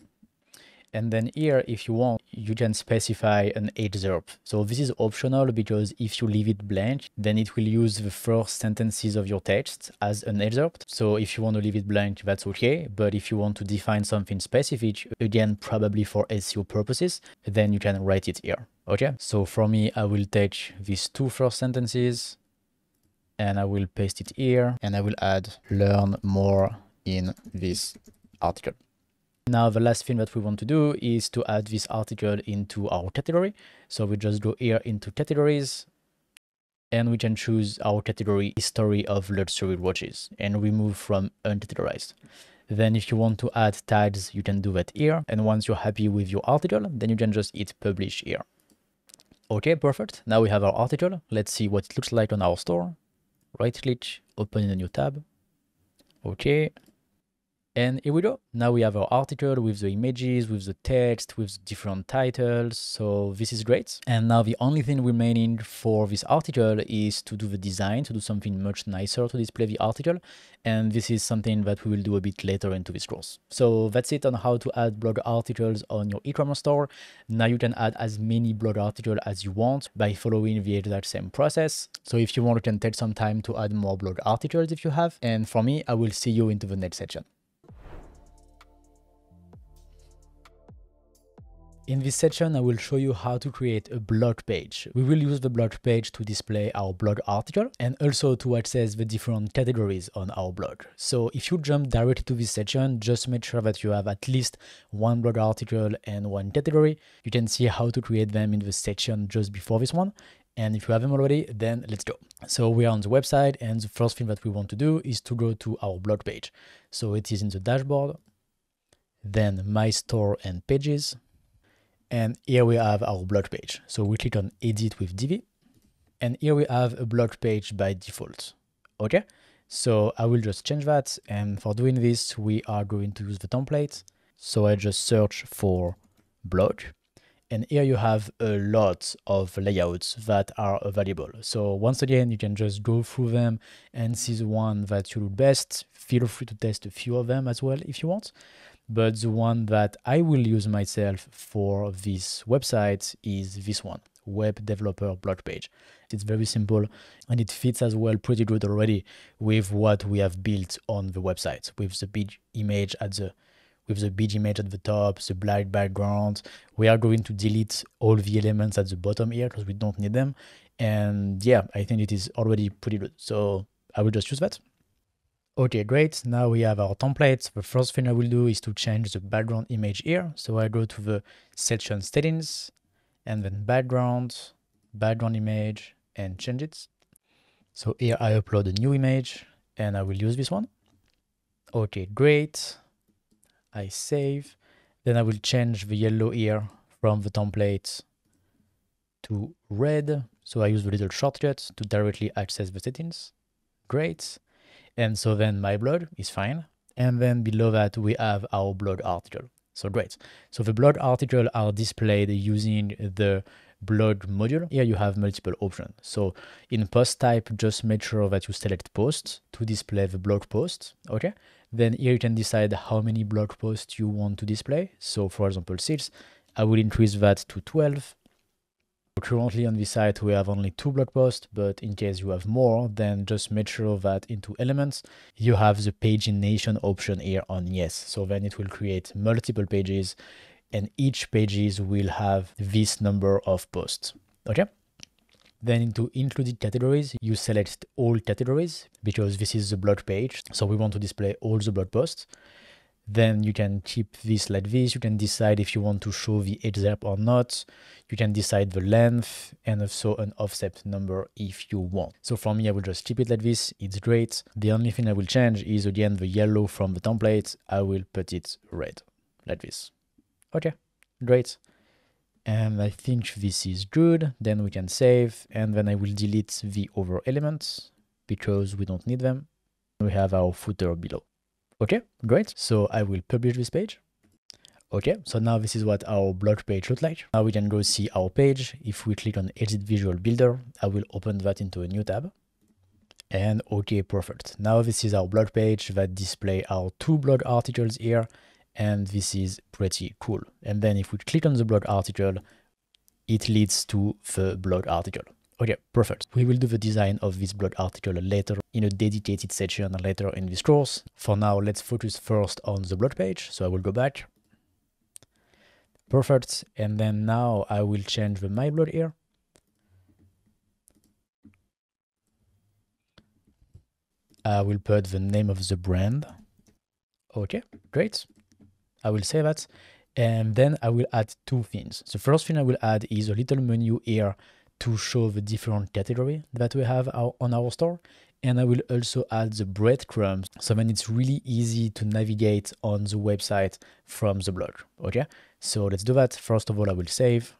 And then here, if you want, you can specify an excerpt. So this is optional because if you leave it blank, then it will use the first sentences of your text as an excerpt. So if you want to leave it blank, that's okay. But if you want to define something specific, again, probably for SEO purposes, then you can write it here. Okay. So for me, I will take these two first sentences and I will paste it here and I will add learn more in this article. Now, the last thing that we want to do is to add this article into our category. So we just go here into categories and we can choose our category history of luxury watches and remove from uncategorized. Then if you want to add tags, you can do that here. And once you're happy with your article, then you can just hit publish here. Okay, perfect. Now we have our article. Let's see what it looks like on our store. Right click, open in a new tab. Okay. And here we go. Now we have our article with the images, with the text, with different titles. So this is great. And now the only thing remaining for this article is to do the design, to do something much nicer to display the article. And this is something that we will do a bit later into this course. So that's it on how to add blog articles on your e-commerce store. Now you can add as many blog articles as you want by following the exact same process. So if you want, you can take some time to add more blog articles if you have. And for me, I will see you into the next section. In this section, I will show you how to create a blog page. We will use the blog page to display our blog article and also to access the different categories on our blog. So if you jump directly to this section, just make sure that you have at least one blog article and one category. You can see how to create them in the section just before this one. And if you have them already, then let's go. So we are on the website and the first thing that we want to do is to go to our blog page. So it is in the dashboard, then my store and pages. And here we have our blog page. So we click on edit with Divi. And here we have a blog page by default. Okay. So I will just change that. And for doing this, we are going to use the template. So I just search for blog. And here you have a lot of layouts that are available. So once again, you can just go through them and see the one that you do best. Feel free to test a few of them as well if you want. But the one that I will use myself for this website is this one, web developer blog page. It's very simple and it fits as well pretty good already with what we have built on the website with the big image at the top, the black background. We are going to delete all the elements at the bottom here because we don't need them. And yeah, I think it is already pretty good. So I will just use that. Okay, great. Now we have our templates. The first thing I will do is to change the background image here. So I go to the section settings and then background image and change it. So here I upload a new image and I will use this one. Okay, great. I save. Then I will change the yellow here from the template to red. So I use the little shortcut to directly access the settings. Great. And so then my blog is fine. And then below that, we have our blog article. So great. So the blog article are displayed using the blog module, here you have multiple options. So in post type, just make sure that you select post to display the blog post. Okay. Then here you can decide how many blog posts you want to display. So for example, 6, I will increase that to 12. Currently on this site, we have only 2 blog posts, but in case you have more, then just make sure that into elements, you have the pagination option here on yes. So then it will create multiple pages and each pages will have this number of posts. Okay. Then into included categories, you select all categories because this is the blog page. So we want to display all the blog posts. Then you can keep this like this. You can decide if you want to show the excerpt or not. You can decide the length and also an offset number if you want. So for me, I will just keep it like this. It's great. The only thing I will change is again the yellow from the template. I will put it red like this. Okay, great. And I think this is good. Then we can save, and then I will delete the other elements because we don't need them. We have our footer below. Okay, great. So I will publish this page. Okay, so now this is what our blog page looks like. Now we can go see our page. If we click on Edit Visual Builder, I will open that into a new tab. And okay, perfect. Now this is our blog page that display our 2 blog articles here. And this is pretty cool. And then if we click on the blog article, it leads to the blog article. Okay, perfect. We will do the design of this blog article later in a dedicated section later in this course. For now, let's focus first on the blog page. So I will go back. Perfect. And then now I will change the my blog here. I will put the name of the brand. Okay, great. I will save that. And then I will add 2 things. The first thing I will add is a little menu here to show the different category that we have on our store. And I will also add the breadcrumbs. So then it's really easy to navigate on the website from the blog. Okay, so let's do that. First of all, I will save.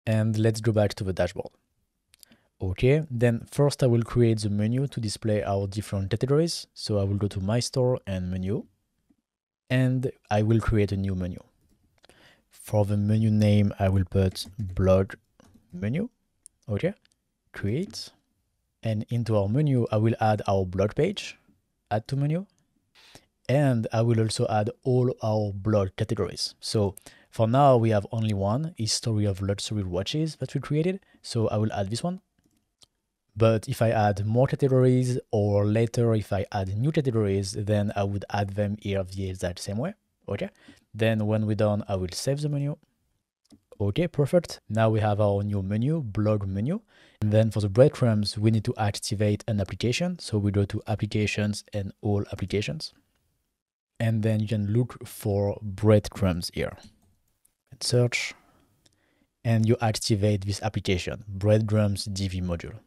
And let's go back to the dashboard. Okay, then first I will create the menu to display our different categories. So I will go to my store and menu. And I will create a new menu. For the menu name, I will put blog menu. Okay, create. And into our menu, I will add our blog page, add to menu. And I will also add all our blog categories. So for now, we have only one, history of luxury watches that we created. So I will add this one. But if I add more categories or later if I add new categories, then I would add them here the exact same way. Okay. Then when we're done, I will save the menu. Okay, perfect. Now we have our new menu, blog menu. And then for the breadcrumbs, we need to activate an application. So we go to applications and all applications. And then you can look for breadcrumbs here. And search. And you activate this application, breadcrumbs Divi module.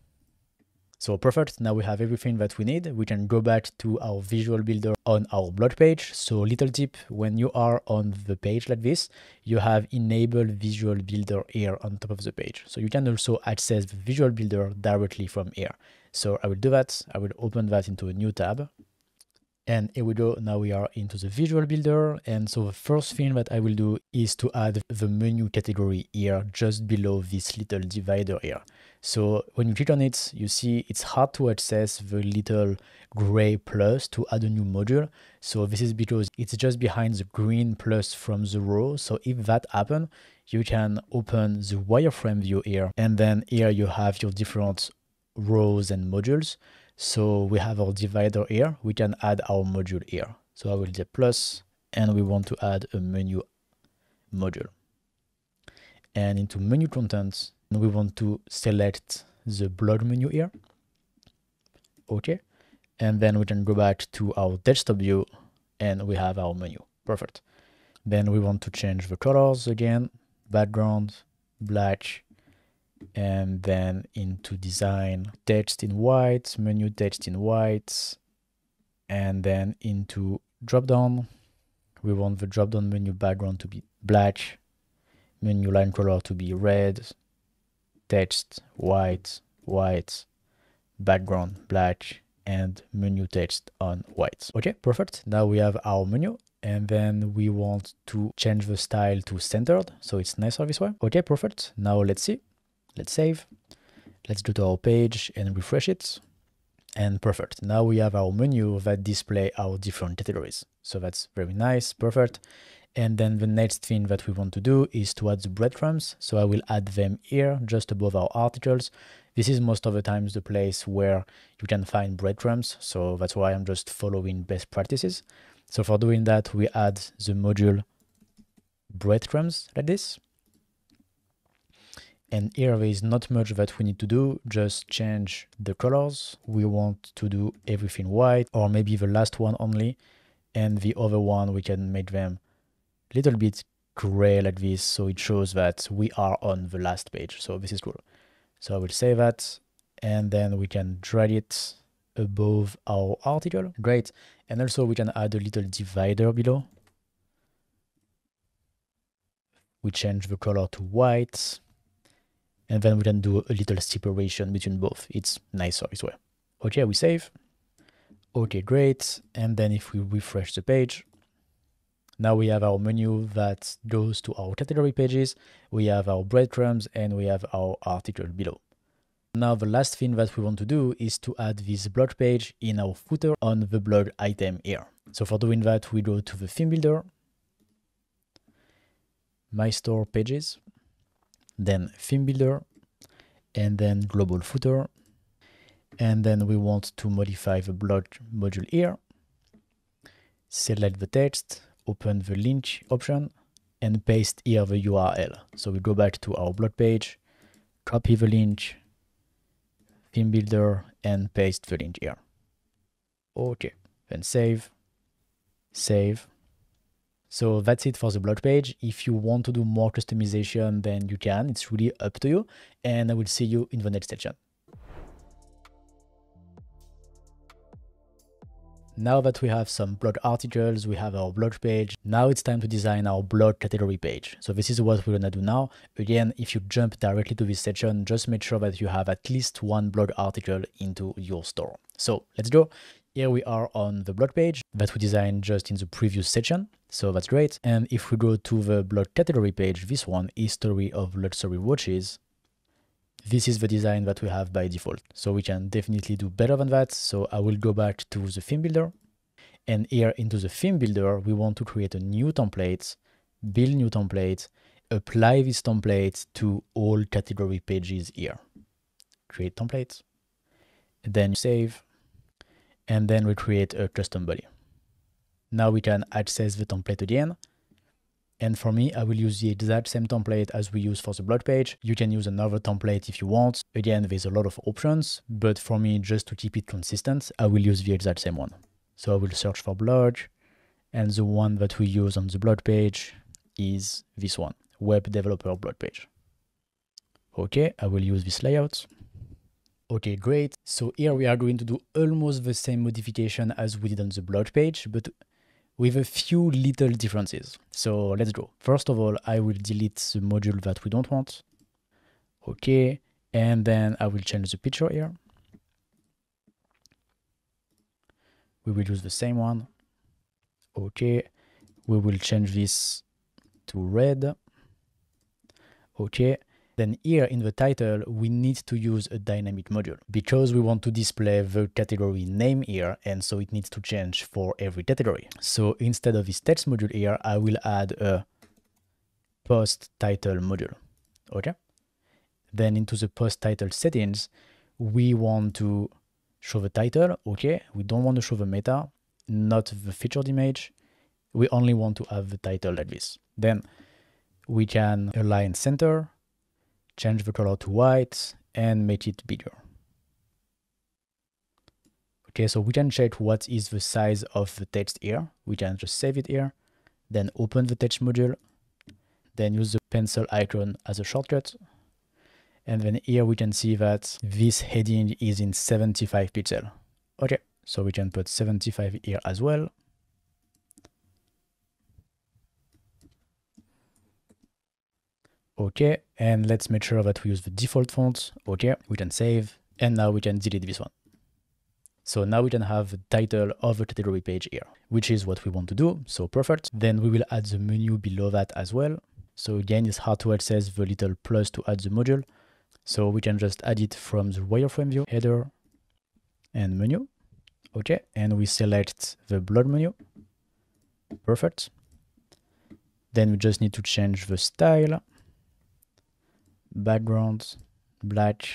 So perfect, now we have everything that we need. We can go back to our visual builder on our blog page. So little tip, when you are on the page like this, you have enable visual builder here on top of the page. So you can also access the visual builder directly from here. So I will do that. I will open that into a new tab. And here we go. Now we are into the visual builder. And so the first thing that I will do is to add the menu category here just below this little divider here. So when you click on it, you see it's hard to access the little gray plus to add a new module. So this is because it's just behind the green plus from the row. So if that happens, you can open the wireframe view here. And then here you have your different rows and modules. So we have our divider here. We can add our module here. So I will do plus, and we want to add a menu module. And into menu contents, we want to select the blog menu here. Okay. And then we can go back to our desktop view and we have our menu. Perfect. Then we want to change the colors again, background, black, and then into design, text in white, menu text in white, and then into dropdown, we want the dropdown menu background to be black, menu line color to be red, text white, white, background black, and menu text on white. Okay, perfect. Now we have our menu. And then we want to change the style to centered, so it's nicer this way. Okay, perfect. Now let's see. Let's save. Let's go to our page and refresh it. And perfect. Now we have our menu that display our different categories. So that's very nice, perfect. And then the next thing that we want to do is to add the breadcrumbs. So I will add them here, just above our articles. This is most of the times the place where you can find breadcrumbs. So that's why I'm just following best practices. So for doing that, we add the module breadcrumbs like this. And here there is not much that we need to do, just change the colors. We want to do everything white, or maybe the last one only. And the other one, we can make them a little bit gray like this, so it shows that we are on the last page. So this is cool. So I will save that, and then we can drag it above our article. Great. And also we can add a little divider below. We change the color to white. And then we can do a little separation between both. It's nicer this way. Okay, we save. Okay, great. And then if we refresh the page, now we have our menu that goes to our category pages. We have our breadcrumbs and we have our article below. Now the last thing that we want to do is to add this blog page in our footer on the blog item here. So for doing that, we go to the theme builder, my store pages, then theme builder, and then global footer. And then we want to modify the blog module here. Select the text, open the link option, and paste here the URL. So we go back to our blog page, copy the link, theme builder, and paste the link here. Okay, then save, save. So that's it for the blog page. If you want to do more customization, then you can. It's really up to you. And I will see you in the next section. Now that we have some blog articles, we have our blog page. Now it's time to design our blog category page. So this is what we're gonna do now. Again, if you jump directly to this section, just make sure that you have at least one blog article into your store. So let's go. Here we are on the blog page that we designed just in the previous section. So that's great. And if we go to the blog category page, this one, History of Luxury Watches, this is the design that we have by default. So we can definitely do better than that. So I will go back to the theme builder. And here into the theme builder, we want to create a new template, build new template, apply this template to all category pages here. Create template, then save, and then we create a custom body. Now we can access the template again. And for me, I will use the exact same template as we use for the blog page. You can use another template if you want. Again, there's a lot of options, but for me, just to keep it consistent, I will use the exact same one. So I will search for blog, and the one that we use on the blog page is this one, web developer blog page. Okay, I will use this layout. Okay, great. So here we are going to do almost the same modification as we did on the blog page, but with a few little differences. So let's go. First of all, I will delete the module that we don't want. Okay, and then I will change the picture here. We will use the same one. Okay, we will change this to red. Okay, then here in the title, we need to use a dynamic module because we want to display the category name here, and so it needs to change for every category. So instead of this text module here, I will add a post title module. Okay, then into the post title settings, we want to show the title. Okay, we don't want to show the meta, not the featured image. We only want to have the title like this. Then we can align center, change the color to white, and make it bigger. Okay, so we can check what is the size of the text here. We can just save it here, then open the text module, then use the pencil icon as a shortcut. And then here we can see that this heading is in 75 pixels. Okay, so we can put 75 here as well. Okay, and let's make sure that we use the default font. Okay, we can save, and now we can delete this one. So now we can have the title of the category page here, which is what we want to do. So perfect. Then we will add the menu below that as well. So again, it's hard to access the little plus to add the module. So we can just add it from the wireframe view, header and menu. Okay, and we select the blog menu. Perfect. Then we just need to change the style, background, black,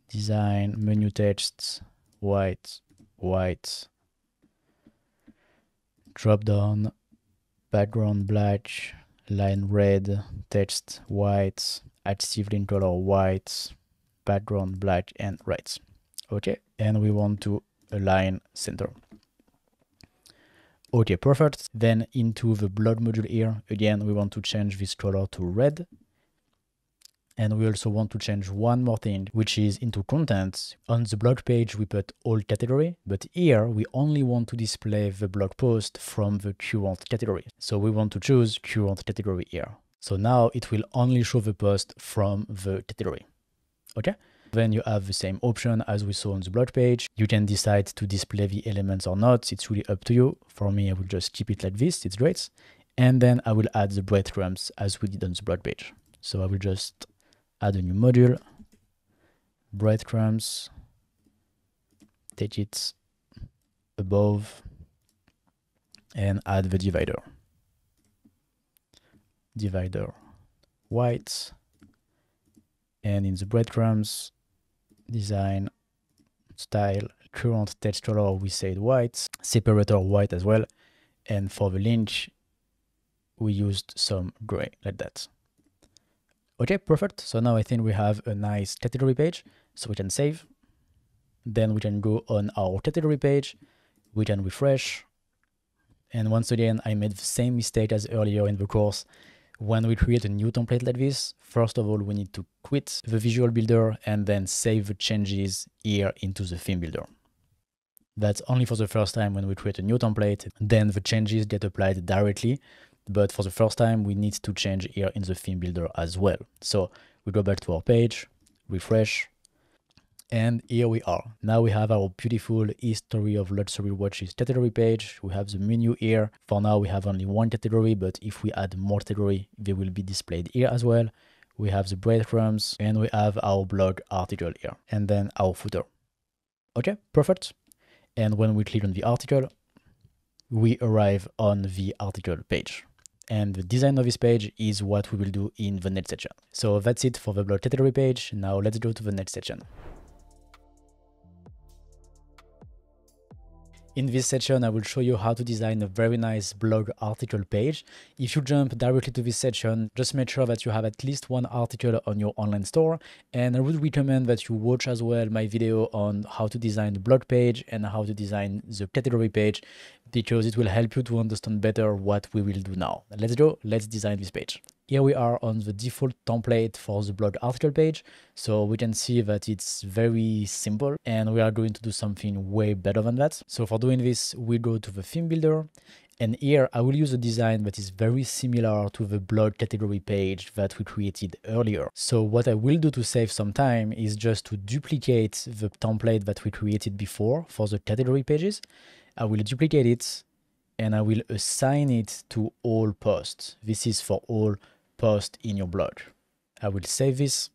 design, menu text, white, drop down, background black, line red, text white, active link color white, background black and right. Okay, and we want to align center. Okay, perfect. Then into the blog module here, again, we want to change this color to red. And we also want to change one more thing, which is into content. On the blog page, we put all category, but here we only want to display the blog post from the current category. So we want to choose current category here. So now it will only show the post from the category. Okay. Then you have the same option as we saw on the blog page. You can decide to display the elements or not. It's really up to you. For me, I will just keep it like this. It's great. And then I will add the breadcrumbs as we did on the blog page. So I will just add a new module, breadcrumbs, take it above, and add the divider. Divider white, and in the breadcrumbs, design, style, current text color, we said white, separator white as well, and for the link, we used some gray like that. Okay, perfect. So now I think we have a nice category page, so we can save. Then we can go on our category page, we can refresh. And once again, I made the same mistake as earlier in the course. When we create a new template like this, first of all, we need to quit the Visual Builder and then save the changes here into the Theme Builder. That's only for the first time when we create a new template, then the changes get applied directly. But for the first time, we need to change here in the Theme Builder as well. So we go back to our page, refresh, and here we are. Now we have our beautiful history of luxury watches category page. We have the menu here. For now, we have only one category, but if we add more category, they will be displayed here as well. We have the breadcrumbs, and we have our blog article here, and then our footer. Okay, perfect. And when we click on the article, we arrive on the article page. And the design of this page is what we will do in the next section. So that's it for the blog category page. Now let's go to the next section. In this section, I will show you how to design a very nice blog article page. If you jump directly to this section, just make sure that you have at least one article on your online store. And I would recommend that you watch as well my video on how to design the blog page and how to design the category page, because it will help you to understand better what we will do now. Let's go, let's design this page. Here we are on the default template for the blog article page. So we can see that it's very simple and we are going to do something way better than that. So for doing this, we go to the theme builder, and here I will use a design that is very similar to the blog category page that we created earlier. So what I will do to save some time is just to duplicate the template that we created before for the category pages. I will duplicate it and I will assign it to all posts. This is for all posts in your blog. I will save this.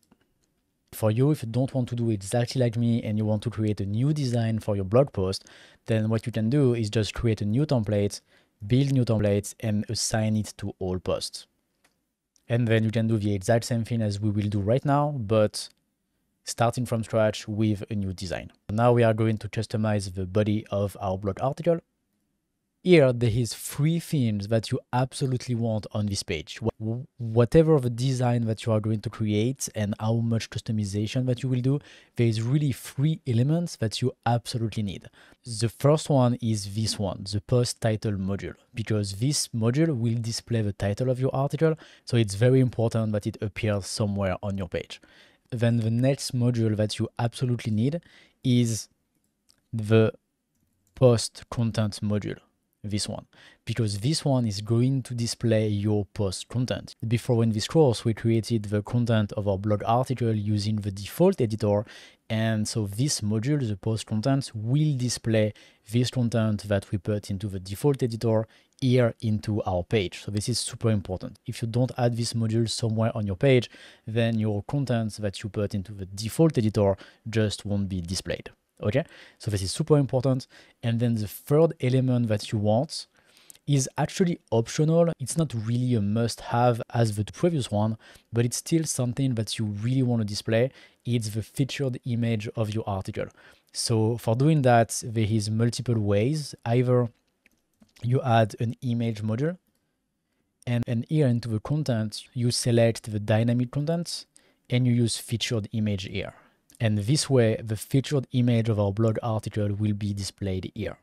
For you, if you don't want to do exactly like me and you want to create a new design for your blog post, then what you can do is just create a new template, build new templates, and assign it to all posts. And then you can do the exact same thing as we will do right now, but starting from scratch with a new design. Now we are going to customize the body of our blog article. Here, there is 3 themes that you absolutely want on this page. Whatever the design that you are going to create and how much customization that you will do, there is really 3 elements that you absolutely need. The first one is this one, the post title module, because this module will display the title of your article. So it's very important that it appears somewhere on your page. Then the next module that you absolutely need is the post content module. this one, because this one is going to display your post content. Before in this course, we created the content of our blog article using the default editor. And so this module, the post content, will display this content that we put into the default editor here into our page. So this is super important. If you don't add this module somewhere on your page, then your content that you put into the default editor just won't be displayed. Okay, so this is super important. And then the third element that you want is actually optional. It's not really a must-have as the previous one, but it's still something that you really want to display. It's the featured image of your article. So for doing that, there is multiple ways. Either you add an image module, and here into the content, you select the dynamic content and you use featured image here. And this way, the featured image of our blog article will be displayed here.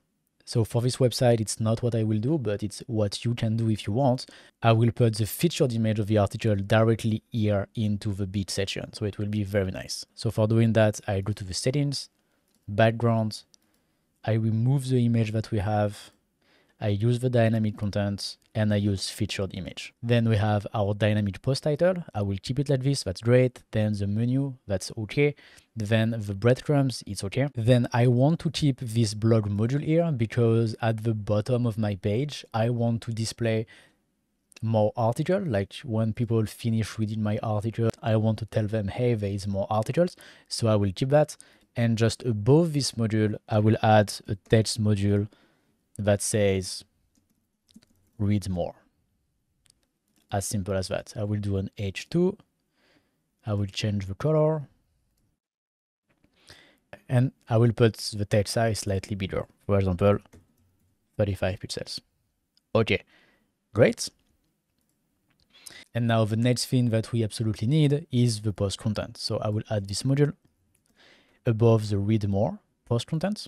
So for this website, it's not what I will do, but it's what you can do if you want. I will put the featured image of the article directly here into the bid section. So it will be very nice. So for doing that, I go to the settings, background. I remove the image that we have. I use the dynamic content and I use featured image. Then we have our dynamic post title. I will keep it like this. That's great. Then the menu, that's okay. Then the breadcrumbs, it's okay. Then I want to keep this blog module here because at the bottom of my page, I want to display more article. Like when people finish reading my article, I want to tell them, hey, there is more articles. So I will keep that. And just above this module, I will add a text module that says read more. As simple as that. I will do an H2. I will change the color. And I will put the text size slightly bigger. For example, 35 pixels. Okay, great. And now the next thing that we absolutely need is the post content. So I will add this module above the read more post content.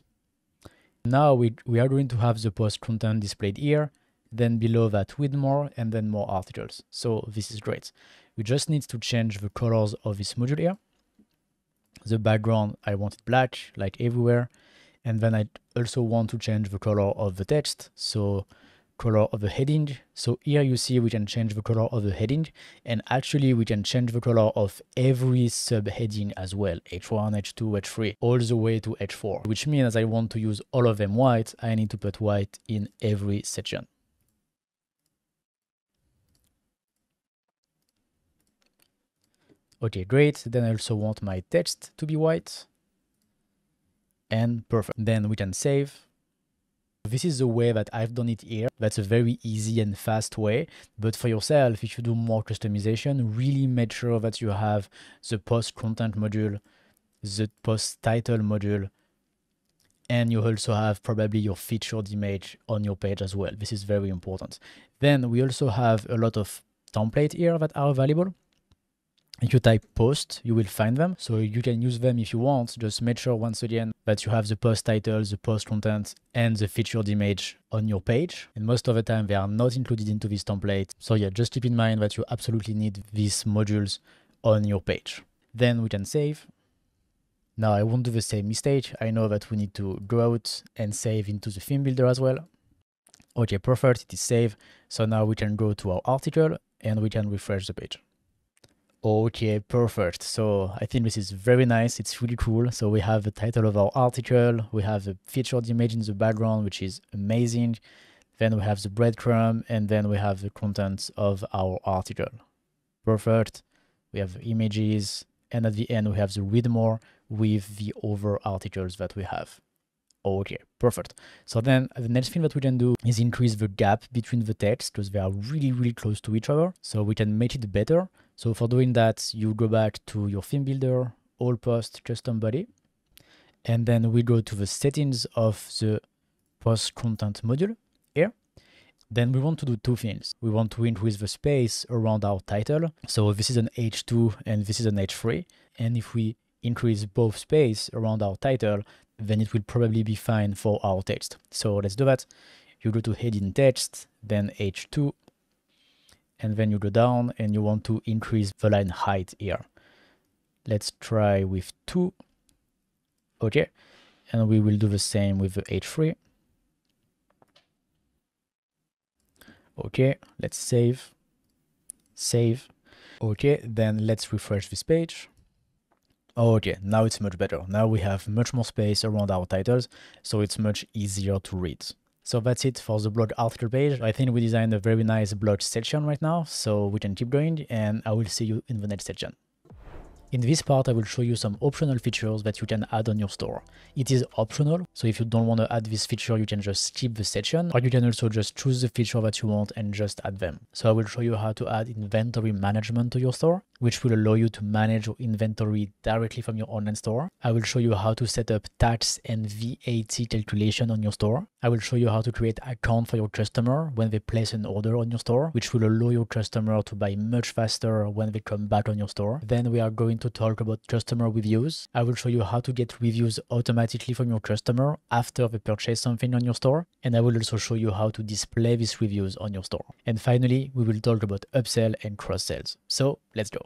Now we are going to have the post content displayed here, then below that read more, and then more articles. So this is great. We just need to change the colors of this module here. The background, I want it black, like everywhere. And then I also want to change the color of the text. So color of the heading. So here you see we can change the color of the heading, and actually we can change the color of every subheading as well, H1, H2, H3, all the way to H4, which means I want to use all of them white. I need to put white in every section. Okay, great. Then I also want my text to be white. And perfect. Then we can save. This is the way that I've done it here. That's a very easy and fast way. But for yourself, if you do more customization, really make sure that you have the post content module, the post title module, and you also have probably your featured image on your page as well. This is very important. Then we also have a lot of templates here that are available. If you type post, you will find them. So you can use them if you want. Just make sure once again that you have the post title, the post content, and the featured image on your page. And most of the time they are not included into this template. So yeah, just keep in mind that you absolutely need these modules on your page. Then we can save. Now I won't do the same mistake. I know that we need to go out and save into the theme builder as well. Okay, perfect, it is saved. So now we can go to our article and we can refresh the page. Okay, perfect. So I think this is very nice. It's really cool. So we have the title of our article. We have the featured image in the background, which is amazing. Then we have the breadcrumb, and then we have the contents of our article. Perfect. We have the images, and at the end we have the read more with the other articles that we have. Okay, perfect. So then the next thing that we can do is increase the gap between the text because they are really, really close to each other. So we can make it better. So for doing that, you go back to your theme builder, all post, custom body. And then we go to the settings of the post content module here. Then we want to do two things. We want to increase the space around our title. So this is an H2 and this is an H3. And if we increase both space around our title, then it will probably be fine for our text. So let's do that. You go to heading text, then H2, and then you go down and you want to increase the line height here. Let's try with 2. Okay. And we will do the same with the H3. Okay, let's save. Okay, then let's refresh this page. Okay, now it's much better. Now we have much more space around our titles, so it's much easier to read. So that's it for the blog article page. I think we designed a very nice blog section right now, so we can keep going, and I will see you in the next section. In this part, I will show you some optional features that you can add on your store. It is optional, so if you don't want to add this feature, you can just skip the section, or you can also just choose the feature that you want and just add them. So I will show you how to add inventory management to your store, which will allow you to manage your inventory directly from your online store. I will show you how to set up tax and VAT calculation on your store. I will show you how to create an account for your customer when they place an order on your store, which will allow your customer to buy much faster when they come back on your store. Then we are going to talk about customer reviews. I will show you how to get reviews automatically from your customer after they purchase something on your store. And I will also show you how to display these reviews on your store. And finally, we will talk about upsell and cross sales. So let's go.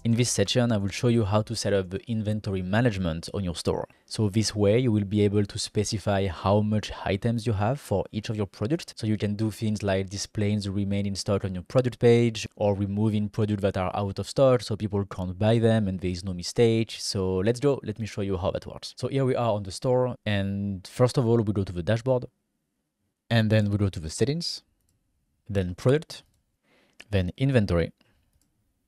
In this section, I will show you how to set up the inventory management on your store. So this way you will be able to specify how much items you have for each of your products. So you can do things like displaying the remaining stock on your product page or removing products that are out of stock so people can't buy them and there is no mistake. So let's go. Let me show you how that works. So here we are on the store, and first of all, we go to the dashboard, and then we go to the settings, then product, then inventory.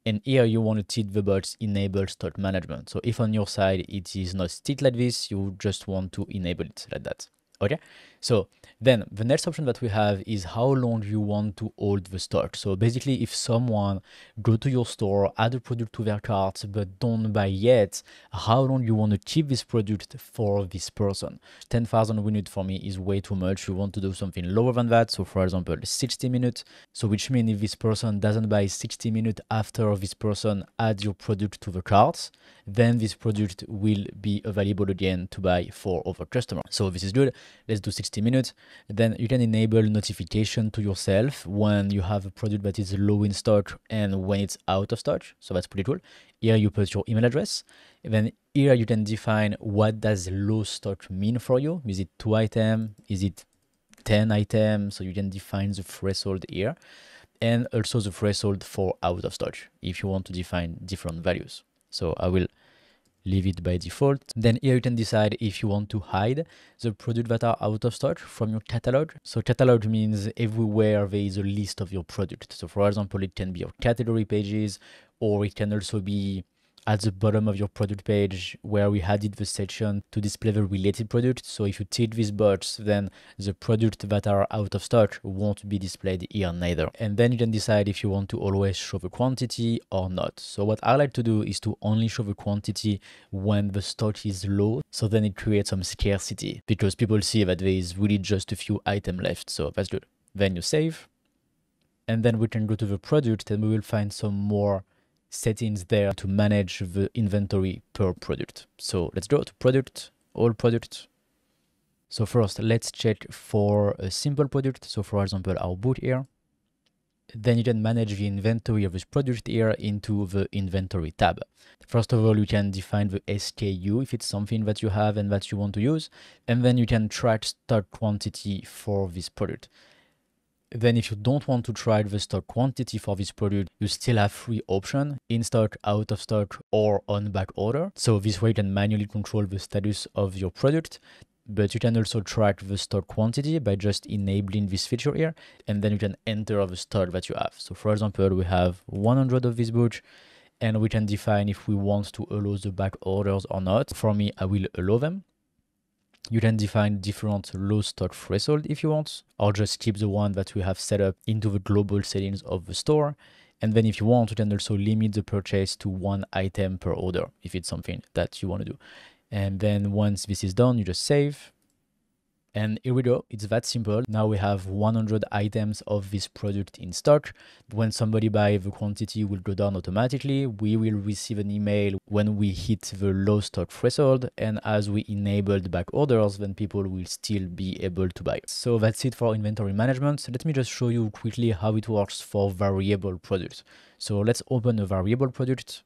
And here you want to tick the box enable stock management. So if on your side it is not ticked like this, you just want to enable it like that. Okay, so then the next option that we have is how long you want to hold the stock. So basically, if someone go to your store, add a product to their cart, but don't buy yet, how long you want to keep this product for this person. 10,000 units for me is way too much. You want to do something lower than that. So for example, 60 minutes. So which means if this person doesn't buy 60 minutes after this person adds your product to the cart, then this product will be available again to buy for other customers. So this is good. Let's do 60 minutes. Then you can enable notification to yourself when you have a product that is low in stock and when it's out of stock. So that's pretty cool. Here you put your email address. And then here you can define what does low stock mean for you. Is it 2 items? Is it 10 items? So you can define the threshold here, and also the threshold for out of stock if you want to define different values. So I will leave it by default. Then here you can decide if you want to hide the products that are out of stock from your catalog. So catalog means everywhere there is a list of your product. So for example, it can be your category pages, or it can also be at the bottom of your product page where we added the section to display the related product. So if you tick this box, then the products that are out of stock won't be displayed here neither. And then you can decide if you want to always show the quantity or not. So what I like to do is to only show the quantity when the stock is low. So then it creates some scarcity because people see that there is really just a few items left. So that's good. Then you save. And then we can go to the product and we will find some more settings there to manage the inventory per product. So let's go to product, all products. So first, let's check for a simple product. So for example, our boot here. Then you can manage the inventory of this product here into the inventory tab. First of all, you can define the SKU if it's something that you have and that you want to use. And then you can track stock quantity for this product. Then if you don't want to track the stock quantity for this product, you still have 3 options: in stock, out of stock, or on back order. So this way you can manually control the status of your product, but you can also track the stock quantity by just enabling this feature here, and then you can enter the stock that you have. So for example, we have 100 of this book, and we can define if we want to allow the back orders or not. For me, I will allow them. You can define different low stock threshold if you want, or just keep the one that we have set up into the global settings of the store. And then if you want, you can also limit the purchase to 1 item per order if it's something that you want to do. And then once this is done, you just save. And here we go. It's that simple. Now we have 100 items of this product in stock. When somebody buys, the quantity will go down automatically. We will receive an email when we hit the low stock threshold. And as we enabled back orders, then people will still be able to buy. So that's it for inventory management. So let me just show you quickly how it works for variable products. So let's open a variable product.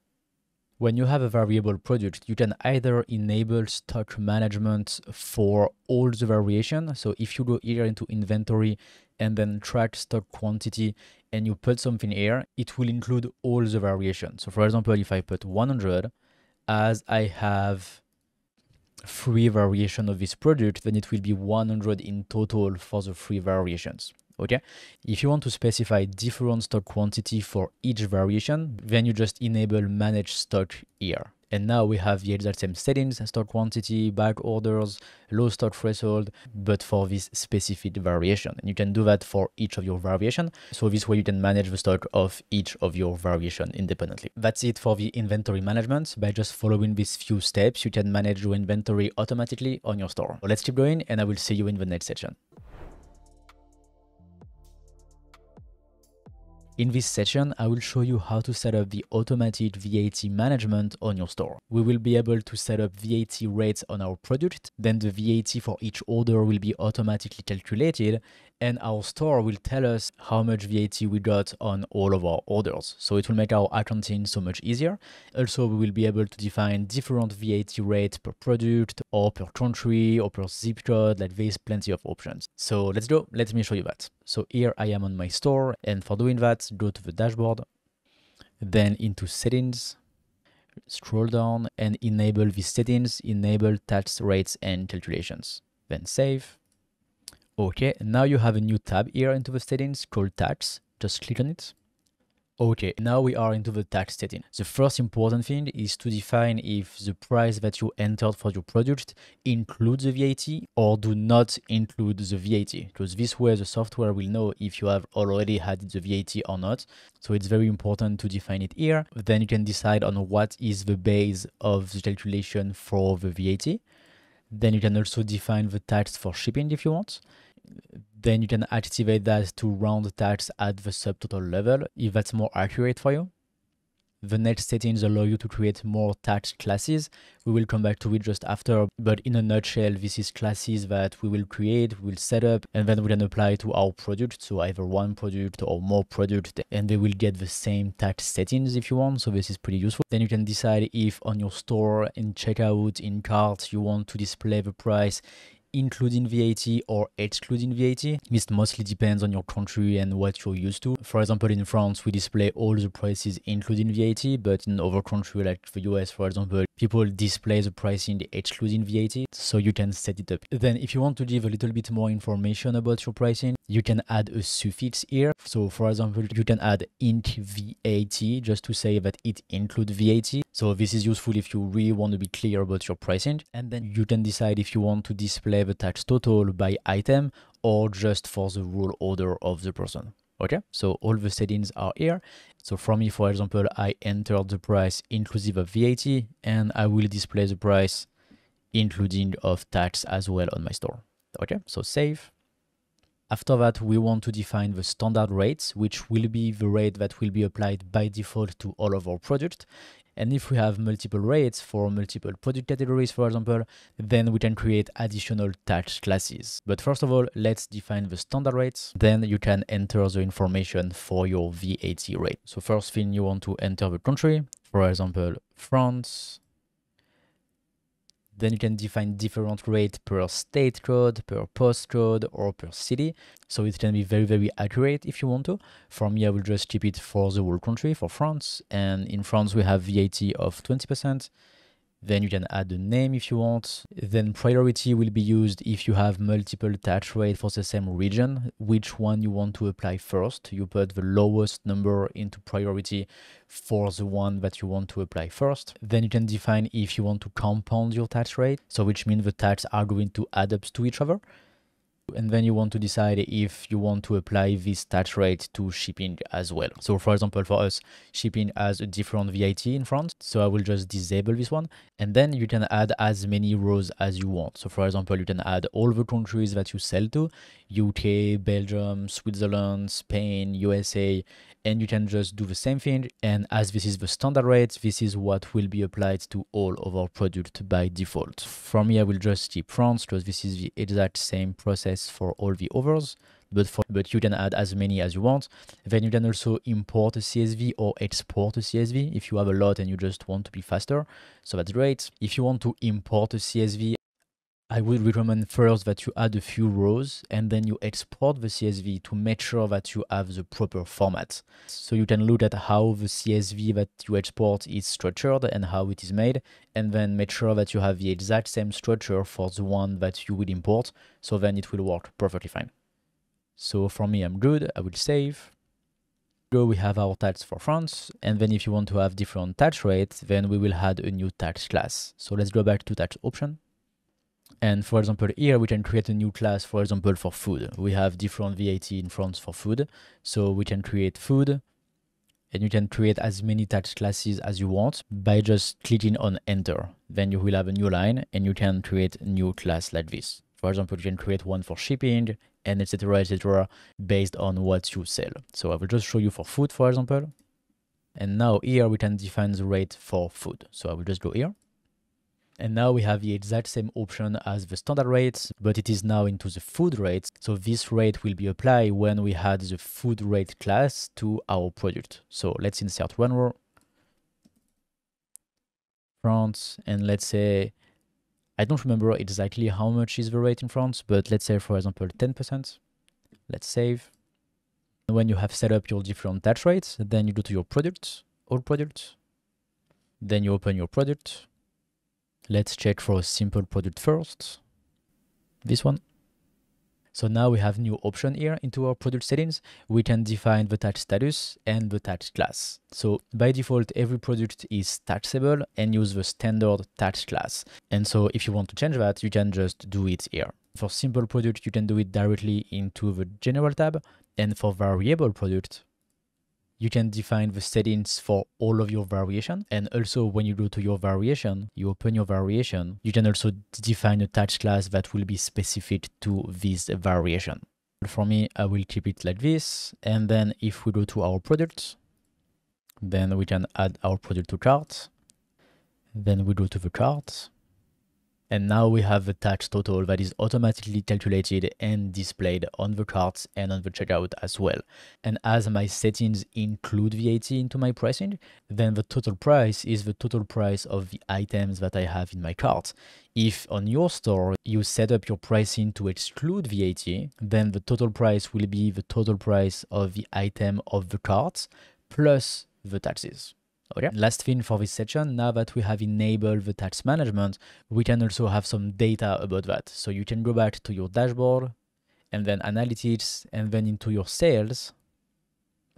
When you have a variable product, you can either enable stock management for all the variation. So if you go here into inventory and then track stock quantity and you put something here, it will include all the variation. So for example, if I put 100, as I have 3 variation of this product, then it will be 100 in total for the 3 variations. Okay, if you want to specify different stock quantity for each variation, then you just enable manage stock here. And now we have the exact same settings, stock quantity, back orders, low stock threshold, but for this specific variation. And you can do that for each of your variation. So this way you can manage the stock of each of your variation independently. That's it for the inventory management. By just following these few steps, you can manage your inventory automatically on your store. So let's keep going and I will see you in the next section. In this section, I will show you how to set up the automated VAT management on your store. We will be able to set up VAT rates on our product, then the VAT for each order will be automatically calculated, and our store will tell us how much VAT we got on all of our orders. So it will make our accounting so much easier. Also, we will be able to define different VAT rates per product or per country or per zip code, like there's plenty of options. So let's go, let me show you that. So here I am on my store, and for doing that, go to the dashboard, then into settings, scroll down and enable the settings, enable tax rates and calculations, then save. Okay, now you have a new tab here into the settings called tax. Just click on it. Okay, now we are into the tax setting. The first important thing is to define if the price that you entered for your product includes the VAT or do not include the VAT, because this way the software will know if you have already had the VAT or not. So it's very important to define it here. Then you can decide on what is the base of the calculation for the VAT. Then you can also define the tax for shipping if you want. Then you can activate that to round the tax at the subtotal level if that's more accurate for you. The next settings allow you to create more tax classes. We will come back to it just after, but in a nutshell, this is classes that we will create, we'll set up, and then we can apply to our product. So either one product or more product, and they will get the same tax settings if you want. So this is pretty useful. Then you can decide if on your store, in checkout, in cart, you want to display the price including VAT or excluding VAT. This mostly depends on your country and what you're used to. For example, in France, we display all the prices including VAT, but in other countries like the US, for example, people display the pricing excluding VAT, so you can set it up. Then if you want to give a little bit more information about your pricing, you can add a suffix here. So for example, you can add inc VAT just to say that it includes VAT. So this is useful if you really want to be clear about your pricing. And then you can decide if you want to display the tax total by item or just for the rule order of the person. Okay, so all the settings are here. So for me, for example, I entered the price inclusive of VAT and I will display the price including of tax as well on my store. Okay, so save. After that, we want to define the standard rates, which will be the rate that will be applied by default to all of our products. And if we have multiple rates for multiple product categories, for example, then we can create additional tax classes. But first of all, let's define the standard rates. Then you can enter the information for your VAT rate. So first thing, you want to enter the country, for example, France. Then you can define different rate per state code, per postcode, or per city. So it can be very, very accurate if you want to. For me, I will just keep it for the whole country, for France. And in France, we have VAT of 20%. Then you can add a name if you want. Then priority will be used if you have multiple tax rates for the same region. Which one you want to apply first. You put the lowest number into priority for the one that you want to apply first. Then you can define if you want to compound your tax rate. So which means the tax are going to add up to each other. And then you want to decide if you want to apply this tax rate to shipping as well. So for example, for us, shipping has a different VAT in France. So I will just disable this one. And then you can add as many rows as you want. So for example, you can add all the countries that you sell to, UK, Belgium, Switzerland, Spain, USA, and you can just do the same thing. And as this is the standard rate, this is what will be applied to all of our products by default. For me, I will just keep France because this is the exact same process for all the others. but you can add as many as you want. Then you can also import a CSV or export a CSV if you have a lot and you just want to be faster. So that's great. If you want to import a CSV, I would recommend first that you add a few rows and then you export the CSV to make sure that you have the proper format. So you can look at how the CSV that you export is structured and how it is made, and then make sure that you have the exact same structure for the one that you would import, so then it will work perfectly fine. So for me, I'm good. I will save. We have our tags for France, and then if you want to have different tax rates, then we will add a new tax class. So let's go back to tax option. And for example, here we can create a new class, for example, for food. We have different VAT in France for food. So we can create food, and you can create as many tax classes as you want by just clicking on enter. Then you will have a new line and you can create a new class like this. For example, you can create one for shipping and etc. based on what you sell. So I will just show you for food, for example. And now here we can define the rate for food. So I will just go here. And now we have the exact same option as the standard rates, but it is now into the food rates. So this rate will be applied when we add the food rate class to our product. So let's insert one row, France, and let's say, I don't remember exactly how much is the rate in France, but let's say, for example, 10%. Let's save. When you have set up your different tax rates, then you go to your product, all products. Then you open your product. Let's check for a simple product first. This one. So now we have new option here into our product settings. We can define the tax status and the tax class. So by default, every product is taxable and use the standard tax class. And so if you want to change that, you can just do it here. For simple product, you can do it directly into the general tab. And for variable product, you can define the settings for all of your variation. And also when you go to your variation, you open your variation, you can also define a tax class that will be specific to this variation. For me, I will keep it like this. And then if we go to our product, then we can add our product to cart. Then we go to the cart. And now we have the tax total that is automatically calculated and displayed on the cart and on the checkout as well. And as my settings include VAT into my pricing, then the total price is the total price of the items that I have in my cart. If on your store you set up your pricing to exclude VAT, then the total price will be the total price of the item of the cart plus the taxes. Okay. Last thing for this section, now that we have enabled the tax management, we can also have some data about that. So you can go back to your dashboard and then analytics and then into your sales.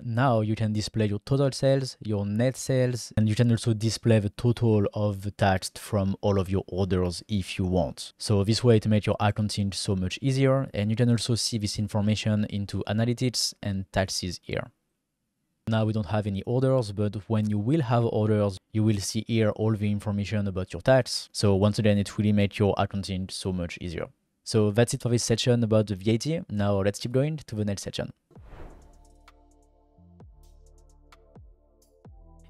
Now you can display your total sales, your net sales, and you can also display the total of the tax from all of your orders if you want. So this way to make your accounting so much easier. And you can also see this information into analytics and taxes here. Now we don't have any orders, but when you will have orders, you will see here all the information about your tax. So once again, it really makes your accounting so much easier. So that's it for this section about the VAT. Now let's keep going to the next section.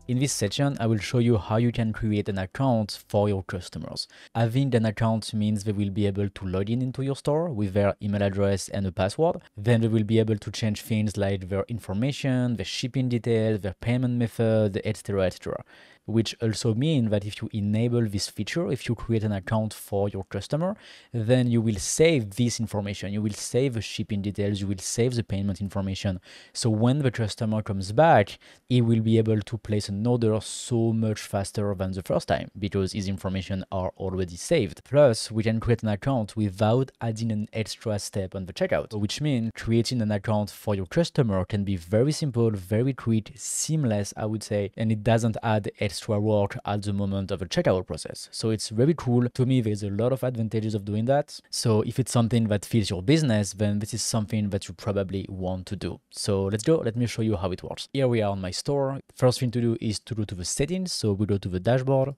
In this section, I will show you how you can create an account for your customers. Having an account means they will be able to log in into your store with their email address and a password. Then they will be able to change things like their information, their shipping details, their payment method, etc. Which also means that if you enable this feature, if you create an account for your customer, then you will save this information. You will save the shipping details, you will save the payment information. So when the customer comes back, he will be able to place an order so much faster than the first time because his information are already saved. Plus, we can create an account without adding an extra step on the checkout, which means creating an account for your customer can be very simple, very quick, seamless, I would say, and it doesn't add extra work at the moment of a checkout process. So it's very cool. To me, there's a lot of advantages of doing that. So if it's something that fits your business, then this is something that you probably want to do. So let's go. Let me show you how it works. Here we are on my store. First thing to do is to go to the settings. So we go to the dashboard,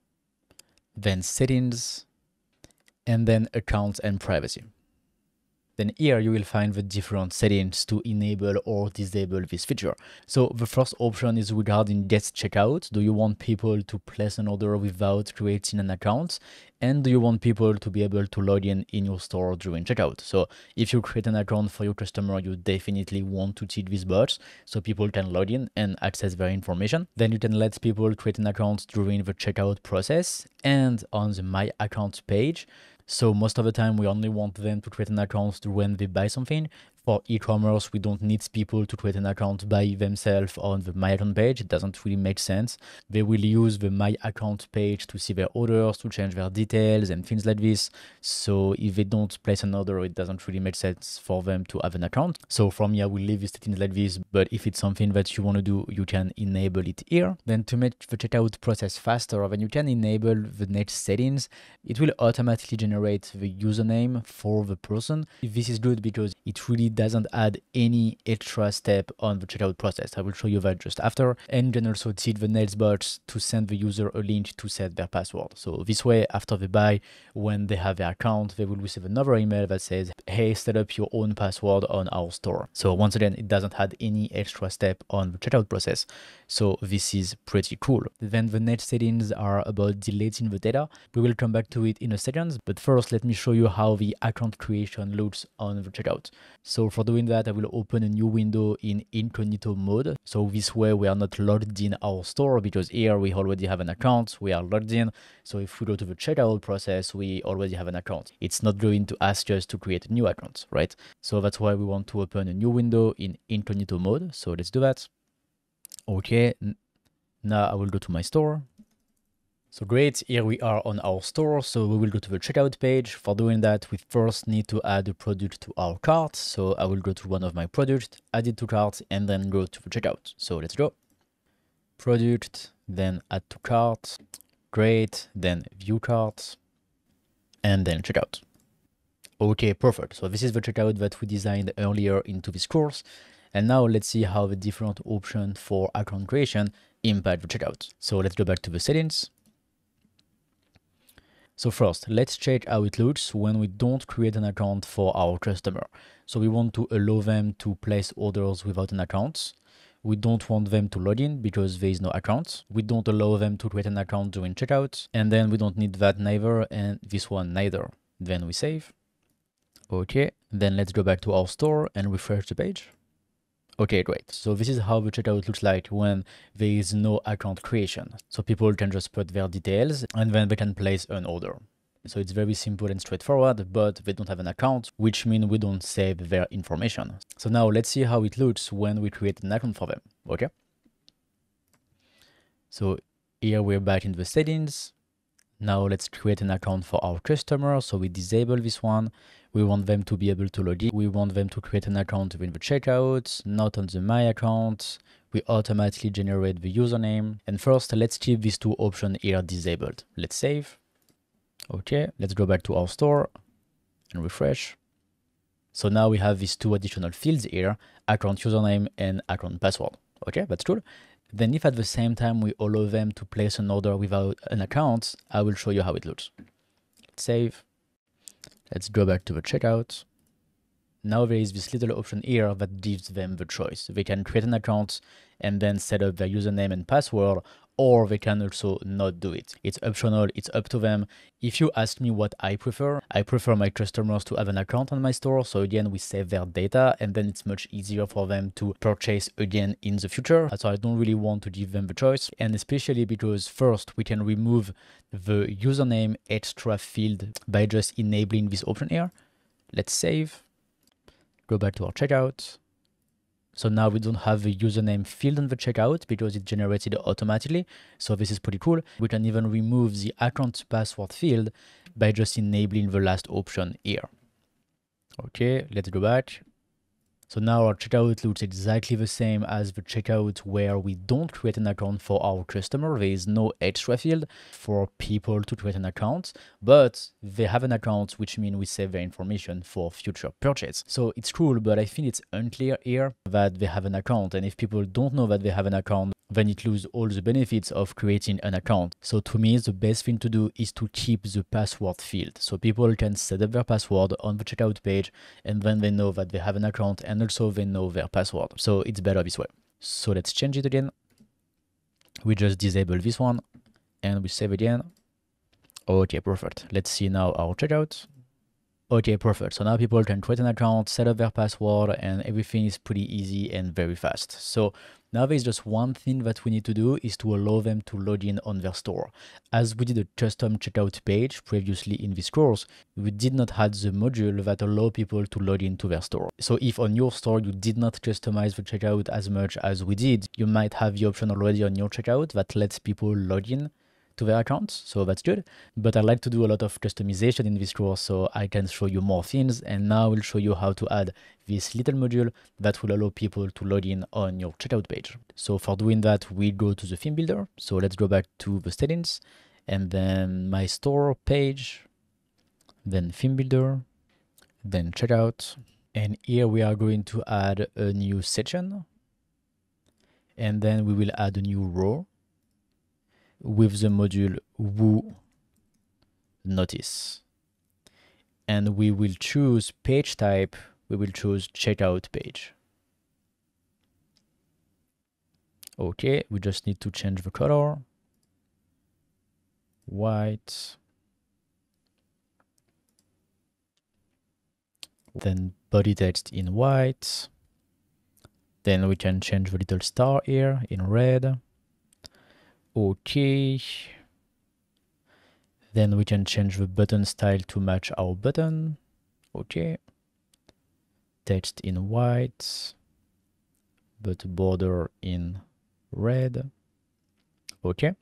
then settings, and then accounts and privacy. Then here you will find the different settings to enable or disable this feature. So the first option is regarding guest checkout. Do you want people to place an order without creating an account? And do you want people to be able to log in your store during checkout? So if you create an account for your customer, you definitely want to check these bots so people can log in and access their information. Then you can let people create an account during the checkout process and on the My Account page. So most of the time, we only want them to create an account when they buy something. For e-commerce, we don't need people to create an account by themselves on the My Account page. It doesn't really make sense. They will use the My Account page to see their orders, to change their details and things like this. So if they don't place an order, it doesn't really make sense for them to have an account. So from here, we'll leave the settings like this. But if it's something that you want to do, you can enable it here. Then to make the checkout process faster, then you can enable the next settings. It will automatically generate the username for the person. This is good because it really doesn't add any extra step on the checkout process. I will show you that just after. And you can also teach the next bots to send the user a link to set their password. So this way, after they buy, when they have their account, they will receive another email that says, hey, set up your own password on our store. So once again, it doesn't add any extra step on the checkout process. So this is pretty cool. Then the next settings are about deleting the data. We will come back to it in a second, but first let me show you how the account creation looks on the checkout. So for doing that, I will open a new window in incognito mode. So this way we are not logged in our store because here we already have an account, we are logged in. So if we go to the checkout process, we already have an account. It's not going to ask us to create a new account, right? So that's why we want to open a new window in incognito mode. So let's do that. Okay, now I will go to my store. So great, here we are on our store. So we will go to the checkout page. For doing that, we first need to add a product to our cart. So I will go to one of my products, add it to cart, and then go to the checkout. So let's go. Product, then add to cart. Great, then view cart, and then checkout. Okay, perfect. So this is the checkout that we designed earlier into this course. And now let's see how the different options for account creation impact the checkout. So let's go back to the settings. So first, let's check how it looks when we don't create an account for our customer. So we want to allow them to place orders without an account. We don't want them to log in because there is no account. We don't allow them to create an account during checkout. And then we don't need that neither, and this one neither. Then we save. Okay, then let's go back to our store and refresh the page. Okay, great. So this is how the checkout looks like when there is no account creation. So people can just put their details and then they can place an order. So it's very simple and straightforward, but they don't have an account, which means we don't save their information. So now let's see how it looks when we create an account for them. Okay. So here we're back in the settings. Now let's create an account for our customer. So we disable this one. We want them to be able to log in. We want them to create an account within the checkout, not on the My Account. We automatically generate the username. And first, let's keep these two options here disabled. Let's save. Okay, let's go back to our store and refresh. So now we have these two additional fields here, account username and account password. Okay, that's cool. Then if at the same time we allow them to place an order without an account, I will show you how it looks. Let's save. Let's go back to the checkout. Now there is this little option here that gives them the choice. They can create an account and then set up their username and password, or they can also not do it. It's optional, it's up to them. If you ask me what I prefer my customers to have an account on my store. So again, we save their data and then it's much easier for them to purchase again in the future. So I don't really want to give them the choice. And especially because first we can remove the username extra field by just enabling this option here. Let's save, go back to our checkout. So now we don't have the username field on the checkout because it generated automatically. So this is pretty cool. We can even remove the account password field by just enabling the last option here. Okay, let's go back. So now our checkout looks exactly the same as the checkout where we don't create an account for our customer. There is no extra field for people to create an account, but they have an account, which means we save their information for future purchase. So it's cool, but I think it's unclear here that they have an account. And if people don't know that they have an account, then it loses all the benefits of creating an account. So to me, the best thing to do is to keep the password field. So people can set up their password on the checkout page, and then they know that they have an account, and also they know their password. So it's better this way. So let's change it again. We just disable this one and we save again. Okay, perfect. Let's see now our checkout. Okay, perfect. So now people can create an account, set up their password, and everything is pretty easy and very fast. So now there's just one thing that we need to do is to allow them to log in on their store. As we did a custom checkout page previously in this course, we did not add the module that allow people to log into their store. So if on your store you did not customize the checkout as much as we did, you might have the option already on your checkout that lets people log in to their accounts, so that's good. But I like to do a lot of customization in this course, so I can show you more things, and now I will show you how to add this little module that will allow people to log in on your checkout page. So for doing that, we go to the theme builder. So let's go back to the settings, and then my store page, then theme builder, then checkout, and here we are going to add a new section, and then we will add a new row with the module Woo Notice. And we will choose page type, we will choose checkout page. Okay, we just need to change the color. White. Then body text in white. Then we can change the little star here in red. Okay, then we can change the button style to match our button. Okay, text in white, but border in red. Okay,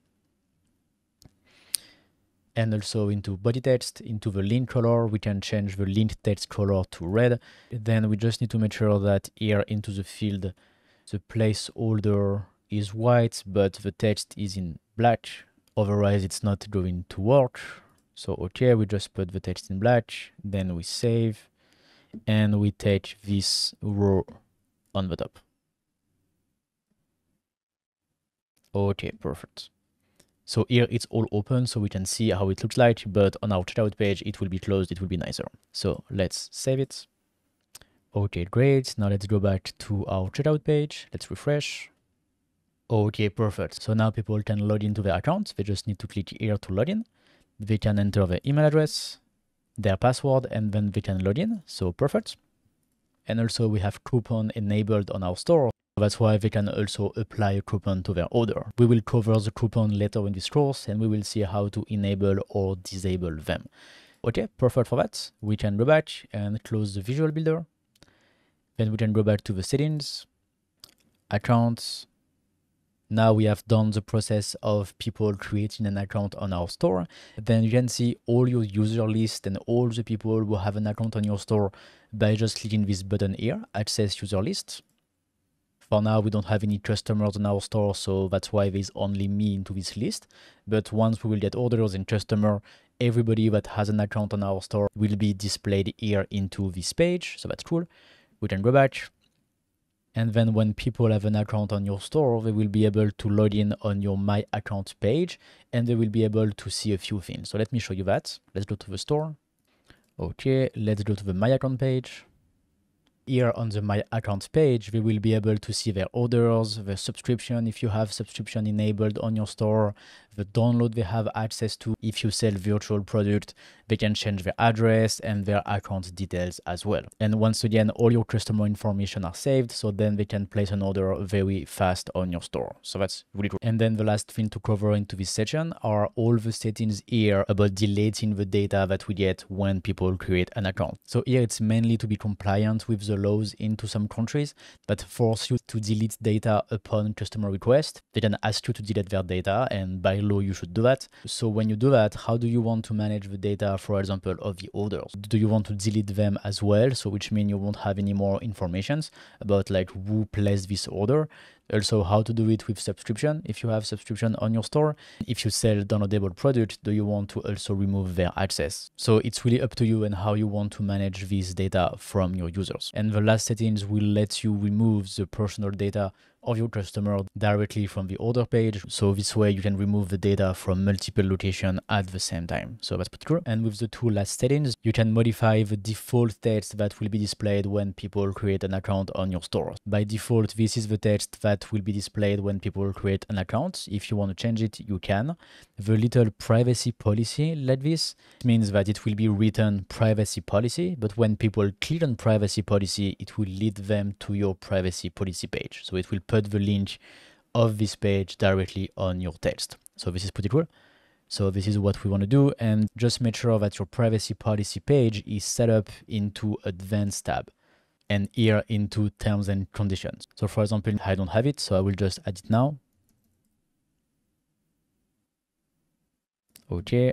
and also into body text, into the link color, we can change the link text color to red. Then we just need to make sure that here into the field, the placeholder is white, but the text is in black. Otherwise, it's not going to work. So, okay, we just put the text in black, then we save, and we take this row on the top. Okay, perfect. So here it's all open, so we can see how it looks like, but on our checkout page, it will be closed, it will be nicer. So let's save it. Okay, great. Now let's go back to our checkout page. Let's refresh. Okay, perfect. So now people can log into their account. They just need to click here to log in. They can enter their email address, their password, and then they can log in. So perfect. And also we have coupon enabled on our store. That's why they can also apply a coupon to their order. We will cover the coupon later in this course, and we will see how to enable or disable them. Okay, perfect for that. We can go back and close the Visual Builder. Then we can go back to the settings, accounts. Now we have done the process of people creating an account on our store. Then you can see all your user list and all the people who have an account on your store by just clicking this button here, Access User List. For now, we don't have any customers on our store, so that's why there's only me into this list. But once we will get orders and customer, everybody that has an account on our store will be displayed here into this page. So that's cool. We can go back. And then when people have an account on your store, they will be able to log in on your My Account page, and they will be able to see a few things. So let me show you that. Let's go to the store. Okay, let's go to the My Account page. Here on the My Account page, we will be able to see their orders, the subscription if you have subscription enabled on your store, the download they have access to. If you sell virtual product, they can change their address and their account details as well. And once again, all your customer information are saved, so then they can place an order very fast on your store. So that's really cool. And then the last thing to cover into this section are all the settings here about deleting the data that we get when people create an account. So here it's mainly to be compliant with the laws into some countries that force you to delete data upon customer request. They can ask you to delete their data, and by law you should do that. So when you do that, how do you want to manage the data, for example, of the orders? Do you want to delete them as well? So which means you won't have any more informations about like who placed this order. Also, how to do it with subscription. If you have subscription on your store, if you sell downloadable product, do you want to also remove their access? So it's really up to you and how you want to manage this data from your users. And the last settings will let you remove the personal data of your customer directly from the order page. So this way you can remove the data from multiple locations at the same time. So that's pretty cool. And with the two last settings, you can modify the default text that will be displayed when people create an account on your store. By default, this is the text that will be displayed when people create an account. If you want to change it, you can. The little privacy policy like this means that it will be written privacy policy, but when people click on privacy policy, it will lead them to your privacy policy page. So it will put the link of this page directly on your text. So this is pretty cool. So this is what we want to do, and just make sure that your privacy policy page is set up into advanced tab and here into terms and conditions. So for example, I don't have it, so I will just add it now. Okay,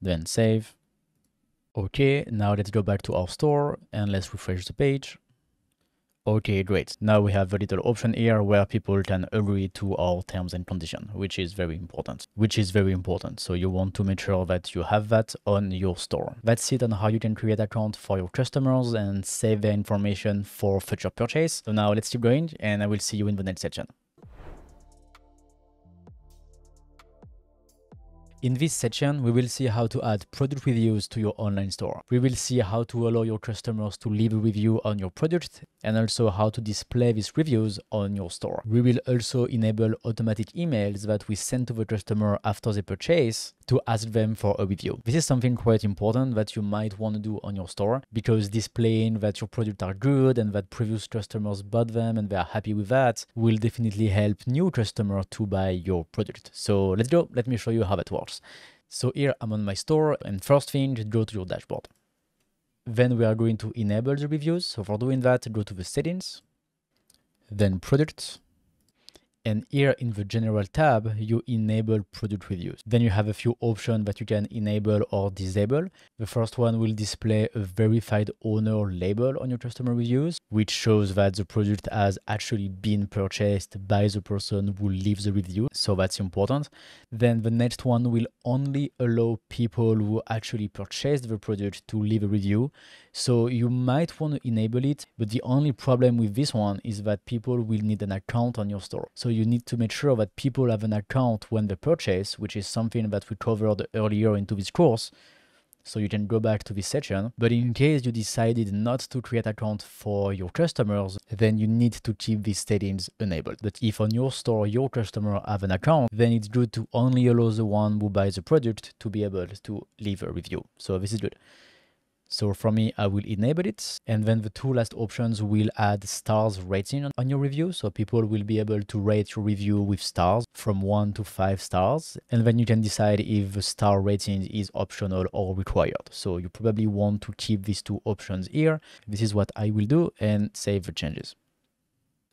then save. Okay, now let's go back to our store and let's refresh the page. Okay, great. Now we have a little option here where people can agree to our terms and conditions, which is very important. So you want to make sure that you have that on your store. That's it on how you can create account for your customers and save their information for future purchase. So now let's keep going and I will see you in the next section. In this section, we will see how to add product reviews to your online store. We will see how to allow your customers to leave a review on your product and also how to display these reviews on your store. We will also enable automatic emails that we send to the customer after they purchase to ask them for a review. This is something quite important that you might want to do on your store because displaying that your products are good and that previous customers bought them and they are happy with that will definitely help new customers to buy your product. So let's go. Let me show you how that works. So here I'm on my store and first thing, go to your dashboard. Then we are going to enable the reviews. So for doing that, go to the settings, then products. And here in the general tab, you enable product reviews. Then you have a few options that you can enable or disable. The first one will display a verified owner label on your customer reviews, which shows that the product has actually been purchased by the person who leaves the review. So that's important. Then the next one will only allow people who actually purchased the product to leave a review. So you might want to enable it, but the only problem with this one is that people will need an account on your store. So you need to make sure that people have an account when they purchase, which is something that we covered earlier into this course. So you can go back to this section. But in case you decided not to create an account for your customers, then you need to keep these settings enabled. But if on your store your customer have an account, then it's good to only allow the one who buys the product to be able to leave a review. So this is good. So for me, I will enable it. And then the two last options will add stars rating on your review. So people will be able to rate your review with stars from 1 to 5 stars. And then you can decide if the star rating is optional or required. So you probably want to keep these two options here. This is what I will do and save the changes.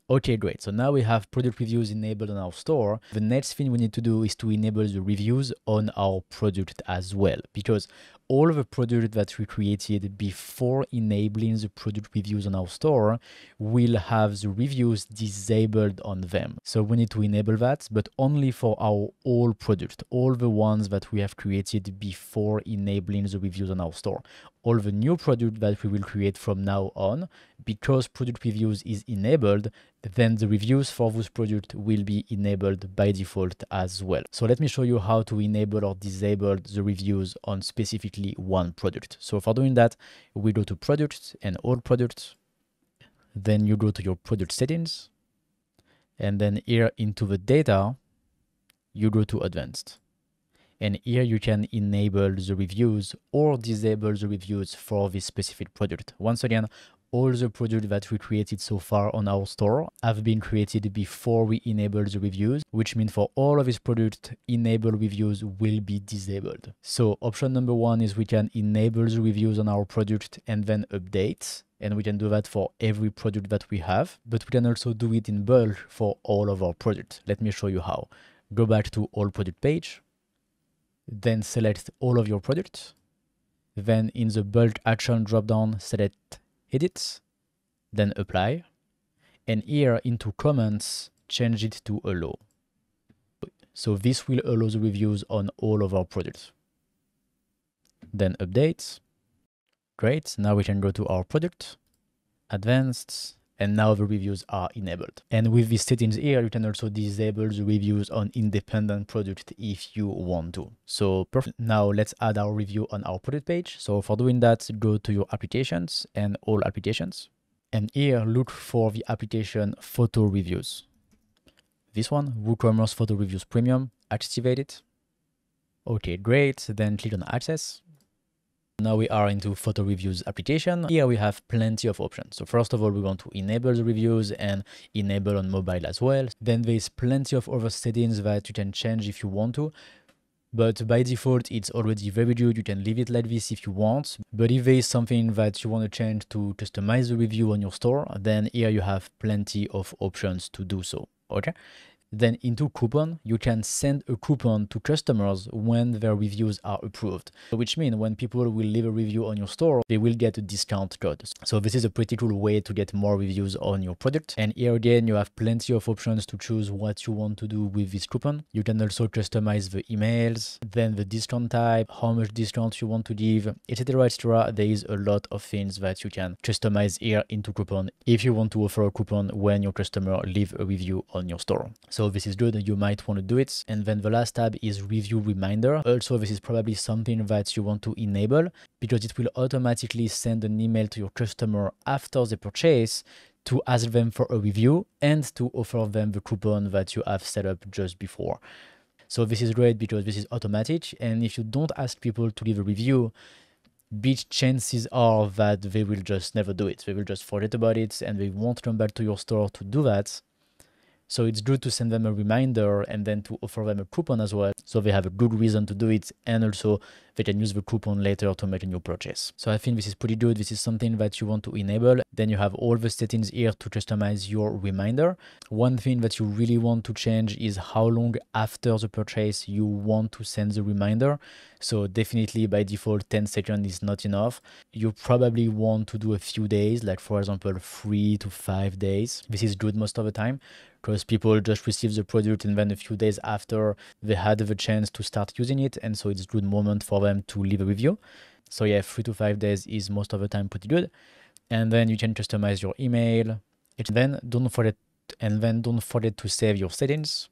Okay, great. So now we have product reviews enabled on our store. The next thing we need to do is to enable the reviews on our product as well, because all of the products that we created before enabling the product reviews on our store will have the reviews disabled on them. So we need to enable that, but only for our old product, all the ones that we have created before enabling the reviews on our store. All the new product that we will create from now on, because product reviews is enabled, then the reviews for those products will be enabled by default as well. So let me show you how to enable or disable the reviews on specifically one product. So for doing that, we go to products and all products. Then you go to your product settings. And then here into the data, you go to advanced. And here you can enable the reviews or disable the reviews for this specific product. Once again, all the products that we created so far on our store have been created before we enable the reviews, which means for all of these products, enable reviews will be disabled. So option number one is we can enable the reviews on our product and then update. And we can do that for every product that we have, but we can also do it in bulk for all of our products. Let me show you how. Go back to all product page. Then select all of your products. Then in the bulk action dropdown, select edit, then apply. And here into comments, change it to allow. So this will allow the reviews on all of our products. Then update. Great. Now we can go to our product, advanced, and now the reviews are enabled. And with these settings here, you can also disable the reviews on independent product if you want to. So perfect. Now let's add our review on our product page. So for doing that, go to your applications and all applications. And here, look for the application photo reviews. This one, WooCommerce Photo Reviews Premium, activate it. Okay, great. Then click on Access. Now we are into photo reviews application. Here we have plenty of options. So first of all, we want to enable the reviews and enable on mobile as well. Then there's plenty of other settings that you can change if you want to. But by default, it's already very good. You can leave it like this if you want. But if there is something that you want to change to customize the review on your store, then here you have plenty of options to do so. Okay. Then into coupon, you can send a coupon to customers when their reviews are approved, which means when people will leave a review on your store, they will get a discount code. So this is a pretty cool way to get more reviews on your product. And here again, you have plenty of options to choose what you want to do with this coupon. You can also customize the emails, then the discount type, how much discount you want to give, etc., etc. There is a lot of things that you can customize here into coupon if you want to offer a coupon when your customer leave a review on your store. So this is good, you might want to do it. And then the last tab is review reminder. Also, this is probably something that you want to enable because it will automatically send an email to your customer after the purchase to ask them for a review and to offer them the coupon that you have set up just before. So this is great because this is automatic. And if you don't ask people to leave a review, big chances are that they will just never do it. They will just forget about it and they won't come back to your store to do that. So it's good to send them a reminder and then to offer them a coupon as well. So they have a good reason to do it. And also they can use the coupon later to make a new purchase. So I think this is pretty good. This is something that you want to enable. Then you have all the settings here to customize your reminder. One thing that you really want to change is how long after the purchase you want to send the reminder. So definitely by default, 10 seconds is not enough. You probably want to do a few days, like for example, 3 to 5 days. This is good most of the time, because people just receive the product and then a few days after they had the chance to start using it. And so it's a good moment for them to leave a review. So yeah, 3 to 5 days is most of the time pretty good. And then you can customize your email. And then don't forget to save your settings.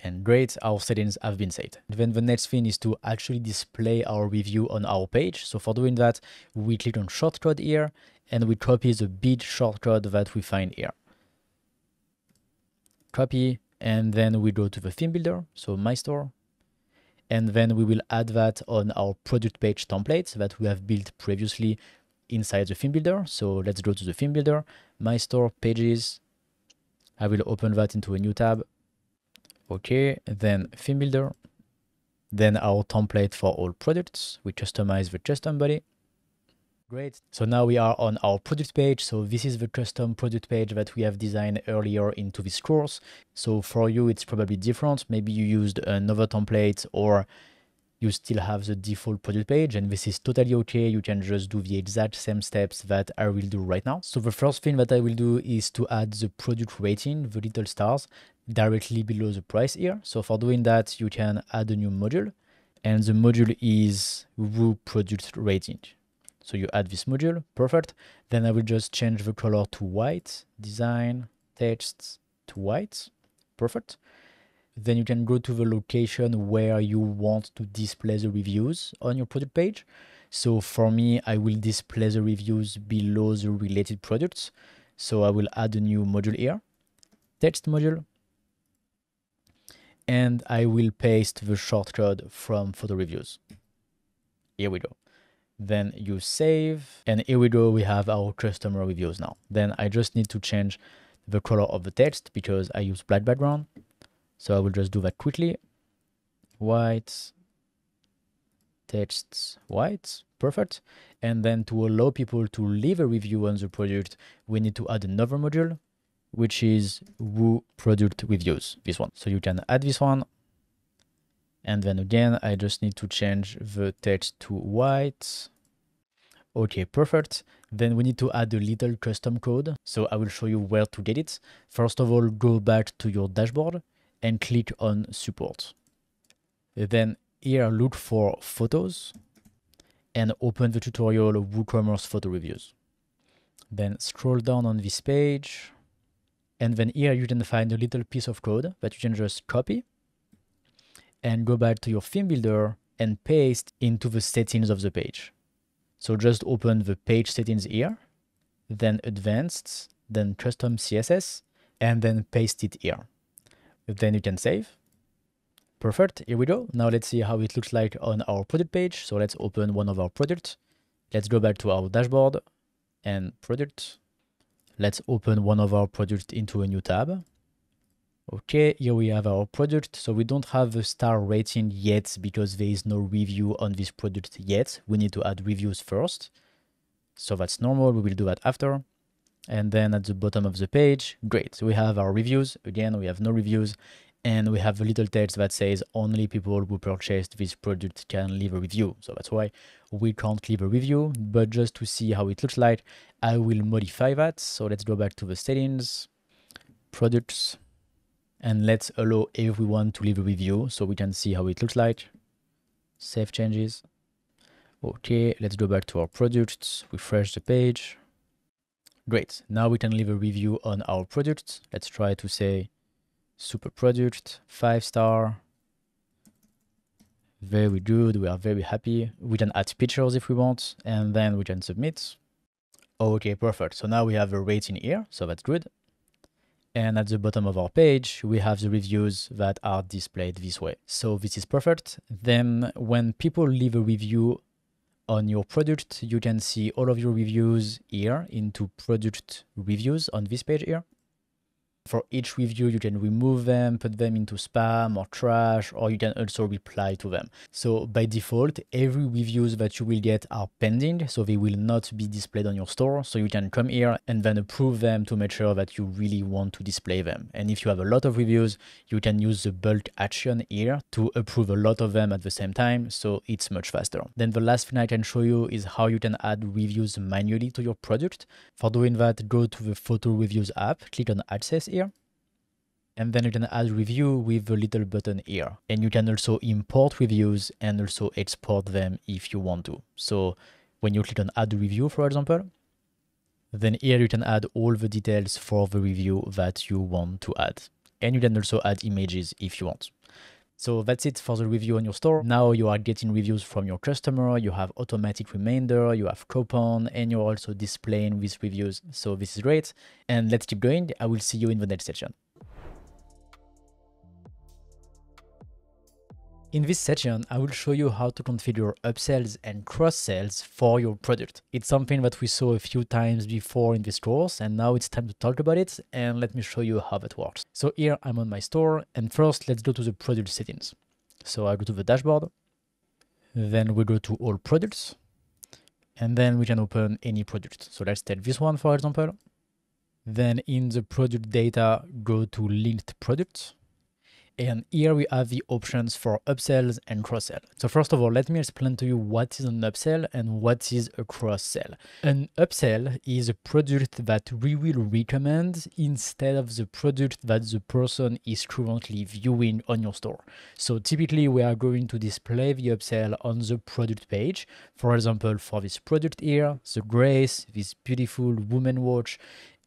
And great, our settings have been saved. Then the next thing is to actually display our review on our page. So for doing that, we click on shortcode here and we copy the big shortcode that we find here. Copy, and then we go to the theme builder, so my store, and then we will add that on our product page template that we have built previously inside the theme builder. So let's go to the theme builder, my store, pages. I will open that into a new tab. Okay, then theme builder, then our template for all products. We customize the custom body. Great. So now we are on our product page. So this is the custom product page that we have designed earlier into this course. So for you, it's probably different. Maybe you used another template or you still have the default product page, and this is totally okay. You can just do the exact same steps that I will do right now. So the first thing that I will do is to add the product rating, the little stars, directly below the price here. So for doing that, you can add a new module, and the module is Woo product rating. So you add this module, perfect. Then I will just change the color to white, design, text to white, perfect. Then you can go to the location where you want to display the reviews on your product page. So for me, I will display the reviews below the related products. So I will add a new module here, text module, and I will paste the shortcode from photo reviews. Here we go. Then you save, and here we go, we have our customer reviews now. Then I just need to change the color of the text because I use black background. So I will just do that quickly. White, text, white, perfect. And then to allow people to leave a review on the product, we need to add another module, which is Woo product reviews, this one. So you can add this one. And then again, I just need to change the text to white. Okay, perfect. Then we need to add a little custom code. So I will show you where to get it. First of all, go back to your dashboard and click on support. Then here, look for photos and open the tutorial of WooCommerce photo reviews. Then scroll down on this page. And then here you can find a little piece of code that you can just copy and go back to your theme builder and paste into the settings of the page. So just open the page settings here, then advanced, then custom CSS, and then paste it here. Then you can save. Perfect, here we go. Now let's see how it looks like on our product page. So let's open one of our products. Let's go back to our dashboard and product. Let's open one of our products into a new tab. Okay, here we have our product. So we don't have a star rating yet because there is no review on this product yet. We need to add reviews first. So that's normal, we will do that after. And then at the bottom of the page, great. So we have our reviews. Again, we have no reviews. And we have a little text that says only people who purchased this product can leave a review. So that's why we can't leave a review, but just to see how it looks like, I will modify that. So let's go back to the settings, products, and let's allow everyone to leave a review so we can see how it looks like. Save changes. Okay, let's go back to our products, refresh the page. Great, now we can leave a review on our product. Let's try to say, super product, 5-star. Very good, we are very happy. We can add pictures if we want, and then we can submit. Okay, perfect. So now we have a rating here, so that's good. And at the bottom of our page, we have the reviews that are displayed this way. So this is perfect. Then when people leave a review on your product, you can see all of your reviews here into product reviews on this page here. For each review, you can remove them, put them into spam or trash, or you can also reply to them. So by default, every reviews that you will get are pending, so they will not be displayed on your store. So you can come here and then approve them to make sure that you really want to display them. And if you have a lot of reviews, you can use the bulk action here to approve a lot of them at the same time, so it's much faster. Then the last thing I can show you is how you can add reviews manually to your product. For doing that, go to the photo reviews app, click on access here. And then you can add review with the little button here. And you can also import reviews and also export them if you want to. So when you click on add review, for example, then here you can add all the details for the review that you want to add. And you can also add images if you want. So that's it for the review on your store. Now you are getting reviews from your customer, you have automatic reminder, you have coupon, and you're also displaying these reviews. So this is great. And let's keep going. I will see you in the next section. In this section, I will show you how to configure upsells and cross-sells for your product. It's something that we saw a few times before in this course, and now it's time to talk about it, and let me show you how that works. So here I'm on my store, and first let's go to the product settings. So I go to the dashboard, then we go to all products, and then we can open any product. So let's take this one, for example. Then in the product data, go to linked products. And here we have the options for upsells and cross-sell. So first of all, let me explain to you what is an upsell and what is a cross-sell. An upsell is a product that we will recommend instead of the product that the person is currently viewing on your store. So typically we are going to display the upsell on the product page. For example, for this product here, the Grace, this beautiful woman watch,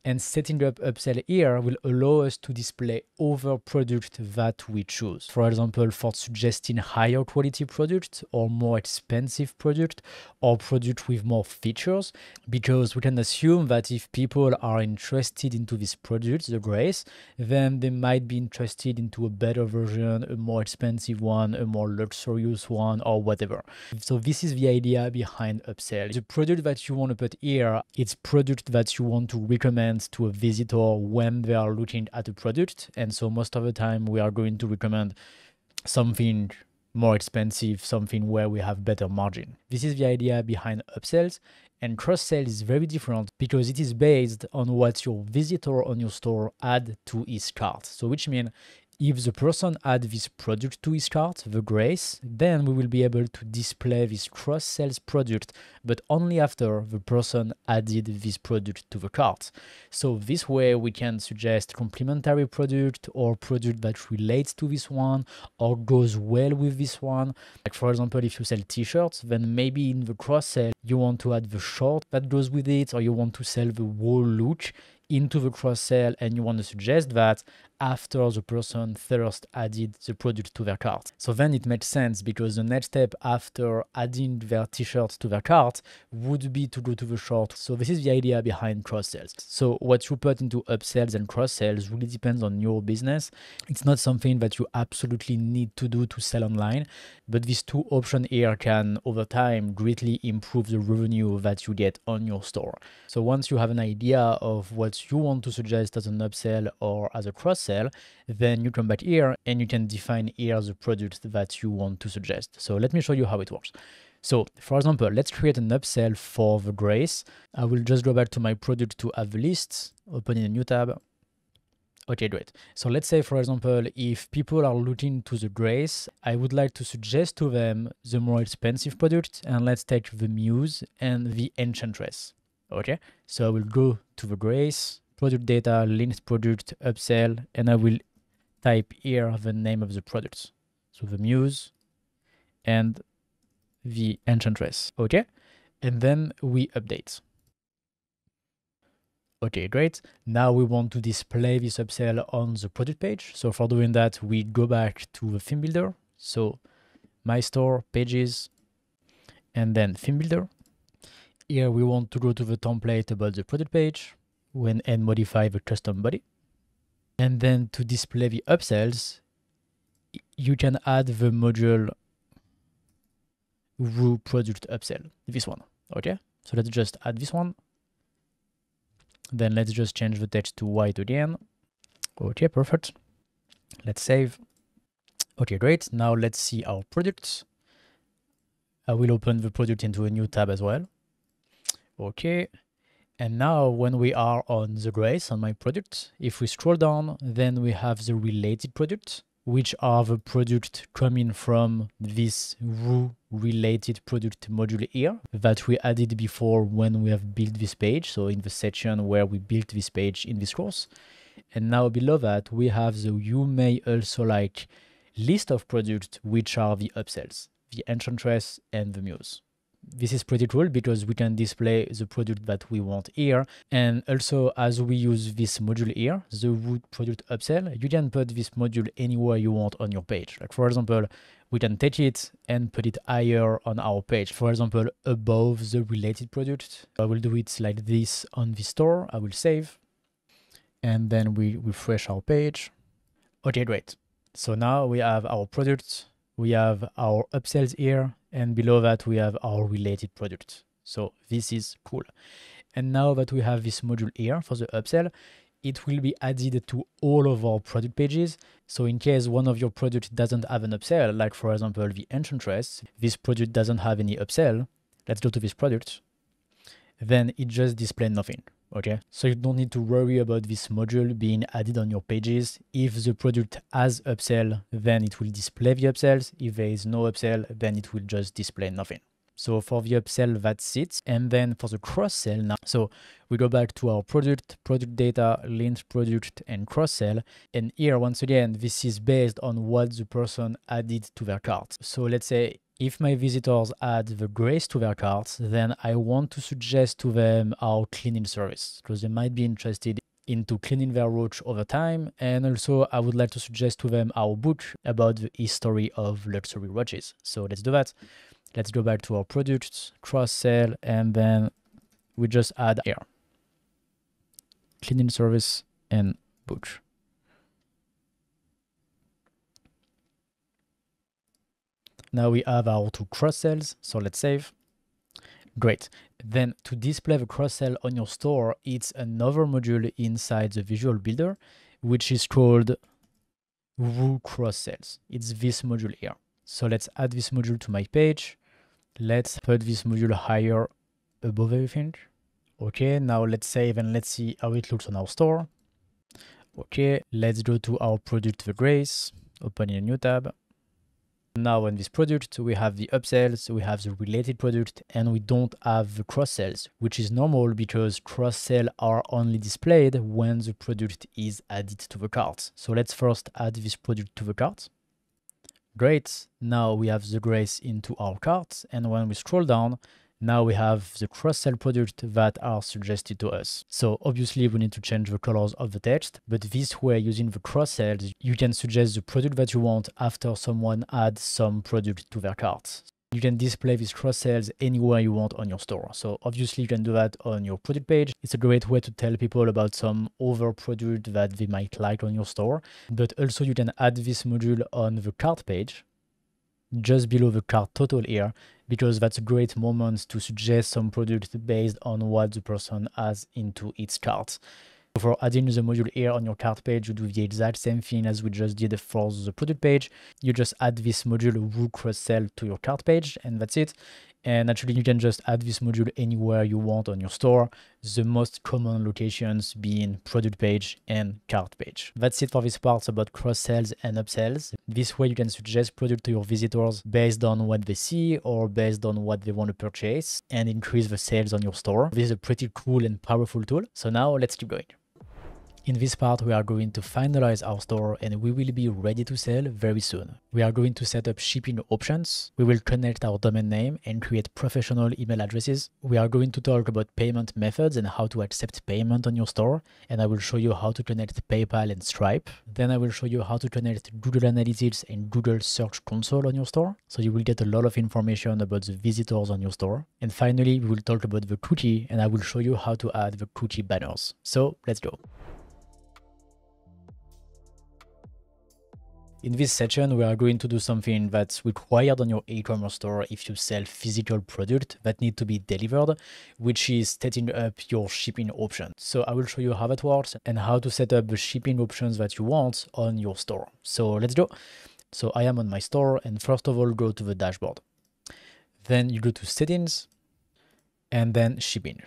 and setting up upsell here will allow us to display other products that we choose. For example, for suggesting higher quality products or more expensive product or product with more features, because we can assume that if people are interested into this product, the Grace, then they might be interested into a better version, a more expensive one, a more luxurious one, or whatever. So this is the idea behind upsell. The product that you want to put here, it's product that you want to recommend to a visitor when they are looking at a product. And so most of the time we are going to recommend something more expensive, something where we have better margin. This is the idea behind upsells. And cross-sell is very different because it is based on what your visitor on your store add to his cart. So which means If the person add this product to his cart, the grace, then we will be able to display this cross-sales product, but only after the person added this product to the cart. So this way we can suggest complementary product or product that relates to this one or goes well with this one. Like for example, if you sell t-shirts, then maybe in the cross-sell you want to add the short that goes with it, or you want to sell the whole look into the cross-sell, and you want to suggest that after the person first added the product to their cart. So then it makes sense, because the next step after adding their t-shirt to their cart would be to go to the short. So this is the idea behind cross-sells. So what you put into upsells and cross-sells really depends on your business. It's not something that you absolutely need to do to sell online, but these two options here can over time greatly improve the revenue that you get on your store. So once you have an idea of what you want to suggest as an upsell or as a cross-sell, then you come back here and you can define here the product that you want to suggest. So let me show you how it works. So for example, let's create an upsell for the grace. I will just go back to my product to have the list, open in a new tab. Okay, great. So let's say, for example, if people are looking to the grace, I would like to suggest to them the more expensive product, and let's take the Muse and the Enchantress. Okay, so I will go to the grace, product data, linked product, upsell, and I will type here the name of the product. So the Muse and the Enchantress. Okay, and then we update. Okay, great. Now we want to display this upsell on the product page. So for doing that, we go back to the theme builder. So my store, pages, and then theme builder. Here we want to go to the template about the product page and modify the custom body. And then to display the upsells, you can add the module Woo product upsell, this one. Okay, so let's just add this one. Then let's just change the text to white again. Okay, perfect. Let's save. Okay, great. Now let's see our products. I will open the product into a new tab as well. Okay. And now when we are on the grace on my product, if we scroll down, then we have the related product, which are the product coming from this Woo related product module here that we added before when we have built this page. So in the section where we built this page in this course. And now below that, we have the you may also like list of products, which are the upsells, the Enchantress and the Muse. This is pretty cool because we can display the product that we want here. And also, as we use this module here, the Woo product upsell, you can put this module anywhere you want on your page. Like for example, we can take it and put it higher on our page. For example, above the related product. I will do it like this on the store. I will save. And then we refresh our page. Okay, great. So now we have our products. We have our upsells here, and below that we have our related product. So this is cool. And now that we have this module here for the upsell, it will be added to all of our product pages. So in case one of your products doesn't have an upsell, like for example the Enchantress, this product doesn't have any upsell. Let's go to this product. Then it just displays nothing. Okay, so you don't need to worry about this module being added on your pages. If the product has upsell, then it will display the upsells. If there is no upsell, then it will just display nothing. So for the upsell, that's it. And then for the cross-sell now, so we go back to our product data, linked product, and cross-sell. And here, once again, this is based on what the person added to their cart. So let's say if my visitors add the grace to their carts, then I want to suggest to them our cleaning service, because they might be interested into cleaning their watch over time. And also I would like to suggest to them our book about the history of luxury watches. So let's do that. Let's go back to our products, cross-sell, and then we just add here cleaning service and book. Now we have our two cross-sells, so let's save. Great. Then to display the cross-sell on your store, it's another module inside the Visual Builder, which is called Woo Cross-Sells. It's this module here. So let's add this module to my page. Let's put this module higher above everything. Okay, now let's save and let's see how it looks on our store. Okay, let's go to our product, the Grace, open in a new tab. Now on this product, we have the upsells, we have the related product, and we don't have the cross-sells, which is normal because cross-sell are only displayed when the product is added to the cart. So let's first add this product to the cart. Great, now we have the Grace into our cart, and when we scroll down, now we have the cross-sell product that are suggested to us. So obviously we need to change the colors of the text, but this way, using the cross-sells, you can suggest the product that you want after someone adds some product to their cart. You can display these cross-sells anywhere you want on your store. So obviously you can do that on your product page. It's a great way to tell people about some other product that they might like on your store, but also you can add this module on the cart page, just below the cart total here, because that's a great moment to suggest some product based on what the person has into its cart. For adding the module here on your cart page, you do the exact same thing as we just did for the product page. You just add this module Woo cross sell to your cart page, and that's it. And actually, you can just add this module anywhere you want on your store. The most common locations being product page and cart page. That's it for this part about cross-sells and upsells. This way, you can suggest product to your visitors based on what they see or based on what they want to purchase and increase the sales on your store. This is a pretty cool and powerful tool. So now let's keep going. In this part, we are going to finalize our store and we will be ready to sell very soon. We are going to set up shipping options. We will connect our domain name and create professional email addresses. We are going to talk about payment methods and how to accept payment on your store. And I will show you how to connect PayPal and Stripe. Then I will show you how to connect Google Analytics and Google Search Console on your store. So you will get a lot of information about the visitors on your store. And finally, we will talk about the cookie and I will show you how to add the cookie banners. So let's go. In this section, we are going to do something that's required on your e-commerce store if you sell physical product that need to be delivered, which is setting up your shipping options. So I will show you how that works and how to set up the shipping options that you want on your store. So let's go. So I am on my store, and first of all, go to the dashboard. Then you go to settings and then shipping.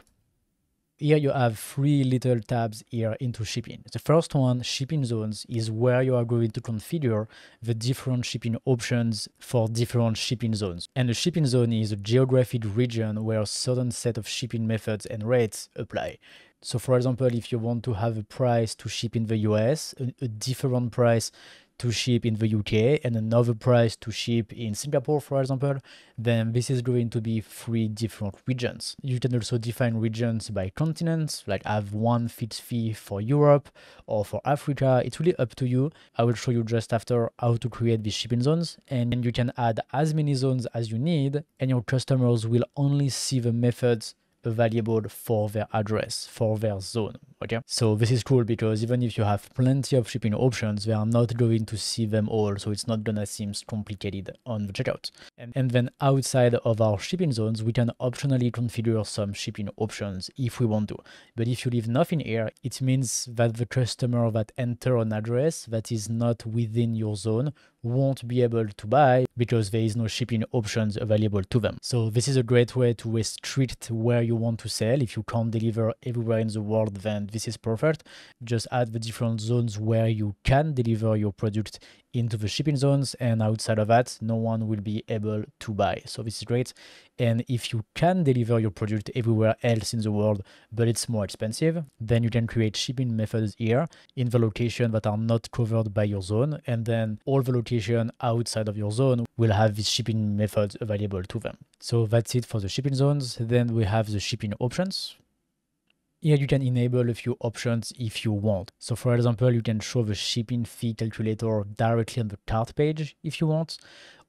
Here you have three little tabs here into shipping. The first one, shipping zones, is where you are going to configure the different shipping options for different shipping zones. And a shipping zone is a geographic region where a certain set of shipping methods and rates apply. So for example, if you want to have a price to ship in the US, a different price to ship in the UK and another price to ship in Singapore, for example, then this is going to be three different regions. You can also define regions by continents, like have one fixed fee for Europe or for Africa. It's really up to you. I will show you just after how to create these shipping zones, and you can add as many zones as you need, and your customers will only see the methods available for their address, for their zone. Okay, so this is cool because even if you have plenty of shipping options, they are not going to see them all, so it's not gonna seem complicated on the checkout. And then outside of our shipping zones, we can optionally configure some shipping options if we want to. But if you leave nothing here, it means that the customer that enter an address that is not within your zone won't be able to buy because there is no shipping options available to them. So this is a great way to restrict where you want to sell. If you can't deliver everywhere in the world, then this is perfect. Just add the different zones where you can deliver your product into the shipping zones, and outside of that, no one will be able to buy. So this is great. And if you can deliver your product everywhere else in the world, but it's more expensive, then you can create shipping methods here in the location that are not covered by your zone, and then all the location outside of your zone will have these shipping methods available to them. So that's it for the shipping zones. Then we have the shipping options. Here you can enable a few options if you want. So for example, you can show the shipping fee calculator directly on the cart page if you want,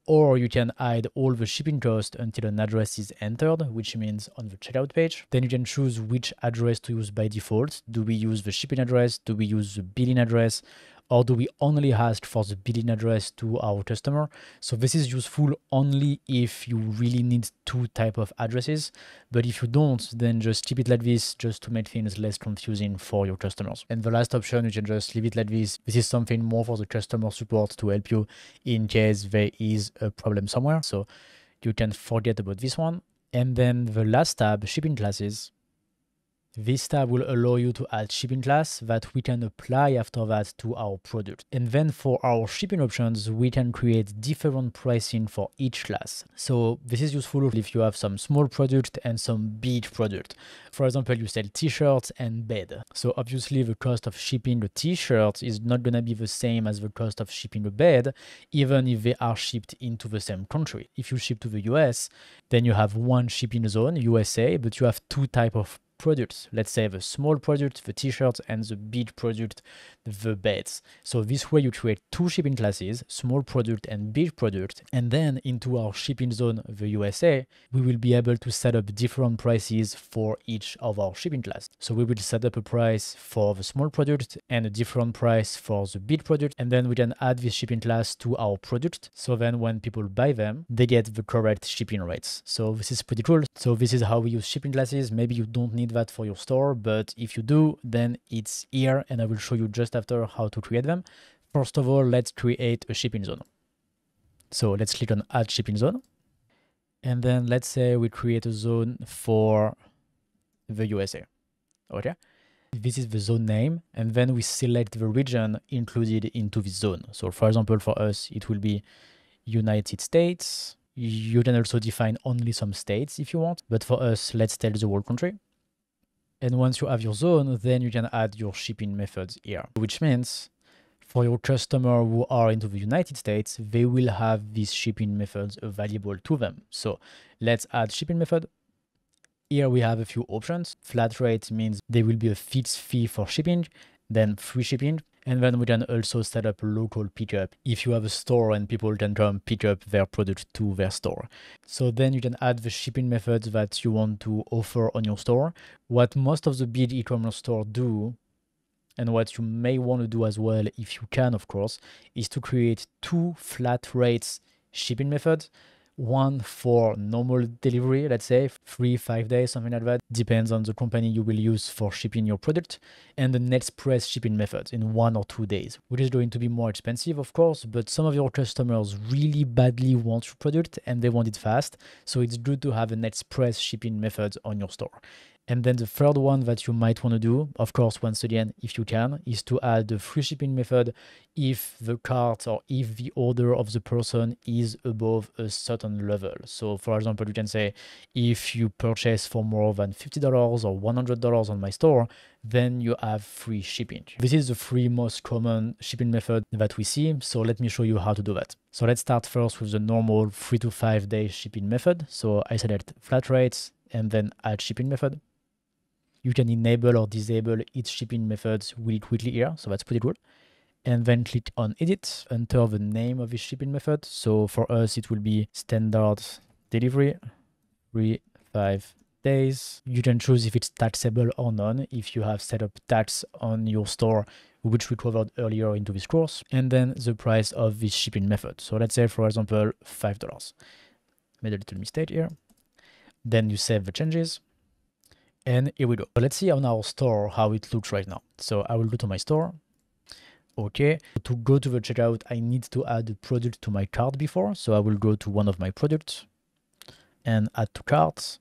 or you can hide all the shipping costs until an address is entered, which means on the checkout page. Then you can choose which address to use by default. Do we use the shipping address? Do we use the billing address? Or do we only ask for the billing address to our customer? So this is useful only if you really need two types of addresses. But if you don't, then just keep it like this, just to make things less confusing for your customers. And the last option, you can just leave it like this. This is something more for the customer support to help you in case there is a problem somewhere. So you can forget about this one. And then the last tab, shipping classes. This tab will allow you to add shipping class that we can apply after that to our product. And then for our shipping options, we can create different pricing for each class. So this is useful if you have some small product and some big product. For example, you sell t-shirts and bed. So obviously the cost of shipping the t-shirt is not going to be the same as the cost of shipping the bed, even if they are shipped into the same country. If you ship to the US, then you have one shipping zone, USA, but you have two types of products. Let's say the small product, the t-shirts, and the big product, the beds. So this way you create two shipping classes, small product and big product, and then into our shipping zone, the USA, we will be able to set up different prices for each of our shipping class. So we will set up a price for the small product and a different price for the big product, and then we can add this shipping class to our product. So then when people buy them, they get the correct shipping rates. So this is pretty cool. So this is how we use shipping classes. Maybe you don't need that for your store, but if you do, then it's here, and I will show you just after how to create them. First of all, let's create a shipping zone. So let's click on add shipping zone, and then let's say we create a zone for the USA. Okay, this is the zone name, and then we select the region included into this zone. So for example, for us it will be United States. You can also define only some states if you want, but for us, let's tell the whole country. And once you have your zone, then you can add your shipping methods here, which means for your customer who are into the United States, they will have these shipping methods available to them. So let's add shipping method. Here we have a few options. Flat rate means there will be a fixed fee for shipping, then free shipping. And then we can also set up local pickup if you have a store and people can come pick up their product to their store. So then you can add the shipping methods that you want to offer on your store. What most of the big e-commerce stores do, and what you may want to do as well, if you can, of course, is to create two flat rates shipping methods. One for normal delivery, let's say 3-5 days, something like that, depends on the company you will use for shipping your product, and the express shipping method in 1 or 2 days, which is going to be more expensive, of course, but some of your customers really badly want your product and they want it fast, so it's good to have an express shipping method on your store. And then the third one that you might want to do, of course, once again, if you can, is to add the free shipping method if the cart or if the order of the person is above a certain level. So for example, you can say, if you purchase for more than $50 or $100 on my store, then you have free shipping. This is the 3 most common shipping method that we see. So let me show you how to do that. So let's start first with the normal 3 to 5 day shipping method. So I select flat rates and then add shipping method. You can enable or disable each shipping methods really quickly here, so that's pretty cool. And then click on edit, enter the name of the shipping method. So for us, it will be standard delivery, 3-5 days. You can choose if it's taxable or none, if you have set up tax on your store, which we covered earlier into this course, and then the price of this shipping method. So let's say, for example, $5. Made a little mistake here. Then you save the changes. And here we go. So let's see on our store how it looks right now. So I will go to my store. Okay. To go to the checkout, I need to add a product to my cart before. So I will go to one of my products and add to cart.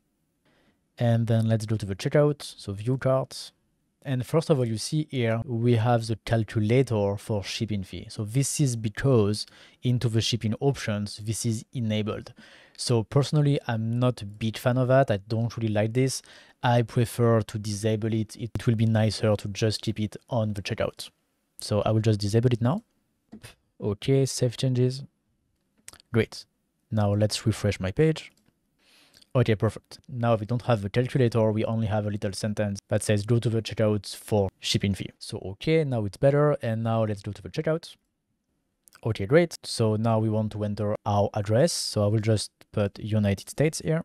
And then let's go to the checkout. So view cart. And first of all, you see here, we have the calculator for shipping fee. So this is because into the shipping options, this is enabled. So personally, I'm not a big fan of that. I don't really like this. I prefer to disable it. It will be nicer to just keep it on the checkout. So I will just disable it now. Okay, save changes. Great. Now let's refresh my page. Okay, perfect. Now we don't have the calculator, we only have a little sentence that says go to the checkout for shipping fee. So okay, now it's better, and now let's go to the checkout. Okay, great. So now we want to enter our address. So I will just put United States here.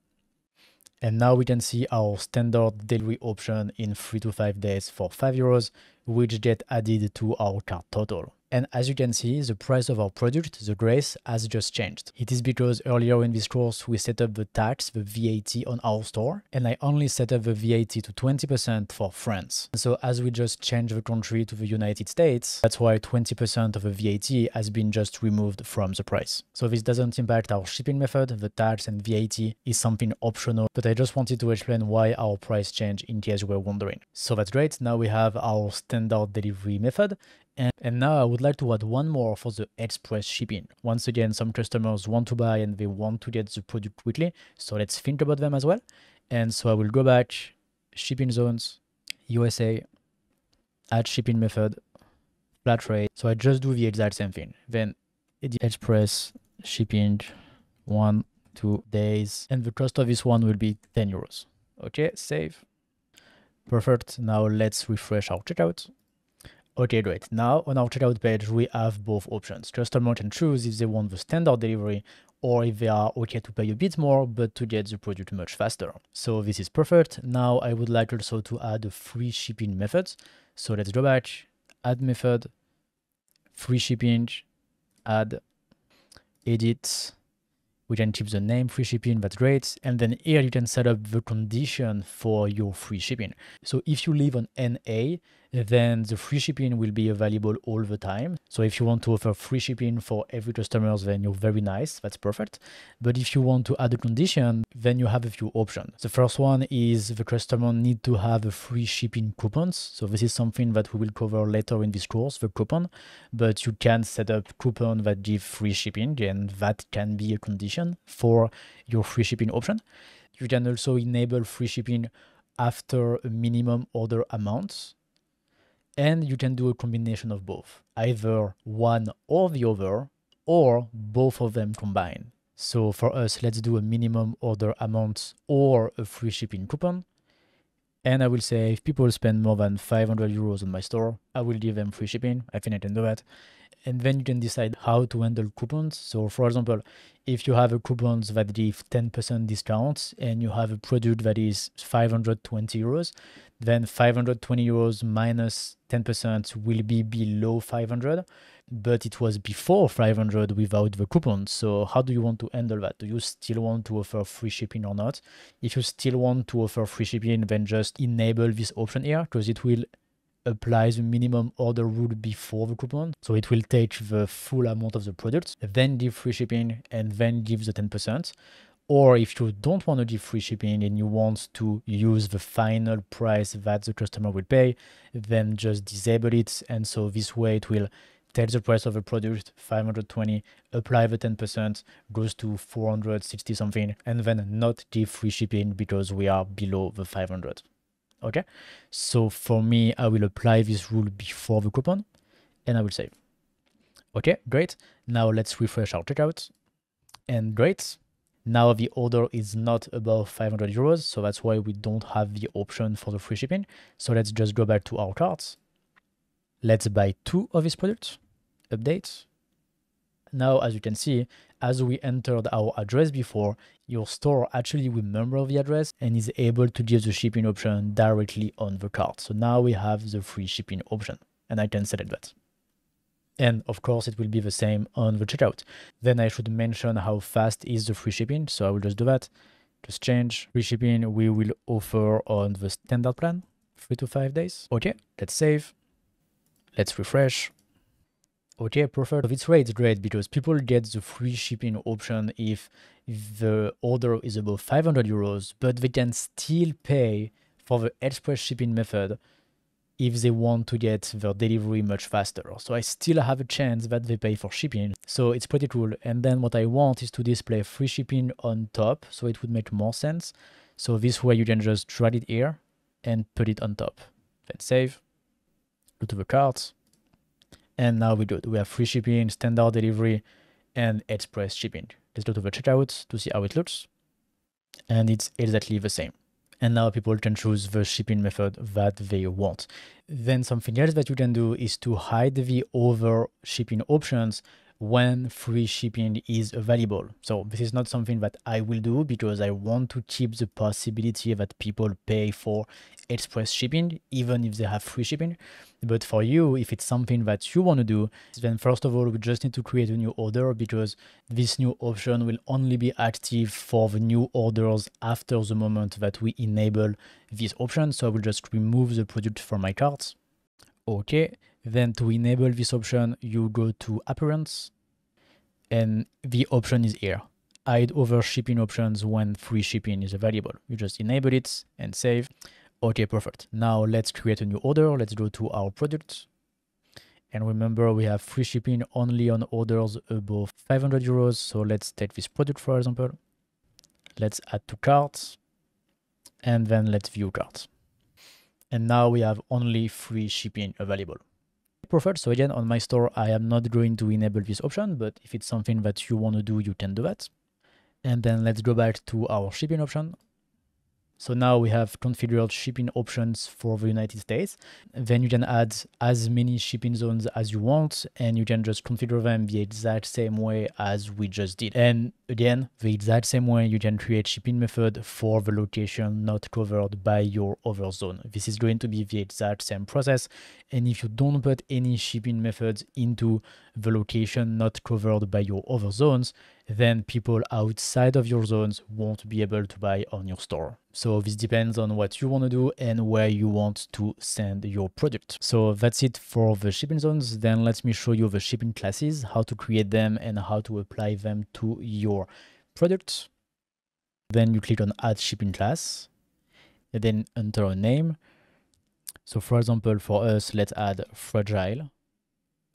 And now we can see our standard delivery option in 3 to 5 days for €5, which get added to our cart total. And as you can see, the price of our product, the grace, has just changed. It is because earlier in this course, we set up the tax, the VAT on our store, and I only set up the VAT to 20% for France. So as we just changed the country to the United States, that's why 20% of the VAT has been just removed from the price. So this doesn't impact our shipping method. The tax and VAT is something optional, but I just wanted to explain why our price changed in case you were wondering. So that's great. Now we have our standard delivery method. And now I would like to add one more for the express shipping. Once again, some customers want to buy and they want to get the product quickly. So let's think about them as well. And so I will go back, shipping zones, USA, add shipping method, flat rate. So I just do the exact same thing. Then express shipping 1 2 days. And the cost of this one will be 10 euros. Okay, save. Perfect. Now let's refresh our checkout. Okay, great. Now on our checkout page, we have both options. Customer can choose if they want the standard delivery or if they are okay to pay a bit more, but to get the product much faster. So this is perfect. Now I would like also to add a free shipping method. So let's go back, add method, free shipping, add, edit. We can keep the name free shipping, that's great. And then here you can set up the condition for your free shipping. So if you leave on NA, then the free shipping will be available all the time. So if you want to offer free shipping for every customer, then you're very nice, that's perfect. But if you want to add a condition, then you have a few options. The first one is the customer need to have a free shipping coupons. So this is something that we will cover later in this course, the coupon, but you can set up coupon that give free shipping, and that can be a condition for your free shipping option. You can also enable free shipping after a minimum order amount. And you can do a combination of both, either one or the other, or both of them combined. So for us, let's do a minimum order amount or a free shipping coupon. And I will say if people spend more than 500 euros on my store, I will give them free shipping. I think I can do that. And then you can decide how to handle coupons. So for example, if you have a coupons that give 10% discounts and you have a product that is 520 euros, then 520 euros minus 10% will be below 500, but it was before 500 without the coupon. So how do you want to handle that? Do you still want to offer free shipping or not? If you still want to offer free shipping, then just enable this option here, because it will apply the minimum order rule before the coupon. So it will take the full amount of the product, then give free shipping, and then give the 10%. Or if you don't want to give free shipping and you want to use the final price that the customer will pay, then just disable it. And so this way it will take the price of a product, 520, apply the 10%, goes to 460 something, and then not give free shipping because we are below the 500. Okay, so for me, I will apply this rule before the coupon and I will save. Okay, great. Now let's refresh our checkout. And great. Now the order is not above 500 euros, so that's why we don't have the option for the free shipping. So let's just go back to our carts. Let's buy 2 of these products. Update. Now, as you can see, as we entered our address before, your store actually remembers the address and is able to give the shipping option directly on the cart. So now we have the free shipping option and I can select that. And of course, it will be the same on the checkout. Then I should mention how fast is the free shipping. So I will just do that. Just change free shipping. We will offer on the standard plan, 3 to 5 days. Okay, let's save. Let's refresh. Okay, perfect. This rate is great because people get the free shipping option if the order is above 500 euros, but they can still pay for the express shipping method if they want to get their delivery much faster. So I still have a chance that they pay for shipping. So it's pretty cool. And then what I want is to display free shipping on top. So it would make more sense. So this way you can just drag it here and put it on top. Then save, go to the cart. And now we're good. We have free shipping, standard delivery, and express shipping. Let's go to the checkout to see how it looks. And it's exactly the same. And now people can choose the shipping method that they want. Then something else that you can do is to hide the other shipping options when free shipping is available. So this is not something that I will do because I want to keep the possibility that people pay for express shipping, even if they have free shipping. But for you, if it's something that you want to do, then first of all, we just need to create a new order because this new option will only be active for the new orders after the moment that we enable this option. So I will just remove the product from my cart. Okay, then to enable this option, you go to Appearance, and the option is here. Hide other shipping options when free shipping is available. You just enable it and save. Okay, perfect. Now let's create a new order. Let's go to our product. And remember, we have free shipping only on orders above 500 euros. So let's take this product, for example. Let's add to cart. And then let's view cart. And now we have only free shipping available. Perfect. So again, on my store, I am not going to enable this option, but if it's something that you want to do, you can do that. And then let's go back to our shipping option. So now we have configured shipping options for the United States. Then you can add as many shipping zones as you want, and you can just configure them the exact same way as we just did. And again, the exact same way you can create shipping method for the location not covered by your other zone. This is going to be the exact same process. And if you don't put any shipping methods into the location not covered by your other zones, then people outside of your zones won't be able to buy on your store. So this depends on what you want to do and where you want to send your product. So that's it for the shipping zones. Then let me show you the shipping classes, how to create them and how to apply them to your product. Then you click on Add Shipping Class and then enter a name. So for example, for us, let's add Fragile.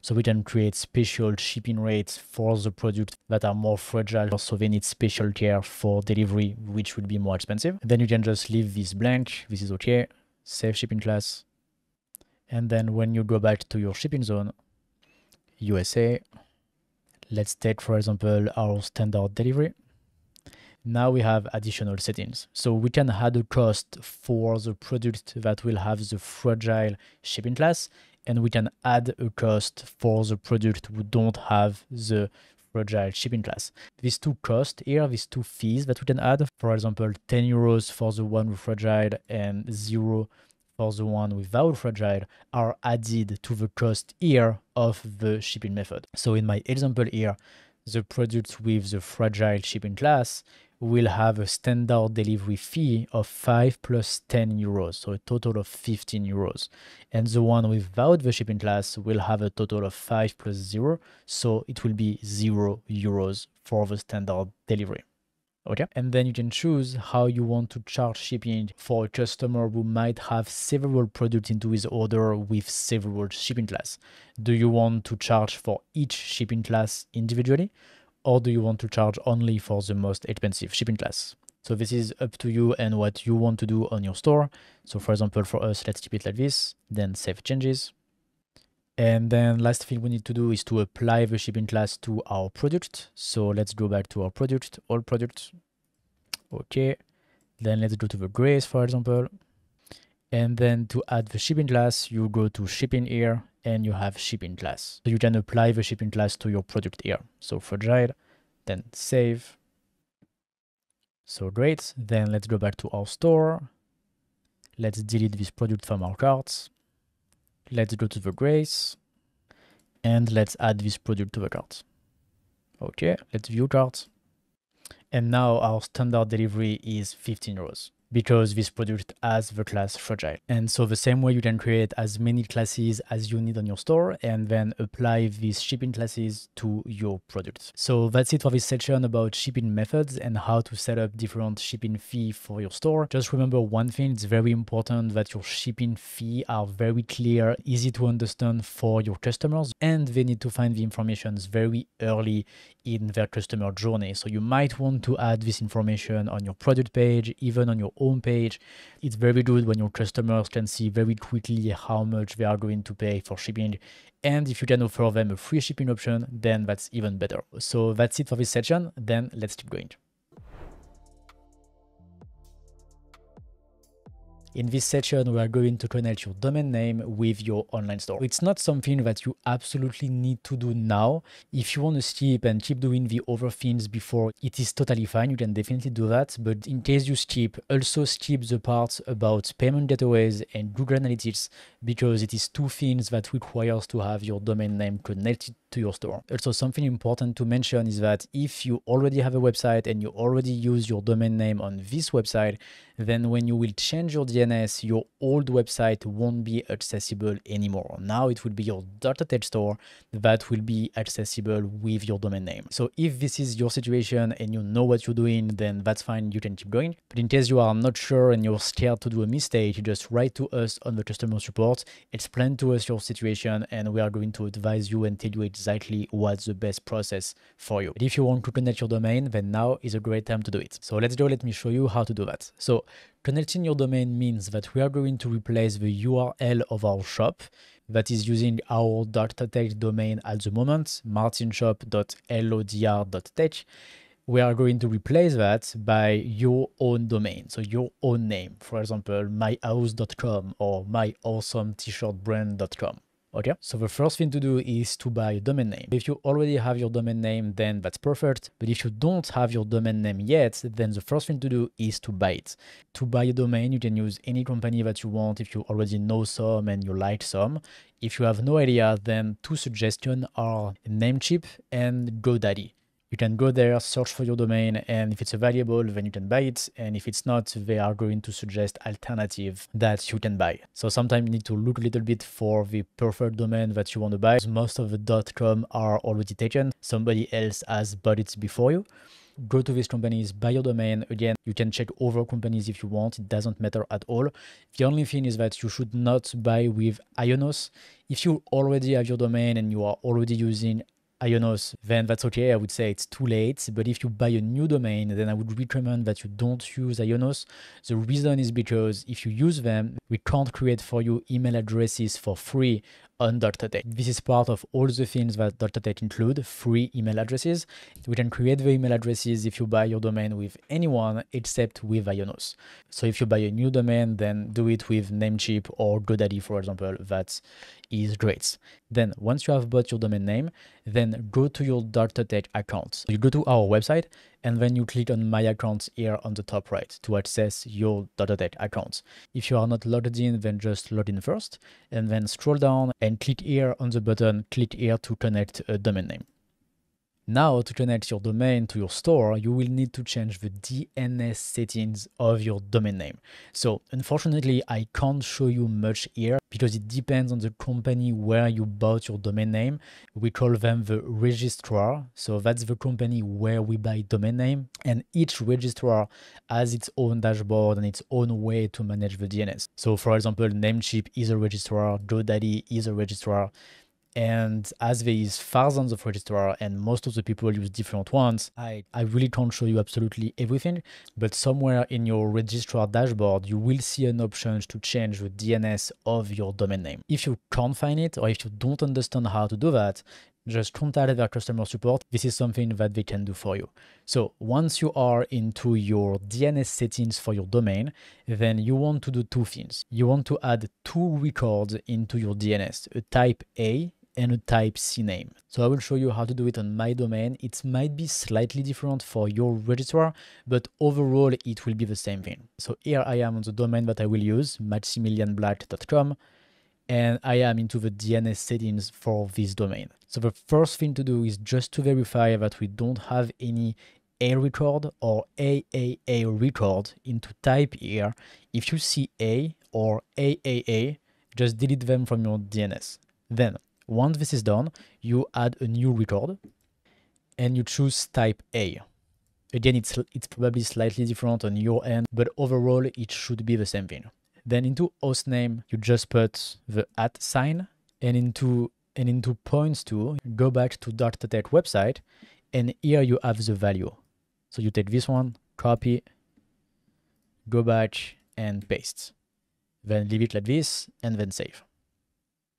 So we can create special shipping rates for the products that are more fragile, so they need special care for delivery, which would be more expensive. Then you can just leave this blank. This is okay. Save shipping class. And then when you go back to your shipping zone, USA, let's take, for example, our standard delivery. Now we have additional settings. So we can add a cost for the product that will have the fragile shipping class, and we can add a cost for the product who don't have the fragile shipping class. These two costs here, these two fees that we can add, for example, 10 euros for the one with fragile and 0 for the one without fragile, are added to the cost here of the shipping method. So in my example here, the product with the fragile shipping class will have a standard delivery fee of 5 plus 10 euros, so a total of 15 euros. And the one without the shipping class will have a total of 5 plus 0, so it will be 0 euros for the standard delivery. Okay, and then you can choose how you want to charge shipping for a customer who might have several products into his order with several shipping class. Do you want to charge for each shipping class individually, or do you want to charge only for the most expensive shipping class? So this is up to you and what you want to do on your store. So for example, for us, let's keep it like this, then save changes. And then last thing we need to do is to apply the shipping class to our product. So let's go back to our product, all products. Okay. Then let's go to the grace, for example. And then to add the shipping class, you go to shipping here and you have shipping class. So you can apply the shipping class to your product here. So fragile, then save. So great. Then let's go back to our store. Let's delete this product from our cart. Let's go to the grace and let's add this product to the cart. Okay, let's view cart. And now our standard delivery is 15 euros because this product has the class fragile. And so the same way you can create as many classes as you need on your store and then apply these shipping classes to your product. So that's it for this section about shipping methods and how to set up different shipping fee for your store. Just remember one thing, it's very important that your shipping fee are very clear, easy to understand for your customers, and they need to find the information very early in their customer journey. So you might want to add this information on your product page, even on your home page. It's very good when your customers can see very quickly how much they are going to pay for shipping. And if you can offer them a free shipping option, then that's even better. So that's it for this section. Then let's keep going. In this section, we are going to connect your domain name with your online store. It's not something that you absolutely need to do now. If you want to skip and keep doing the other things before, it is totally fine. You can definitely do that. But in case you skip, also skip the part about payment gateways and Google Analytics, because it is two things that requires to have your domain name connected to your store. Also, something important to mention is that if you already have a website and you already use your domain name on this website, then when you will change your DNS, your old website won't be accessible anymore. Now it will be your .th store that will be accessible with your domain name. So if this is your situation and you know what you're doing, then that's fine, you can keep going. But in case you are not sure and you're scared to do a mistake, you just write to us on the customer support, explain to us your situation, and we are going to advise you and tell you exactly what's the best process for you. But if you want to connect your domain, then now is a great time to do it. So let's go, let me show you how to do that. So connecting your domain means that we are going to replace the URL of our shop that is using our .tech domain at the moment, martinshop.lodr.tech. We are going to replace that by your own domain, so your own name, for example, myhouse.com or myawesome-t-shirt-brand.com. Okay, so the first thing to do is to buy a domain name. If you already have your domain name, then that's perfect. But if you don't have your domain name yet, then the first thing to do is to buy it. To buy a domain, you can use any company that you want if you already know some and you like some. If you have no idea, then two suggestions are Namecheap and GoDaddy. You can go there, search for your domain, and if it's available, then you can buy it. And if it's not, they are going to suggest alternative that you can buy. So sometimes you need to look a little bit for the perfect domain that you want to buy. Most of the .com are already taken. Somebody else has bought it before you. Go to these companies, buy your domain. Again, you can check other companies if you want. It doesn't matter at all. The only thing is that you should not buy with Ionos. If you already have your domain and you are already using Ionos, then that's okay. I would say it's too late. But if you buy a new domain, then I would recommend that you don't use Ionos. The reason is because if you use them, we can't create for you email addresses for free on .tech. This is part of all the things that .tech include, free email addresses. We can create the email addresses if you buy your domain with anyone except with Ionos. So if you buy a new domain, then do it with Namecheap or GoDaddy, for example. That is great. Then once you have bought your domain name, then go to your .tech account. So you go to our website and then you click on My Account here on the top right to access your .tech account. If you are not logged in, then just log in first and then scroll down and click here on the button, click here to connect a domain name. Now, to connect your domain to your store, you will need to change the DNS settings of your domain name. So unfortunately, I can't show you much here because it depends on the company where you bought your domain name. We call them the registrar. So that's the company where we buy domain name. And each registrar has its own dashboard and its own way to manage the DNS. So for example, Namecheap is a registrar, GoDaddy is a registrar. And as there is thousands of registrars and most of the people use different ones, I really can't show you absolutely everything, but somewhere in your registrar dashboard, you will see an option to change the DNS of your domain name. If you can't find it or if you don't understand how to do that, just contact their customer support. This is something that they can do for you. So once you are into your DNS settings for your domain, then you want to do two things. You want to add two records into your DNS, a type A and a type C name. So I will show you how to do it on my domain. It might be slightly different for your registrar, but overall it will be the same thing. So here I am on the domain that I will use, maximilianblatt.com, and I am into the DNS settings for this domain. So the first thing to do is just to verify that we don't have any A record or AAA record into type here. If you see A or AAA, just delete them from your DNS. Then once this is done, you add a new record and you choose type A. Again, it's probably slightly different on your end, but overall it should be the same thing. Then into hostname, you just put the @ sign, and into points to go back to .tech website, and here you have the value. So you take this one, copy, go back and paste. Then leave it like this and then save.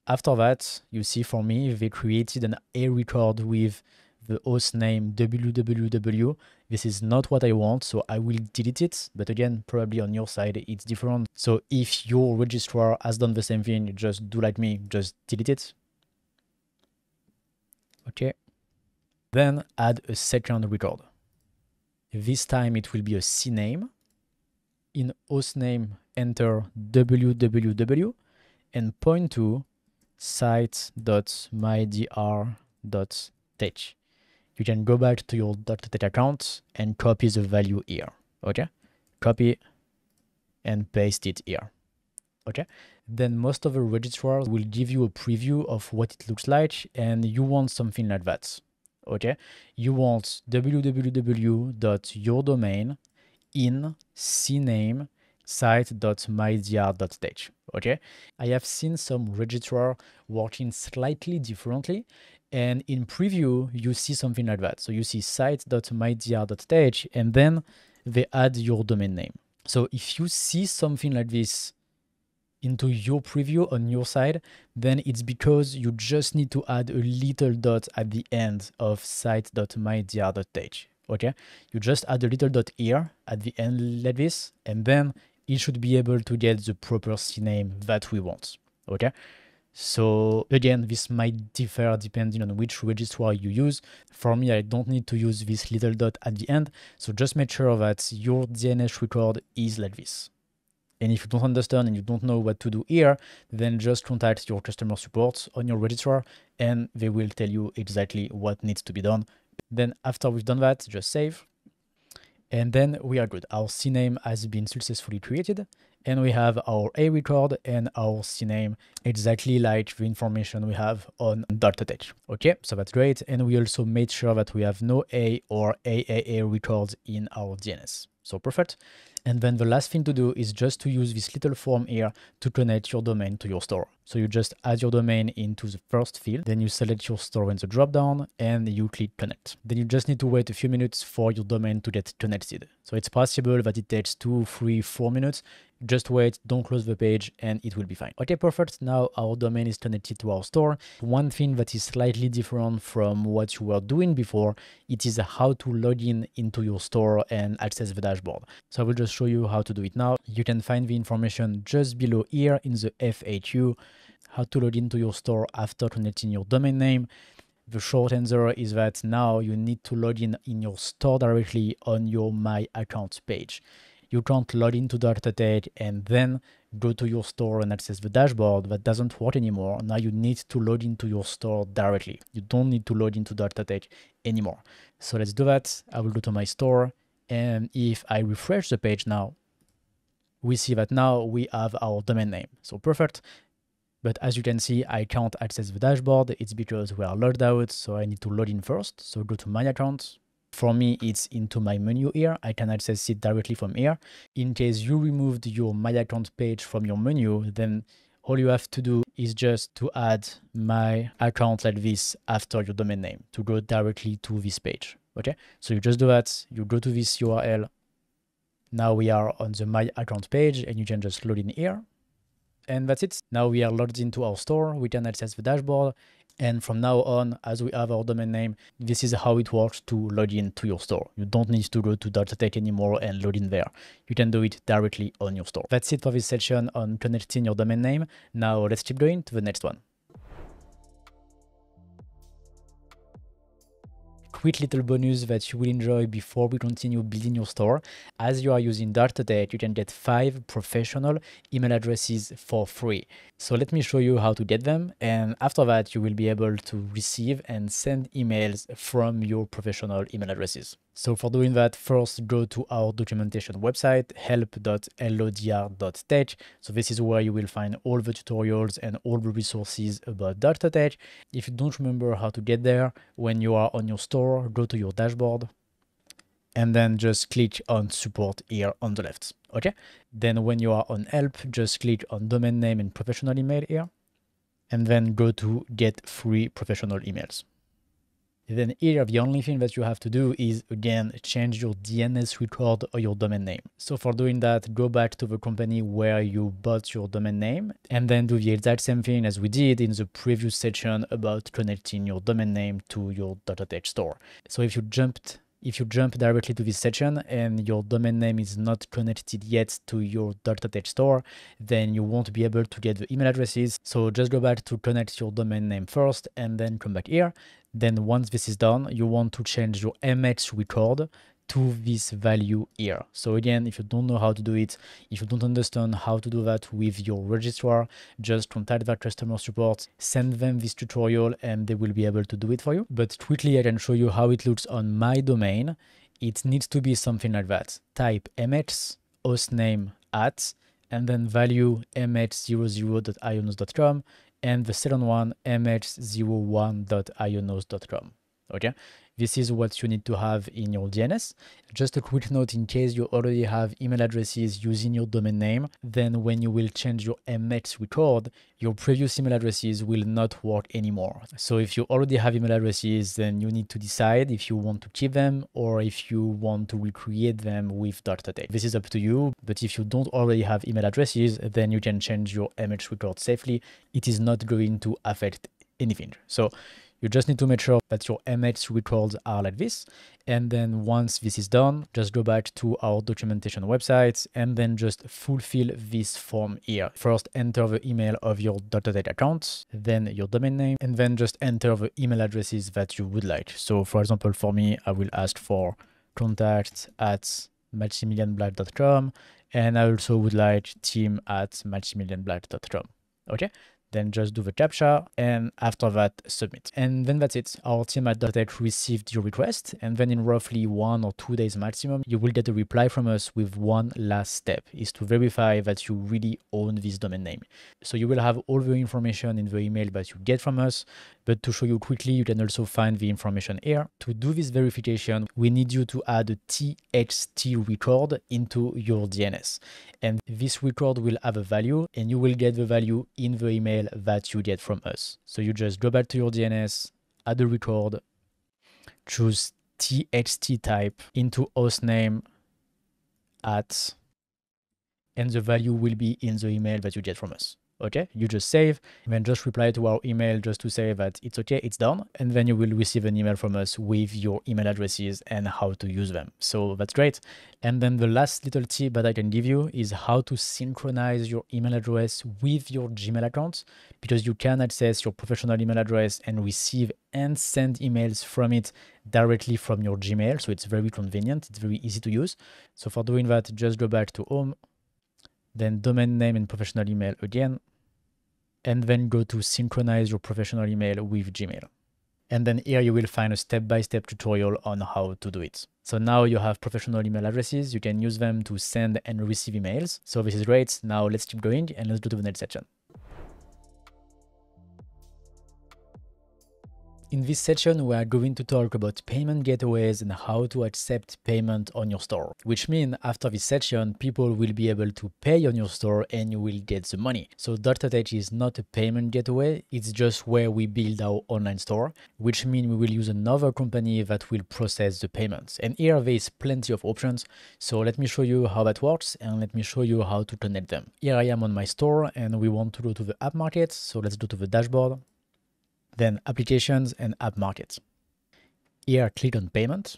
After that, you see for me, they created an A record with the host name www. This is not what I want, so I will delete it. But again, probably on your side, it's different. So if your registrar has done the same thing, just do like me, just delete it. Okay. Then add a second record. This time it will be a CNAME. In hostname, enter www and point to site.mydr.tech. You can go back to your .tech account and copy the value here. Okay, copy and paste it here. Okay, then most of the registrars will give you a preview of what it looks like, and you want something like that. Okay, you want www.yourdomain in CNAME site.mydr.tech. Okay, I have seen some registrar working slightly differently, and in preview you see something like that. So you see site.mydr.tech and then they add your domain name. So if you see something like this into your preview on your side, then it's because you just need to add a little dot at the end of site.mydr.tech. Okay, you just add a little dot here at the end like this, and then it should be able to get the proper CNAME that we want. Okay, so again, this might differ depending on which registrar you use. For me, I don't need to use this little dot at the end, so just make sure that your DNS record is like this. And if you don't understand and you don't know what to do here, then just contact your customer support on your registrar and they will tell you exactly what needs to be done. Then after we've done that, just save. And then we are good. Our CNAME has been successfully created and we have our A record and our CNAME exactly like the information we have on .tech. Okay, so that's great. And we also made sure that we have no A or AAA records in our DNS. So perfect. And then the last thing to do is just to use this little form here to connect your domain to your store. So you just add your domain into the first field, then you select your store in the dropdown and you click connect. Then you just need to wait a few minutes for your domain to get connected. So it's possible that it takes 2, 3, 4 minutes. Just wait, don't close the page and it will be fine. Okay, perfect. Now our domain is connected to our store. One thing that is slightly different from what you were doing before, it is how to log in into your store and access the dashboard. So I will just show you how to do it now. You can find the information just below here in the FAQ, how to log into your store after connecting your domain name. The short answer is that now you need to log in your store directly on your My Account page. You can't log into .tech and then go to your store and access the dashboard. That doesn't work anymore. Now you need to log into your store directly. You don't need to log into .tech anymore. So let's do that. I will go to my store, and if I refresh the page now, we see that now we have our domain name. So perfect. But as you can see, I can't access the dashboard. It's because we are logged out, so I need to log in first. So go to My Account. For me, it's into my menu here. I can access it directly from here. In case you removed your My Account page from your menu, then all you have to do is just to add My Account like this after your domain name to go directly to this page. Okay, so you just do that. You go to this URL. Now we are on the My Account page and you can just log in here. And that's it. Now we are logged into our store. We can access the dashboard. And from now on, as we have our domain name, this is how it works to log in to your store. You don't need to go to .tech anymore and log in there. You can do it directly on your store. That's it for this section on connecting your domain name. Now let's keep going to the next one. Quick little bonus that you will enjoy before we continue building your store. As you are using .tech, you can get 5 professional email addresses for free. So let me show you how to get them, and after that you will be able to receive and send emails from your professional email addresses. So for doing that, first go to our documentation website, help.lodr.tech. So this is where you will find all the tutorials and all the resources about .tech. If you don't remember how to get there, when you are on your store, go to your dashboard and then just click on support here on the left. Okay. Then when you are on help, just click on domain name and professional email here, and then go to get free professional emails. Then here, the only thing that you have to do is, again, change your DNS record or your domain name. So for doing that, go back to the company where you bought your domain name and then do the exact same thing as we did in the previous section about connecting your domain name to your .th store. So if you jump directly to this section and your domain name is not connected yet to your .th store, then you won't be able to get the email addresses. So just go back to connect your domain name first and then come back here. Then once this is done, you want to change your MX record to this value here. So again, if you don't know how to do it, if you don't understand how to do that with your registrar, just contact their customer support, send them this tutorial and they will be able to do it for you. But quickly, I can show you how it looks on my domain. It needs to be something like that. Type mx hostname at and then value mx00.ionos.com and the second one mx01.ionos.com. Okay, this is what you need to have in your DNS. Just a quick note, in case you already have email addresses using your domain name, then when you will change your MX record, your previous email addresses will not work anymore. So if you already have email addresses, then you need to decide if you want to keep them or if you want to recreate them with .th. This is up to you, but if you don't already have email addresses, then you can change your MX record safely. It is not going to affect anything. So you just need to make sure that your MX records are like this. And then once this is done, just go back to our documentation website and then just fulfill this form here. First, enter the email of your .th account, then your domain name, and then just enter the email addresses that you would like. So for example, for me, I will ask for contact@maximilianblack.com, and I also would like team@maximilianblack.com. Okay. Then just do the captcha and after that submit. And then that's it. Our team at .th received your request, and then in roughly 1 or 2 days maximum, you will get a reply from us with one last step, is to verify that you really own this domain name. So you will have all the information in the email that you get from us, but to show you quickly, you can also find the information here. To do this verification, we need you to add a TXT record into your DNS. And this record will have a value, and you will get the value in the email that you get from us. So you just go back to your DNS, add a record, choose TXT type into hostname at, and the value will be in the email that you get from us. Okay, you just save, and then just reply to our email just to say that it's okay, it's done, and then you will receive an email from us with your email addresses and how to use them. So that's great. And then the last little tip that I can give you is how to synchronize your email address with your Gmail account, because you can access your professional email address and receive and send emails from it directly from your Gmail. So it's very convenient, it's very easy to use. So for doing that, just go back to home, then domain name and professional email again, and then go to synchronize your professional email with Gmail. And then here you will find a step-by-step tutorial on how to do it. So now you have professional email addresses, you can use them to send and receive emails. So this is great. Now let's keep going and let's go to the next section. In this section, we are going to talk about payment gateways and how to accept payment on your store, which means after this section, people will be able to pay on your store and you will get the money. So .th is not a payment gateway, it's just where we build our online store, which means we will use another company that will process the payments. And here there is plenty of options. So let me show you how that works and let me show you how to connect them. Here I am on my store and we want to go to the app market. So let's go to the dashboard. Then applications and app market. Here, click on payment.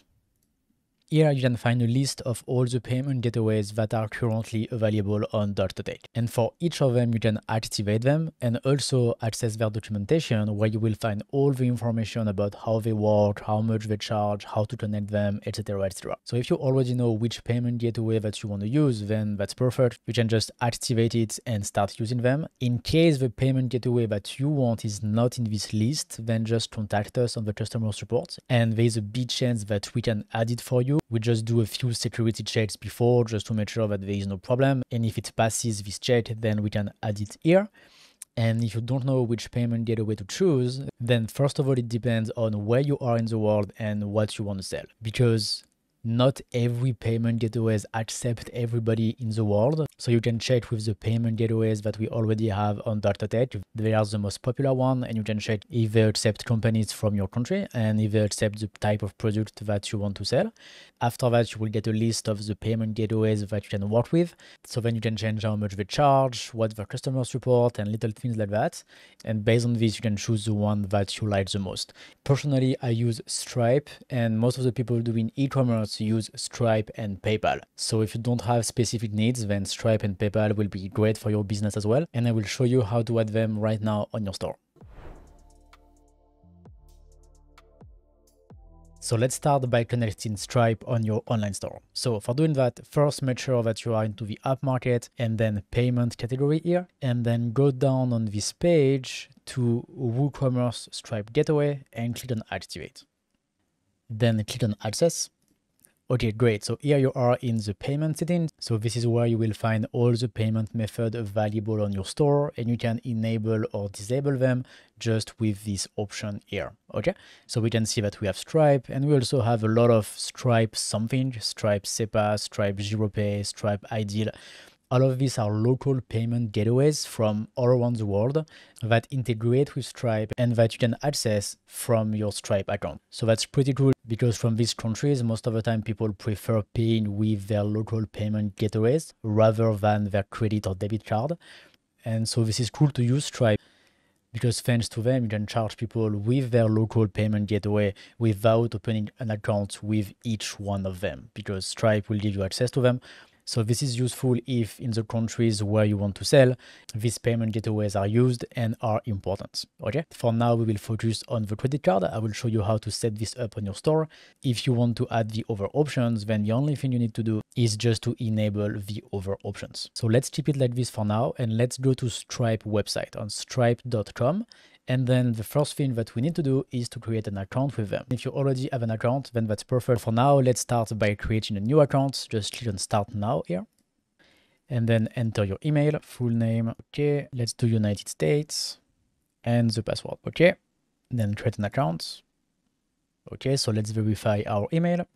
Here you can find a list of all the payment gateways that are currently available on .th. And for each of them, you can activate them and also access their documentation where you will find all the information about how they work, how much they charge, how to connect them, etc, etc. So if you already know which payment gateway that you want to use, then that's perfect. You can just activate it and start using them. In case the payment gateway that you want is not in this list, then just contact us on the customer support. And there's a big chance that we can add it for you. We just do a few security checks before just to make sure that there is no problem. And if it passes this check, then we can add it here. And if you don't know which payment gateway to choose, then first of all, it depends on where you are in the world and what you want to sell. Because not every payment gateways accept everybody in the world. So you can check with the payment gateways that we already have on .tech. They are the most popular one, and you can check if they accept companies from your country and if they accept the type of product that you want to sell. After that, you will get a list of the payment gateways that you can work with. So then you can change how much they charge, what their customer support, and little things like that. And based on this, you can choose the one that you like the most. Personally, I use Stripe, and most of the people doing e-commerce use Stripe and PayPal. So if you don't have specific needs, then Stripe and PayPal will be great for your business as well. And I will show you how to add them right now on your store. So let's start by connecting Stripe on your online store. So for doing that, first make sure that you are into the app market and then payment category here, and then go down on this page to WooCommerce Stripe Gateway and click on Activate. Then click on Access. Okay, great. So here you are in the payment settings. So this is where you will find all the payment methods available on your store, and you can enable or disable them just with this option here. Okay, so we can see that we have Stripe, and we also have a lot of Stripe something, Stripe SEPA, Stripe GiroPay, Stripe Ideal. All of these are local payment gateways from all around the world that integrate with Stripe and that you can access from your Stripe account. So that's pretty cool, because from these countries, most of the time people prefer paying with their local payment gateways rather than their credit or debit card. And so this is cool to use Stripe, because thanks to them, you can charge people with their local payment gateway without opening an account with each one of them, because Stripe will give you access to them. So this is useful if in the countries where you want to sell, these payment gateways are used and are important. Okay, for now, we will focus on the credit card. I will show you how to set this up on your store. If you want to add the other options, then the only thing you need to do is just to enable the other options. So let's keep it like this for now, and let's go to Stripe website on stripe.com. And then the first thing that we need to do is to create an account with them. If you already have an account, then that's perfect. For now, let's start by creating a new account. Just click on Start Now here. And then enter your email, full name. Okay, let's do United States. And the password. Okay, then create an account. Okay, so let's verify our email.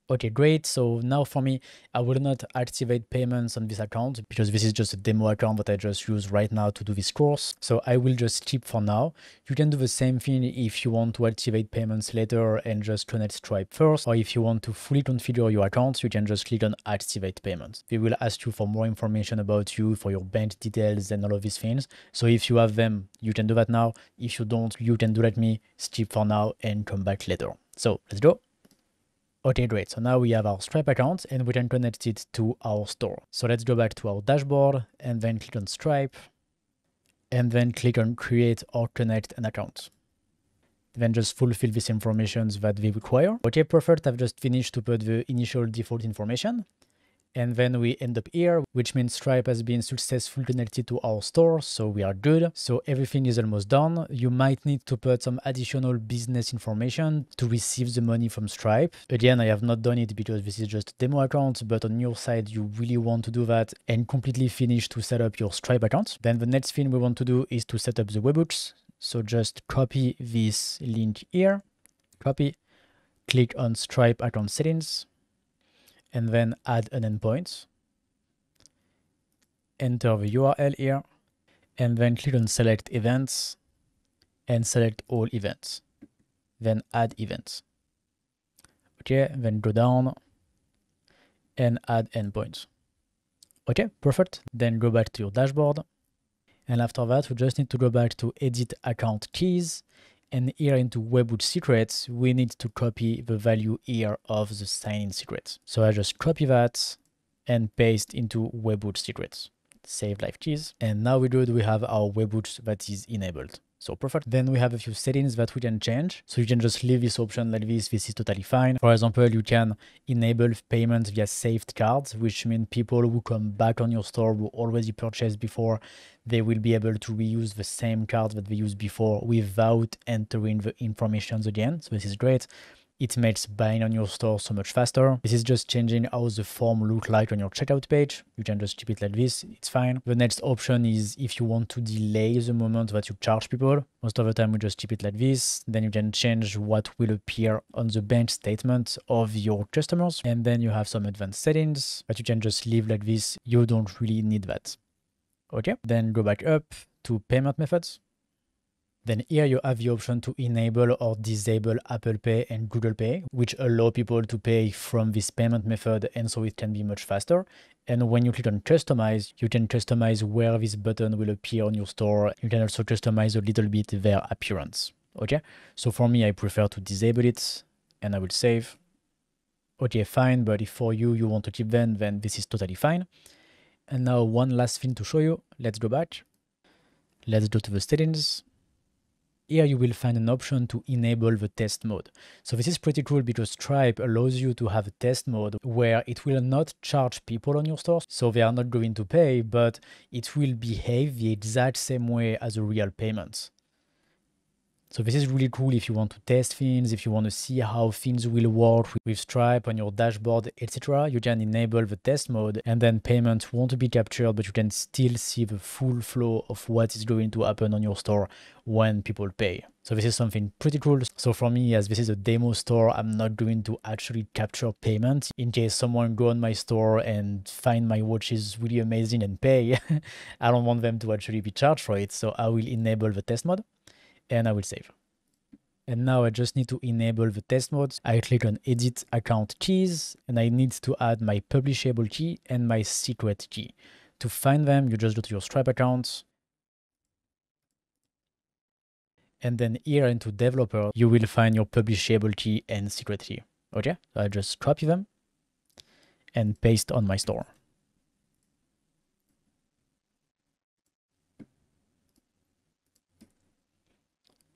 Okay, great. So now for me, I will not activate payments on this account because this is just a demo account that I just use right now to do this course. So I will just skip for now. You can do the same thing if you want to activate payments later and just connect Stripe first. Or if you want to fully configure your account, you can just click on Activate Payments. They will ask you for more information about you, for your bank details and all of these things. So if you have them, you can do that now. If you don't, you can do like me, skip for now and come back later. So let's go. Okay, great. So now we have our Stripe account and we can connect it to our store. So let's go back to our dashboard and then click on Stripe and then click on Create or Connect an account. Then just fulfill these information that we require. Okay, perfect. I've just finished to put the initial default information. And then we end up here, which means Stripe has been successfully connected to our store, so we are good. So everything is almost done. You might need to put some additional business information to receive the money from Stripe. Again, I have not done it because this is just a demo account, but on your side, you really want to do that and completely finish to set up your Stripe account. Then the next thing we want to do is to set up the webhooks. So just copy this link here, copy, click on Stripe account settings, and then add an endpoint. Enter the URL here, and then click on Select Events, and select all events. Then add events. Okay, then go down and add endpoints. Okay, perfect. Then go back to your dashboard. And after that, we just need to go back to Edit Account Keys. And here into Webhook Secrets, we need to copy the value here of the sign-in secret. So I just copy that and paste into Webhook Secrets. Save live keys. And now we have our webhooks that is enabled. So perfect. Then we have a few settings that we can change. So you can just leave this option like this. This is totally fine. For example, you can enable payments via saved cards, which means people who come back on your store who already purchased before, they will be able to reuse the same cards that they used before without entering the information again. So this is great. It makes buying on your store so much faster. This is just changing how the form look like on your checkout page. You can just keep it like this, it's fine. The next option is if you want to delay the moment that you charge people. Most of the time we just keep it like this. Then you can change what will appear on the bank statement of your customers. And then you have some advanced settings that you can just leave like this. You don't really need that. Okay, then go back up to payment methods. Then here you have the option to enable or disable Apple Pay and Google Pay, which allow people to pay from this payment method, and so it can be much faster. And when you click on customize, you can customize where this button will appear on your store. You can also customize a little bit their appearance. Okay, so for me, I prefer to disable it, and I will save. Okay, fine, but if for you, you want to keep them, then this is totally fine. And now one last thing to show you. Let's go back. Let's go to the settings. Here you will find an option to enable the test mode. So this is pretty cool because Stripe allows you to have a test mode where it will not charge people on your store. So they are not going to pay, but it will behave the exact same way as a real payment. So this is really cool if you want to test things, if you want to see how things will work with Stripe on your dashboard, etc. You can enable the test mode, and then payment won't be captured, but you can still see the full flow of what is going to happen on your store when people pay. So this is something pretty cool. So for me, as this is a demo store, I'm not going to actually capture payment in case someone go on my store and find my watches really amazing and pay. I don't want them to actually be charged for it. So I will enable the test mode. And I will save. And now I just need to enable the test mode. I click on edit account keys, and I need to add my publishable key and my secret key. To find them, you just go to your Stripe account. And then here into developer, you will find your publishable key and secret key. Okay, so I just copy them and paste on my store.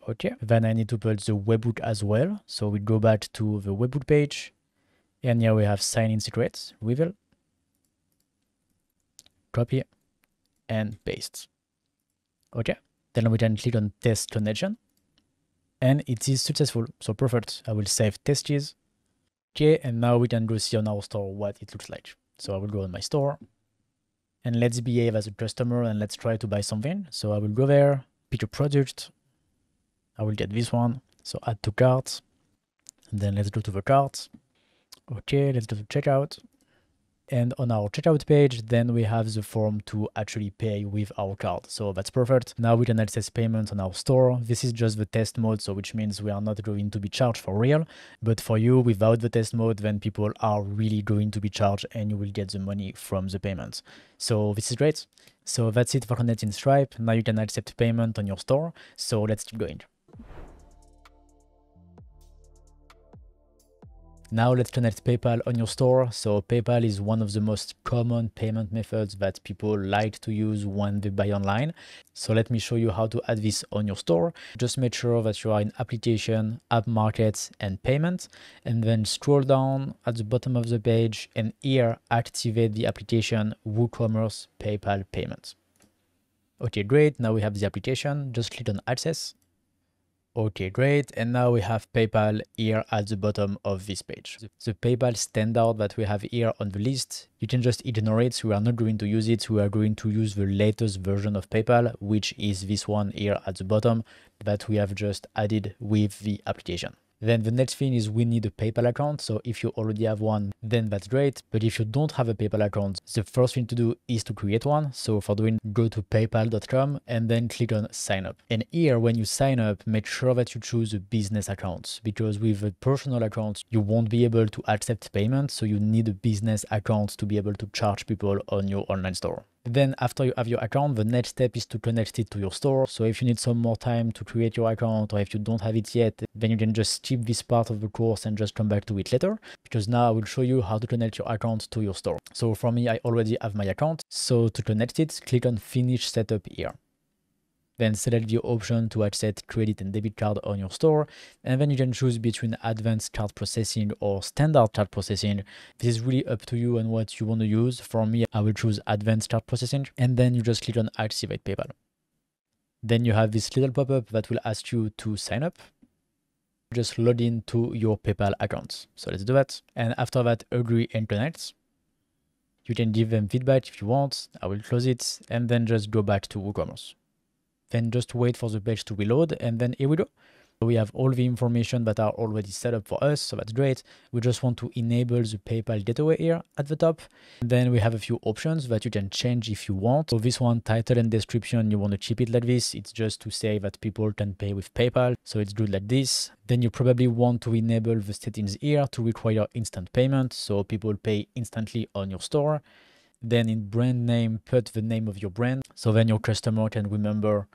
Okay, then I need to put the webhook as well. So we go back to the webhook page, and here we have sign in secrets, reveal, copy, and paste. Okay, then we can click on test connection, and it is successful. So perfect. I will save test keys. Okay, and now we can go see on our store what it looks like. So I will go on my store, and let's behave as a customer and let's try to buy something. So I will go there, pick a product. I will get this one. So add to cart. And then let's go to the cart. Okay, let's go to checkout. And on our checkout page, then we have the form to actually pay with our card. So that's perfect. Now we can access payments on our store. This is just the test mode, so which means we are not going to be charged for real. But for you, without the test mode, then people are really going to be charged and you will get the money from the payments. So this is great. So that's it for connecting Stripe. Now you can accept payment on your store. So let's keep going. Now let's connect PayPal on your store. So PayPal is one of the most common payment methods that people like to use when they buy online. So let me show you how to add this on your store. Just make sure that you are in application, app markets, and payment, and then scroll down at the bottom of the page and here activate the application WooCommerce PayPal payment. Okay, great. Now we have the application. Just click on access. Okay, great. And now we have PayPal here at the bottom of this page. The PayPal standard that we have here on the list, you can just ignore it. We are not going to use it. We are going to use the latest version of PayPal, which is this one here at the bottom that we have just added with the application. Then the next thing is we need a PayPal account. So if you already have one, then that's great. But if you don't have a PayPal account, the first thing to do is to create one. So for doing, go to paypal.com and then click on sign up. And here, when you sign up, make sure that you choose a business account, because with a personal account, you won't be able to accept payments. So you need a business account to be able to charge people on your online store. Then after you have your account, the next step is to connect it to your store. So if you need some more time to create your account, or if you don't have it yet, then you can just skip this part of the course and just come back to it later, because now I will show you how to connect your account to your store. So for me, I already have my account. So to connect it, click on Finish Setup here. Then select the option to accept credit and debit card on your store. And then you can choose between advanced card processing or standard card processing. This is really up to you and what you want to use. For me, I will choose advanced card processing. And then you just click on Activate PayPal. Then you have this little pop-up that will ask you to sign up. just log into your PayPal account. So let's do that. And after that, agree and connect. You can give them feedback if you want. I will close it and then just go back to WooCommerce. Then just wait for the page to reload, and then here we go. We have all the information that are already set up for us, so that's great. We just want to enable the PayPal gateway here at the top. And then we have a few options that you can change if you want. So this one, title and description, you want to keep it like this. It's just to say that people can pay with PayPal, so it's good like this. Then you probably want to enable the settings here to require instant payment, so people pay instantly on your store. Then in brand name, put the name of your brand, so then your customer can remember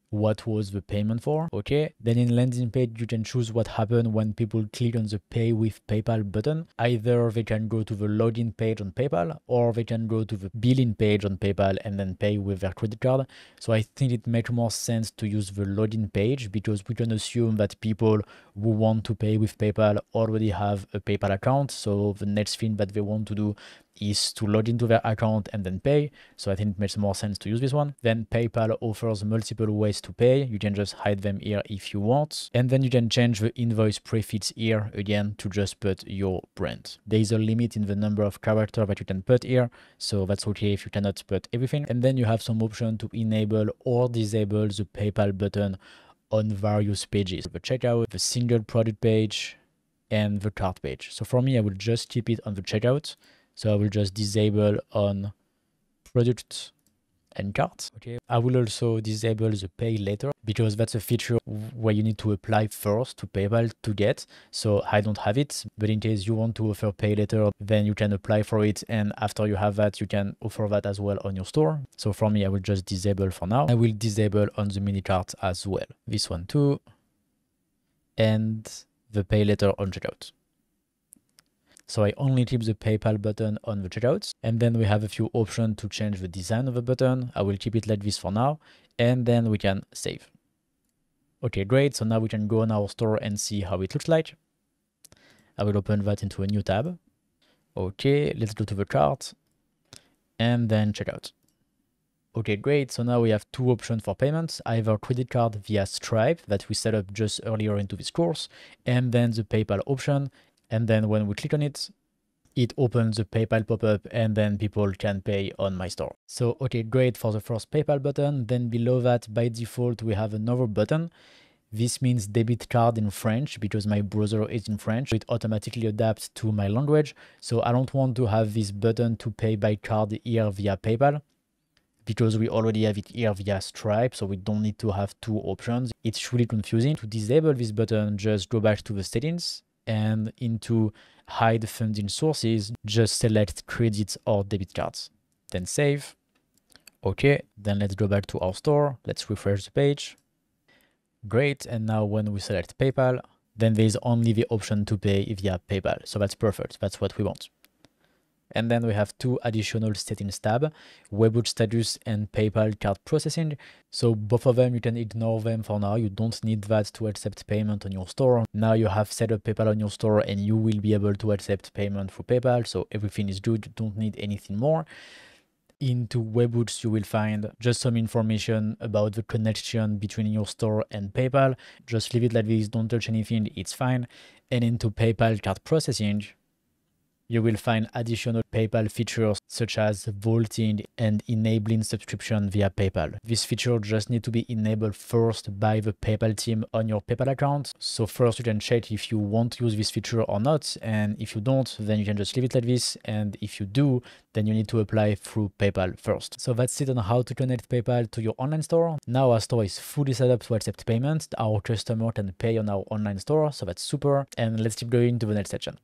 what was the payment for. Okay, then in landing page you can choose what happened when people click on the pay with PayPal button. Either they can go to the login page on PayPal, or they can go to the billing page on PayPal and then pay with their credit card. So I think it makes more sense to use the login page, because we can assume that people who want to pay with PayPal already have a PayPal account, so the next thing that they want to do is to log into their account and then pay. So I think it makes more sense to use this one. Then PayPal offers multiple ways to pay. You can just hide them here if you want. And then you can change the invoice prefix here again to just put your brand. There is a limit in the number of characters that you can put here, so that's okay if you cannot put everything. And then you have some option to enable or disable the PayPal button on various pages: the checkout, the single product page, and the cart page. So for me, I will just keep it on the checkout. So I will just disable on product and cart. Okay. I will also disable the pay later, because that's a feature where you need to apply first to PayPal to get. So I don't have it, but in case you want to offer pay later, then you can apply for it. And after you have that, you can offer that as well on your store. So for me, I will just disable for now. I will disable on the mini cart as well. This one too. And the pay later on checkout. So I only keep the PayPal button on the checkout. And then we have a few options to change the design of the button. I will keep it like this for now. And then we can save. Okay, great. So now we can go on our store and see how it looks like. I will open that into a new tab. Okay, let's go to the cart and then checkout. Okay, great. So now we have two options for payments, either credit card via Stripe that we set up just earlier into this course, and then the PayPal option. And then when we click on it, it opens the PayPal pop-up, and then people can pay on my store. So, okay, great for the first PayPal button. Then below that, by default, we have another button. This means debit card in French, because my browser is in French. It automatically adapts to my language. So I don't want to have this button to pay by card here via PayPal, because we already have it here via Stripe, so we don't need to have two options. It's really confusing. To disable this button, just go back to the settings, and into hide funding sources, just select credit or debit cards. Then save. Okay, then let's go back to our store. Let's refresh the page. Great, and now when we select PayPal, then there's only the option to pay via PayPal. So that's perfect, that's what we want. And then we have two additional settings tab, webhook status and PayPal card processing. So both of them, you can ignore them for now. You don't need that to accept payment on your store. Now you have set up PayPal on your store, and you will be able to accept payment through PayPal. So everything is good. You don't need anything more. Into webhooks, you will find just some information about the connection between your store and PayPal. Just leave it like this. Don't touch anything. It's fine. And into PayPal card processing, you will find additional PayPal features such as vaulting and enabling subscription via PayPal. This feature just need to be enabled first by the PayPal team on your PayPal account. So first you can check if you want to use this feature or not. And if you don't, then you can just leave it like this. And if you do, then you need to apply through PayPal first. So that's it on how to connect PayPal to your online store. Now our store is fully set up to accept payments. Our customer can pay on our online store. So that's super. And let's keep going to the next section.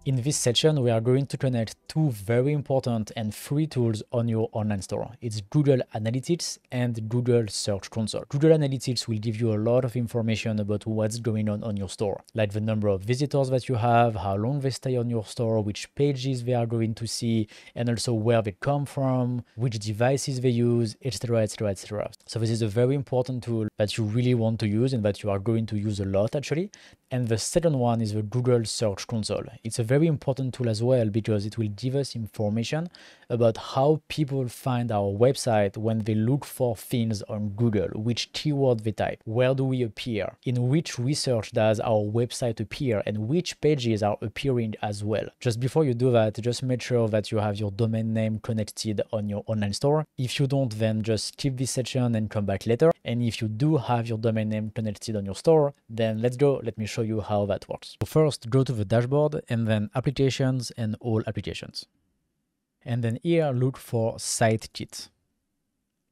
In this section, we are going to connect two very important and free tools on your online store. It's Google Analytics and Google Search Console. Google Analytics will give you a lot of information about what's going on your store, like the number of visitors that you have, how long they stay on your store, which pages they are going to see, and also where they come from, which devices they use, etc, etc, etc. So this is a very important tool that you really want to use and that you are going to use a lot actually. And the second one is the Google Search Console. It's a very important tool as well because it will give us information about how people find our website when they look for things on Google, which keyword they type, where do we appear, in which research does our website appear, and which pages are appearing as well. Just before you do that, just make sure that you have your domain name connected on your online store. If you don't, then just skip this section and come back later. And if you do have your domain name connected on your store, then let's go. Let me show you how that works. So first, go to the dashboard and then applications and all applications. And then here, look for Site Kit.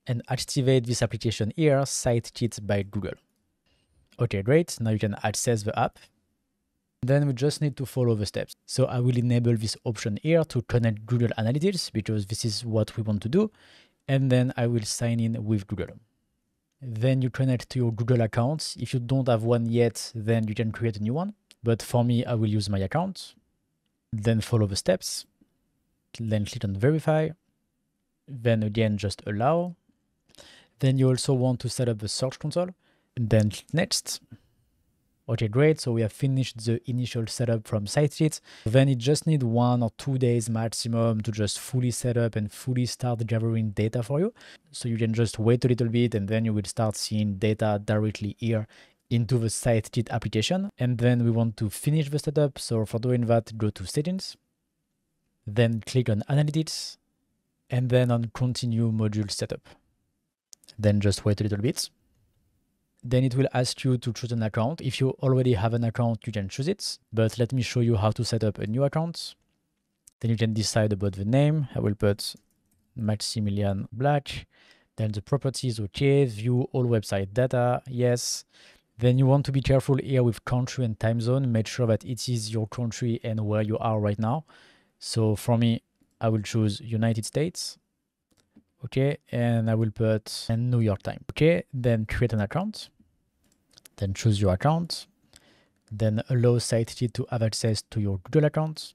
And activate this application here, Site Kit by Google. Okay, great. Now you can access the app. Then we just need to follow the steps. So I will enable this option here to connect Google Analytics because this is what we want to do. And then I will sign in with Google. Then you connect to your Google account. If you don't have one yet, then you can create a new one. But for me, I will use my account. Then follow the steps. Then click on verify. Then again, just allow. Then you also want to set up the search console. Then click next. Okay, great. So we have finished the initial setup from SiteKit. Then it just needs 1 or 2 days maximum to just fully set up and fully start gathering data for you. So you can just wait a little bit and then you will start seeing data directly here into the SiteKit application. And then we want to finish the setup. So for doing that, go to settings, then click on analytics, and then on continue module setup. Then just wait a little bit. Then it will ask you to choose an account. If you already have an account, you can choose it. But let me show you how to set up a new account. Then you can decide about the name. I will put Maximilian Black. Then the properties, okay. View all website data, yes. Then you want to be careful here with country and time zone. Make sure that it is your country and where you are right now. So for me, I will choose United States. Okay, and I will put New York time. Okay, then create an account. Then choose your account. Then allow SiteKit to have access to your Google account.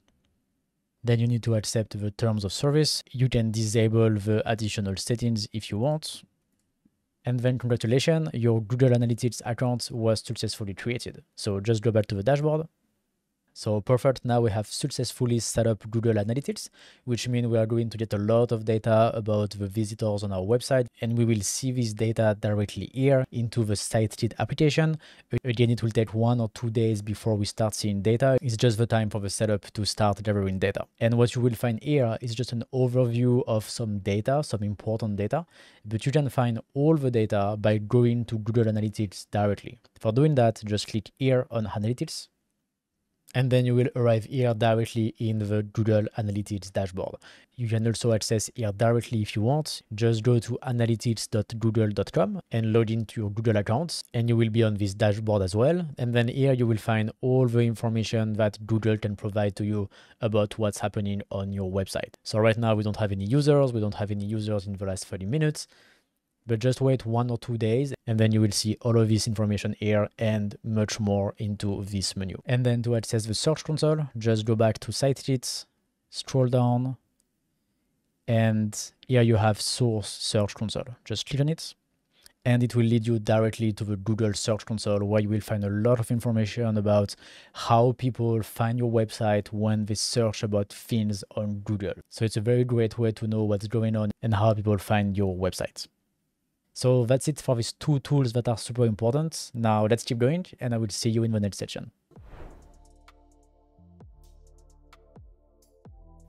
Then you need to accept the terms of service. You can disable the additional settings if you want. And then congratulations, your Google Analytics account was successfully created. So just go back to the dashboard. So perfect, now we have successfully set up Google Analytics, which means we are going to get a lot of data about the visitors on our website, and we will see this data directly here into the SiteKit application. Again, it will take 1 or 2 days before we start seeing data. It's just the time for the setup to start gathering data. And what you will find here is just an overview of some data, some important data, but you can find all the data by going to Google Analytics directly. For doing that, just click here on Analytics. And then you will arrive here directly in the Google Analytics dashboard. You can also access here directly if you want. Just go to analytics.google.com and log into your Google account, and you will be on this dashboard as well. And then here you will find all the information that Google can provide to you about what's happening on your website. So right now we don't have any users. We don't have any users in the last 30 minutes. But just wait 1 or 2 days and then you will see all of this information here and much more into this menu. And then to access the search console, just go back to SiteKit, scroll down, and here you have source search console. Just click on it and it will lead you directly to the Google Search Console, where you will find a lot of information about how people find your website when they search about things on Google. So it's a very great way to know what's going on and how people find your website. So that's it for these 2 tools that are super important. Now let's keep going and I will see you in the next section.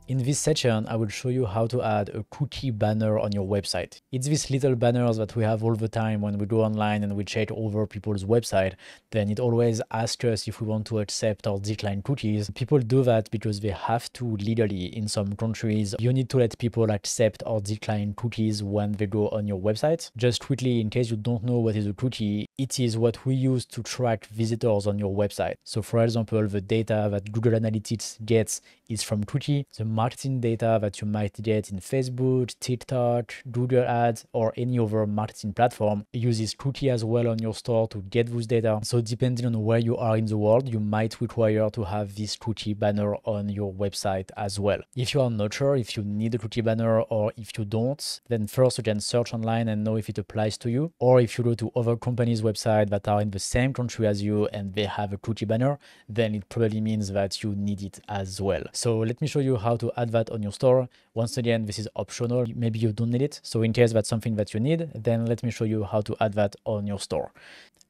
In this section, I will show you how to add a cookie banner on your website. It's these little banners that we have all the time when we go online and we check over people's website. Then it always asks us if we want to accept or decline cookies. People do that because they have to legally in some countries. You need to let people accept or decline cookies when they go on your website. Just quickly, in case you don't know what is a cookie, it is what we use to track visitors on your website. So for example, the data that Google Analytics gets is from cookie. The marketing data that you might get in Facebook, TikTok, Google Ads, or any other marketing platform. It uses cookie as well on your store to get those data. So depending on where you are in the world, you might require to have this cookie banner on your website as well. If you are not sure if you need a cookie banner or if you don't, then first you can search online and know if it applies to you. Or if you go to other companies' websites that are in the same country as you and they have a cookie banner, then it probably means that you need it as well. So let me show you how to add that on your store. Once again, this is optional. Maybe you don't need it. So in case that's something that you need, then let me show you how to add that on your store.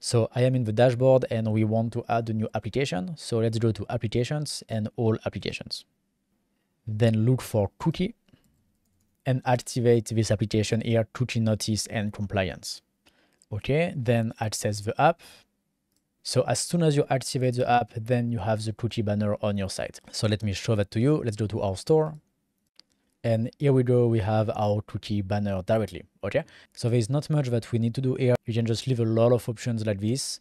So I am in the dashboard and we want to add a new application. So let's go to applications and all applications. Then look for cookie and activate this application here, cookie notice and compliance. Okay, then access the app. So as soon as you activate the app, then you have the cookie banner on your site. So let me show that to you. Let's go to our store. And here we go, we have our cookie banner directly, okay? So there's not much that we need to do here. You can just leave a lot of options like this.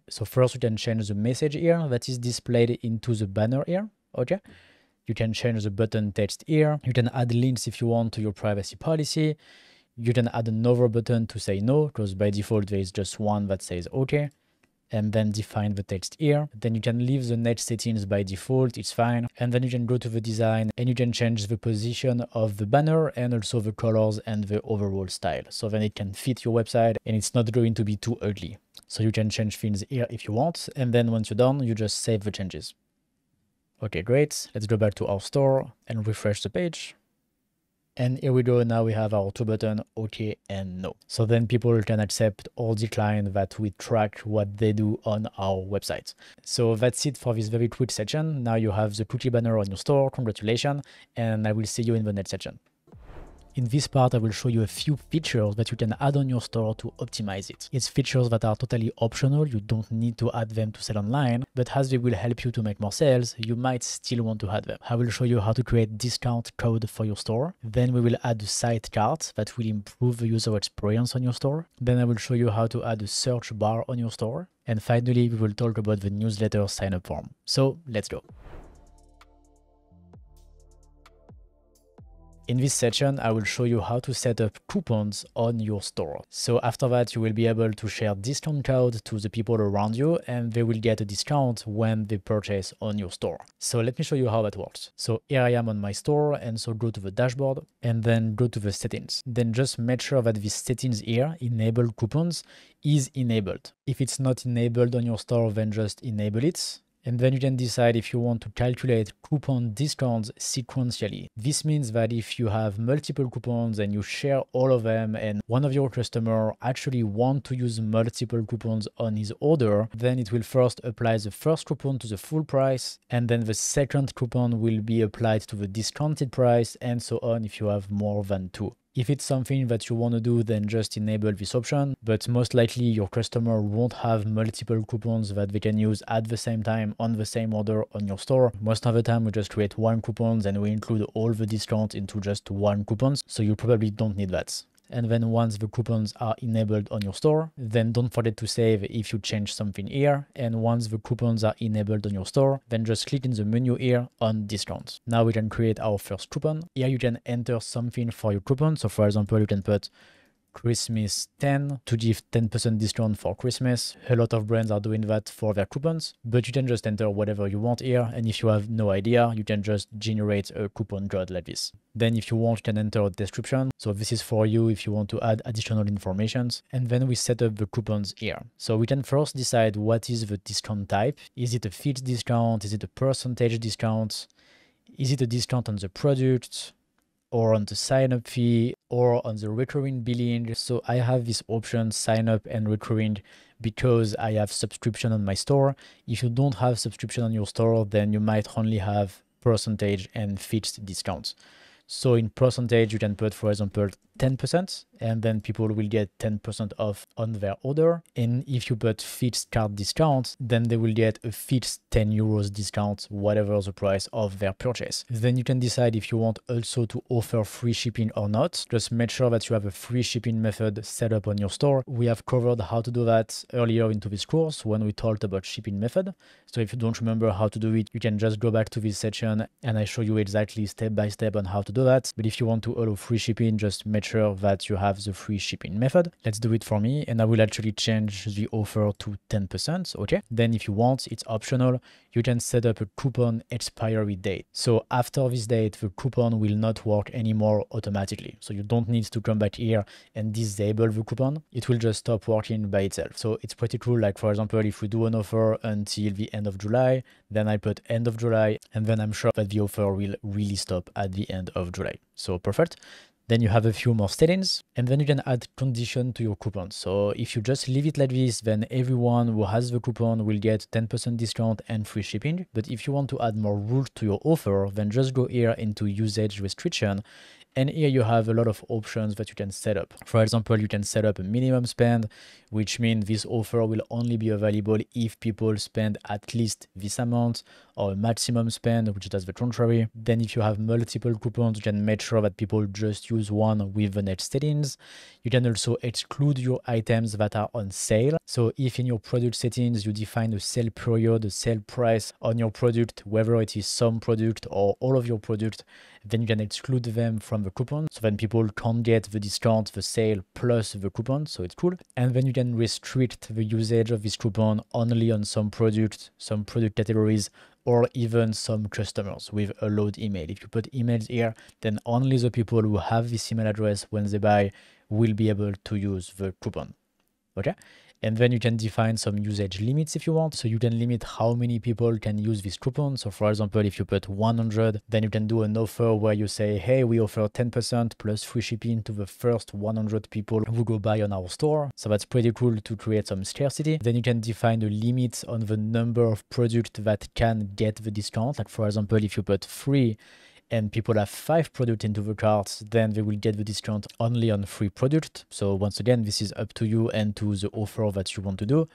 So first you can change the message here that is displayed into the banner here, okay? You can change the button text here. You can add links if you want to your privacy policy. You can add another button to say no, because by default there is just one that says okay. And then define the text here. Then you can leave the next settings by default, it's fine. And then you can go to the design and you can change the position of the banner and also the colors and the overall style. So then it can fit your website and it's not going to be too ugly. So you can change things here if you want. And then once you're done, you just save the changes. Okay, great. Let's go back to our store and refresh the page. And here we go, now we have our two buttons, OK and no. So then people can accept or decline that we track what they do on our website. So that's it for this very quick section. Now you have the cookie banner on your store, congratulations, and I will see you in the next section. In this part, I will show you a few features that you can add on your store to optimize it. It's features that are totally optional, you don't need to add them to sell online, but as they will help you to make more sales, you might still want to add them. I will show you how to create discount code for your store. Then we will add a site cart that will improve the user experience on your store. Then I will show you how to add a search bar on your store. And finally, we will talk about the newsletter sign-up form. So let's go. In this section, I will show you how to set up coupons on your store. So after that, you will be able to share discount code to the people around you and they will get a discount when they purchase on your store. So let me show you how that works. So here I am on my store, and so go to the dashboard and then go to the settings. Then just make sure that this settings here, enable coupons, is enabled. If it's not enabled on your store, then just enable it. And then you can decide if you want to calculate coupon discounts sequentially. This means that if you have multiple coupons and you share all of them and one of your customers actually want to use multiple coupons on his order, then it will first apply the first coupon to the full price, and then the second coupon will be applied to the discounted price, and so on if you have more than two. If it's something that you want to do, then just enable this option, but most likely your customer won't have multiple coupons that they can use at the same time on the same order on your store. Most of the time we just create one coupon and we include all the discounts into just one coupon, so you probably don't need that. And then once the coupons are enabled on your store, then don't forget to save if you change something here. And once the coupons are enabled on your store, then just click in the menu here on discounts. Now we can create our first coupon. Here you can enter something for your coupon. So for example, you can put Christmas 10 to give 10% discount for Christmas. A lot of brands are doing that for their coupons, but you can just enter whatever you want here. And if you have no idea, you can just generate a coupon code like this. Then if you want, you can enter a description. So this is for you if you want to add additional information. And then we set up the coupons here. So we can first decide what is the discount type. Is it a fixed discount? Is it a percentage discount? Is it a discount on the product, or on the sign-up fee, or on the recurring billing? So I have this option, sign up and recurring, because I have subscription on my store. If you don't have subscription on your store, then you might only have percentage and fixed discounts. So in percentage, you can put, for example, 10%, and then people will get 10% off on their order. And if you put fixed cart discount, then they will get a fixed 10 euros discount, whatever the price of their purchase. Then you can decide if you want also to offer free shipping or not. Just make sure that you have a free shipping method set up on your store. We have covered how to do that earlier into this course when we talked about shipping method. So if you don't remember how to do it, you can just go back to this section and I show you exactly step by step on how to do that. But if you want to allow free shipping, just make sure that you have the free shipping method. Let's do it for me, and I will actually change the offer to 10%. Okay. Then if you want, it's optional. You can set up a coupon expiry date. So after this date, the coupon will not work anymore automatically. So you don't need to come back here and disable the coupon. It will just stop working by itself. So it's pretty cool. Like for example, if we do an offer until the end of July, then I put end of July, and then I'm sure that the offer will really stop at the end of July. So perfect. Then you have a few more settings, and then you can add condition to your coupon. So if you just leave it like this, then everyone who has the coupon will get 10% discount and free shipping. But if you want to add more rules to your offer, then just go here into usage restriction. And here you have a lot of options that you can set up. For example, you can set up a minimum spend, which means this offer will only be available if people spend at least this amount, or a maximum spend, which does the contrary. Then if you have multiple coupons, you can make sure that people just use one with the next settings. You can also exclude your items that are on sale. So if in your product settings, you define a sale period, a sale price on your product, whether it is some product or all of your product, then you can exclude them from the coupon. So then people can't get the discount, the sale plus the coupon. So it's cool. And then you can restrict the usage of this coupon only on some product categories, or even some customers with a load email. If you put emails here, then only the people who have this email address when they buy will be able to use the coupon. Okay. And then you can define some usage limits if you want. So you can limit how many people can use this coupon. So for example, if you put 100, then you can do an offer where you say, hey, we offer 10% plus free shipping to the first 100 people who go buy on our store. So that's pretty cool to create some scarcity. Then you can define a limit on the number of products that can get the discount. Like for example, if you put 3, and people have 5 products into the cart, then they will get the discount only on 3 products. So once again, this is up to you and to the offer that you want to do.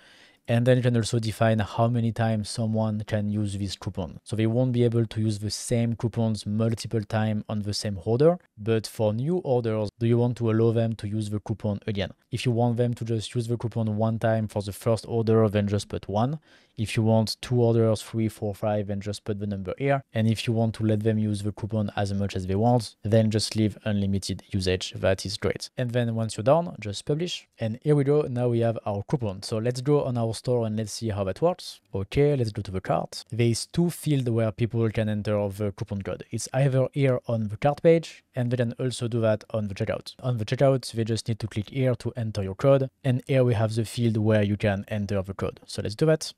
And then you can also define how many times someone can use this coupon. So they won't be able to use the same coupons multiple times on the same order. But for new orders, do you want to allow them to use the coupon again? If you want them to just use the coupon one time for the first order, then just put 1. If you want 2 orders, 3, 4, 5, then just put the number here. And if you want to let them use the coupon as much as they want, then just leave unlimited usage. That is great. And then once you're done, just publish. And here we go. Now we have our coupon. So let's go on our store and let's see how that works. Okay, let's go to the cart. There is 2 fields where people can enter the coupon code. It's either here on the cart page, and they can also do that on the checkout. On the checkout, they just need to click here to enter your code. And here we have the field where you can enter the code. So let's do that.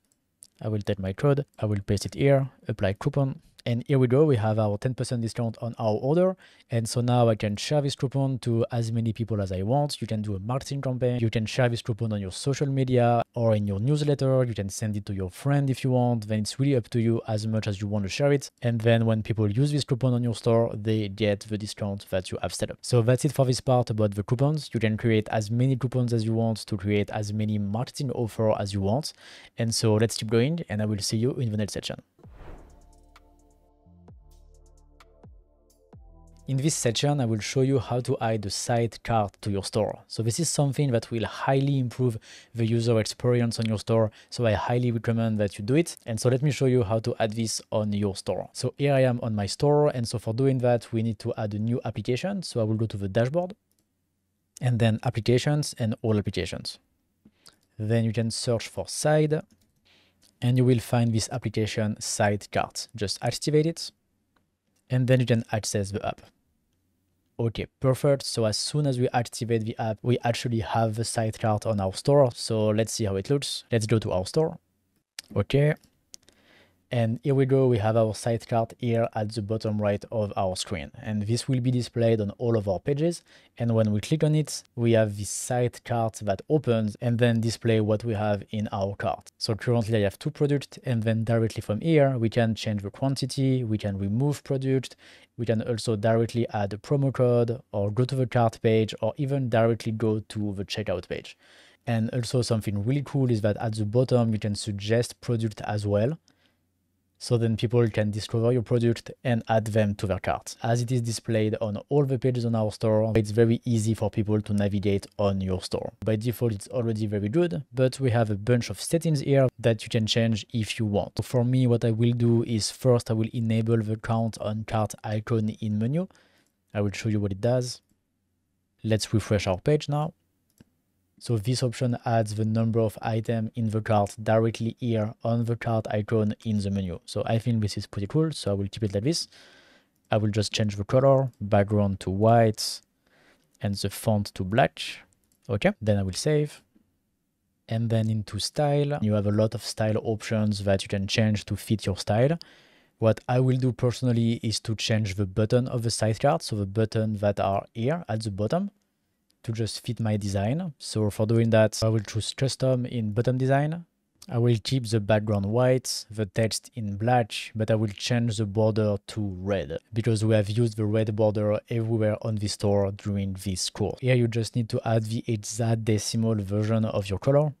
I will take my code, I will paste it here, apply coupon, and here we go, we have our 10% discount on our order. And so now I can share this coupon to as many people as I want. You can do a marketing campaign, you can share this coupon on your social media or in your newsletter, you can send it to your friend if you want. Then it's really up to you as much as you want to share it. And then when people use this coupon on your store, they get the discount that you have set up. So that's it for this part about the coupons. You can create as many coupons as you want to create as many marketing offers as you want. And so let's keep going, and I will see you in the next section. In this section, I will show you how to add the site cart to your store. So this is something that will highly improve the user experience on your store. So I highly recommend that you do it. And so let me show you how to add this on your store. So here I am on my store. And so for doing that, we need to add a new application. So I will go to the dashboard and then applications and all applications. Then you can search for site and you will find this application site cart. Just activate it. And then you can access the app. Okay, perfect. So as soon as we activate the app, we actually have the site cart on our store. So let's see how it looks. Let's go to our store. Okay. And here we go, we have our site card here at the bottom right of our screen. And this will be displayed on all of our pages. And when we click on it, we have this site card that opens and then display what we have in our cart. So currently I have 2 products, and then directly from here, we can change the quantity, we can remove product, we can also directly add a promo code or go to the cart page or even directly go to the checkout page. And also something really cool is that at the bottom, you can suggest product as well. So then people can discover your product and add them to their cart. As it is displayed on all the pages on our store, it's very easy for people to navigate on your store. By default, it's already very good, but we have a bunch of settings here that you can change if you want. So for me, what I will do is first I will enable the count on cart icon in menu. I will show you what it does. Let's refresh our page now. So this option adds the number of items in the cart directly here on the cart icon in the menu. So I think this is pretty cool. So I will keep it like this. I will just change the color, background to white, and the font to black. Okay, then I will save. And then into style, you have a lot of style options that you can change to fit your style. What I will do personally is to change the button of the site card. So the buttons that are here at the bottom, to just fit my design. So for doing that, I will choose custom in button design. I will keep the background white, the text in black, but I will change the border to red because we have used the red border everywhere on the store during this course. Here you just need to add the hexadecimal version of your color.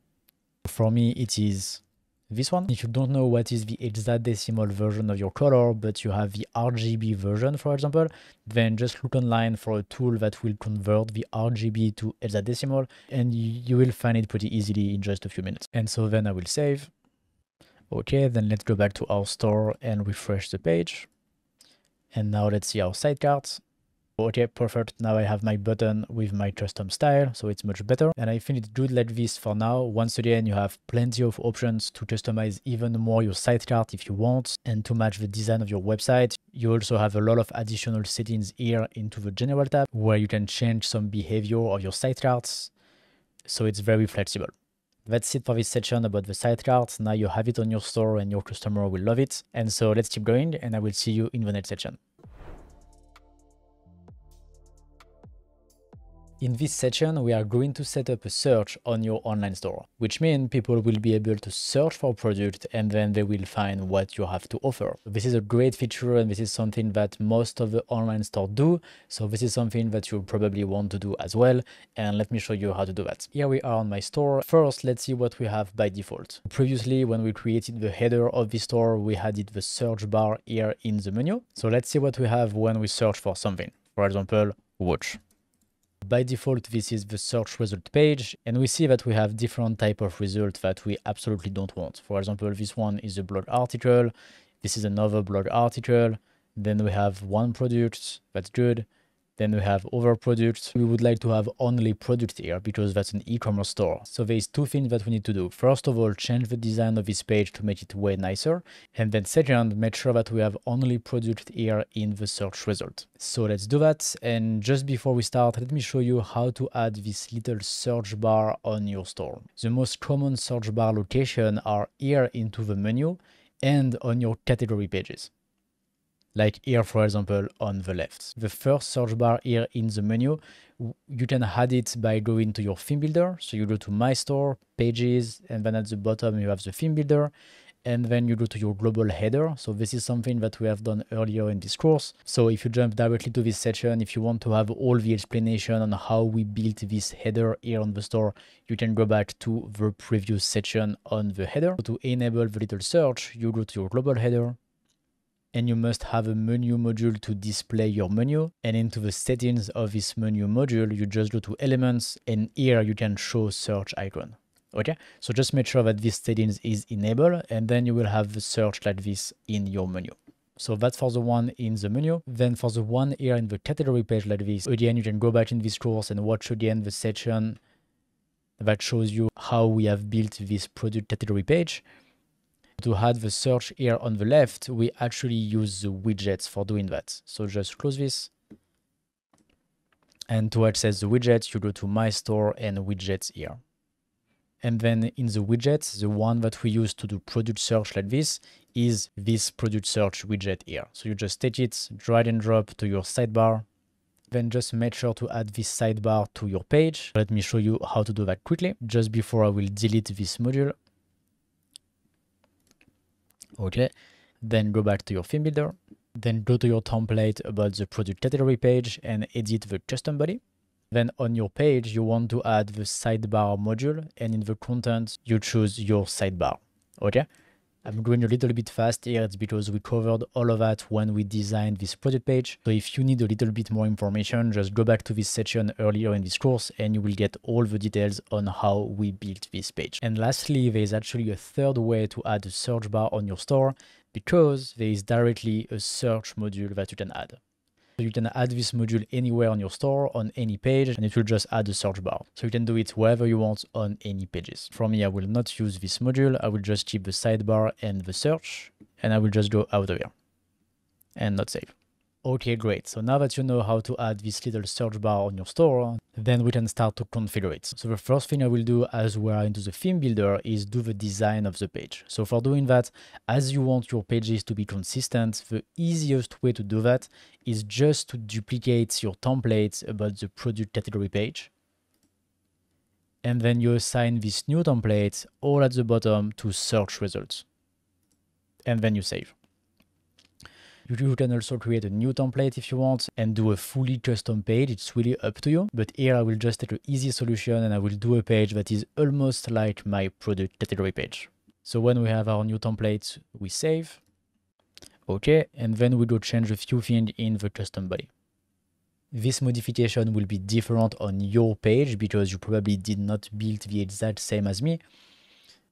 For me, it is this one. If you don't know what is the hexadecimal version of your color, but you have the RGB version, for example, then just look online for a tool that will convert the RGB to hexadecimal, and you will find it pretty easily in just a few minutes. And so then I will save. Okay, then let's go back to our store and refresh the page. And now let's see our site cards. Okay, perfect. Now I have my button with my custom style, so it's much better. And I think it's good like this for now. Once again, you have plenty of options to customize even more your site card if you want, and to match the design of your website. You also have a lot of additional settings here into the general tab where you can change some behavior of your site cards. So it's very flexible. That's it for this section about the site cards. Now you have it on your store and your customer will love it. And so let's keep going, and I will see you in the next section. In this section, we are going to set up a search on your online store, which means people will be able to search for a product and then they will find what you have to offer. This is a great feature, and this is something that most of the online stores do. So this is something that you'll probably want to do as well. And let me show you how to do that. Here we are on my store. First, let's see what we have by default. Previously, when we created the header of the store, we added the search bar here in the menu. So let's see what we have when we search for something. For example, watch. By default, this is the search result page, and we see that we have different type of results that we absolutely don't want. For example, this one is a blog article. This is another blog article. Then we have one product. That's good. Then we have other products. We would like to have only product here because that's an e-commerce store. So there's 2 things that we need to do. First of all, change the design of this page to make it way nicer. And then second, make sure that we have only product here in the search result. So let's do that. And just before we start, let me show you how to add this little search bar on your store. The most common search bar location are here into the menu and on your category pages. Like here, for example, on the left. The first search bar here in the menu, you can add it by going to your theme builder. So you go to My Store, Pages, and then at the bottom you have the theme builder. And then you go to your global header. So this is something that we have done earlier in this course. So if you jump directly to this section, if you want to have all the explanation on how we built this header here on the store, you can go back to the previous section on the header. So to enable the little search, you go to your global header, and you must have a menu module to display your menu. And into the settings of this menu module, you just go to elements, and here you can show search icon. Okay, so just make sure that this settings is enabled, and then you will have the search like this in your menu. So that's for the one in the menu. Then for the one here in the category page like this, again, you can go back in this course and watch again the section that shows you how we have built this product category page. To add the search here on the left, we actually use the widgets for doing that. So just close this. And to access the widgets, you go to My Store and Widgets here. And then in the widgets, the one that we use to do product search like this is this product search widget here. So you just take it, drag and drop to your sidebar. Then just make sure to add this sidebar to your page. Let me show you how to do that quickly. Just before I will delete this module. Okay, then go back to your theme builder. Then go to your template about the product category page and edit the custom body. Then on your page, you want to add the sidebar module, and in the content, you choose your sidebar. Okay, I'm going a little bit fast here. It's because we covered all of that when we designed this product page. So if you need a little bit more information, just go back to this section earlier in this course and you will get all the details on how we built this page. And lastly, there is actually a third way to add a search bar on your store, because there is directly a search module that you can add. So you can add this module anywhere on your store, on any page, and it will just add a search bar. So you can do it wherever you want on any pages. For me, I will not use this module. I will just keep the sidebar and the search, and I will just go out of here and not save. Okay, great. So now that you know how to add this little search bar on your store, then we can start to configure it. So the first thing I will do as we are into the theme builder is do the design of the page. So for doing that, as you want your pages to be consistent, the easiest way to do that is just to duplicate your template about the product category page. And then you assign this new template all at the bottom to search results. And then you save. You can also create a new template if you want and do a fully custom page. It's really up to you. But here I will just take an easy solution and I will do a page that is almost like my product category page. So when we have our new template, we save. Okay, and then we go change a few things in the custom body. This modification will be different on your page because you probably did not build the exact same as me.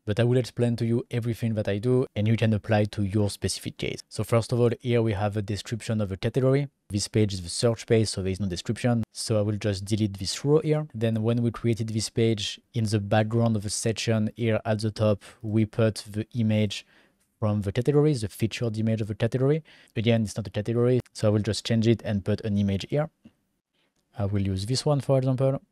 But I will explain to you everything that I do and you can apply to your specific case. So first of all, here we have a description of a category. This page is the search page, so there is no description. So I will just delete this row here. Then when we created this page, in the background of the section here at the top, we put the image from the category, the featured image of the category. Again, it's not a category, so I will just change it and put an image here. I will use this one, for example.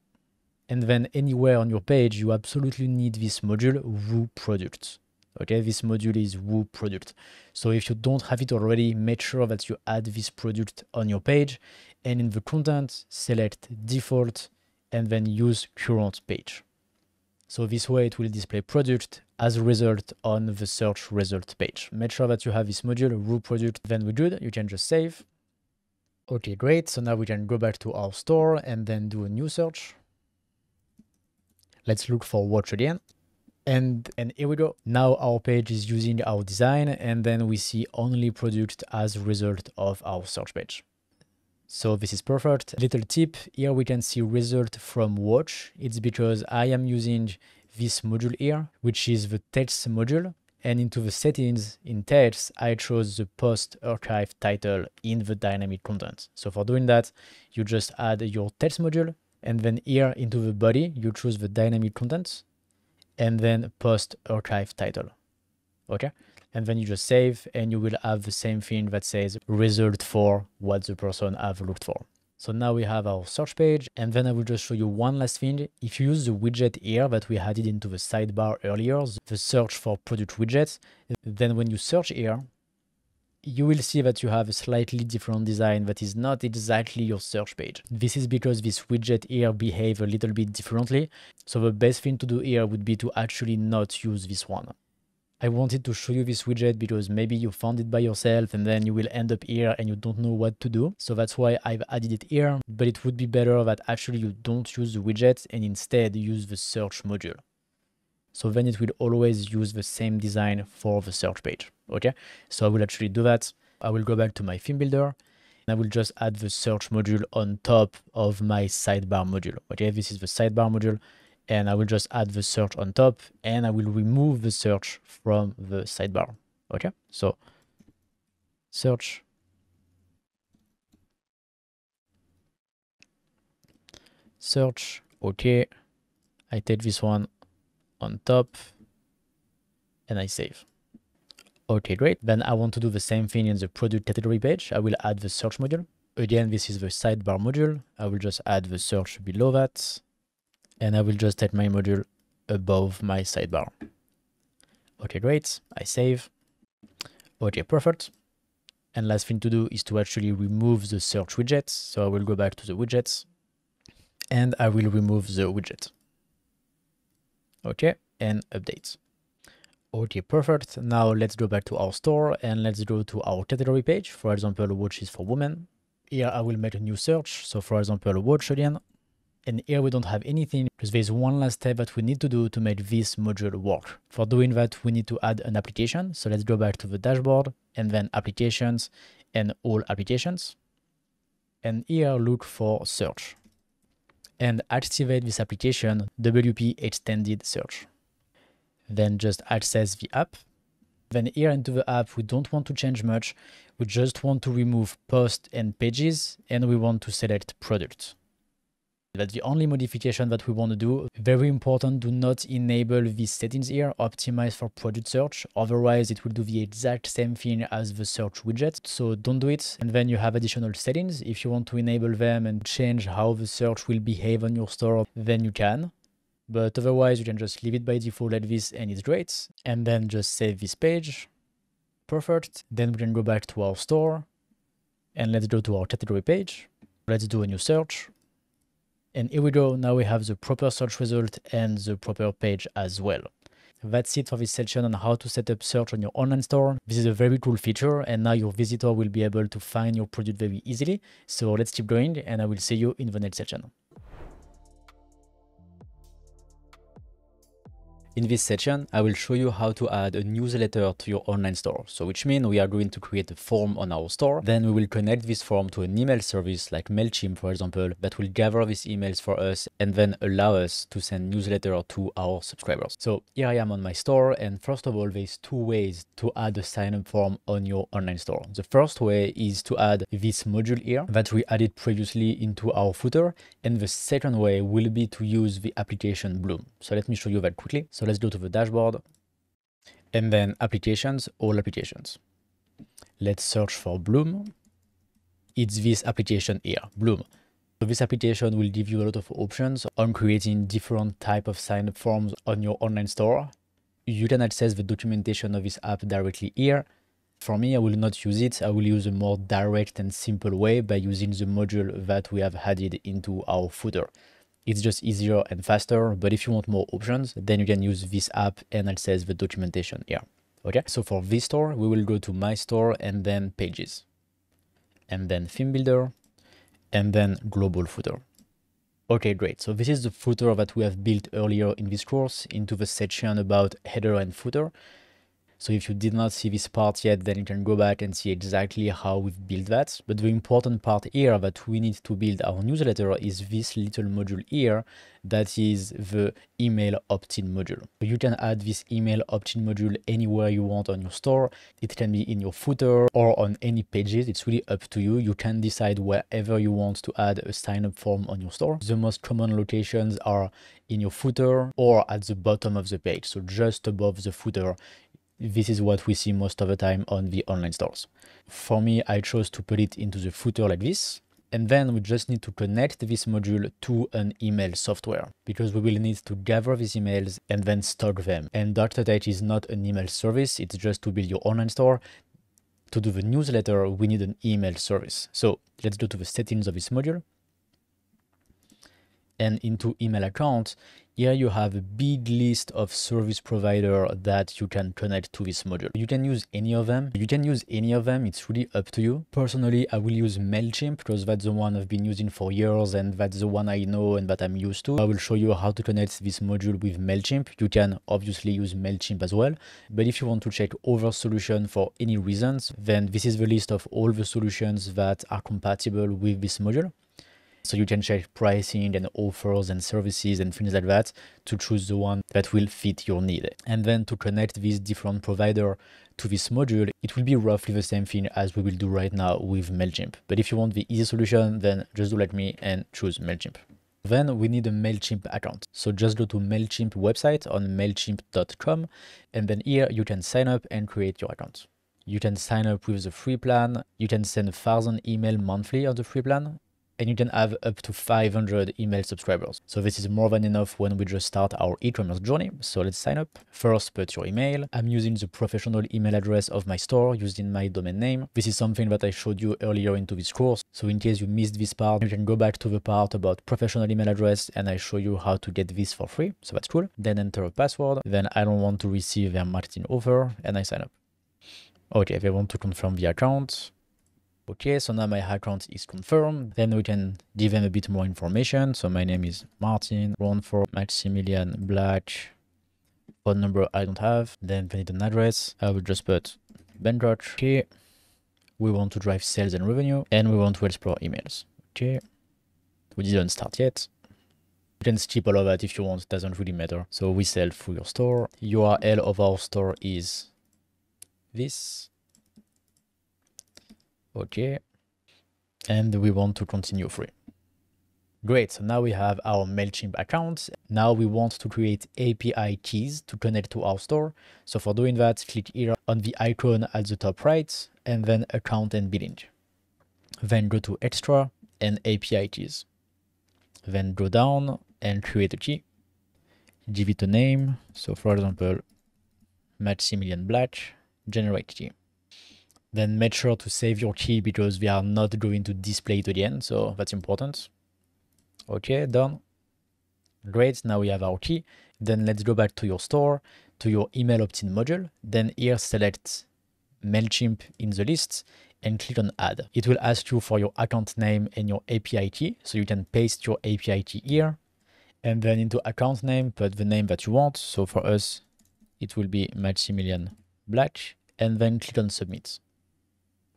And then anywhere on your page, you absolutely need this module, WooProduct. Okay, this module is WooProduct. So if you don't have it already, make sure that you add this product on your page. And in the content, select default and then use current page. So this way it will display product as a result on the search result page. Make sure that you have this module, WooProduct, then we're good. You can just save. Okay, great. So now we can go back to our store and then do a new search. Let's look for watch again. And here we go. Now our page is using our design and then we see only product as a result of our search page. So this is perfect. Little tip, here we can see result from watch. It's because I am using this module here, which is the text module. And into the settings in text, I chose the post archive title in the dynamic content. So for doing that, you just add your text module. And then here into the body, you choose the dynamic content and then post archive title. Okay. And then you just save and you will have the same thing that says result for what the person have looked for. So now we have our search page. And then I will just show you one last thing. If you use the widget here that we added into the sidebar earlier, the search for product widgets, then when you search here, you will see that you have a slightly different design that is not exactly your search page. This is because this widget here behaves a little bit differently. So the best thing to do here would be to actually not use this one. I wanted to show you this widget because maybe you found it by yourself and then you will end up here and you don't know what to do. So that's why I've added it here, but it would be better that actually you don't use the widget and instead use the search module. So then it will always use the same design for the search page. Okay, so I will actually do that. I will go back to my theme builder and I will just add the search module on top of my sidebar module. Okay, this is the sidebar module and I will just add the search on top and I will remove the search from the sidebar. Okay, so search, search. Okay, I take this one on top and I save. Okay, great. Then I want to do the same thing in the product category page. I will add the search module. Again, this is the sidebar module. I will just add the search below that. And I will just take my module above my sidebar. Okay, great. I save. Okay, perfect. And last thing to do is to actually remove the search widget. So I will go back to the widgets and I will remove the widget. Okay, and update. Okay, perfect. Now let's go back to our store and let's go to our category page. For example, watches for women. Here I will make a new search. So for example, watch again. And here we don't have anything because there's one last step that we need to do to make this module work. For doing that, we need to add an application. So let's go back to the dashboard and then applications and all applications. And here look for search and activate this application WP extended search. Then just access the app. Then here into the app, we don't want to change much. We just want to remove posts and pages and we want to select product. That's the only modification that we want to do. Very important, do not enable these settings here, optimize for product search. Otherwise, it will do the exact same thing as the search widget. So don't do it. And then you have additional settings. If you want to enable them and change how the search will behave on your store, then you can. But otherwise, you can just leave it by default like this and it's great. And then just save this page. Perfect. Then we can go back to our store and let's go to our category page. Let's do a new search. And here we go, now we have the proper search result and the proper page as well. That's it for this section on how to set up search on your online store. This is a very cool feature and now your visitor will be able to find your product very easily. So let's keep going and I will see you in the next section. In this section, I will show you how to add a newsletter to your online store. So which means we are going to create a form on our store. Then we will connect this form to an email service like MailChimp, for example, that will gather these emails for us and then allow us to send newsletter to our subscribers. So here I am on my store. And first of all, there's two ways to add a sign-up form on your online store. The first way is to add this module here that we added previously into our footer. And the second way will be to use the application Bloom. So let me show you that quickly. So let's go to the dashboard and then applications, all applications. Let's search for Bloom. It's this application here, Bloom. So this application will give you a lot of options on creating different type of sign-up forms on your online store. You can access the documentation of this app directly here. For me, I will not use it. I will use a more direct and simple way by using the module that we have added into our footer. It's just easier and faster, but if you want more options, then you can use this app and access the documentation here. Okay, so for this store, we will go to My Store and then Pages, and then Theme Builder, and then Global Footer. Okay, great. So this is the footer that we have built earlier in this course into the section about header and footer. So if you did not see this part yet, then you can go back and see exactly how we've built that. But the important part here that we need to build our newsletter is this little module here, that is the email opt-in module. So you can add this email opt-in module anywhere you want on your store. It can be in your footer or on any pages. It's really up to you. You can decide wherever you want to add a sign-up form on your store. The most common locations are in your footer or at the bottom of the page. So just above the footer. This is what we see most of the time on the online stores. For me, I chose to put it into the footer like this. And then we just need to connect this module to an email software because we will need to gather these emails and then stock them. And Dark.H is not an email service. It's just to build your online store. To do the newsletter, we need an email service. So let's go to the settings of this module. And into email account, here you have a big list of service provider that you can connect to this module. You can use any of them. It's really up to you. Personally, I will use MailChimp because that's the one I've been using for years and that's the one I know and that I'm used to. I will show you how to connect this module with MailChimp. You can obviously use MailChimp as well. But if you want to check other solutions for any reasons, then this is the list of all the solutions that are compatible with this module. So you can check pricing and offers and services and things like that to choose the one that will fit your need. And then to connect these different providers to this module, it will be roughly the same thing as we will do right now with MailChimp. But if you want the easy solution, then just do like me and choose MailChimp. Then we need a MailChimp account. So just go to MailChimp website on mailchimp.com. And then here you can sign up and create your account. You can sign up with the free plan. You can send 1,000 emails monthly on the free plan. and you can have up to 500 email subscribers. So this is more than enough when we just start our e-commerce journey. So let's sign up. First, put your email. I'm using the professional email address of my store used in my domain name. This is something that I showed you earlier into this course. So in case you missed this part, you can go back to the part about professional email address and I show you how to get this for free. So that's cool. Then enter a password. Then I don't want to receive their marketing offer and I sign up. Okay, they want to confirm the account. Okay, so now my account is confirmed. Then we can give them a bit more information. So my name is Martin, run for Maximilian Black. Phone number I don't have. Then they need an address. I will just put Bangkok. Okay. We want to drive sales and revenue, and we want to explore emails. Okay. We didn't start yet. You can skip all of that if you want, it doesn't really matter. So we sell through your store. URL of our store is this. Okay. And we want to continue free. Great, so now we have our MailChimp account. Now we want to create API keys to connect to our store. So for doing that, click here on the icon at the top right, and then account and billing. Then go to extra and API keys. Then go down and create a key. Give it a name. So for example, Maximilian Black, generate key. Then make sure to save your key because we are not going to display it again. So that's important. Okay, done. Great, now we have our key. Then let's go back to your store, to your email opt-in module. Then here select MailChimp in the list and click on add. It will ask you for your account name and your API key. So you can paste your API key here. And then into account name, put the name that you want. So for us, it will be Maximilian Black. And then click on submit.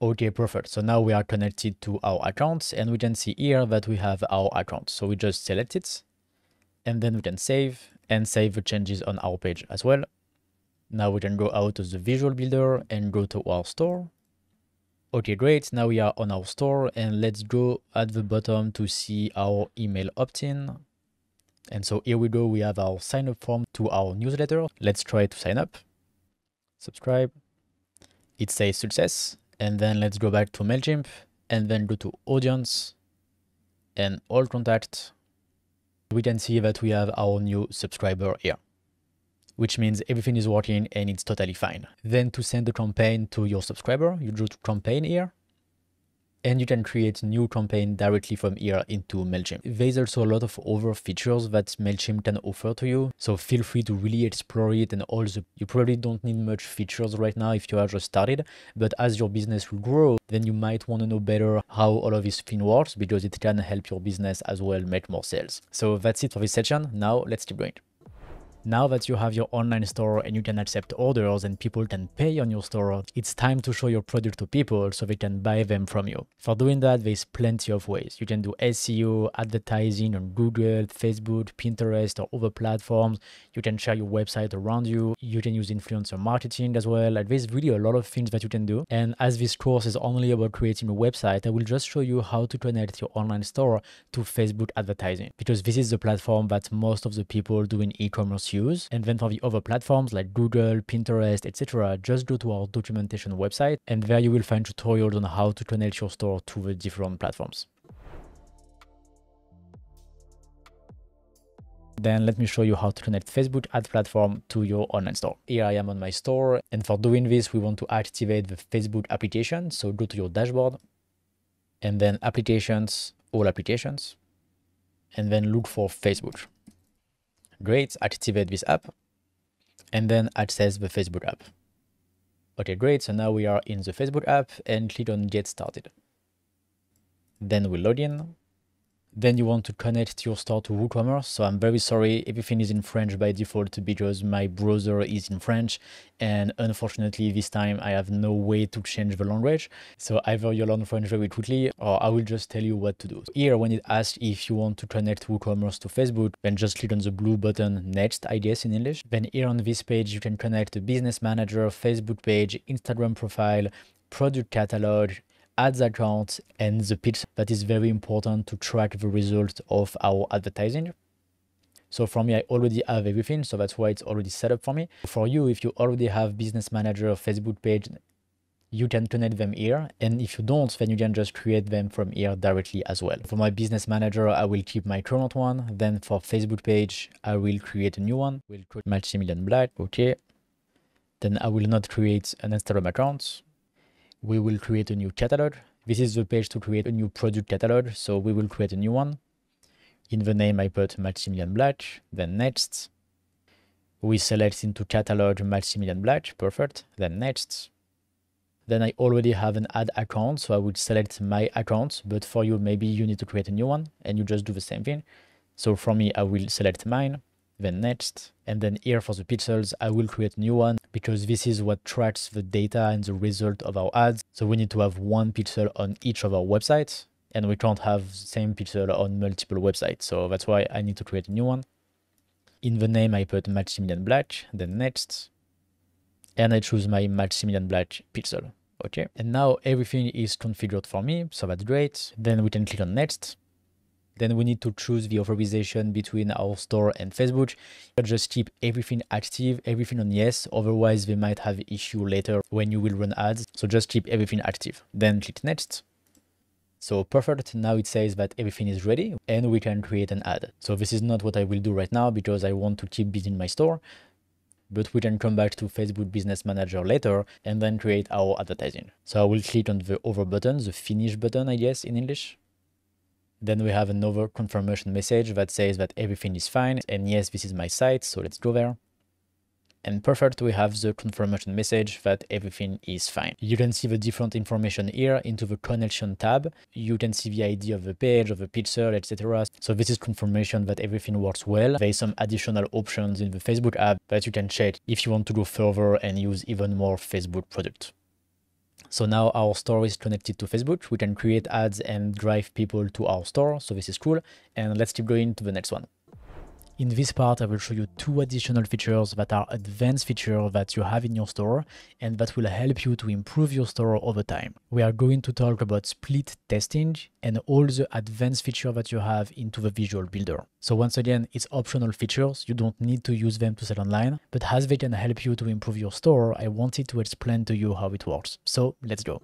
Okay, perfect. So now we are connected to our accounts and we can see here that we have our account. So we just select it and then we can save and save the changes on our page as well. Now we can go out of the Visual Builder and go to our store. Okay, great. Now we are on our store and let's go at the bottom to see our email opt-in. And so here we go. We have our sign up form to our newsletter. Let's try to sign up. Subscribe. It says success. And then let's go back to MailChimp and then go to audience and all contacts. We can see that we have our new subscriber here, which means everything is working and it's totally fine. Then to send the campaign to your subscriber, you go to campaign here and you can create new campaign directly from here into MailChimp. There's also a lot of other features that MailChimp can offer to you. So feel free to really explore it and you probably don't need much features right now if you are just started, but as your business will grow, then you might want to know better how all of this thing works because it can help your business as well make more sales. So that's it for this section. Now let's keep going. Now that you have your online store and you can accept orders and people can pay on your store, it's time to show your product to people so they can buy them from you. For doing that, there's plenty of ways. You can do SEO, advertising on Google, Facebook, Pinterest, or other platforms. You can share your website around you. You can use influencer marketing as well. Like, there's really a lot of things that you can do. And as this course is only about creating a website, I will just show you how to connect your online store to Facebook advertising, because this is the platform that most of the people doing e-commerce use. And then for the other platforms like Google, Pinterest, etc., just go to our documentation website and there you will find tutorials on how to connect your store to the different platforms. Then let me show you how to connect Facebook ad platform to your online store. Here I am on my store, and for doing this we want to activate the Facebook application. So go to your dashboard and then applications, all applications, and then look for Facebook. Great, activate this app and then access the Facebook app. Okay, great. So now we are in the Facebook app and click on Get Started. Then we log in. Then you want to connect your store to WooCommerce. So I'm very sorry, everything is in French by default because my browser is in French. And unfortunately, this time I have no way to change the language. So either you learn French very quickly or I will just tell you what to do. Here, when it asks if you want to connect WooCommerce to Facebook, then just click on the blue button Next, I guess in English. Then here on this page, you can connect a business manager, Facebook page, Instagram profile, product catalog, ads account, and the pitch. That is very important to track the result of our advertising. So for me, I already have everything, so that's why it's already set up for me. For you, if you already have business manager, Facebook page, you can connect them here. And if you don't, then you can just create them from here directly as well. For my business manager, I will keep my current one. Then for Facebook page, I will create a new one. We'll create Maximilian Black. Okay. Then I will not create an Instagram account. We will create a new catalog. This is the page to create a new product catalog. So we will create a new one. In the name, I put Maximilian Black. Then next. We select into catalog Maximilian Black. Perfect. Then next. Then I already have an ad account, so I would select my account, but for you, maybe you need to create a new one and you just do the same thing. So for me, I will select mine, then next. And then here for the pixels, I will create a new one because this is what tracks the data and the result of our ads. So we need to have one pixel on each of our websites and we can't have the same pixel on multiple websites. So that's why I need to create a new one. In the name, I put Maximilian Black, then next. And I choose my Maximilian Black pixel. Okay. And now everything is configured for me. So that's great. Then we can click on next. Then we need to choose the authorization between our store and Facebook. Just keep everything active, everything on yes. Otherwise, they might have issue later when you will run ads. So just keep everything active. Then click next. So perfect. Now it says that everything is ready and we can create an ad. So this is not what I will do right now because I want to keep building my store. But we can come back to Facebook Business Manager later and then create our advertising. So I will click on the over button, the finish button, I guess, in English. Then we have another confirmation message that says that everything is fine. And yes, this is my site. So let's go there. And perfect, we have the confirmation message that everything is fine. You can see the different information here into the connection tab. You can see the ID of the page, of the pixel, etc. So this is confirmation that everything works well. There is some additional options in the Facebook app that you can check if you want to go further and use even more Facebook product. So now our store is connected to Facebook. We can create ads and drive people to our store. So this is cool. And let's keep going to the next one. In this part, I will show you two additional features that are advanced features that you have in your store and that will help you to improve your store over time. We are going to talk about split testing and all the advanced features that you have into the Visual Builder. So once again, it's optional features. You don't need to use them to sell online, but as they can help you to improve your store, I wanted to explain to you how it works. So let's go.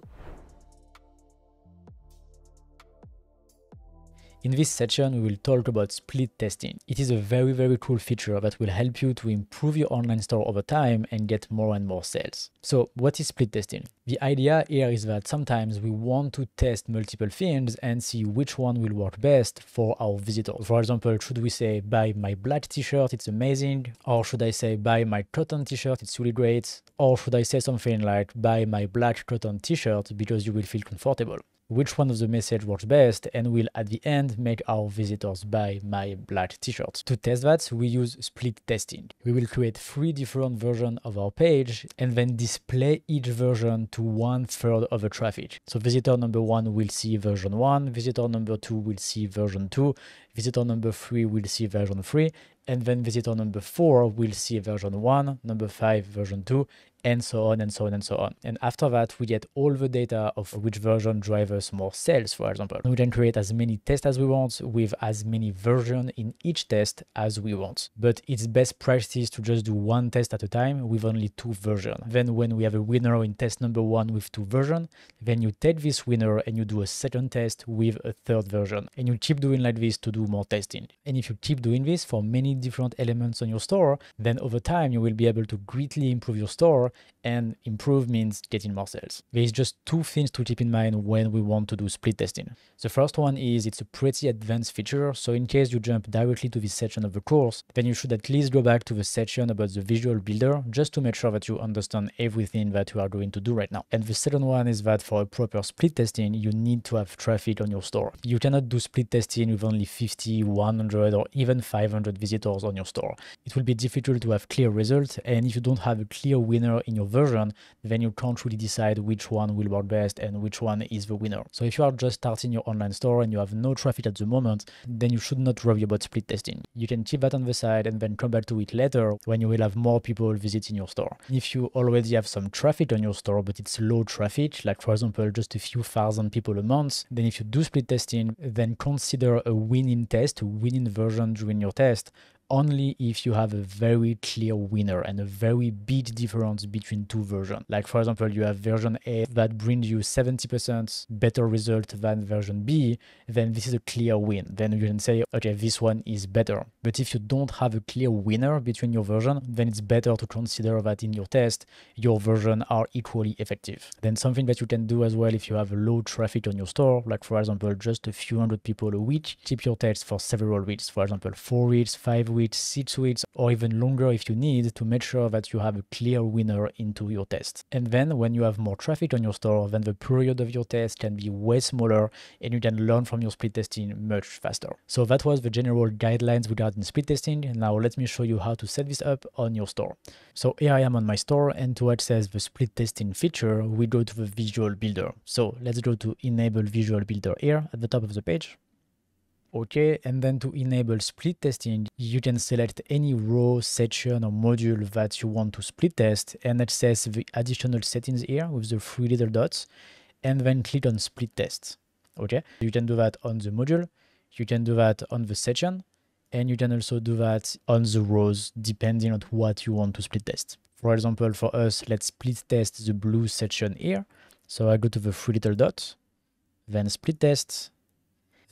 In this section, we will talk about split testing. It is a very, very cool feature that will help you to improve your online store over time and get more and more sales. So what is split testing? The idea here is that sometimes we want to test multiple things and see which one will work best for our visitors. For example, should we say buy my black t-shirt, it's amazing? Or should I say buy my cotton t-shirt, it's really great? Or should I say something like buy my black cotton t-shirt because you will feel comfortable? Which one of the message works best and will at the end make our visitors buy my black t-shirt. To test that, we use split testing. We will create 3 different versions of our page and then display each version to 1/3 of the traffic. So visitor number 1 will see version 1, visitor number 2 will see version 2, visitor number 3 will see version 3, and then visitor number 4 will see version 1, number 5 version 2, and so on and so on and so on. And after that, we get all the data of which version drives us more sales, for example. We can create as many tests as we want with as many versions in each test as we want. But it's best practice to just do 1 test at a time with only 2 versions. Then when we have a winner in test number 1 with 2 versions, then you take this winner and you do a second test with a 3rd version. And you keep doing like this to do more testing. And if you keep doing this for many different elements on your store, then over time you will be able to greatly improve your store, and improve means getting more sales. There is just 2 things to keep in mind when we want to do split testing. The first one is it's a pretty advanced feature, so in case you jump directly to this section of the course, then you should at least go back to the section about the Visual Builder just to make sure that you understand everything that you are going to do right now. And the second one is that for a proper split testing, you need to have traffic on your store. You cannot do split testing with only 50, 100, or even 500 visitors on your store. It will be difficult to have clear results, and if you don't have a clear winner in your version, then you can't really decide which one will work best and which one is the winner. So if you are just starting your online store and you have no traffic at the moment, then you should not worry about split testing. You can keep that on the side and then come back to it later when you will have more people visiting your store. If you already have some traffic on your store, but it's low traffic, like for example, just a few thousand people a month, then if you do split testing, then consider a winning test, a winning version during your test only if you have a very clear winner and a very big difference between two versions. Like for example, you have version A that brings you 70% better result than version B, then this is a clear win. Then you can say, okay, this one is better. But if you don't have a clear winner between your version, then it's better to consider that in your test, your versions are equally effective. Then something that you can do as well if you have low traffic on your store, like for example, just a few hundred people a week, keep your tests for several weeks, for example, 4 weeks, 5 weeks, 6 weeks, or even longer if you need, to make sure that you have a clear winner into your test. And then when you have more traffic on your store, then the period of your test can be way smaller and you can learn from your split testing much faster. So that was the general guidelines regarding split testing. And now let me show you how to set this up on your store. So here I am on my store, and to access the split testing feature, we go to the Visual Builder. So let's go to Enable Visual Builder here at the top of the page. Okay, and then to enable split testing, you can select any row, section, or module that you want to split test and access the additional settings here with the 3 little dots, and then click on split test. Okay, you can do that on the module, you can do that on the section, and you can also do that on the rows depending on what you want to split test. For example, for us, let's split test the blue section here. So I go to the 3 little dots, then split test.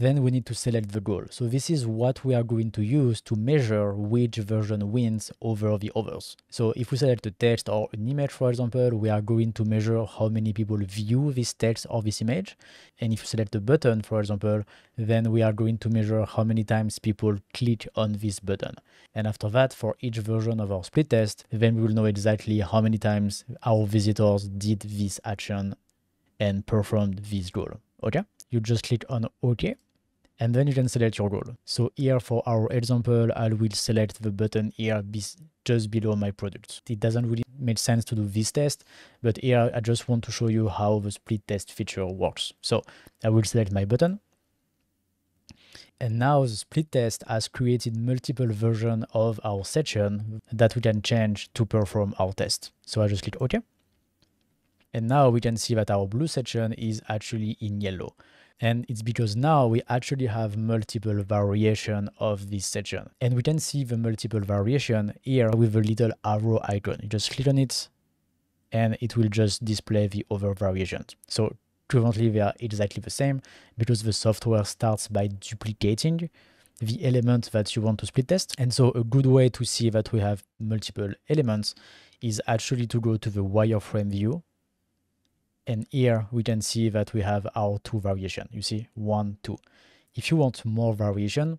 Then we need to select the goal. So this is what we are going to use to measure which version wins over the others. So if we select a text or an image, for example, we are going to measure how many people view this text or this image. And if you select a button, for example, then we are going to measure how many times people click on this button. And after that, for each version of our split test, then we will know exactly how many times our visitors did this action and performed this goal. Okay? You just click on OK. And then you can select your goal. So here for our example, I will select the button here just below my product. It doesn't really make sense to do this test, but here I just want to show you how the split test feature works. So I will select my button. And now the split test has created multiple versions of our section that we can change to perform our test. So I just click OK. And now we can see that our blue section is actually in yellow. And it's because now we actually have multiple variation of this section. And we can see the multiple variation here with a little arrow icon. You just click on it and it will just display the other variations. So currently they are exactly the same because the software starts by duplicating the element that you want to split test. And so a good way to see that we have multiple elements is actually to go to the wireframe view. And here we can see that we have our 2 variation. You see 1, 2. If you want more variation,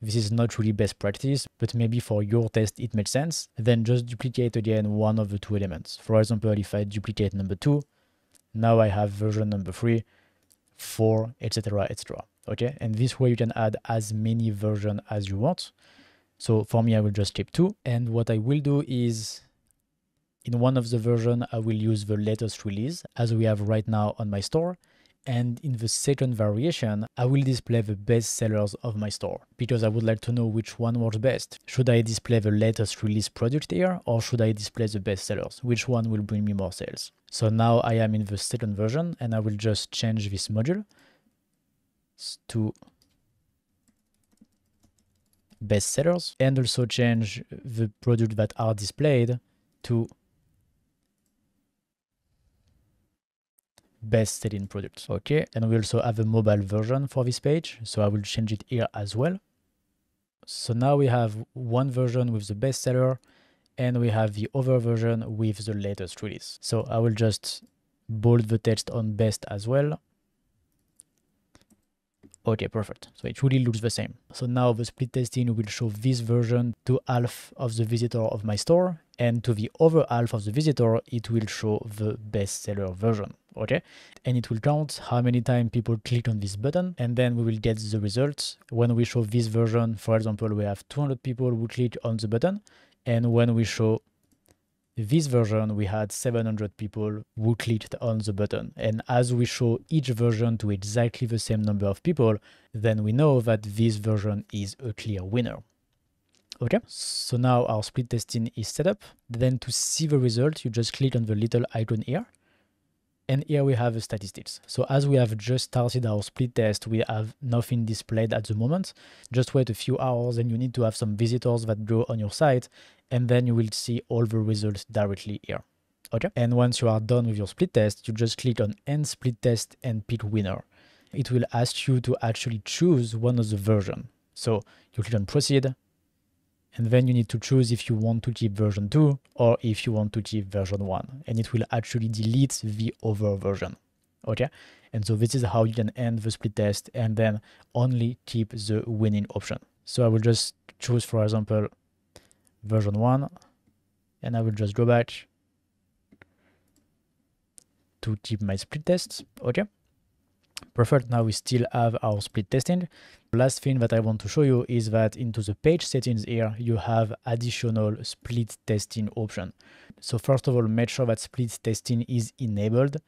this is not really best practice, but maybe for your test it makes sense. Then just duplicate again one of the 2 elements. For example, if I duplicate number 2, now I have version number 3, 4, etc., etc. Okay, and this way you can add as many versions as you want. So for me, I will just keep 2. And what I will do is, in one of the versions, I will use the latest release as we have right now on my store. And in the second variation, I will display the best sellers of my store because I would like to know which one works best. Should I display the latest release product here, or should I display the best sellers? Which one will bring me more sales? So now I am in the second version and I will just change this module to best sellers and also change the products that are displayed to best selling products. Okay, and we also have a mobile version for this page, so I will change it here as well. So now we have one version with the best seller and we have the other version with the latest release. So I will just bold the text on best as well. Okay, perfect. So it really looks the same. So now the split testing will show this version to half of the visitor of my store, and to the other half of the visitor, it will show the bestseller version. Okay, and it will count how many times people click on this button, and then we will get the results. When we show this version, for example, we have 200 people who click on the button, and when we show this version, we had 700 people who clicked on the button. And as we show each version to exactly the same number of people, then we know that this version is a clear winner. Okay, so now our split testing is set up. Then to see the result, you just click on the little icon here. And here we have the statistics. So as we have just started our split test, we have nothing displayed at the moment. Just wait a few hours and you need to have some visitors that go on your site, and then you will see all the results directly here. Okay. And once you are done with your split test, you just click on End Split Test and pick Winner. It will ask you to actually choose one of the version. So you click on Proceed, and then you need to choose if you want to keep version 2 or if you want to keep version 1. And it will actually delete the other version. Okay? And so this is how you can end the split test and then only keep the winning option. So I will just choose, for example, version 1, and I will just go back to keep my split tests. Okay? Perfect. Now we still have our split testing. Last thing that I want to show you is that into the page settings here, you have additional split testing option. So first of all, make sure that split testing is enabled.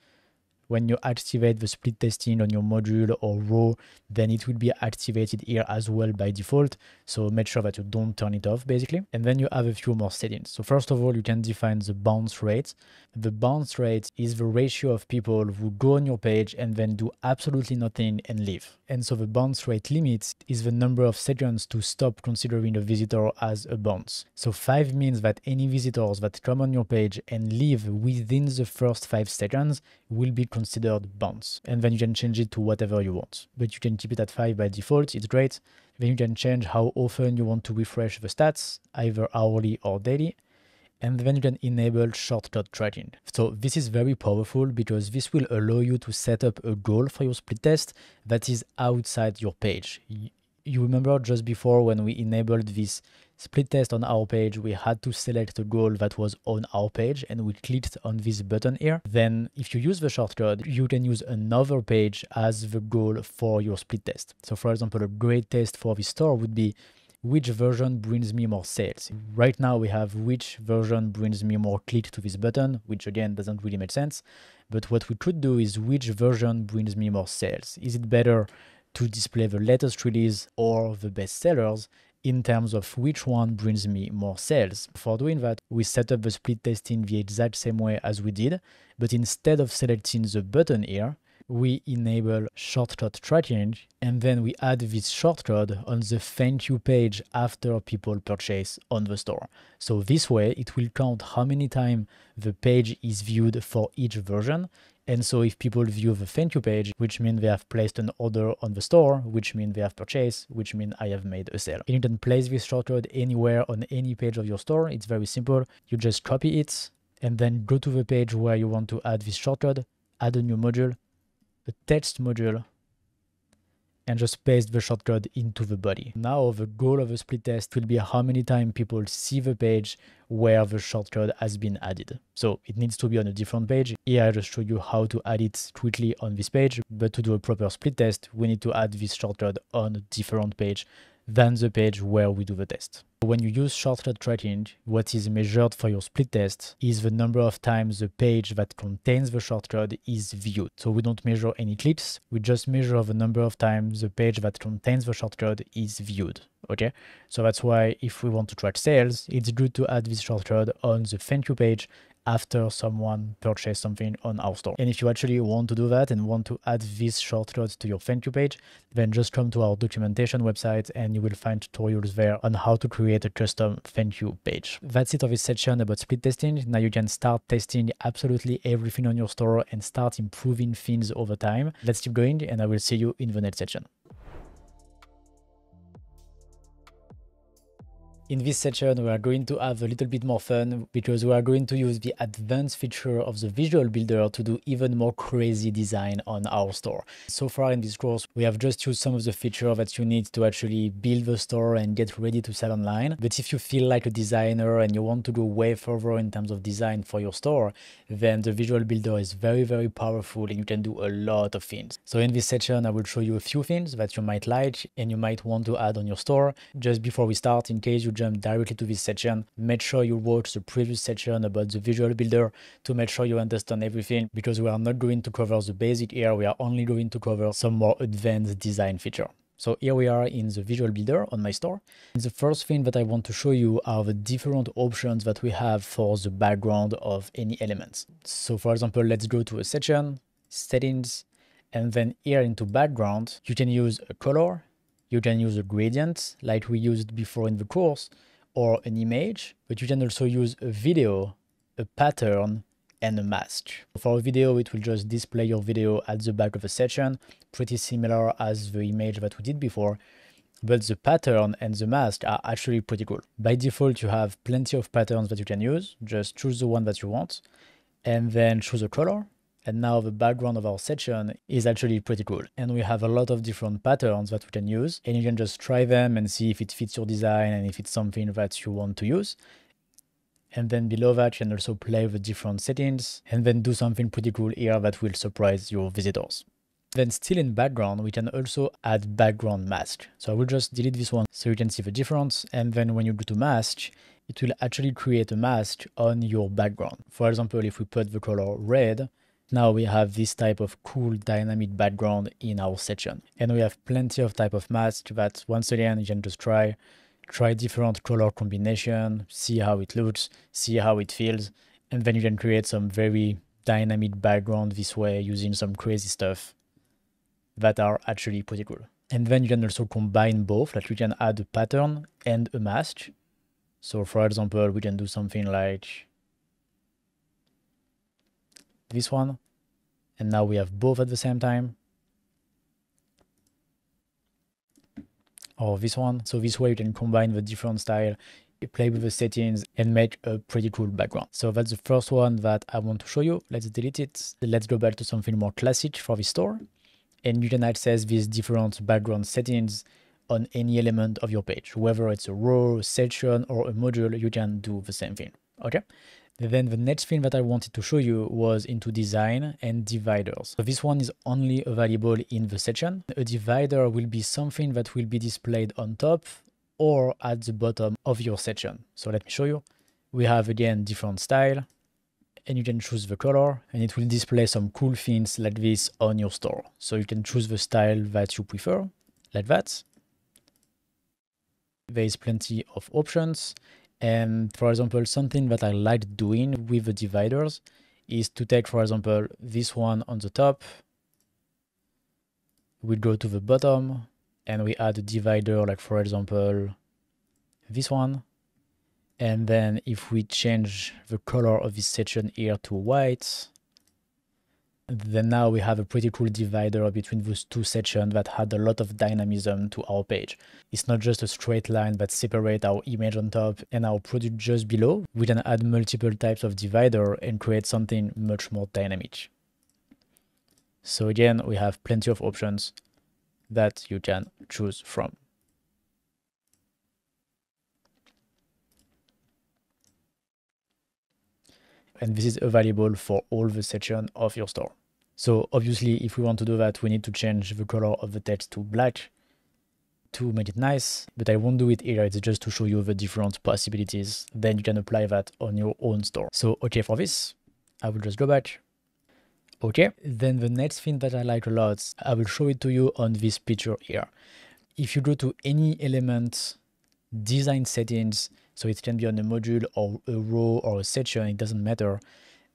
When you activate the split testing on your module or row, then it will be activated here as well by default. So make sure that you don't turn it off basically. And then you have a few more settings. So first of all, you can define the bounce rate. The bounce rate is the ratio of people who go on your page and then do absolutely nothing and leave. And so the bounce rate limit is the number of seconds to stop considering a visitor as a bounce. So 5 means that any visitors that come on your page and leave within the first 5 seconds will be considered bounce. And then you can change it to whatever you want. But you can keep it at 5 by default, it's great. Then you can change how often you want to refresh the stats, either hourly or daily. And then you can enable shortcut tracking. So this is very powerful because this will allow you to set up a goal for your split test that is outside your page. You remember just before when we enabled this split test on our page, we had to select a goal that was on our page and we clicked on this button here. Then if you use the shortcut, you can use another page as the goal for your split test. So for example, a great test for this store would be which version brings me more sales. Right now we have which version brings me more click to this button, which again doesn't really make sense. But what we could do is which version brings me more sales. Is it better to display the latest release or the best sellers in terms of which one brings me more sales? For doing that, we set up the split testing the exact same way as we did, but instead of selecting the button here, we enable shortcut tracking, and then we add this shortcut on the thank you page after people purchase on the store. So this way, it will count how many times the page is viewed for each version. And so if people view the thank you page, which means they have placed an order on the store, which means they have purchased, which means I have made a sale. And you can place this shortcut anywhere on any page of your store. It's very simple. You just copy it and then go to the page where you want to add this shortcut, add a new module, a text module, and just paste the shortcut into the body. Now the goal of the split test will be how many times people see the page where the shortcut has been added. So it needs to be on a different page. Here I just show you how to add it quickly on this page, but to do a proper split test, we need to add this shortcut on a different page than the page where we do the test. When you use shortcut tracking, what is measured for your split test is the number of times the page that contains the shortcut is viewed. So we don't measure any clicks, we just measure the number of times the page that contains the shortcut is viewed. Okay, so that's why if we want to track sales, it's good to add this shortcut on the thank you page after someone purchased something on our store. And if you actually want to do that and want to add this shortcut to your thank you page, then just come to our documentation website and you will find tutorials there on how to create a custom thank you page. That's it of this section about split testing. Now you can start testing absolutely everything on your store and start improving things over time. Let's keep going and I will see you in the next section. In this section, we are going to have a little bit more fun because we are going to use the advanced feature of the Visual Builder to do even more crazy design on our store. So far in this course, we have just used some of the features that you need to actually build the store and get ready to sell online. But if you feel like a designer and you want to go way further in terms of design for your store, then the Visual Builder is very, very powerful and you can do a lot of things. So in this section, I will show you a few things that you might like and you might want to add on your store. Just before we start, in case you jump directly to this section, make sure you watch the previous section about the Visual Builder to make sure you understand everything, because we are not going to cover the basic here, we are only going to cover some more advanced design feature. So here we are in the Visual Builder on my store. And the first thing that I want to show you are the different options that we have for the background of any elements. So for example, let's go to a section, settings, and then here into background, you can use a color, you can use a gradient like we used before in the course, or an image, but you can also use a video, a pattern, and a mask. For a video, it will just display your video at the back of a section, pretty similar as the image that we did before, but the pattern and the mask are actually pretty cool. By default, you have plenty of patterns that you can use. Just choose the one that you want, and then choose a color. And now the background of our section is actually pretty cool. And we have a lot of different patterns that we can use, and you can just try them and see if it fits your design and if it's something that you want to use. And then below that, you can also play with different settings and then do something pretty cool here that will surprise your visitors. Then still in background, we can also add background mask. So I will just delete this one so you can see the difference. And then when you go to mask, it will actually create a mask on your background. For example, if we put the color red, now we have this type of cool dynamic background in our section. And we have plenty of type of masks that once again, you can just try different color combination, see how it looks, see how it feels, and then you can create some very dynamic background this way using some crazy stuff that are actually pretty cool. And then you can also combine both, like you can add a pattern and a mask. So for example, we can do something like this one, and now we have both at the same time. Or this one. So this way you can combine the different style, play with the settings, and make a pretty cool background. So that's the first one that I want to show you. Let's delete it. Let's go back to something more classic for the store. And you can access these different background settings on any element of your page. Whether it's a row, section, or a module, you can do the same thing. Okay? Then the next thing that I wanted to show you was into design and dividers. So this one is only available in the section. A divider will be something that will be displayed on top or at the bottom of your section. So let me show you. We have again different style, and you can choose the color, and it will display some cool things like this on your store. So you can choose the style that you prefer, like that. There is plenty of options. And for example, something that I like doing with the dividers is to take, for example, this one on the top. We go to the bottom and we add a divider, like for example, this one. And then if we change the color of this section here to white, then now we have a pretty cool divider between those two sections that had a lot of dynamism to our page. It's not just a straight line that separates our image on top and our product just below. We can add multiple types of divider and create something much more dynamic. So again, we have plenty of options that you can choose from. And this is available for all the sections of your store. So obviously, if we want to do that, we need to change the color of the text to black to make it nice, but I won't do it here. It's just to show you the different possibilities. Then you can apply that on your own store. So, okay, for this, I will just go back. Okay, then the next thing that I like a lot, I will show it to you on this picture here. If you go to any element, design settings, so it can be on a module or a row or a section, it doesn't matter.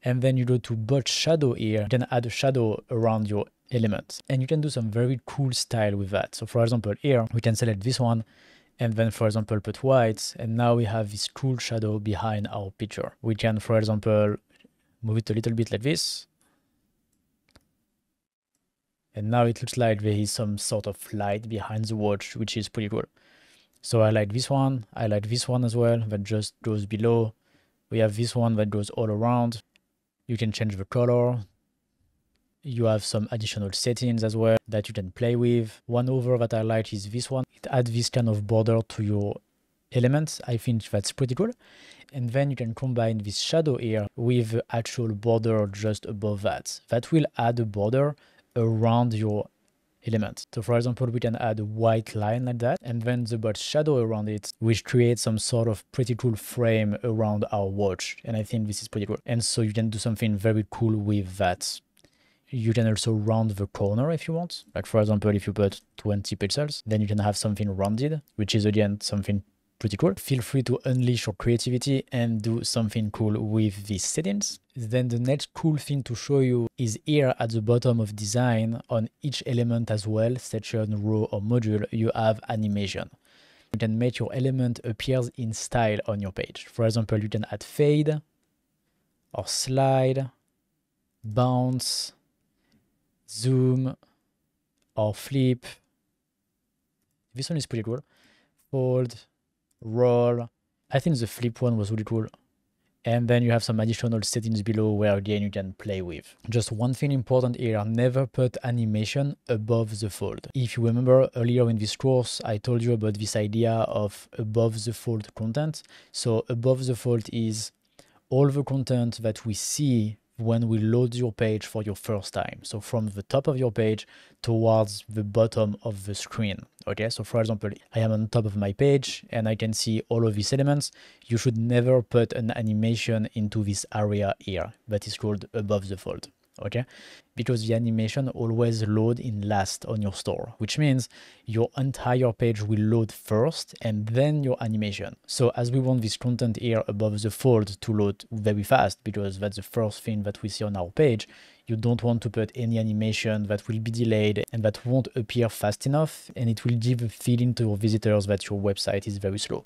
And then you go to box shadow here, you can add a shadow around your element. And you can do some very cool style with that. So for example, here we can select this one and then for example, put white. And now we have this cool shadow behind our picture. We can, for example, move it a little bit like this. And now it looks like there is some sort of light behind the watch, which is pretty cool. So I like this one. I like this one as well, that just goes below. We have this one that goes all around. You can change the color. You have some additional settings as well that you can play with. One over that I like is this one. It adds this kind of border to your elements. I think that's pretty cool. And then you can combine this shadow here with the actual border just above that. That will add a border around your element. So for example, we can add a white line like that, and then the box shadow around it, which creates some sort of pretty cool frame around our watch. And I think this is pretty cool. And so you can do something very cool with that. You can also round the corner if you want. Like for example, if you put 20 pixels, then you can have something rounded, which is again something pretty cool. Feel free to unleash your creativity and do something cool with these settings. Then the next cool thing to show you is here at the bottom of design on each element as well, section, row or module, you have animation. You can make your element appear in style on your page. For example, you can add fade or slide, bounce, zoom or flip. This one is pretty cool. Fold, roll. I think the flip one was really cool. And then you have some additional settings below where again you can play with. Just one thing important here, never put animation above the fold. If you remember earlier in this course, I told you about this idea of above the fold content. So above the fold is all the content that we see when we load your page for your first time. So from the top of your page towards the bottom of the screen. Okay, so for example, I am on top of my page and I can see all of these elements. You should never put an animation into this area here that is called above the fold. Okay, because the animation always load in last on your store, which means your entire page will load first and then your animation. So as we want this content here above the fold to load very fast, because that's the first thing that we see on our page, you don't want to put any animation that will be delayed and that won't appear fast enough, and it will give a feeling to your visitors that your website is very slow.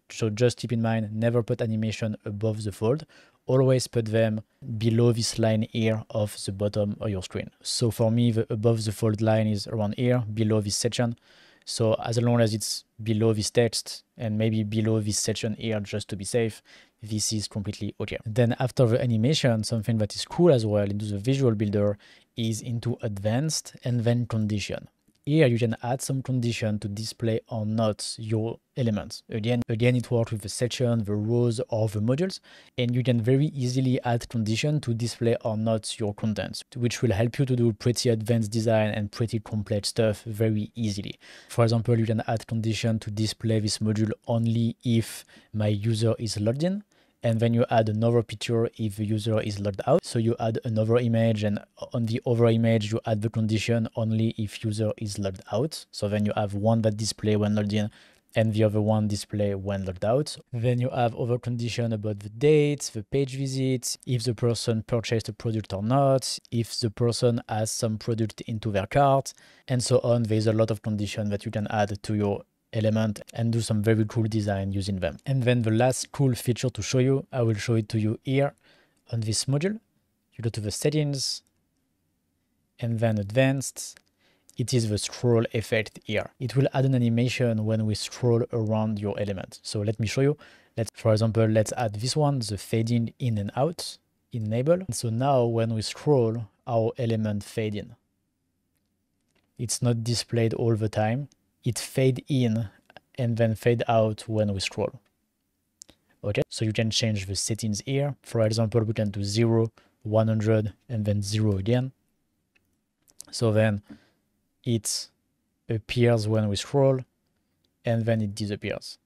So just keep in mind, never put animation above the fold. Always put them below this line here of the bottom of your screen. So for me, the above the fold line is around here, below this section. So as long as it's below this text and maybe below this section here, just to be safe, this is completely okay. Then after the animation, something that is cool as well into the visual builder is into advanced and then condition. Here you can add some condition to display or not your elements. Again, it works with the section, the rows, or the modules, and you can very easily add condition to display or not your contents, which will help you to do pretty advanced design and pretty complex stuff very easily. For example, you can add condition to display this module only if my user is logged in. And then you add another picture if the user is logged out. So you add another image, and on the other image, you add the condition only if user is logged out. So then you have one that display when logged in and the other one display when logged out. Then you have other condition about the dates, the page visits, if the person purchased a product or not, if the person has some product into their cart, and so on. There's a lot of condition that you can add to your element and do some very cool design using them. And then the last cool feature to show you, I will show it to you here on this module. You go to the settings and then advanced. It is the scroll effect here. It will add an animation when we scroll around your element. So let me show you. For example, let's add this one, the fading in and out, enable. So now when we scroll, our element fade in. It's not displayed all the time. It fade in and then fade out when we scroll. Okay, so you can change the settings here. For example, we can do 0, 100, and then 0 again. So then it appears when we scroll and then it disappears.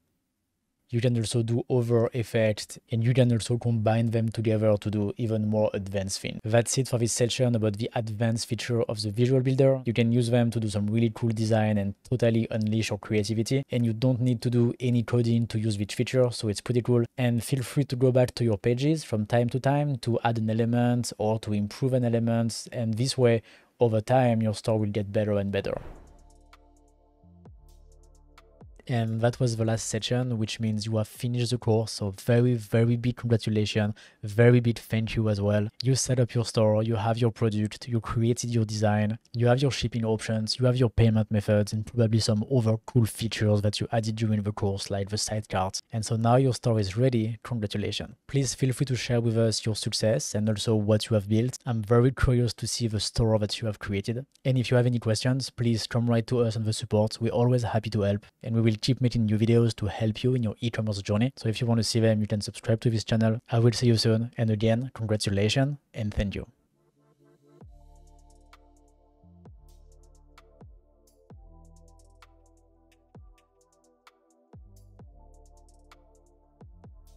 You can also do other effects, and you can also combine them together to do even more advanced things. That's it for this section about the advanced feature of the Visual Builder. You can use them to do some really cool design and totally unleash your creativity, and you don't need to do any coding to use this feature, so it's pretty cool. And feel free to go back to your pages from time to time to add an element or to improve an element, and this way, over time, your store will get better and better. And that was the last section, which means you have finished the course. So very, very big congratulations, very big thank you as well. You set up your store, you have your product, you created your design, you have your shipping options, you have your payment methods, and probably some other cool features that you added during the course, like the sidecars. And so now your store is ready. Congratulations. Please feel free to share with us your success and also what you have built. I'm very curious to see the store that you have created. And if you have any questions, please come right to us on the support. We're always happy to help, and we will keep making new videos to help you in your e-commerce journey. So if you want to see them, you can subscribe to this channel. I will see you soon. And again, congratulations and thank you.